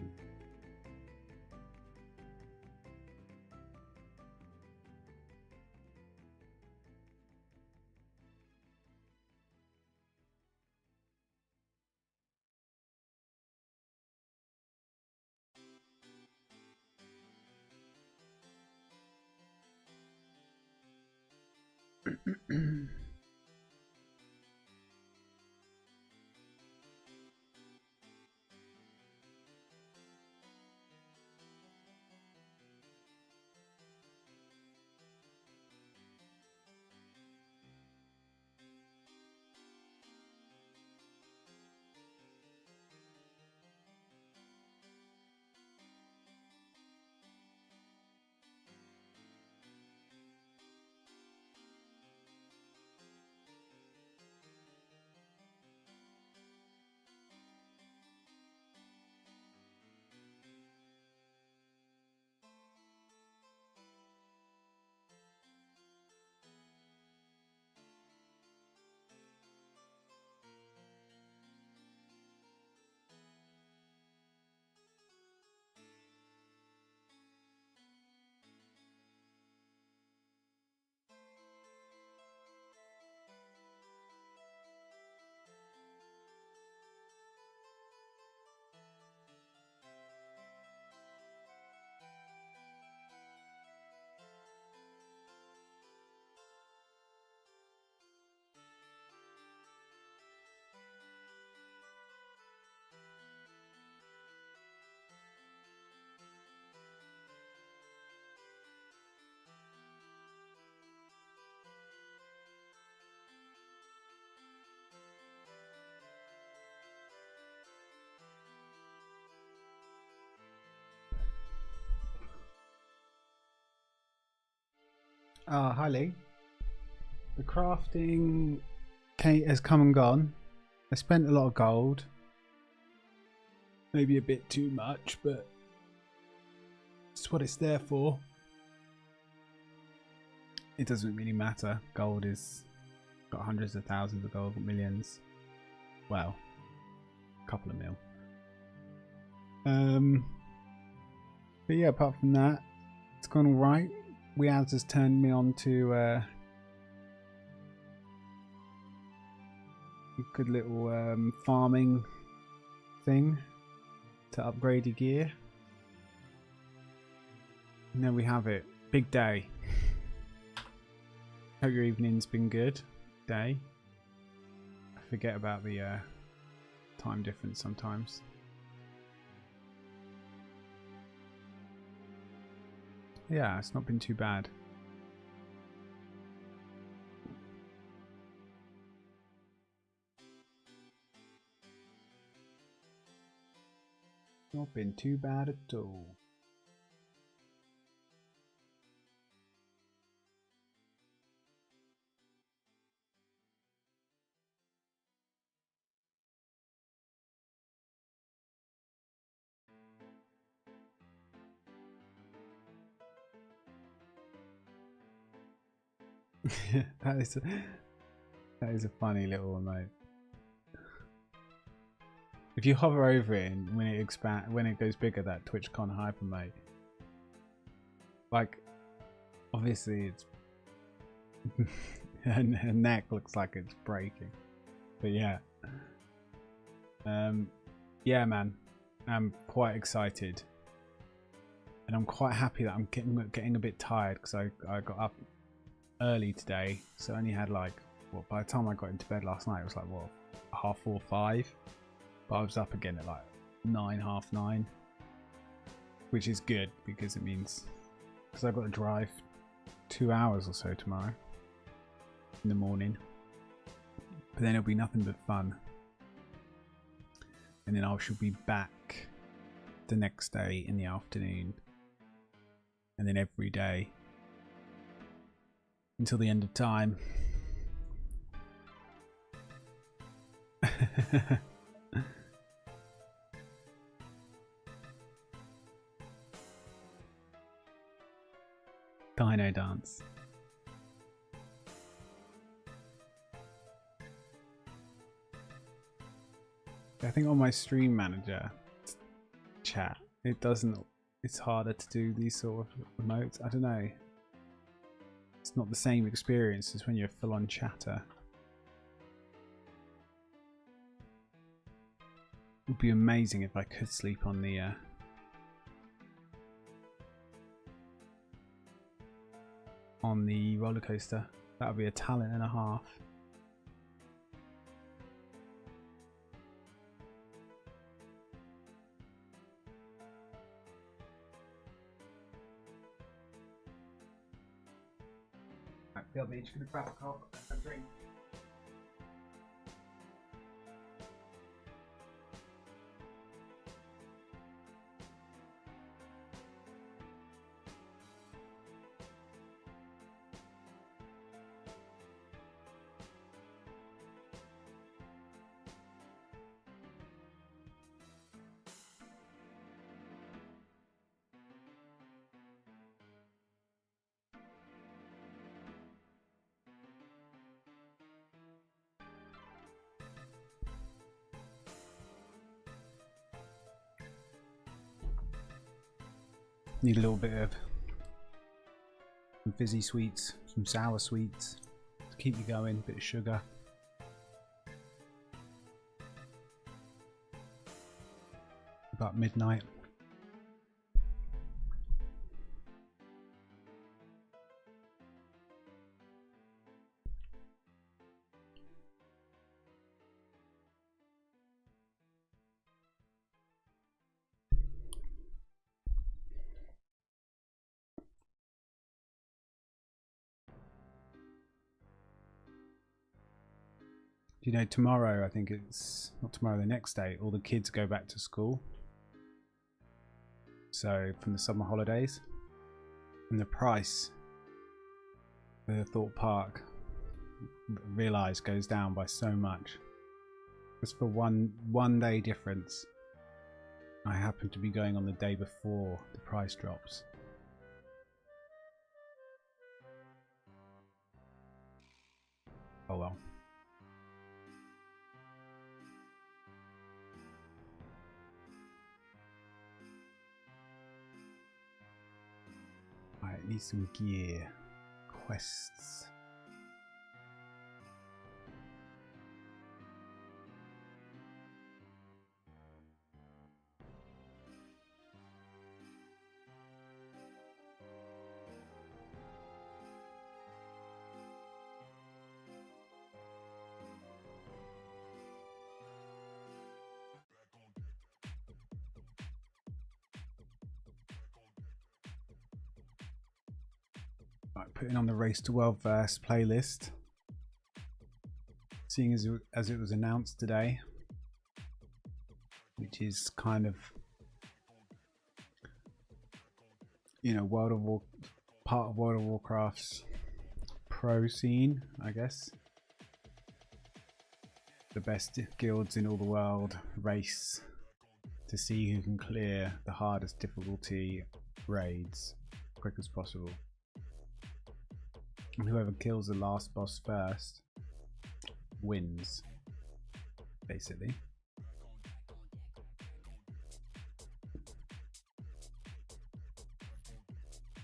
A: Hi Lee. The crafting has come and gone. I spent a lot of gold. Maybe a bit too much, but it's what it's there for. It doesn't really matter. Gold is got hundreds of thousands of gold, millions. Well, a couple of mil. But yeah, apart from that, it's gone alright. Weaz has turned me on to a good little farming thing to upgrade your gear. And there we have it. Big day. Hope your evening's been good. Day. I forget about the time difference sometimes. Yeah, it's not been too bad. Not been too bad at all. that is a funny little emote. If you hover over it and when it goes bigger, that TwitchCon hype emote, like obviously it's her neck looks like it's breaking, but yeah, yeah, man, I'm quite excited, and I'm quite happy that I'm getting a bit tired because I got up early today, so I only had like, what, by the time I got into bed last night it was like, what, 4:30, 5, but I was up again at like 9, half 9, which is good because it means, because I've got to drive 2 hours or so tomorrow in the morning, but then it'll be nothing but fun, and then I should be back the next day in the afternoon, and then every day until the end of time. Dino dance. I think on my stream manager chat, it doesn't, it's harder to do these sort of emotes. I don't know. It's not the same experience as when you're full on chatter. It would be amazing if I could sleep on the roller coaster. That would be a talent and a half. Feel me, just gonna grab a cock and drink. Need a little bit of some fizzy sweets, some sour sweets to keep you going, bit of sugar. About midnight. You know, tomorrow, I think it's not tomorrow, the next day, all the kids go back to school. So from the summer holidays, and the price the Thought Park, realise goes down by so much. Just for one day difference. I happen to be going on the day before the price drops. Oh well. Alright, need some gear. Quests. Right, putting on the Race to World Verse playlist. Seeing as it was announced today, which is kind of, you know, part of World of Warcraft's pro scene, I guess. The best guilds in all the world race to see who can clear the hardest difficulty raids as quick as possible. And whoever kills the last boss first wins, basically.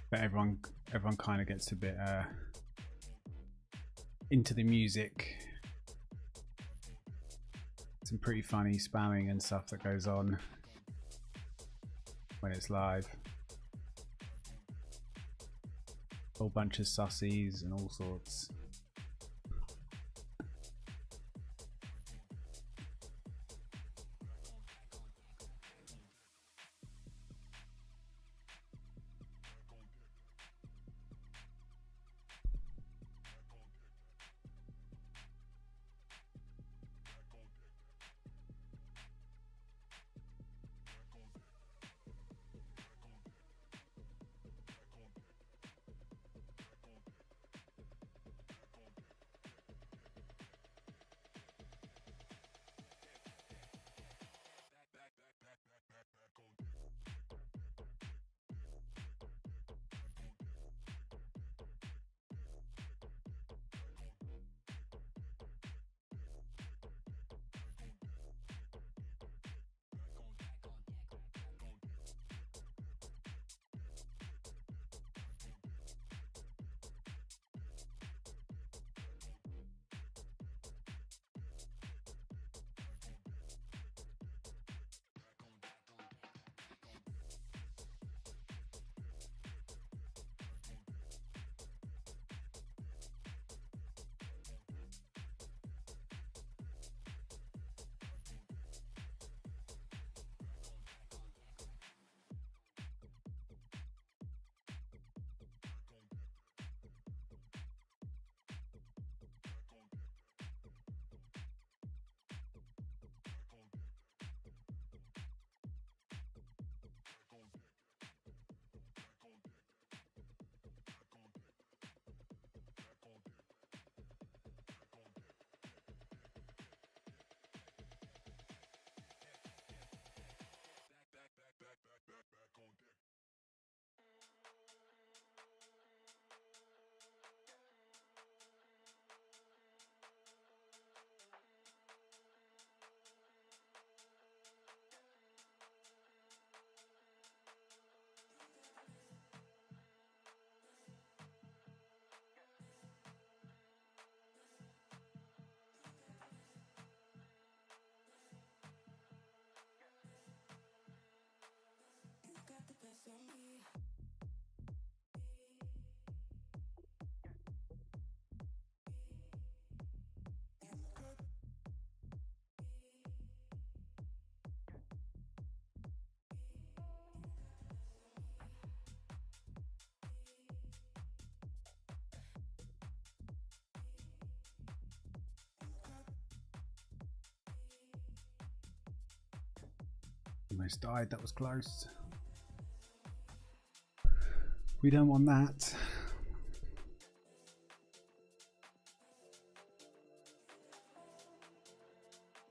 A: But everyone kind of gets a bit into the music. Some pretty funny spamming and stuff that goes on when it's live. A whole bunch of sussies and all sorts. Almost died, that was close. We don't want that.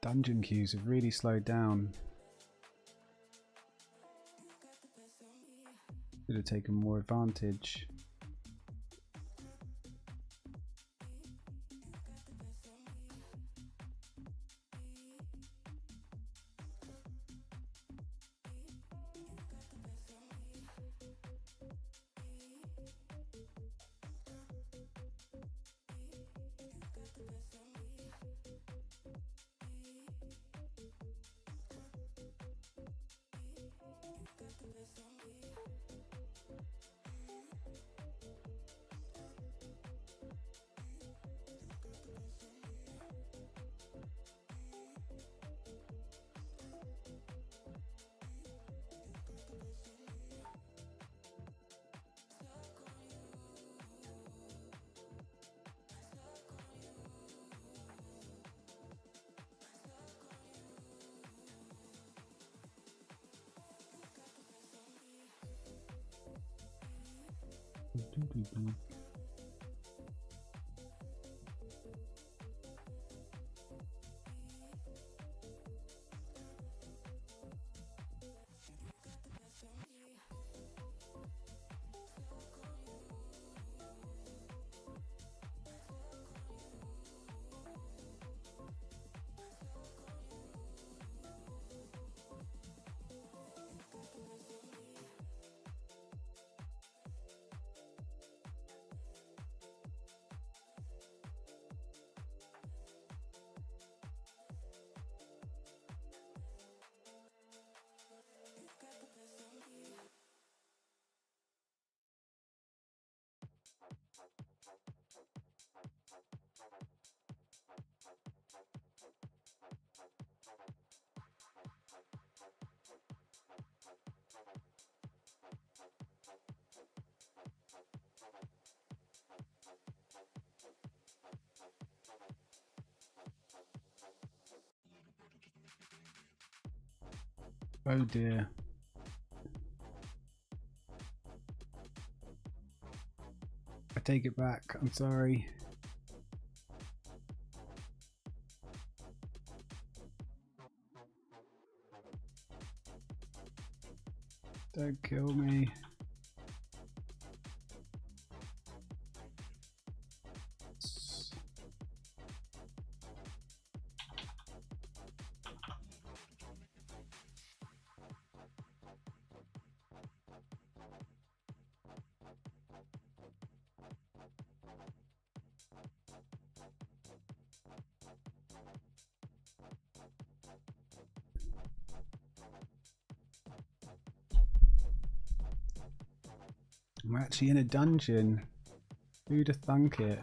A: Dungeon queues have really slowed down. Should have taken more advantage. Oh dear. I take it back. I'm sorry. Don't kill me. I'm actually in a dungeon. Who'd have thunk it?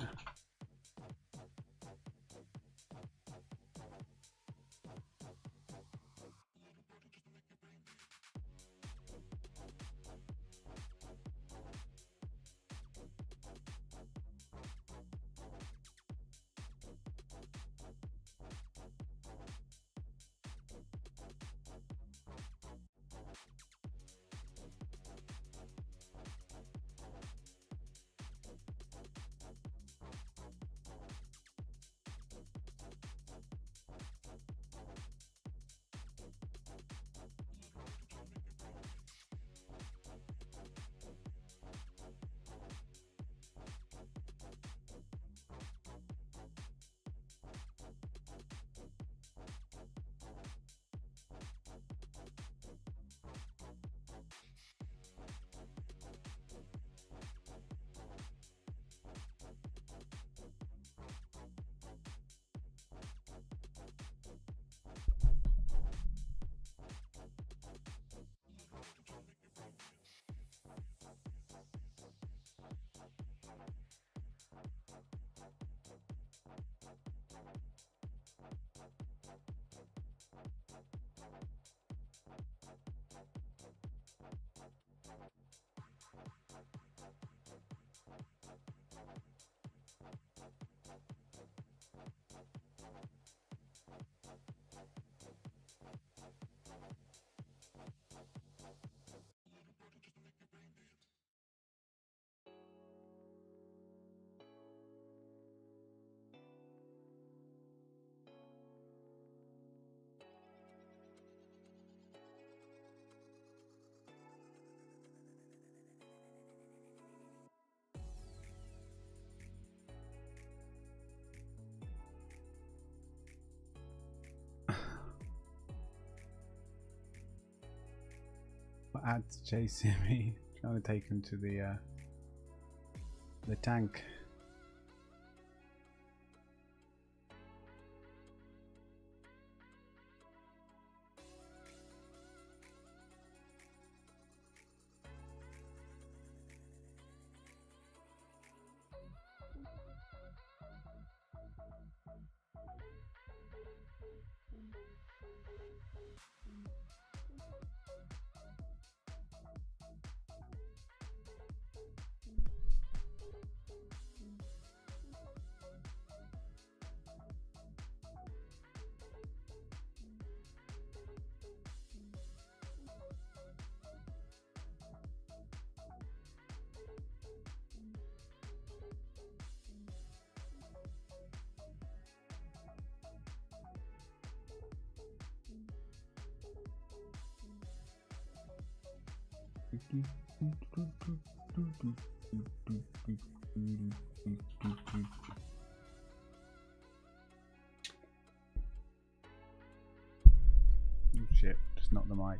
A: Ad's chasing me, trying to take him to the tank. Oh shit, just knocked the mic.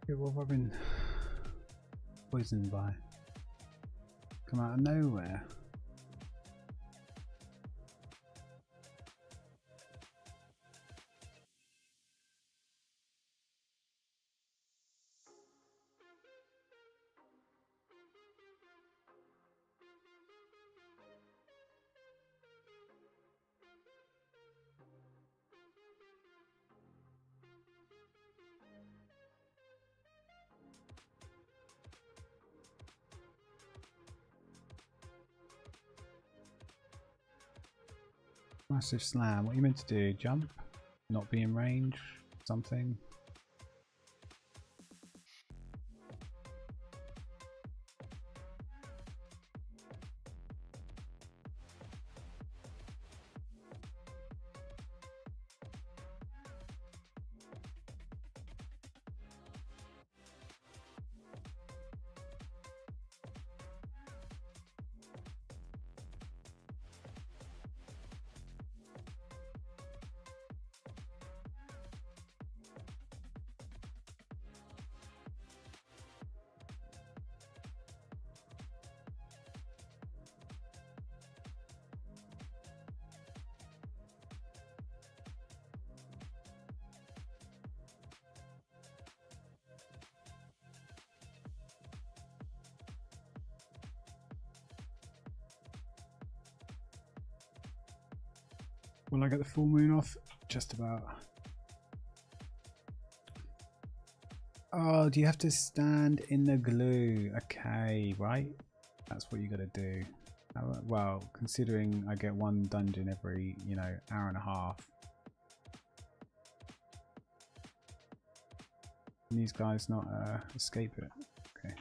A: Okay, what have I been poisoned by? Come out of nowhere. Massive slam. What are you meant to do? Jump? Not be in range? Something? Will I get the full moon off? Just about. Oh, do you have to stand in the glue? Okay, right? That's what you gotta do. Well, considering I get one dungeon every, you know, hour and a half. Can these guys not escape it? Okay.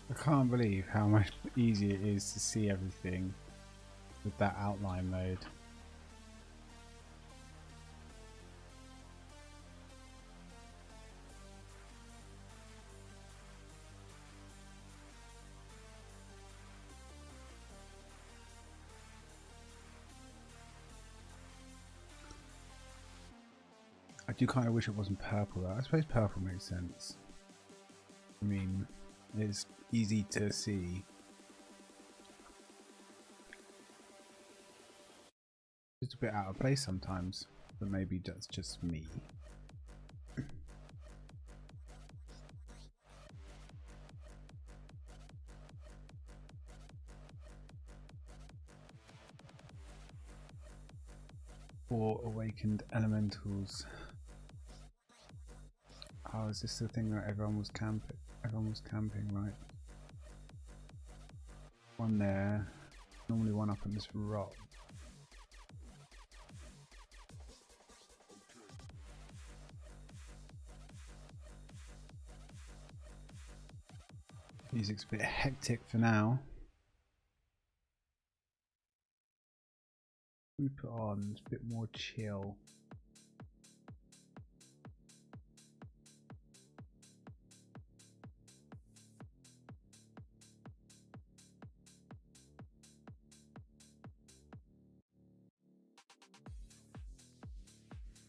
A: I can't believe how much easier it is to see everything with that outline mode. I do kind of wish it wasn't purple though. I suppose purple makes sense. I mean, it's easy to see. It's a bit out of place sometimes, but maybe that's just me. Or awakened elementals. Oh, is this the thing that everyone was camping? Everyone was camping, right? One there. Normally one up on this rock. Music's a bit hectic for now. We put on it's a bit more chill.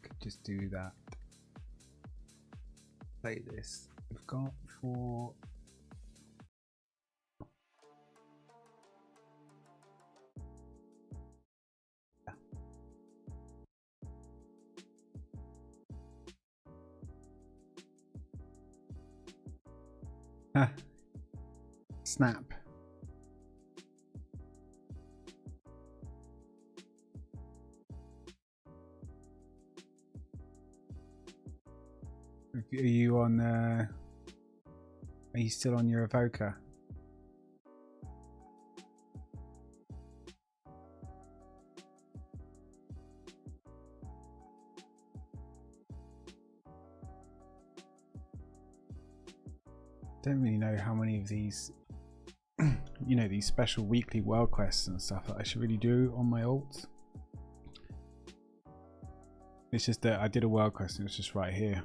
A: Could just do that. Play this. We've got for snap. Are you on? Are you still on your evoker? Don't really know how many of these, you know, these special weekly world quests and stuff that I should really do on my alt. It's just that I did a world quest and it's just right here.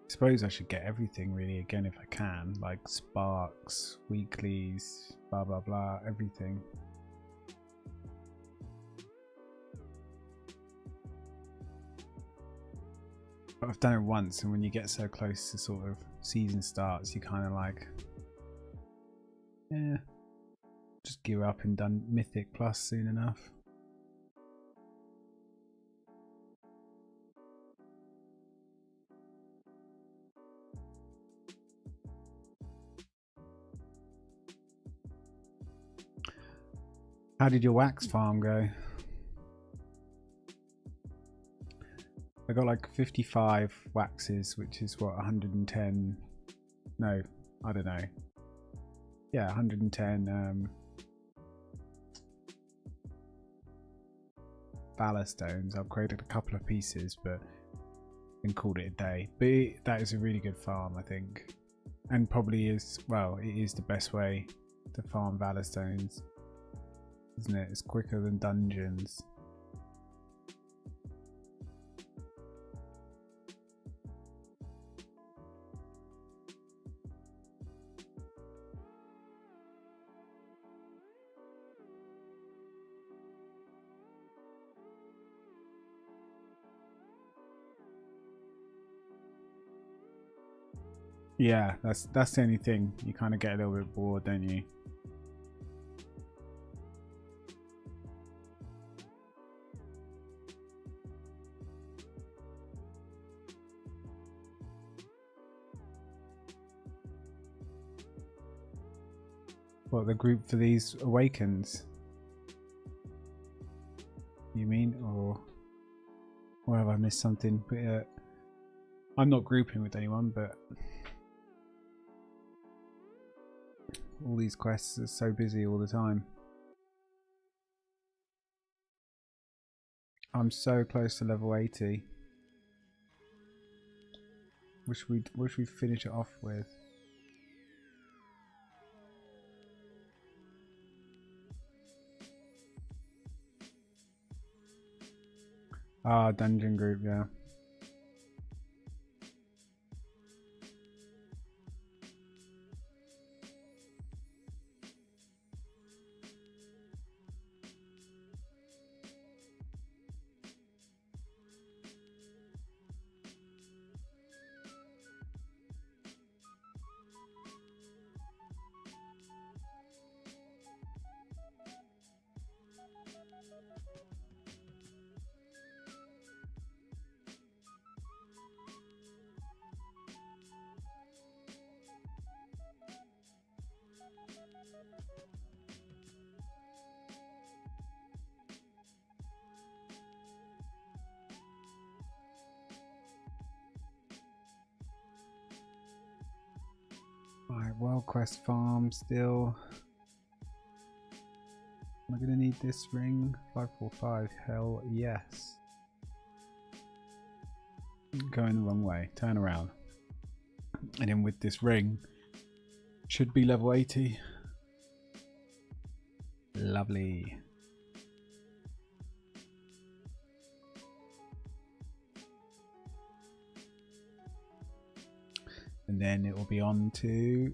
A: I suppose I should get everything really again if I can, like sparks, weeklies, blah blah blah, everything. But I've done it once, and when you get so close to sort of season starts, you kind of like, yeah, just gear up and done Mythic Plus soon enough. How did your wax farm go? I got like 55 waxes, which is what, 110, no, I don't know. Yeah, 110 valor stones. I've upgraded a couple of pieces, but then called it a day. But that is a really good farm, I think. And probably is, well, it is the best way to farm valor stones, isn't it? It's quicker than dungeons. Yeah, that's the only thing. You kind of get a little bit bored, don't you? What, the group for these awakens? You mean, or have I missed something? But I'm not grouping with anyone, but all these quests are so busy all the time. I'm so close to level 80. Wish we'd finish it off with. Ah, dungeon group, yeah. Alright, World Quest farm still. Am I gonna need this ring? 545, hell yes. Going the wrong way. Turn around. And then with this ring, should be level 80. Lovely. And then it will be on to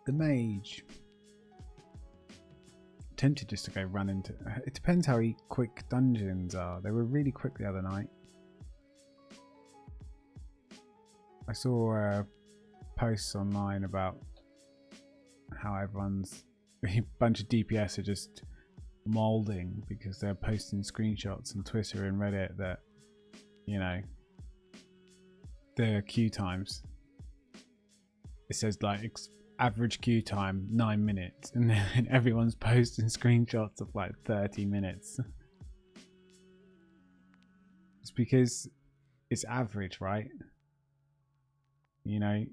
A: the mage. Tempted just to go run into. It depends how quick dungeons are. They were really quick the other night. I saw posts online about how everyone's a bunch of DPS are just molding because they're posting screenshots on Twitter and Reddit that, you know, the queue times. It says like average queue time 9 minutes, and then everyone's posting screenshots of like 30 minutes. It's because it's average, right? You know,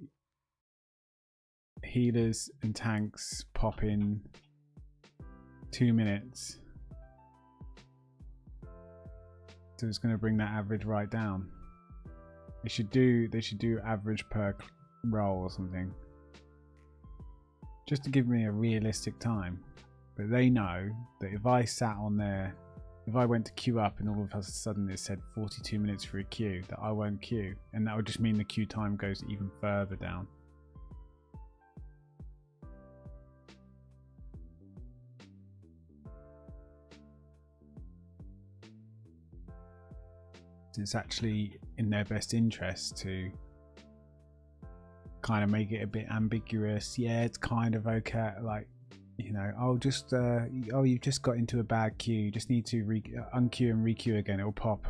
A: healers and tanks pop in 2 minutes, so it's going to bring that average right down. They should do average per roll or something, just to give me a realistic time. But they know that if I sat on there, if I went to queue up and all of a sudden it said 42 minutes for a queue, that I won't queue, and that would just mean the queue time goes even further down. It's actually in their best interest to kind of make it a bit ambiguous. Yeah, it's kind of okay, like, you know, oh, just oh, you've just got into a bad queue, you just need to unqueue and requeue again, it'll pop.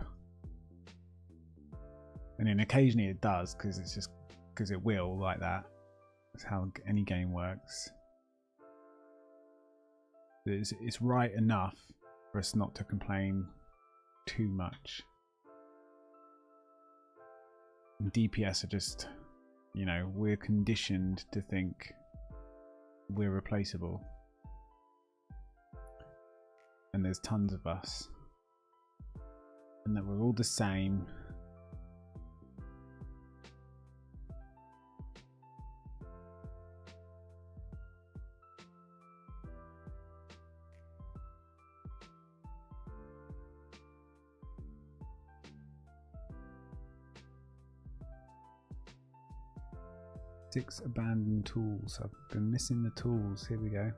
A: And then occasionally it does, because it's just because it will, like that. That's how any game works. It's right enough for us not to complain too much. And DPS are just, you know, we're conditioned to think we're replaceable. And there's tons of us. And that we're all the same. Six abandoned tools. I've been missing the tools. Here we go.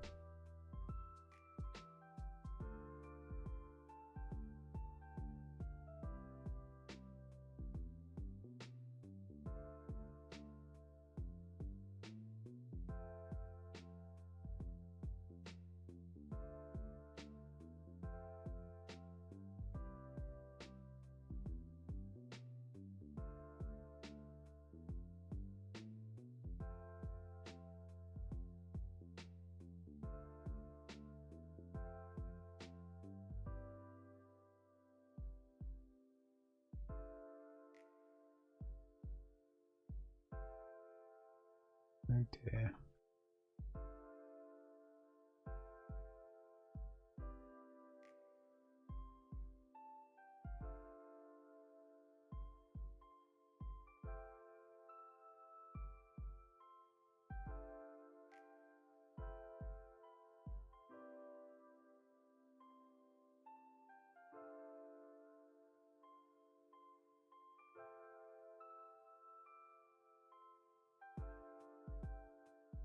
A: Oh dear.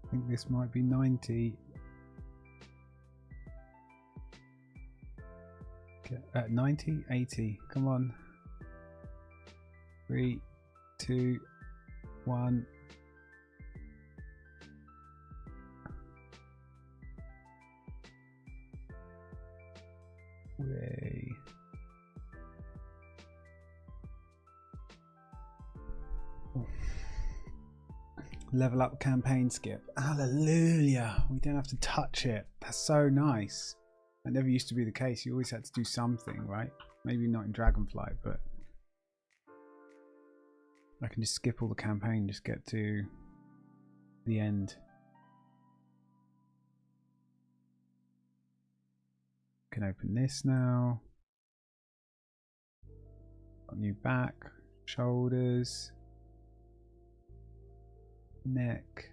A: I think this might be 90. Okay, 90, 80. Come on. 3, 2, 1. Way. Level up campaign skip. Hallelujah. We don't have to touch it. That's so nice. That never used to be the case. You always had to do something, right? Maybe not in Dragonflight, but I can just skip all the campaign, just get to the end. Can open this now. Got new back. Shoulders. Neck.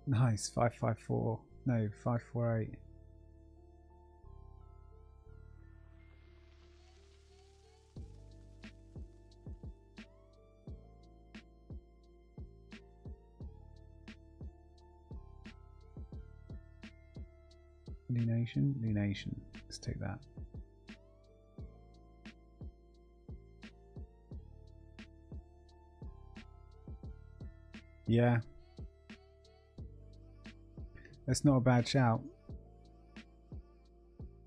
A: Nice, 554. No, 548. Lunation, lunation. Let's take that. Yeah. That's not a bad shout.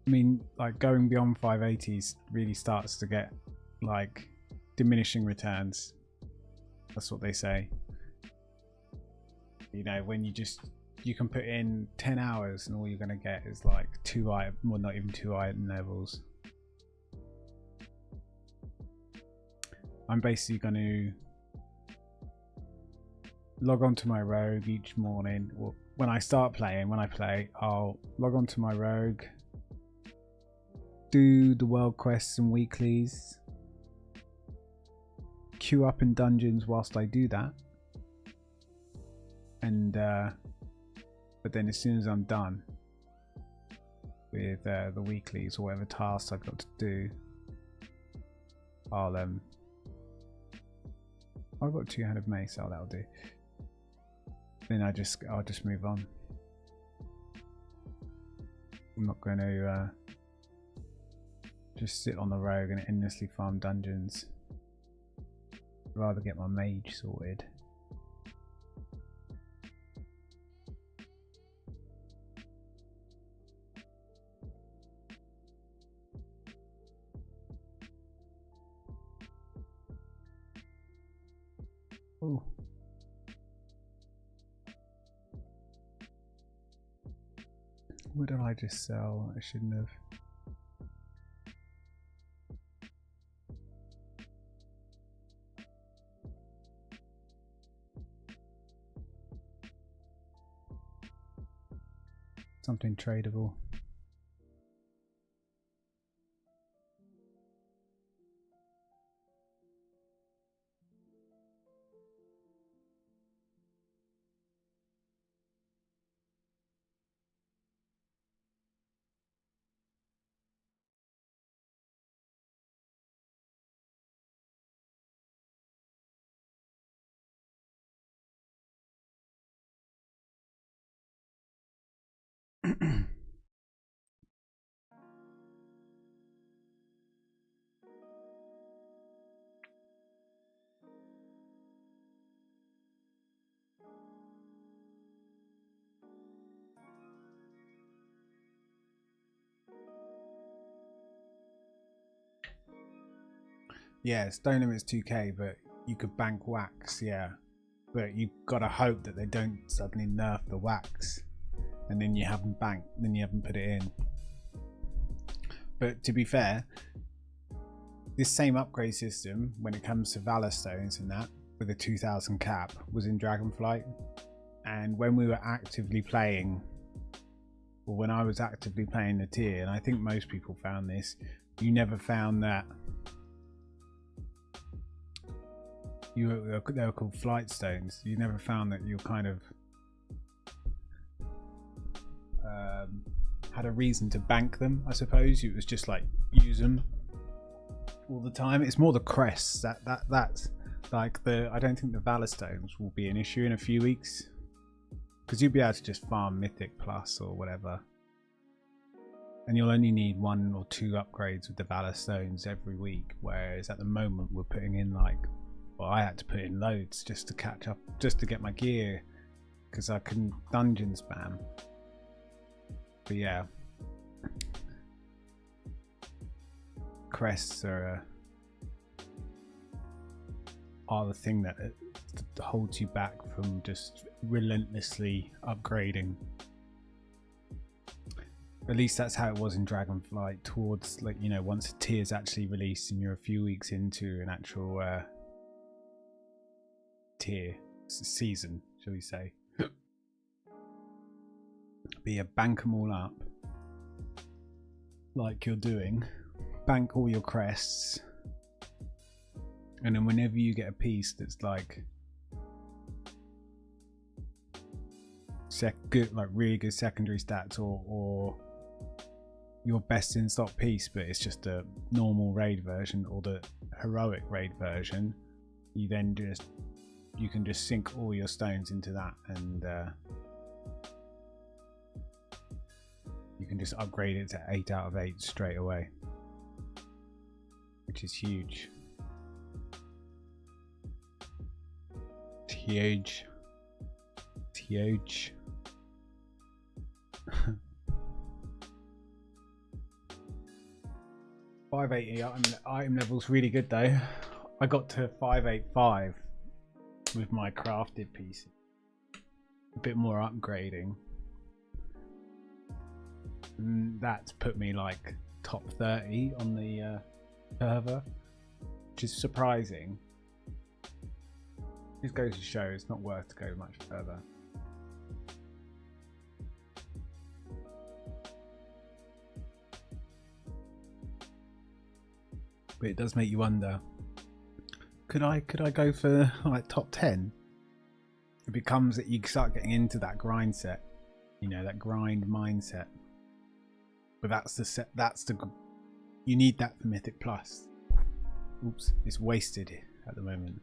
A: I mean, like going beyond 580s really starts to get like diminishing returns. That's what they say. You know, when you can put in 10 hours and all you're going to get is like 2 item, well, not even 2 item levels. I'm basically going to log on to my rogue each morning. Well, when I start playing, when I play, I'll log on to my rogue, do the world quests and weeklies, queue up in dungeons whilst I do that, and but then as soon as I'm done with the weeklies or whatever tasks I've got to do, I've got 200 mace, so that'll do. Then I'll just move on. I'm not going to just sit on the rogue and endlessly farm dungeons. I'd rather get my mage sorted. Oh. What did I just sell? I shouldn't have. Something tradable. Yeah, stone limit's 2k, but you could bank wax, yeah. But you've got to hope that they don't suddenly nerf the wax, and then you haven't banked, then you haven't put it in. But to be fair, this same upgrade system, when it comes to Valor Stones and that, with a 2000 cap, was in Dragonflight. And when we were actively playing, or when I was actively playing the tier, and I think most people found this, you never found that they were called flight stones. You never found that you kind of had a reason to bank them, I suppose. It was just like use them all the time. It's more the crests that's like I don't think the Valor Stones will be an issue in a few weeks, because you'll be able to just farm Mythic Plus or whatever, and you'll only need 1 or 2 upgrades with the Valor Stones every week, whereas at the moment we're putting in like, well, I had to put in loads just to catch up, just to get my gear, because I couldn't dungeon spam. But yeah, crests are the thing that holds you back from just relentlessly upgrading. At least that's how it was in Dragonflight. Towards, like, you know, once a tier is actually released and you're a few weeks into an actual tier season, shall we say. But yeah, bank them all up like you're doing. Bank all your crests, and then whenever you get a piece that's like good, like really good secondary stats, or your best in stock piece, but it's just a normal raid version or the heroic raid version, you then you can just sink all your stones into that, and you can just upgrade it to 8 out of 8 straight away, which is huge. It's huge. It's huge. 580 item level's really good though. I got to 585 with my crafted pieces. A bit more upgrading. And that's put me like top 30 on the server, which is surprising. This goes to show it's not worth to go much further. But it does make you wonder, could I go for like top 10? It becomes that you start getting into that grind set, you know, that grind mindset. But you need that for Mythic Plus. Oops, it's wasted at the moment.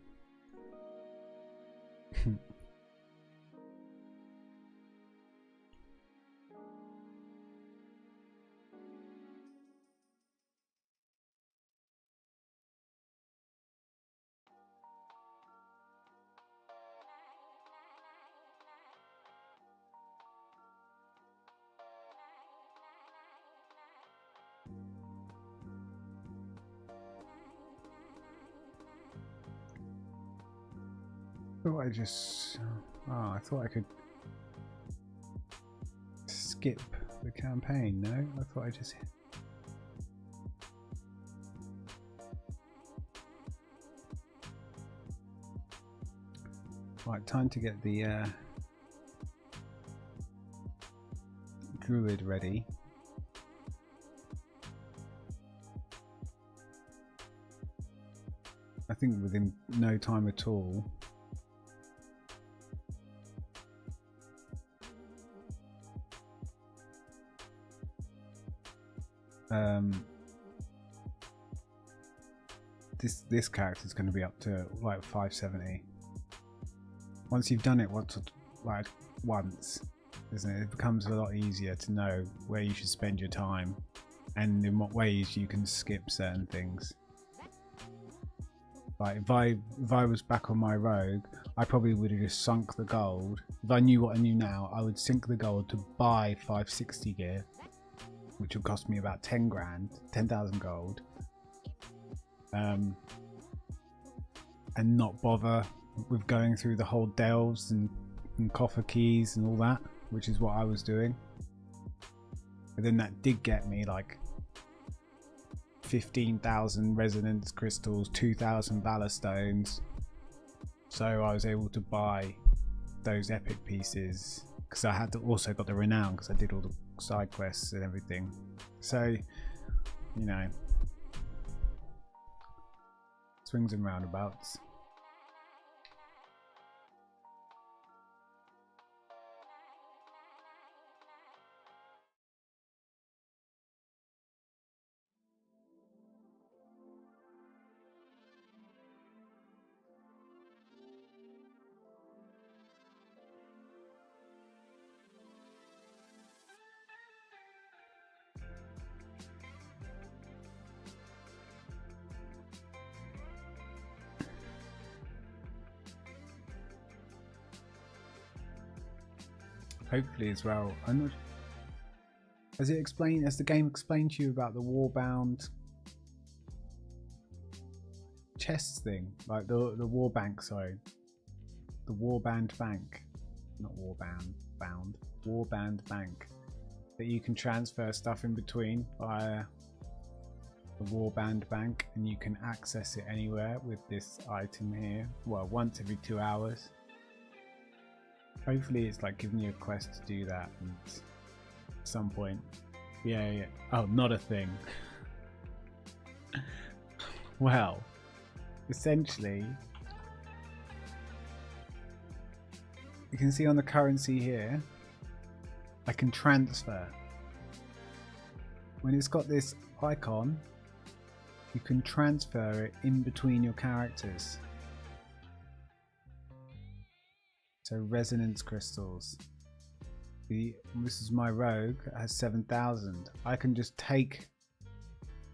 A: I thought I could skip the campaign. No, I thought I just right. Time to get the druid ready. I think within no time at all. This character is going to be up to like 570. Once you've done it once, isn't it? It becomes a lot easier to know where you should spend your time and in what ways you can skip certain things. Like if I was back on my rogue, I probably would have just sunk the gold. If I knew what I knew now, I would sink the gold to buy 560 gear, which would cost me about 10 grand, 10,000 gold, and not bother with going through the whole delves and coffer keys and all that, which is what I was doing. But then that did get me like 15,000 resonance crystals, 2,000 valor stones, so I was able to buy those epic pieces because I had to also got the renown because I did all the side quests and everything. So, you know, swings and roundabouts. Hopefully as well. I'm not. Has the game explained to you about the warbound chests thing? Like the war bank, sorry. The warband bank. Not warband bank. that you can transfer stuff in between via the Warband Bank, and you can access it anywhere with this item here. Well, once every 2 hours. Hopefully it's like giving you a quest to do that, and at some point. Yeah. Oh, not a thing. Well, essentially, you can see on the currency here, I can transfer. When it's got this icon, you can transfer it in between your characters. So resonance crystals. This is my rogue, it has 7,000. I can just take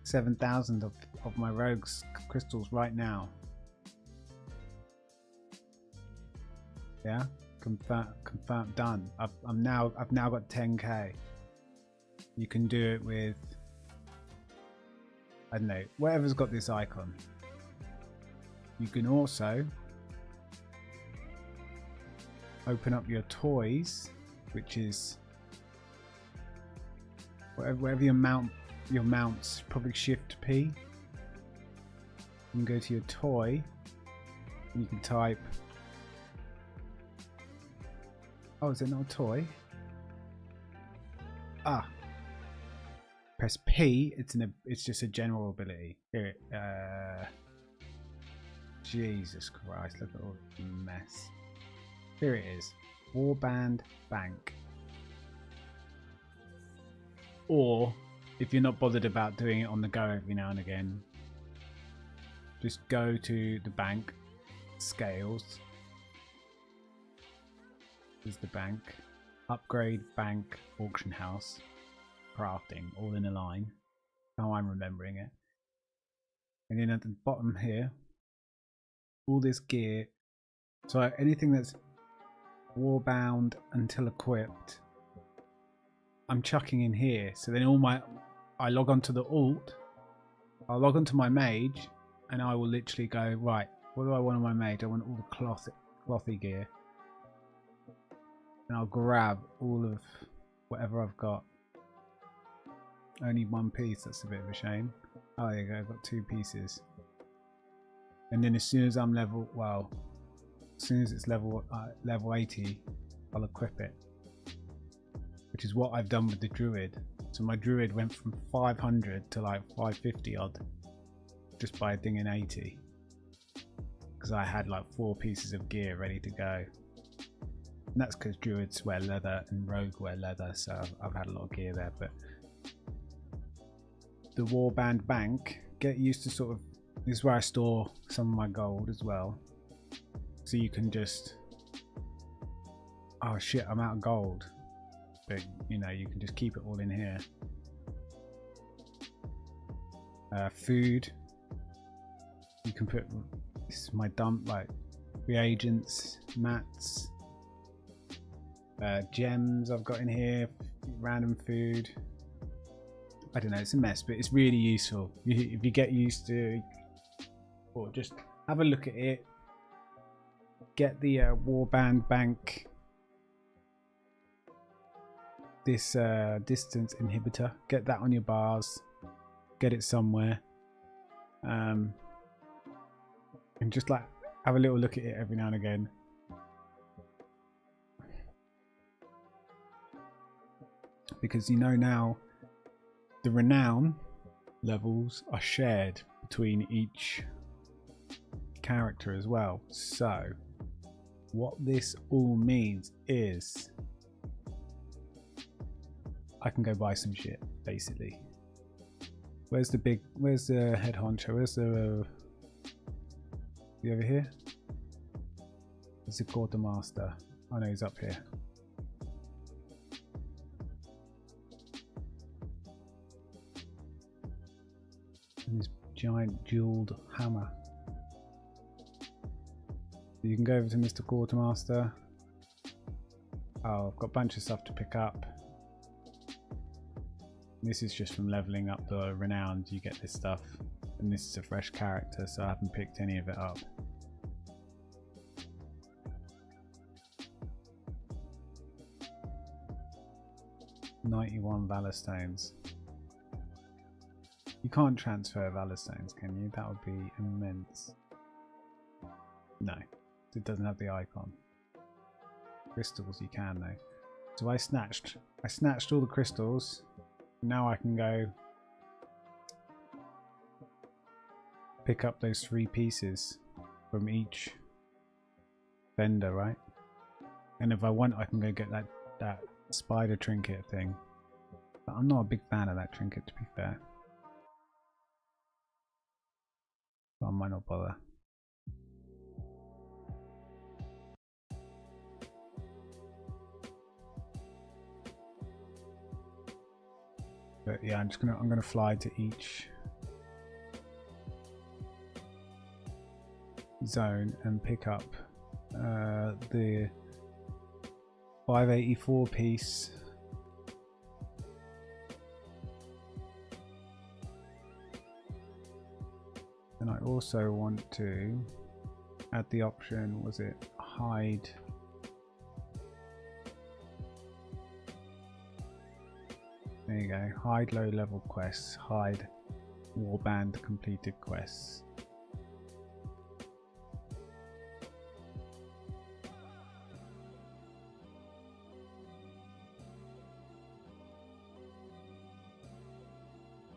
A: 7,000 of my rogue's crystals right now. Yeah, confirm, done. I've now got 10k. You can do it with, I don't know, whatever's got this icon. You can also open up your toys, which is wherever your mounts, probably Shift P. You can go to your toy and you can type, oh, is it not a toy? Ah, press P. It's just a general ability. Here, Jesus Christ! Look at all the mess. Here it is, Warband Bank. Or if you're not bothered about doing it on the go every now and again, just go to the bank, scales. Is the bank, upgrade, bank, auction house, crafting, all in a line. How I'm remembering it. And then at the bottom here, all this gear. So anything that's warbound until equipped, I'm chucking in here. So then I log onto the alt, I'll log onto my mage, and I will literally go, right, what do I want on my mage? I want all the clothy gear. And I'll grab all of whatever I've got. Only one piece, that's a bit of a shame. Oh, there you go, I've got 2 pieces. And then as soon as I'm as soon as it's level 80, I'll equip it. Which is what I've done with the druid. So my druid went from 500 to like 550 odd, just by dinging 80. Because I had like 4 pieces of gear ready to go. And that's because druids wear leather and rogue wear leather, so I've had a lot of gear there. But the Warband Bank, get used to sort of, this is where I store some of my gold as well. So you can just, oh shit, I'm out of gold. But you know, you can just keep it all in here. Food, you can put, this is my dump, like reagents, mats, gems I've got in here, random food. I don't know, it's a mess, but it's really useful. If you get used to, or just have a look at it, get the Warband Bank, this distance inhibitor, get that on your bars, get it somewhere, and just like have a little look at it every now and again. Because you know now the renown levels are shared between each character as well. So what this all means is I can go buy some shit, basically. Where's the head honcho? Where's the over here? There's the quartermaster. I know he's up here. And this giant jeweled hammer. So you can go over to Mr. Quartermaster. Oh, I've got a bunch of stuff to pick up. This is just from leveling up the renowned, you get this stuff. And this is a fresh character, so I haven't picked any of it up. 91 Valor Stones. You can't transfer Valor Stones, can you? That would be immense. No, it doesn't have the icon. Crystals you can though. So I snatched all the crystals. Now I can go pick up those 3 pieces from each vendor, right? And if I want, I can go get that spider trinket thing. But I'm not a big fan of that trinket, to be fair. So I might not bother. But yeah, I'm gonna fly to each zone and pick up the 584 piece. And I also want to add the option, was it hide? There you go, hide low level quests, hide warband completed quests.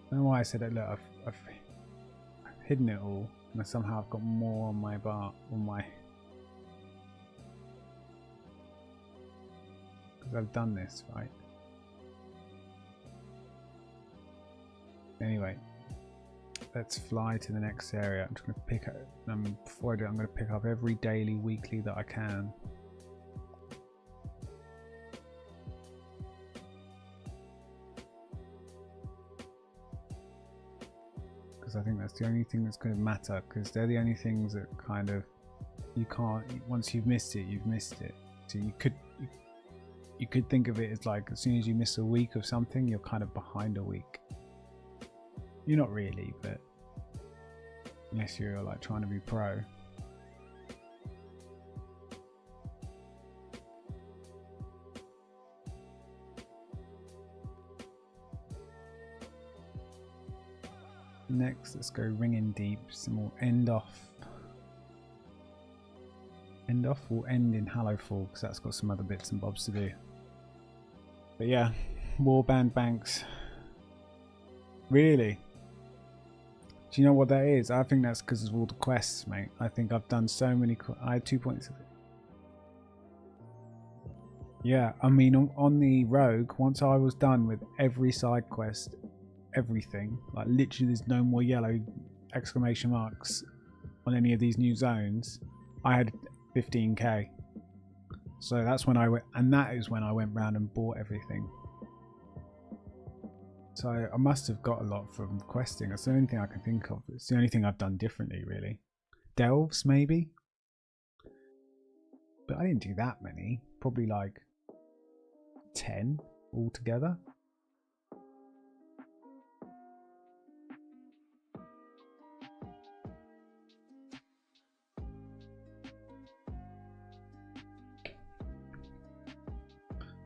A: I don't know why I said that. Look, I've hidden it all, and somehow I've got more on my bar, because I've done this, right? Anyway, let's fly to the next area. I'm just going to pick up, before I do, I'm going to pick up every daily, weekly that I can. Because I think that's the only thing that's going to matter, because they're the only things that kind of, you can't, once you've missed it, you've missed it. So you could think of it as like, as soon as you miss a week of something, you're kind of behind a week. You're not really, but unless you're like trying to be pro. Next, let's go ringing deep, and we'll end off. We'll end in Hallowfall because that's got some other bits and bobs to do. But yeah, warband banks. Really? Do you know what that is? I think that's because of all the quests, mate. I think I've done so many. I had 2 points. Yeah, I mean, on the Rogue, once I was done with every side quest, everything, like literally there's no more yellow exclamation marks on any of these new zones, I had 15k. So that's when I went, and that is when I went round and bought everything. So I must have got a lot from questing. That's the only thing I can think of. It's the only thing I've done differently, really. Delves, maybe? But I didn't do that many. Probably like 10 altogether.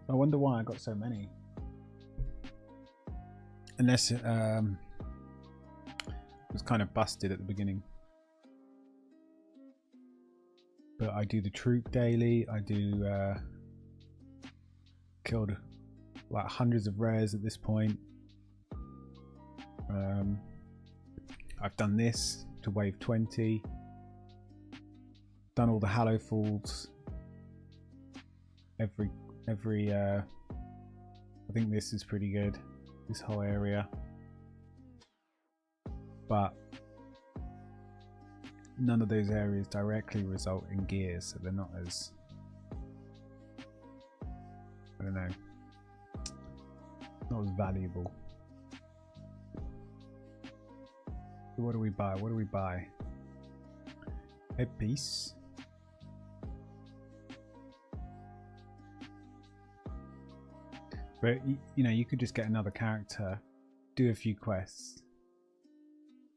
A: I wonder why I got so many. Unless it was kind of busted at the beginning. But I do the troop daily. I do killed like hundreds of rares at this point. I've done this to wave 20. Done all the Hallowfalls. Every I think this is pretty good. This whole area, but none of those areas directly result in gears, so they're not as, I don't know, not as valuable. So what do we buy? What do we buy? Headpiece. But you know, you could just get another character, do a few quests,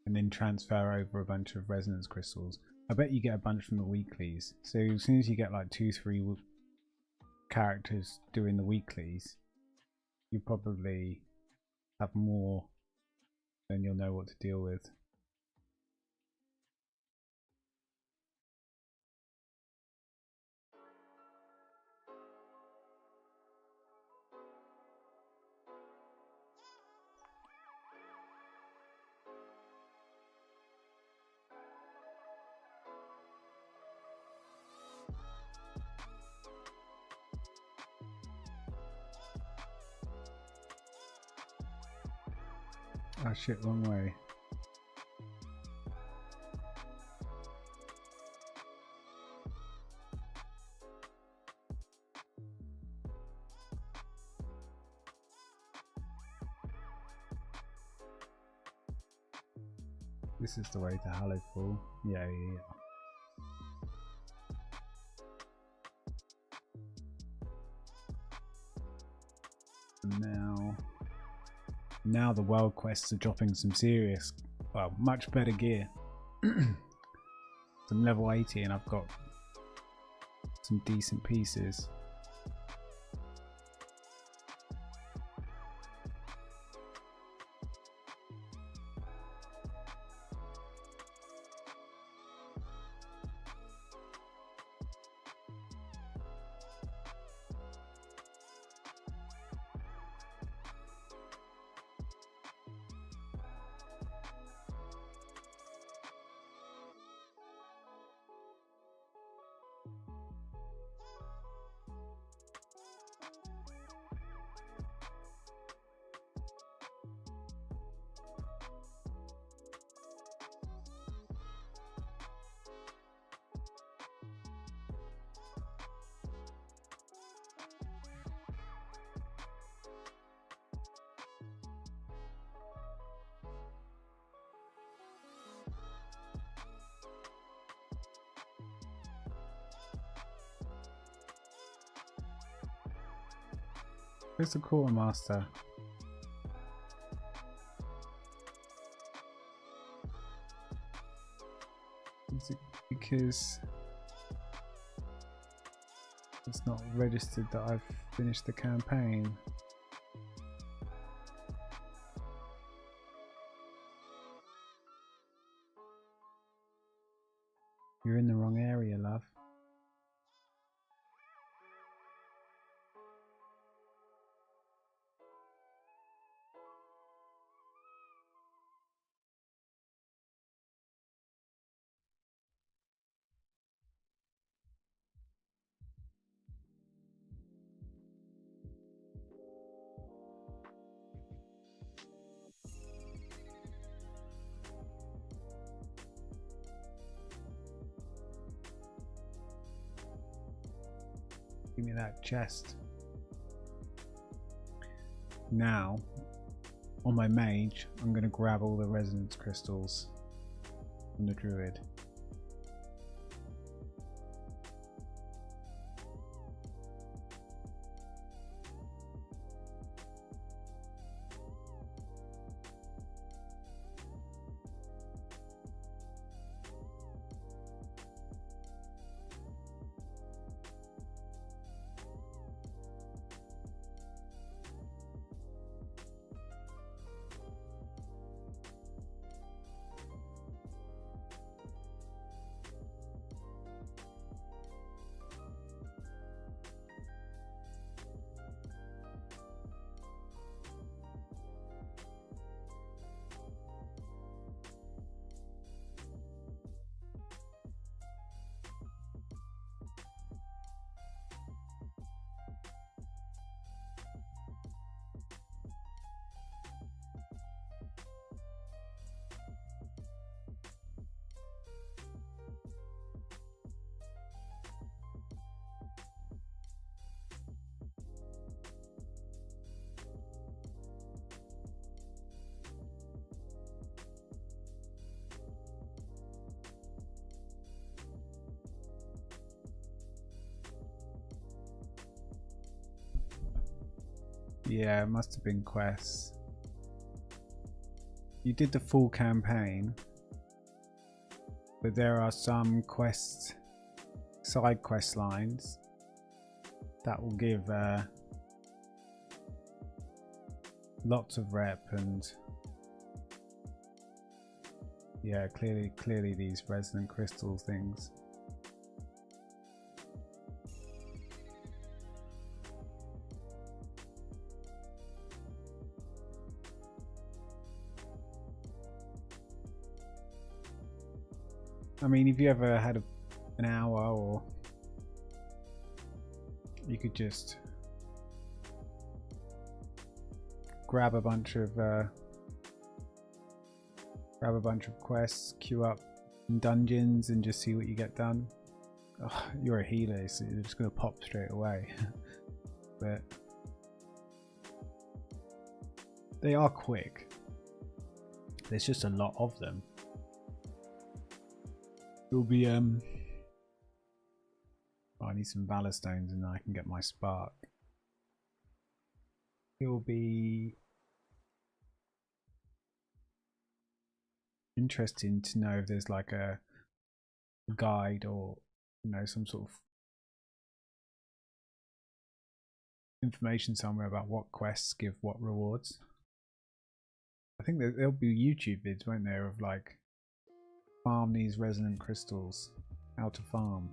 A: and then transfer over a bunch of resonance crystals. I bet you get a bunch from the weeklies. So as soon as you get like 2-3 characters doing the weeklies, you probably have more, then you'll know what to deal with. Oh shit, wrong way. This is the way to Hallowfall. Yeah. Now the world quests are dropping some serious, well, much better gear. I'm level 80 and I've got some decent pieces. Where's the quartermaster? Is it because it's not registered that I've finished the campaign? You're in the wrong area, love. Give me that chest. Now, on my mage, I'm going to grab all the resonance crystals from the druid. Yeah, it must have been quests. You did the full campaign, but there are some quests, side quest lines that will give lots of rep, and yeah, clearly these resonant crystal things. I mean, if you ever had an hour, or you could just grab a bunch of quests, queue up in dungeons, and just see what you get done. Oh, you're a healer, so you're just gonna pop straight away. But they are quick. There's just a lot of them. It'll be I need some Valor Stones and then I can get my spark. It'll be interesting to know if there's like a guide, or you know, some sort of information somewhere about what quests give what rewards. I think there'll be YouTube vids, won't there, of like farm these resonant crystals, how to farm.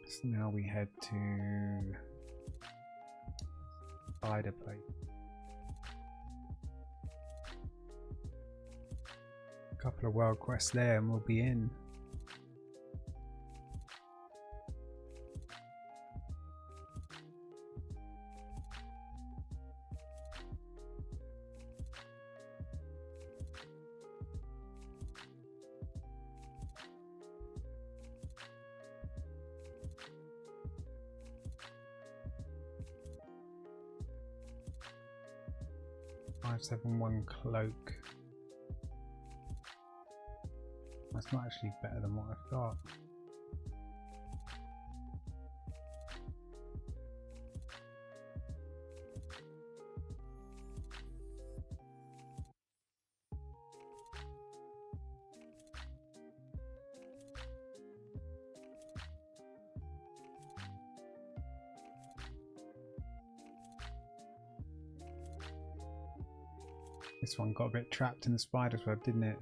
A: So now we head to Spider Plate. A couple of world quests there and we'll be in. One cloak. That's not actually better than what I've got. This one got a bit trapped in the spider's web, didn't it?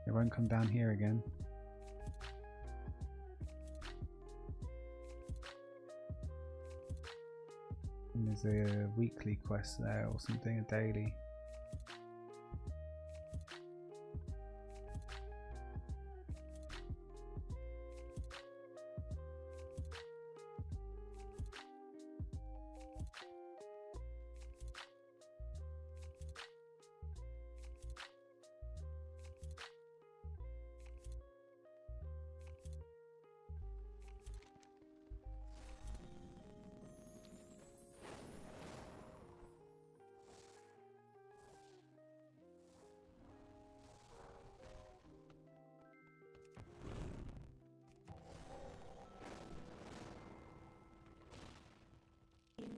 A: It won't come down here again. And there's a weekly quest there or something, a daily.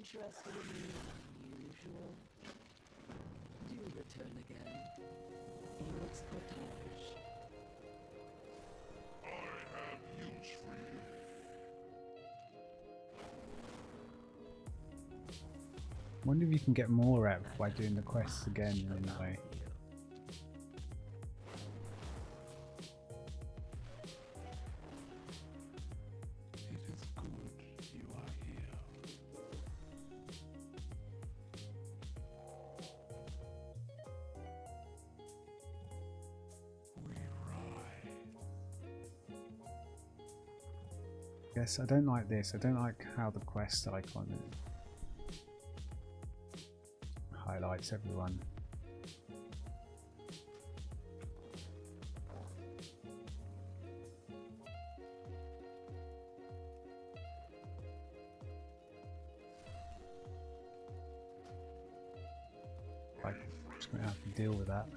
E: interested in the unusual? Do return again. Felix Cottage.
I: I have use for you.
A: Wonder if you can get more out by doing the quests again in any way.
I: It is good you are here. We ride.
A: Yes, I don't like this. I don't like how the quest icon highlights everyone. Like, I'm just gonna have to deal with that.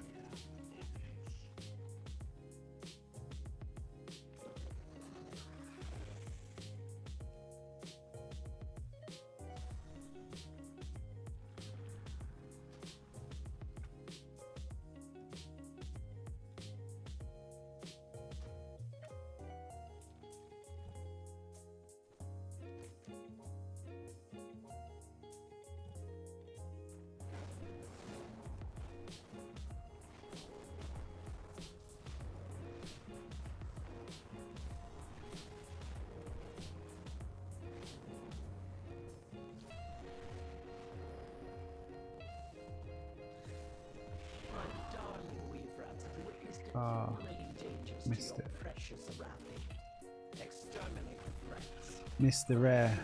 H: My darling weavrats have witnessed
A: Ah,
H: accumulating dangers to
A: missed
H: your
A: it.
H: precious Arathi. Exterminate the threats.
A: Missed the rare.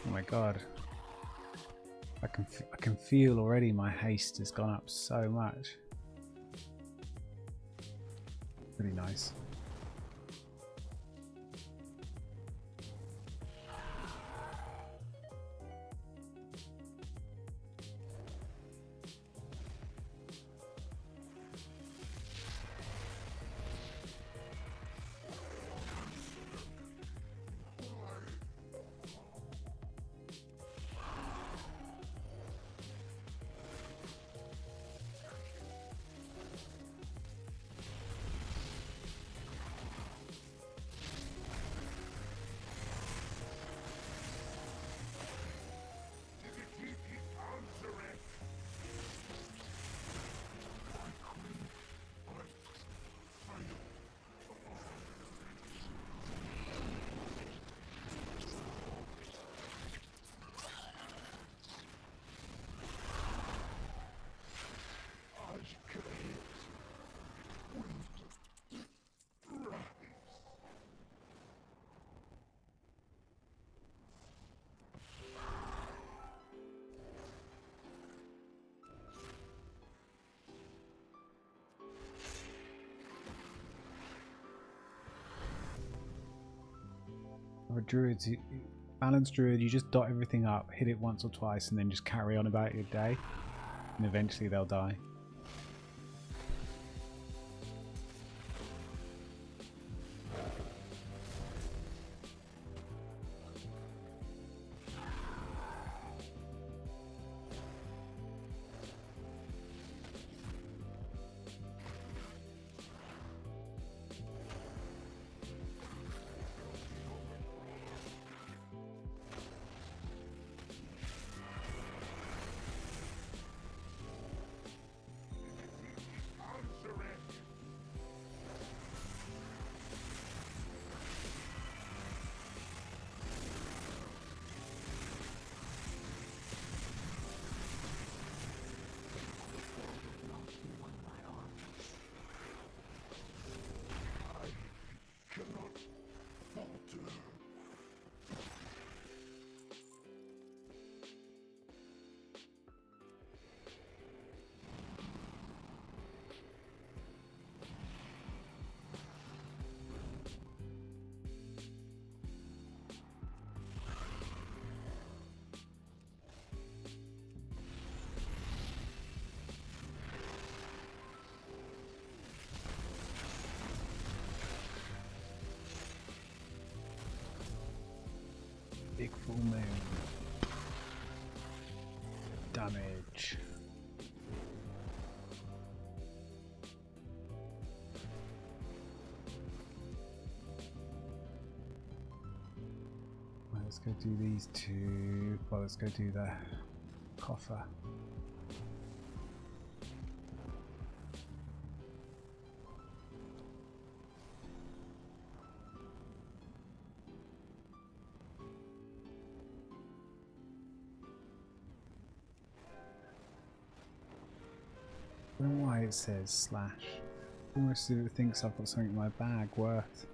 A: Oh my god. I can feel already my haste has gone up so much. Pretty nice. Or druids, balanced druid, you just dot everything up, hit it once or twice, and then just carry on about your day, and eventually they'll die. Big full moon. Damage. Well, let's go do these two. Well, let's go do the coffer. I don't know why it says slash. Almost as if it thinks I've got something in my bag worth.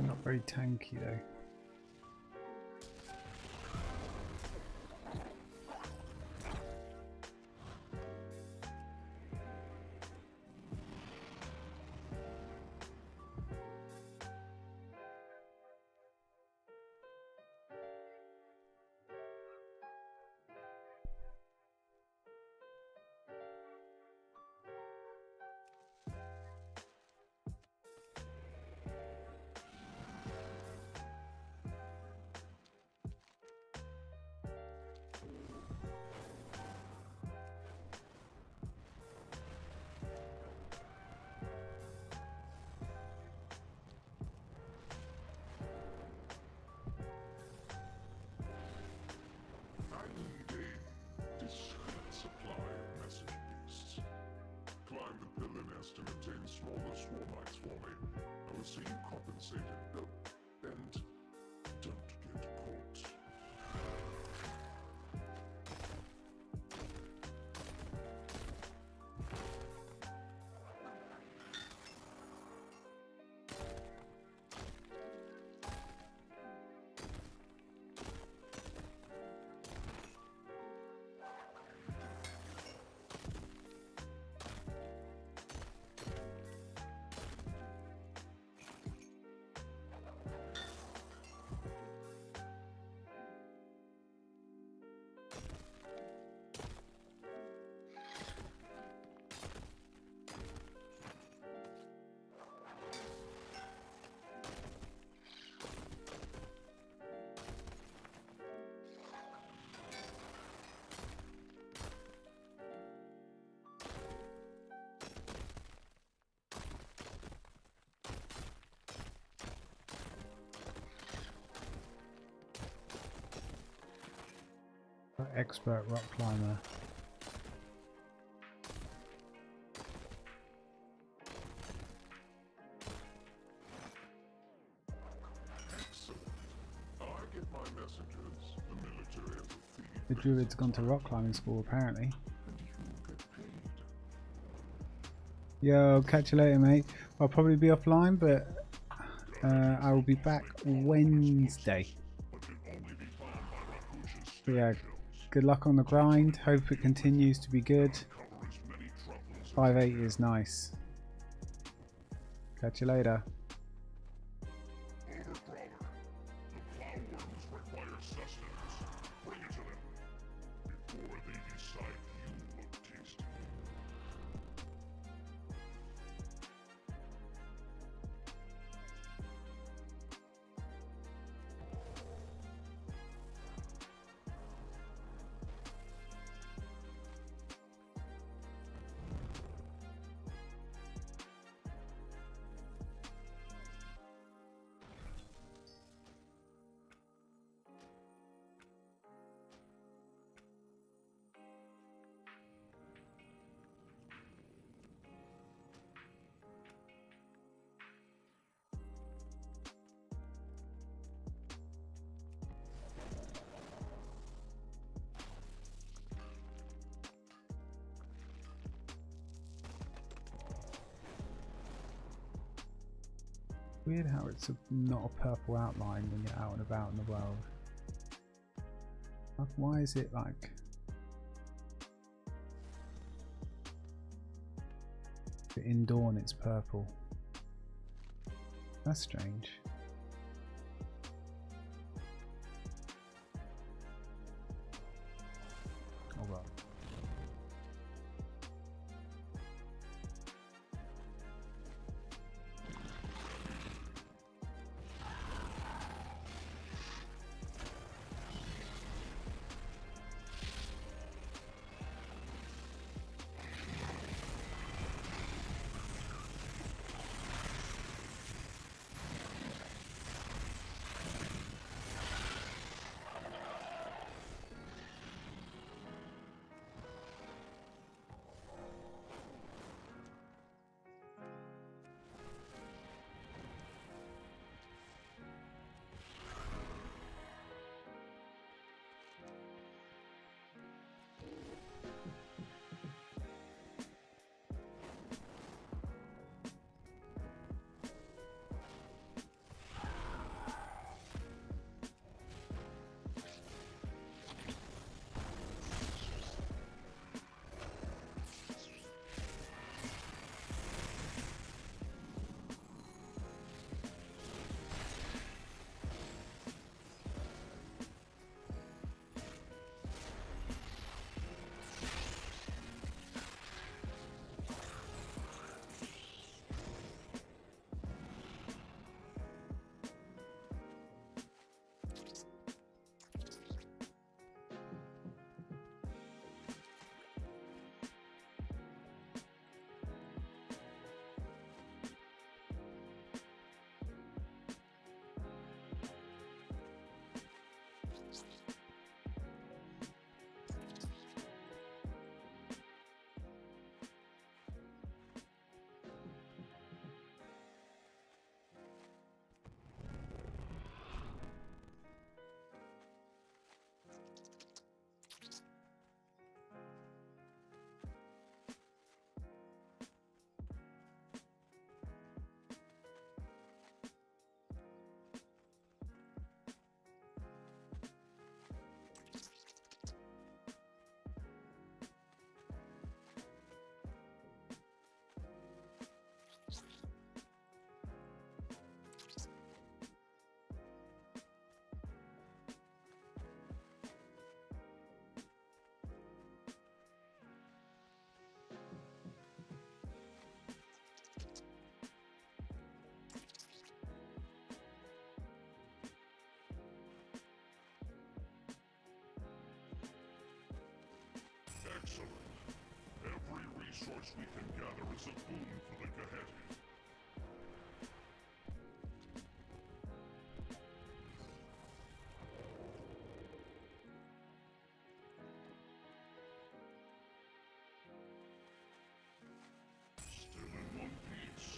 A: Not very tanky though.
I: I need a discreet supply of messenger beasts. Climb the pillar nest and obtain smaller swarmites for me. I will see you compensated. Oh, and don't get caught.
A: Expert rock climber.
I: Excellent. I get my messengers, the military as a thief.
A: The druid's gone to rock climbing school apparently.
I: And you get paid.
A: Yo, catch you later, mate. I'll probably be offline, but I will be back Wednesday. But yeah, good luck on the grind. Hope it continues to be good. 5.8 is nice. Catch you later. Weird how it's not a purple outline when you're out and about in the world. Like, why is it like... But in dawn it's purple. That's strange. Oh well.
I: Excellent. Every resource we can gather is a boon for the Gehetти. Still in one piece.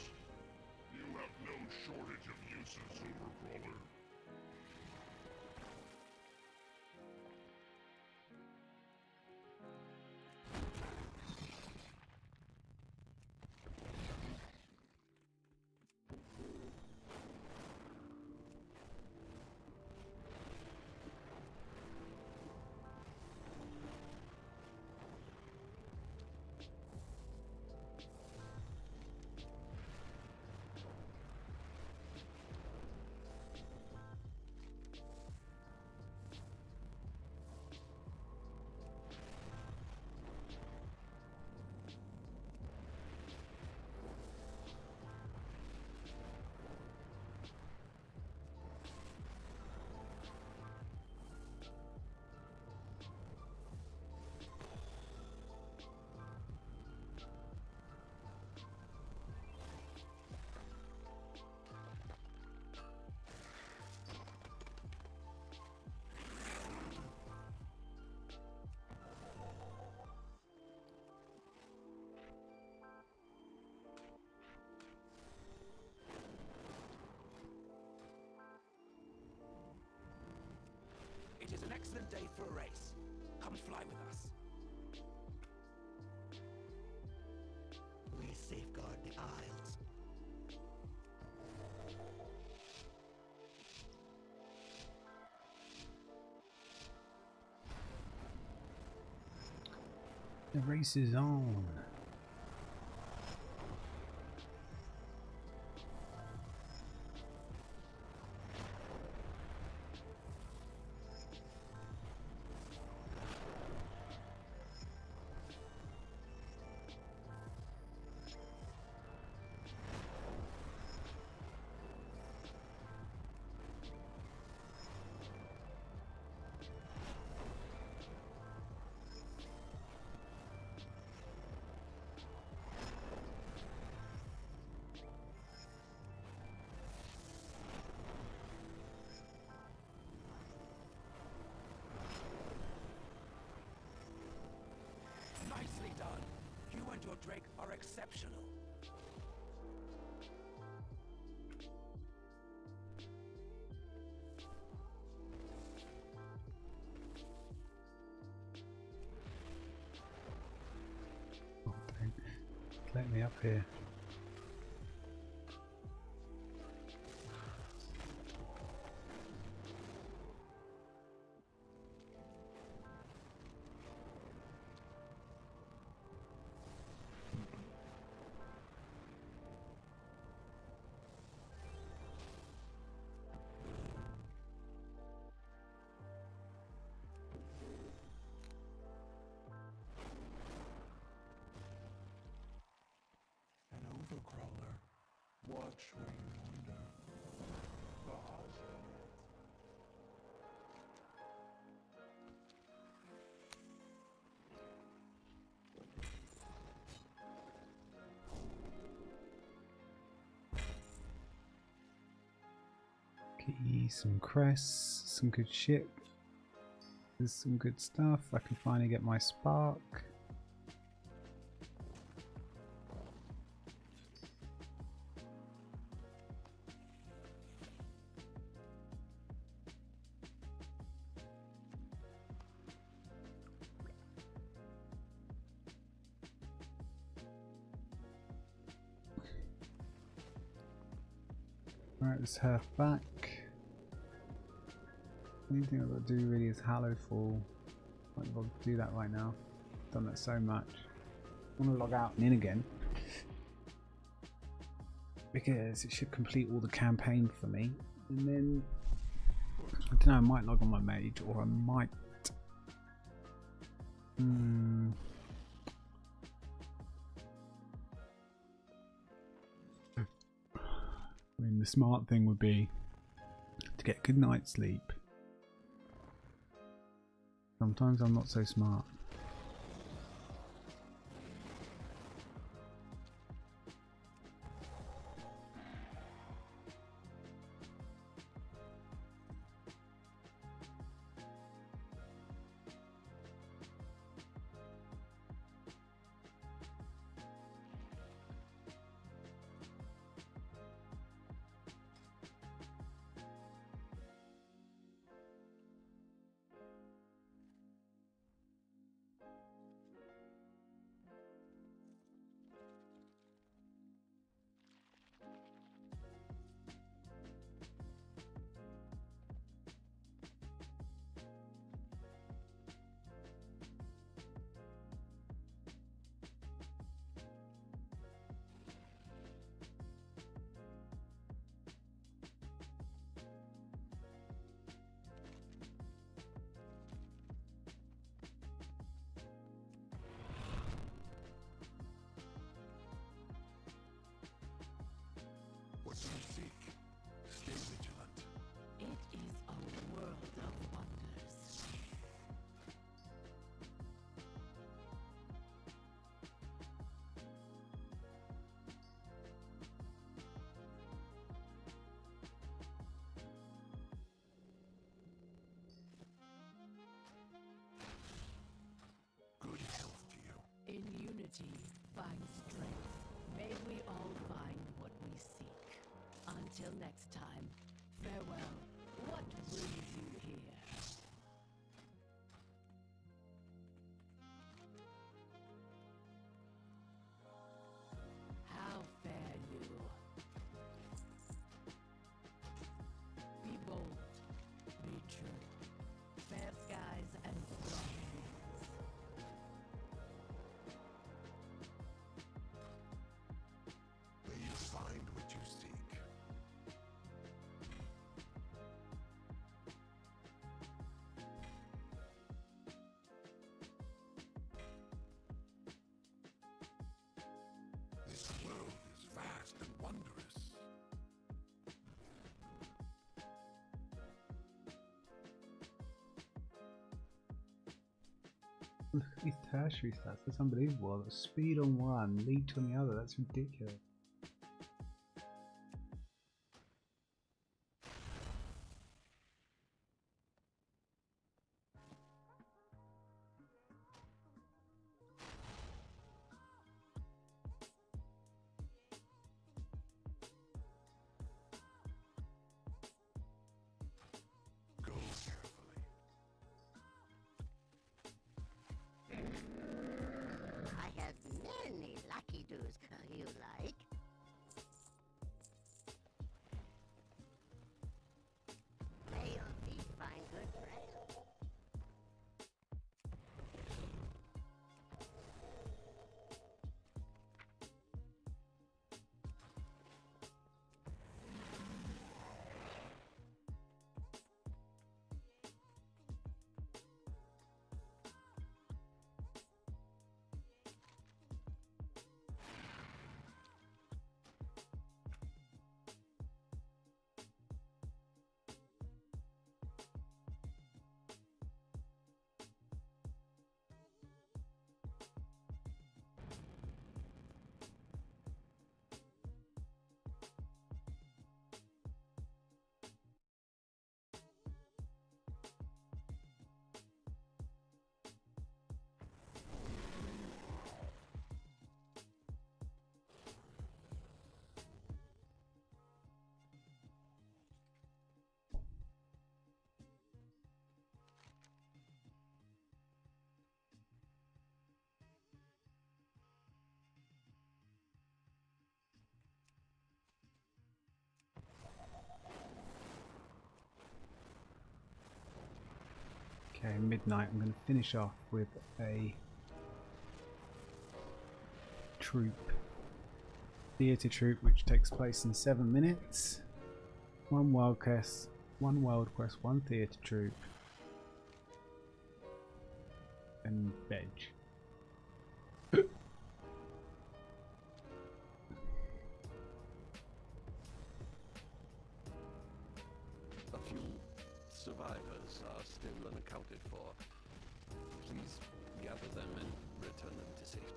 I: You have no shortage of uses, Overcrawler.
H: It is an excellent day for a race. Come fly with us.
K: We safeguard the Isles.
A: The race is on.
H: Nicely done. You and your Drake are exceptional.
A: Oh, dang. Let me up here.
I: An overcrawler. Watch where you wander. Pause in it.
A: Key, some crests, some good shit. There's some good stuff. I can finally get my spark. Right, let's half back. Only thing I've got to do really is Hallow Fall. Might as well do that right now. Done that so much. I want to log out and in again. Because it should complete all the campaign for me. And then, I don't know, I might log on my mage or I might... I mean, the smart thing would be to get a good night's sleep. Sometimes I'm not so smart.
I: What you seek, stay vigilant.
E: It is a world of wonders.
I: Good health to you.
E: In unity, find strength. May we all find what we seek. Until next time, farewell. What brings you here? How fare you? Be bold, be true. Fair skies and strong winds.
A: Look at these tertiary stats. That's unbelievable. Speed on one, lead on the other. That's ridiculous.
D: Go carefully.
L: I have many lucky doos you like. May your feet find good trail.
A: Okay, midnight. I'm going to finish off with a troop, theatre troop, which takes place in 7 minutes. One world quest, one theatre troop, and veg.
D: A few survivors are still unaccounted for. Please gather them and return them to safety.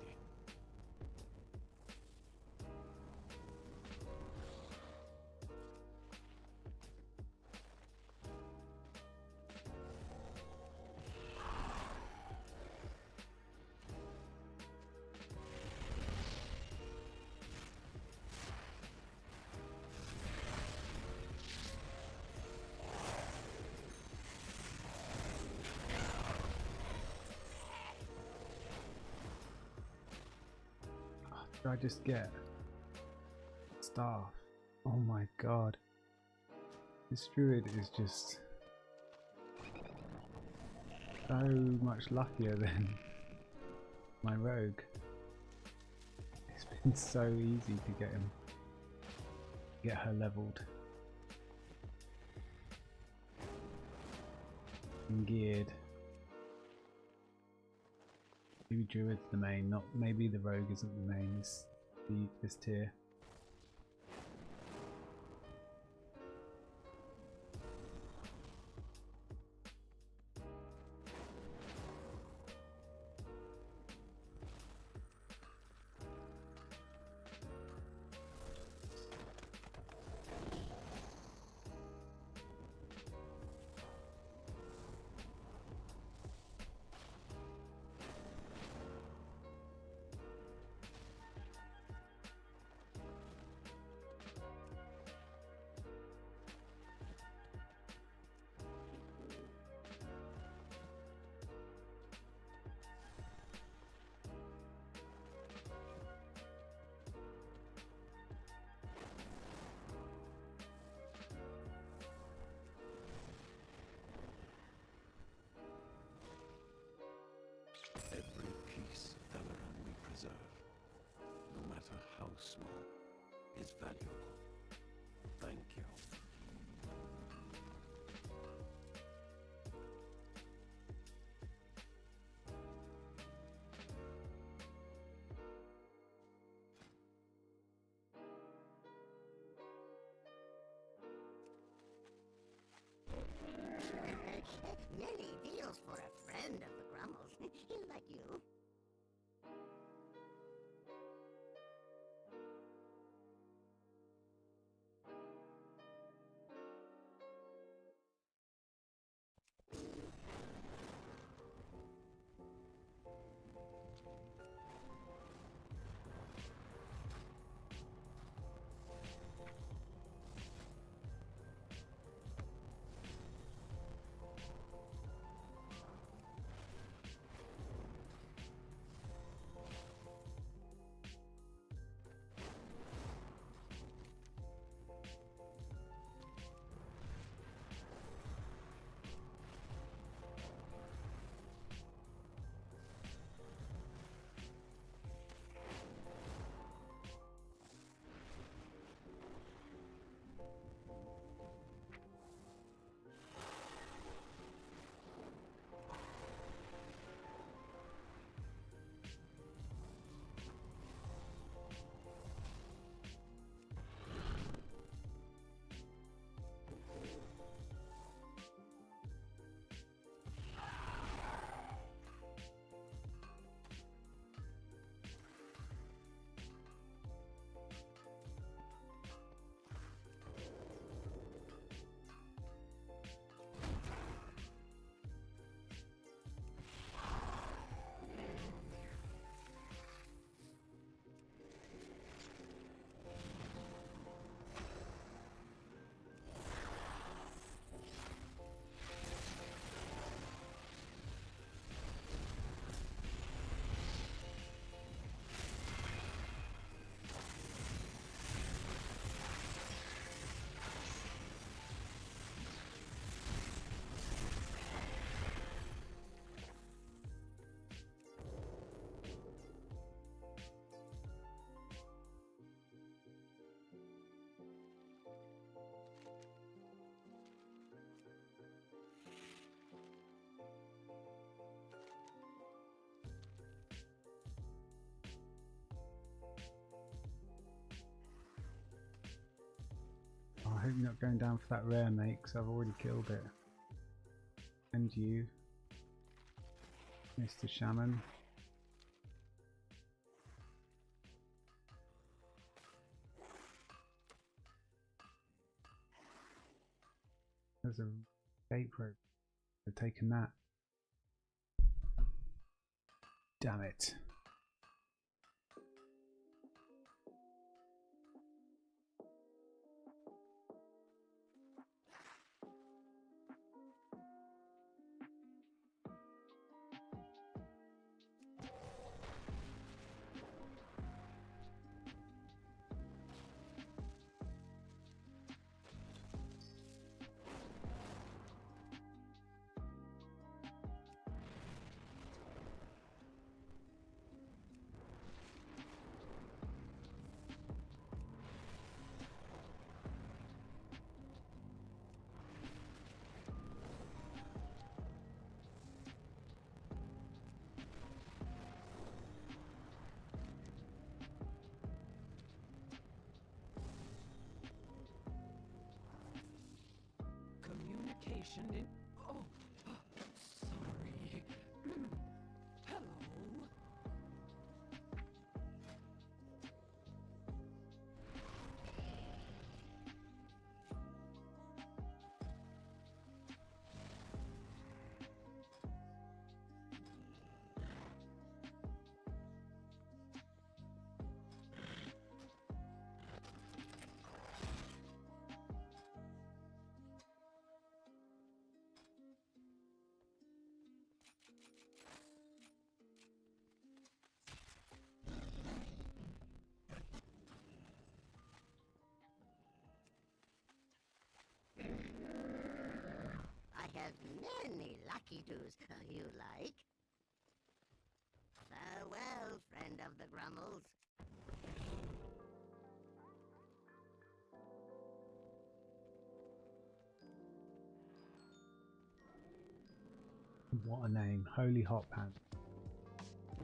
A: Did I just get staff? Oh my god. This druid is just so much luckier than my rogue. It's been so easy to get her leveled and geared. Maybe druid's the main, not maybe the rogue isn't the main this tier.
D: Every piece of Dalaran we preserve, no matter how small, is valuable. Thank you.
L: Many deals for a friend of the Grummles. Like you
A: hope you're not going down for that rare, mate, because I've already killed it. And you, Mr. Shaman. There's a gate rope. I've taken that. Damn it.
C: Communication in. Oh, sorry. Hello.
L: I have many lucky doos you like. Farewell, friend of the Grummles.
A: What a name. Holy Hot Pants.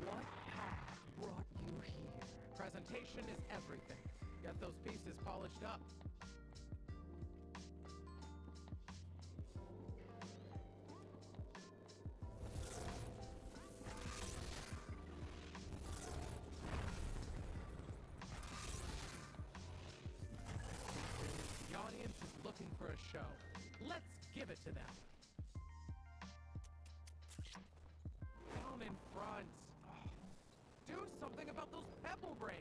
C: What path brought you here? Presentation is everything. Get those pieces polished up. The audience is looking for a show. Let's give it to them. Down in front. Oh, do something about those pebble brains.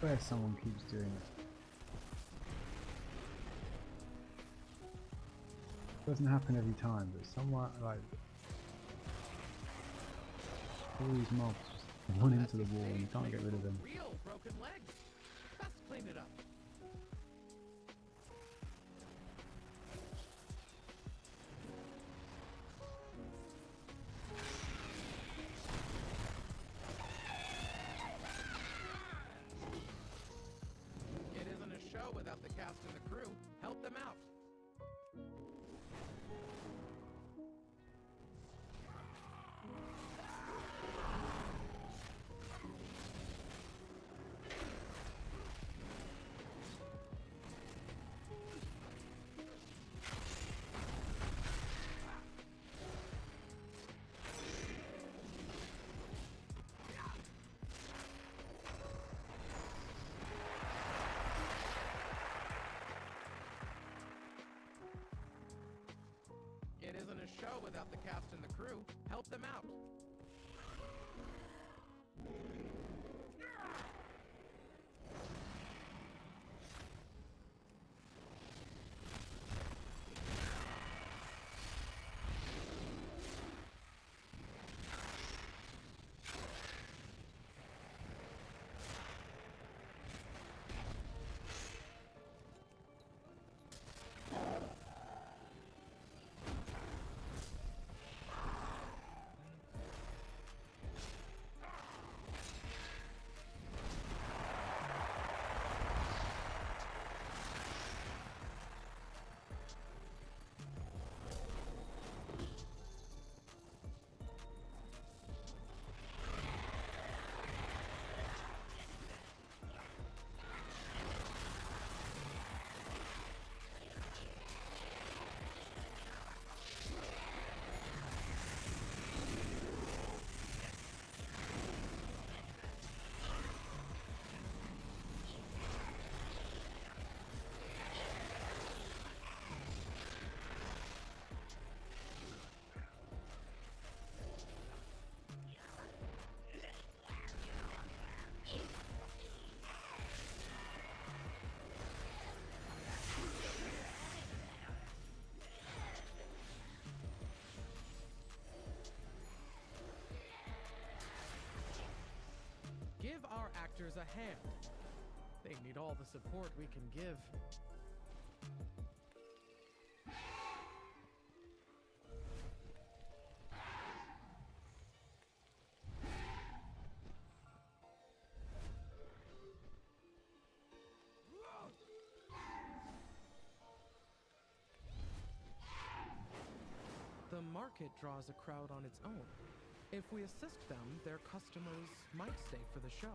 A: Where someone keeps doing it. Doesn't happen every time, but somewhat like all these mobs just run into the wall and you can't get rid of them.
C: Real broken legs. Best clean it up.
M: cast and the crew. Help them out. It isn't a show without the cast and the crew. Help them out. Give our actors a hand. They need all the support we can give. The market draws a crowd on its own. If we assist them, their customers might stay for the show.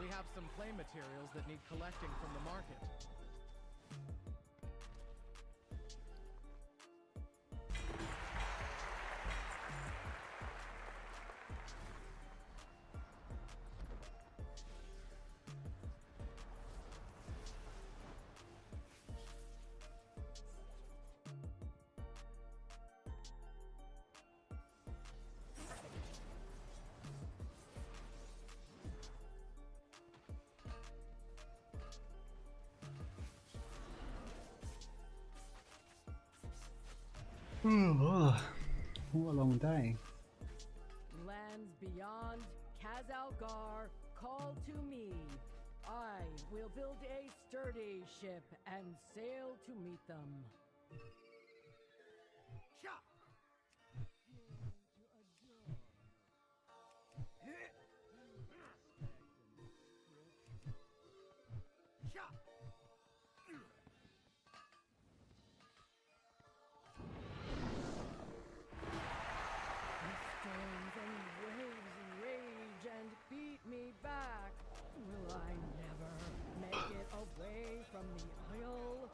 M: We have some play materials that need collecting from the market.
A: What a long day.
E: Lands beyond Kazalgar, call to me. I will build a sturdy ship and sail to meet them.
M: Chop! Chop!
E: Storms and waves rage and beat me back. Will I never make it away from the isle?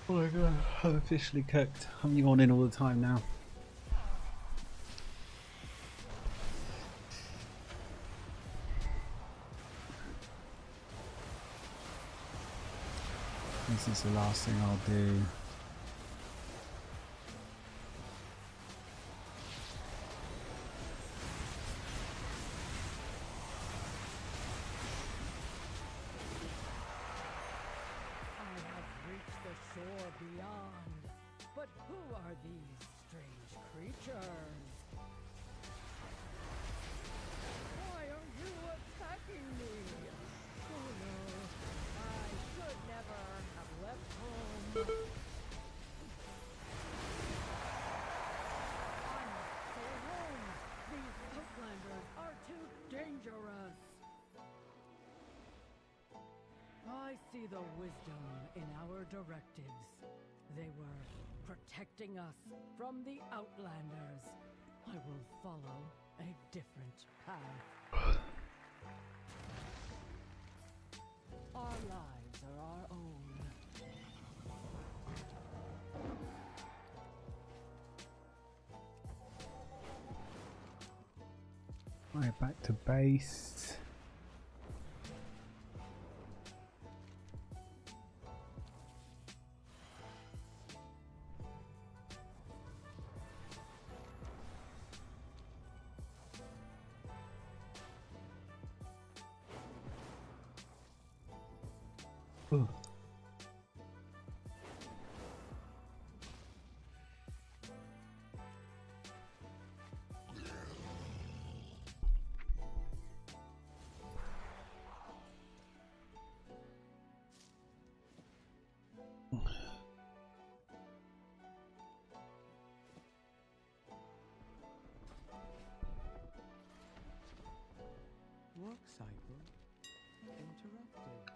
A: Oh my god, I'm officially cooked. I'm yawning all the time now. This is the last thing I'll do.
E: I have reached the shore beyond. But who are these strange creatures? Why are you attacking me? Oh no, I should never have left home. I must stay home. These Outlanders are too dangerous. I see the wisdom in our directives. They were protecting us from the Outlanders. I will follow a different path. Our lives are our own.
A: Right, back to base. Ooh.
K: Work cycle interrupted.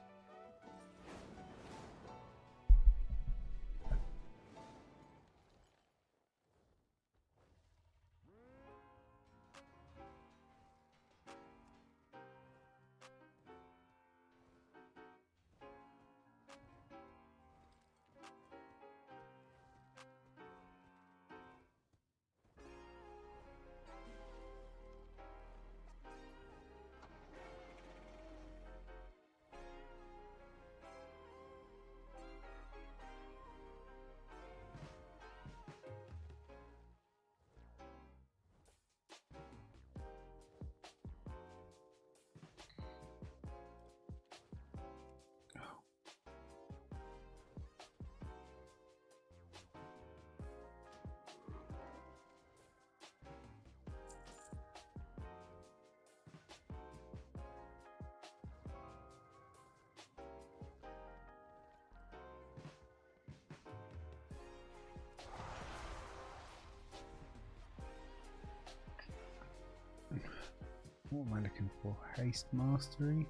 K: What am I looking for? Haste mastery?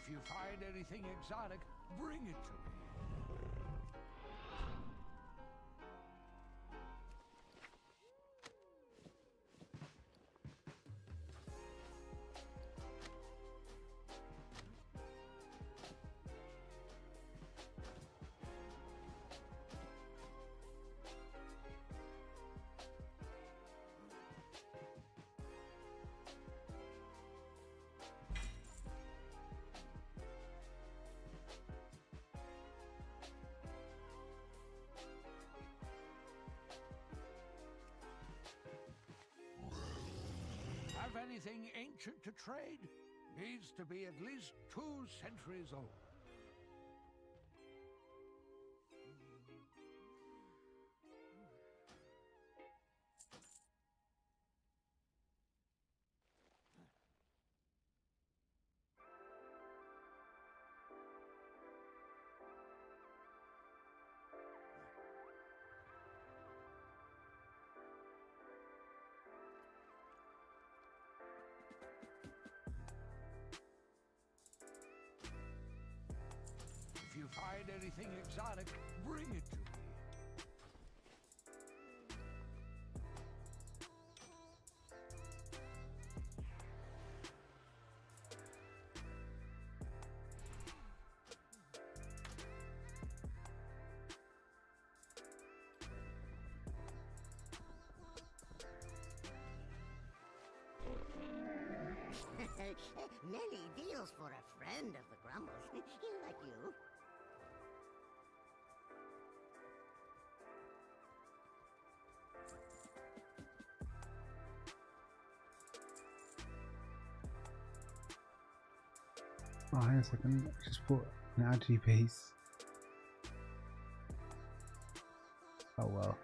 C: If you find anything exotic, bring it to me. anything ancient to trade, needs to be at least 2 centuries old. If you find anything exotic, bring it to me.
L: Many deals for a friend of the Grumbles, like you.
A: Oh, hang on a second. I just bought an algae piece. Oh well.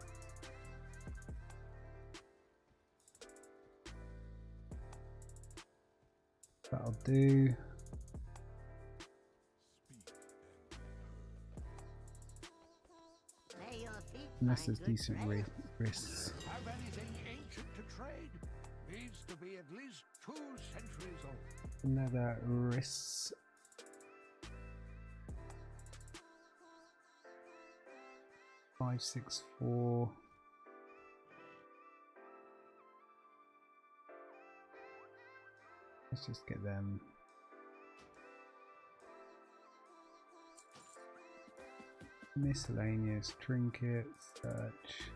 A: That'll do.
L: May your feet
A: Unless
L: find
A: there's
L: good
A: decent
L: trails.
A: risks.
C: Have anything ancient to trade, needs to be at least 2 centuries old.
A: Leather wrists. Five, 6, 4. Let's just get them. Miscellaneous trinkets, search.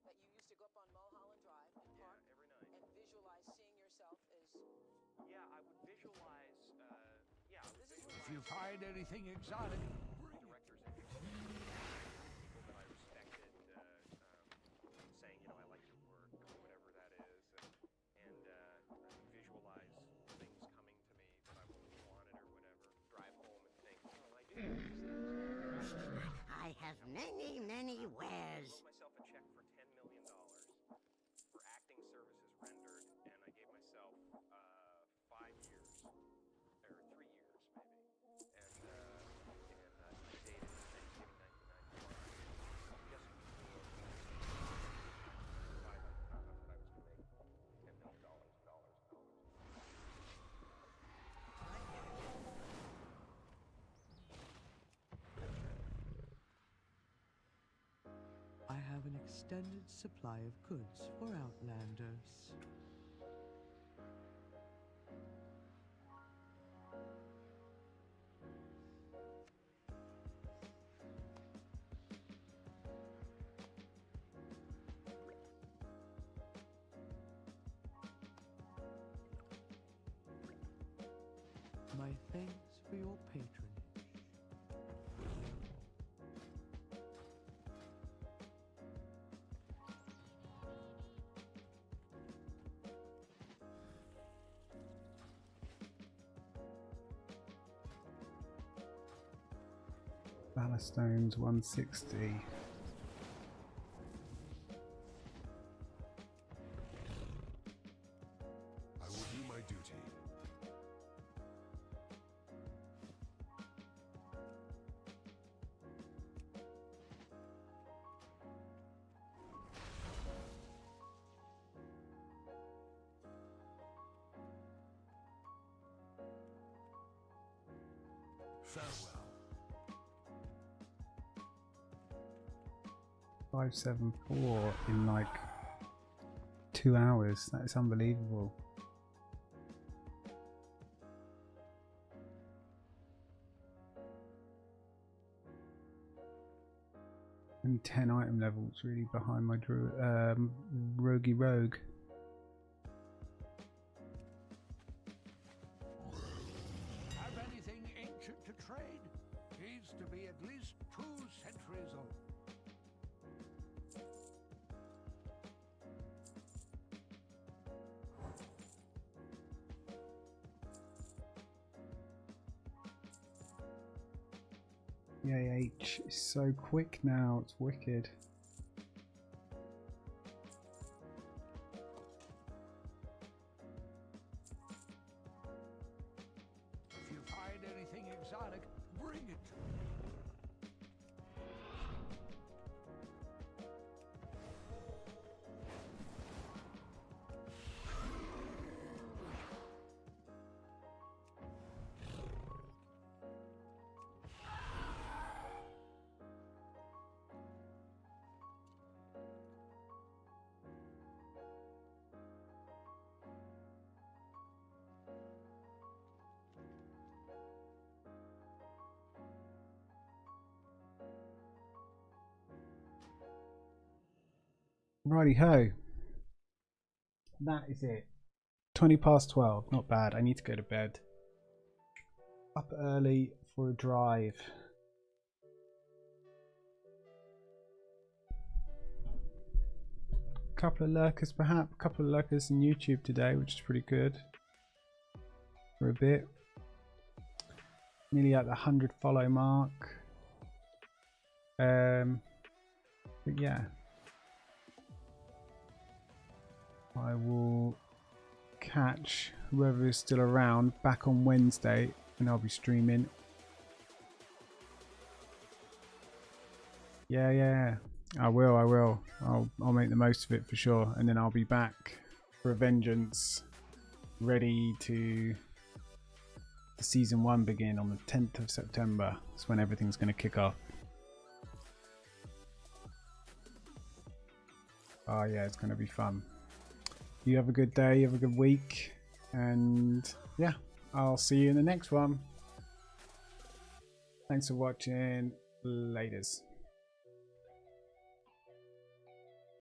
N: That you used to go up on Mulholland Drive and park every night and visualize seeing yourself as.
O: Yeah, I would visualize.
C: If you find anything exotic, bring it.
O: Directors and people that I respected saying, you know, I like your work or whatever that is, and visualize things coming to me that I wanted or whatever. Drive home and think, you know, I do these things.
L: I have many, many wares.
O: I wrote myself a check for $10 million for acting services rendered, and I gave myself 5 years, or 3 years maybe, and I dated Thanksgiving 1995, just before I found out that I was going to make $10 million, dollars.
K: I have an extended supply of goods for Outlanders. My thanks for your patronage.
A: Ballaststones 160.
I: I will do my duty. Farewell.
A: 574 in like 2 hours. That is unbelievable. Only 10 item levels really behind my roguey rogue.
I: Have anything ancient to trade? Needs to be at least 2 centuries old.
A: The AH is so quick now, it's wicked.
I: If you find anything exotic, bring it.
A: Righty ho. That is it. 20 past 12. Not bad. I need to go to bed. Up early for a drive. Couple of lurkers perhaps. A couple of lurkers in YouTube today, which is pretty good. For a bit. Nearly at the 100 follow mark. But yeah. I will catch whoever is still around back on Wednesday and I'll be streaming. Yeah. I will. I'll make the most of it for sure, and then I'll be back for a vengeance, ready to season 1 begin on the 10th of September. That's when everything's going to kick off. Oh yeah, it's going to be fun. You have a good day, have a good week, and yeah, I'll see you in the next one. Thanks for watching. Laters.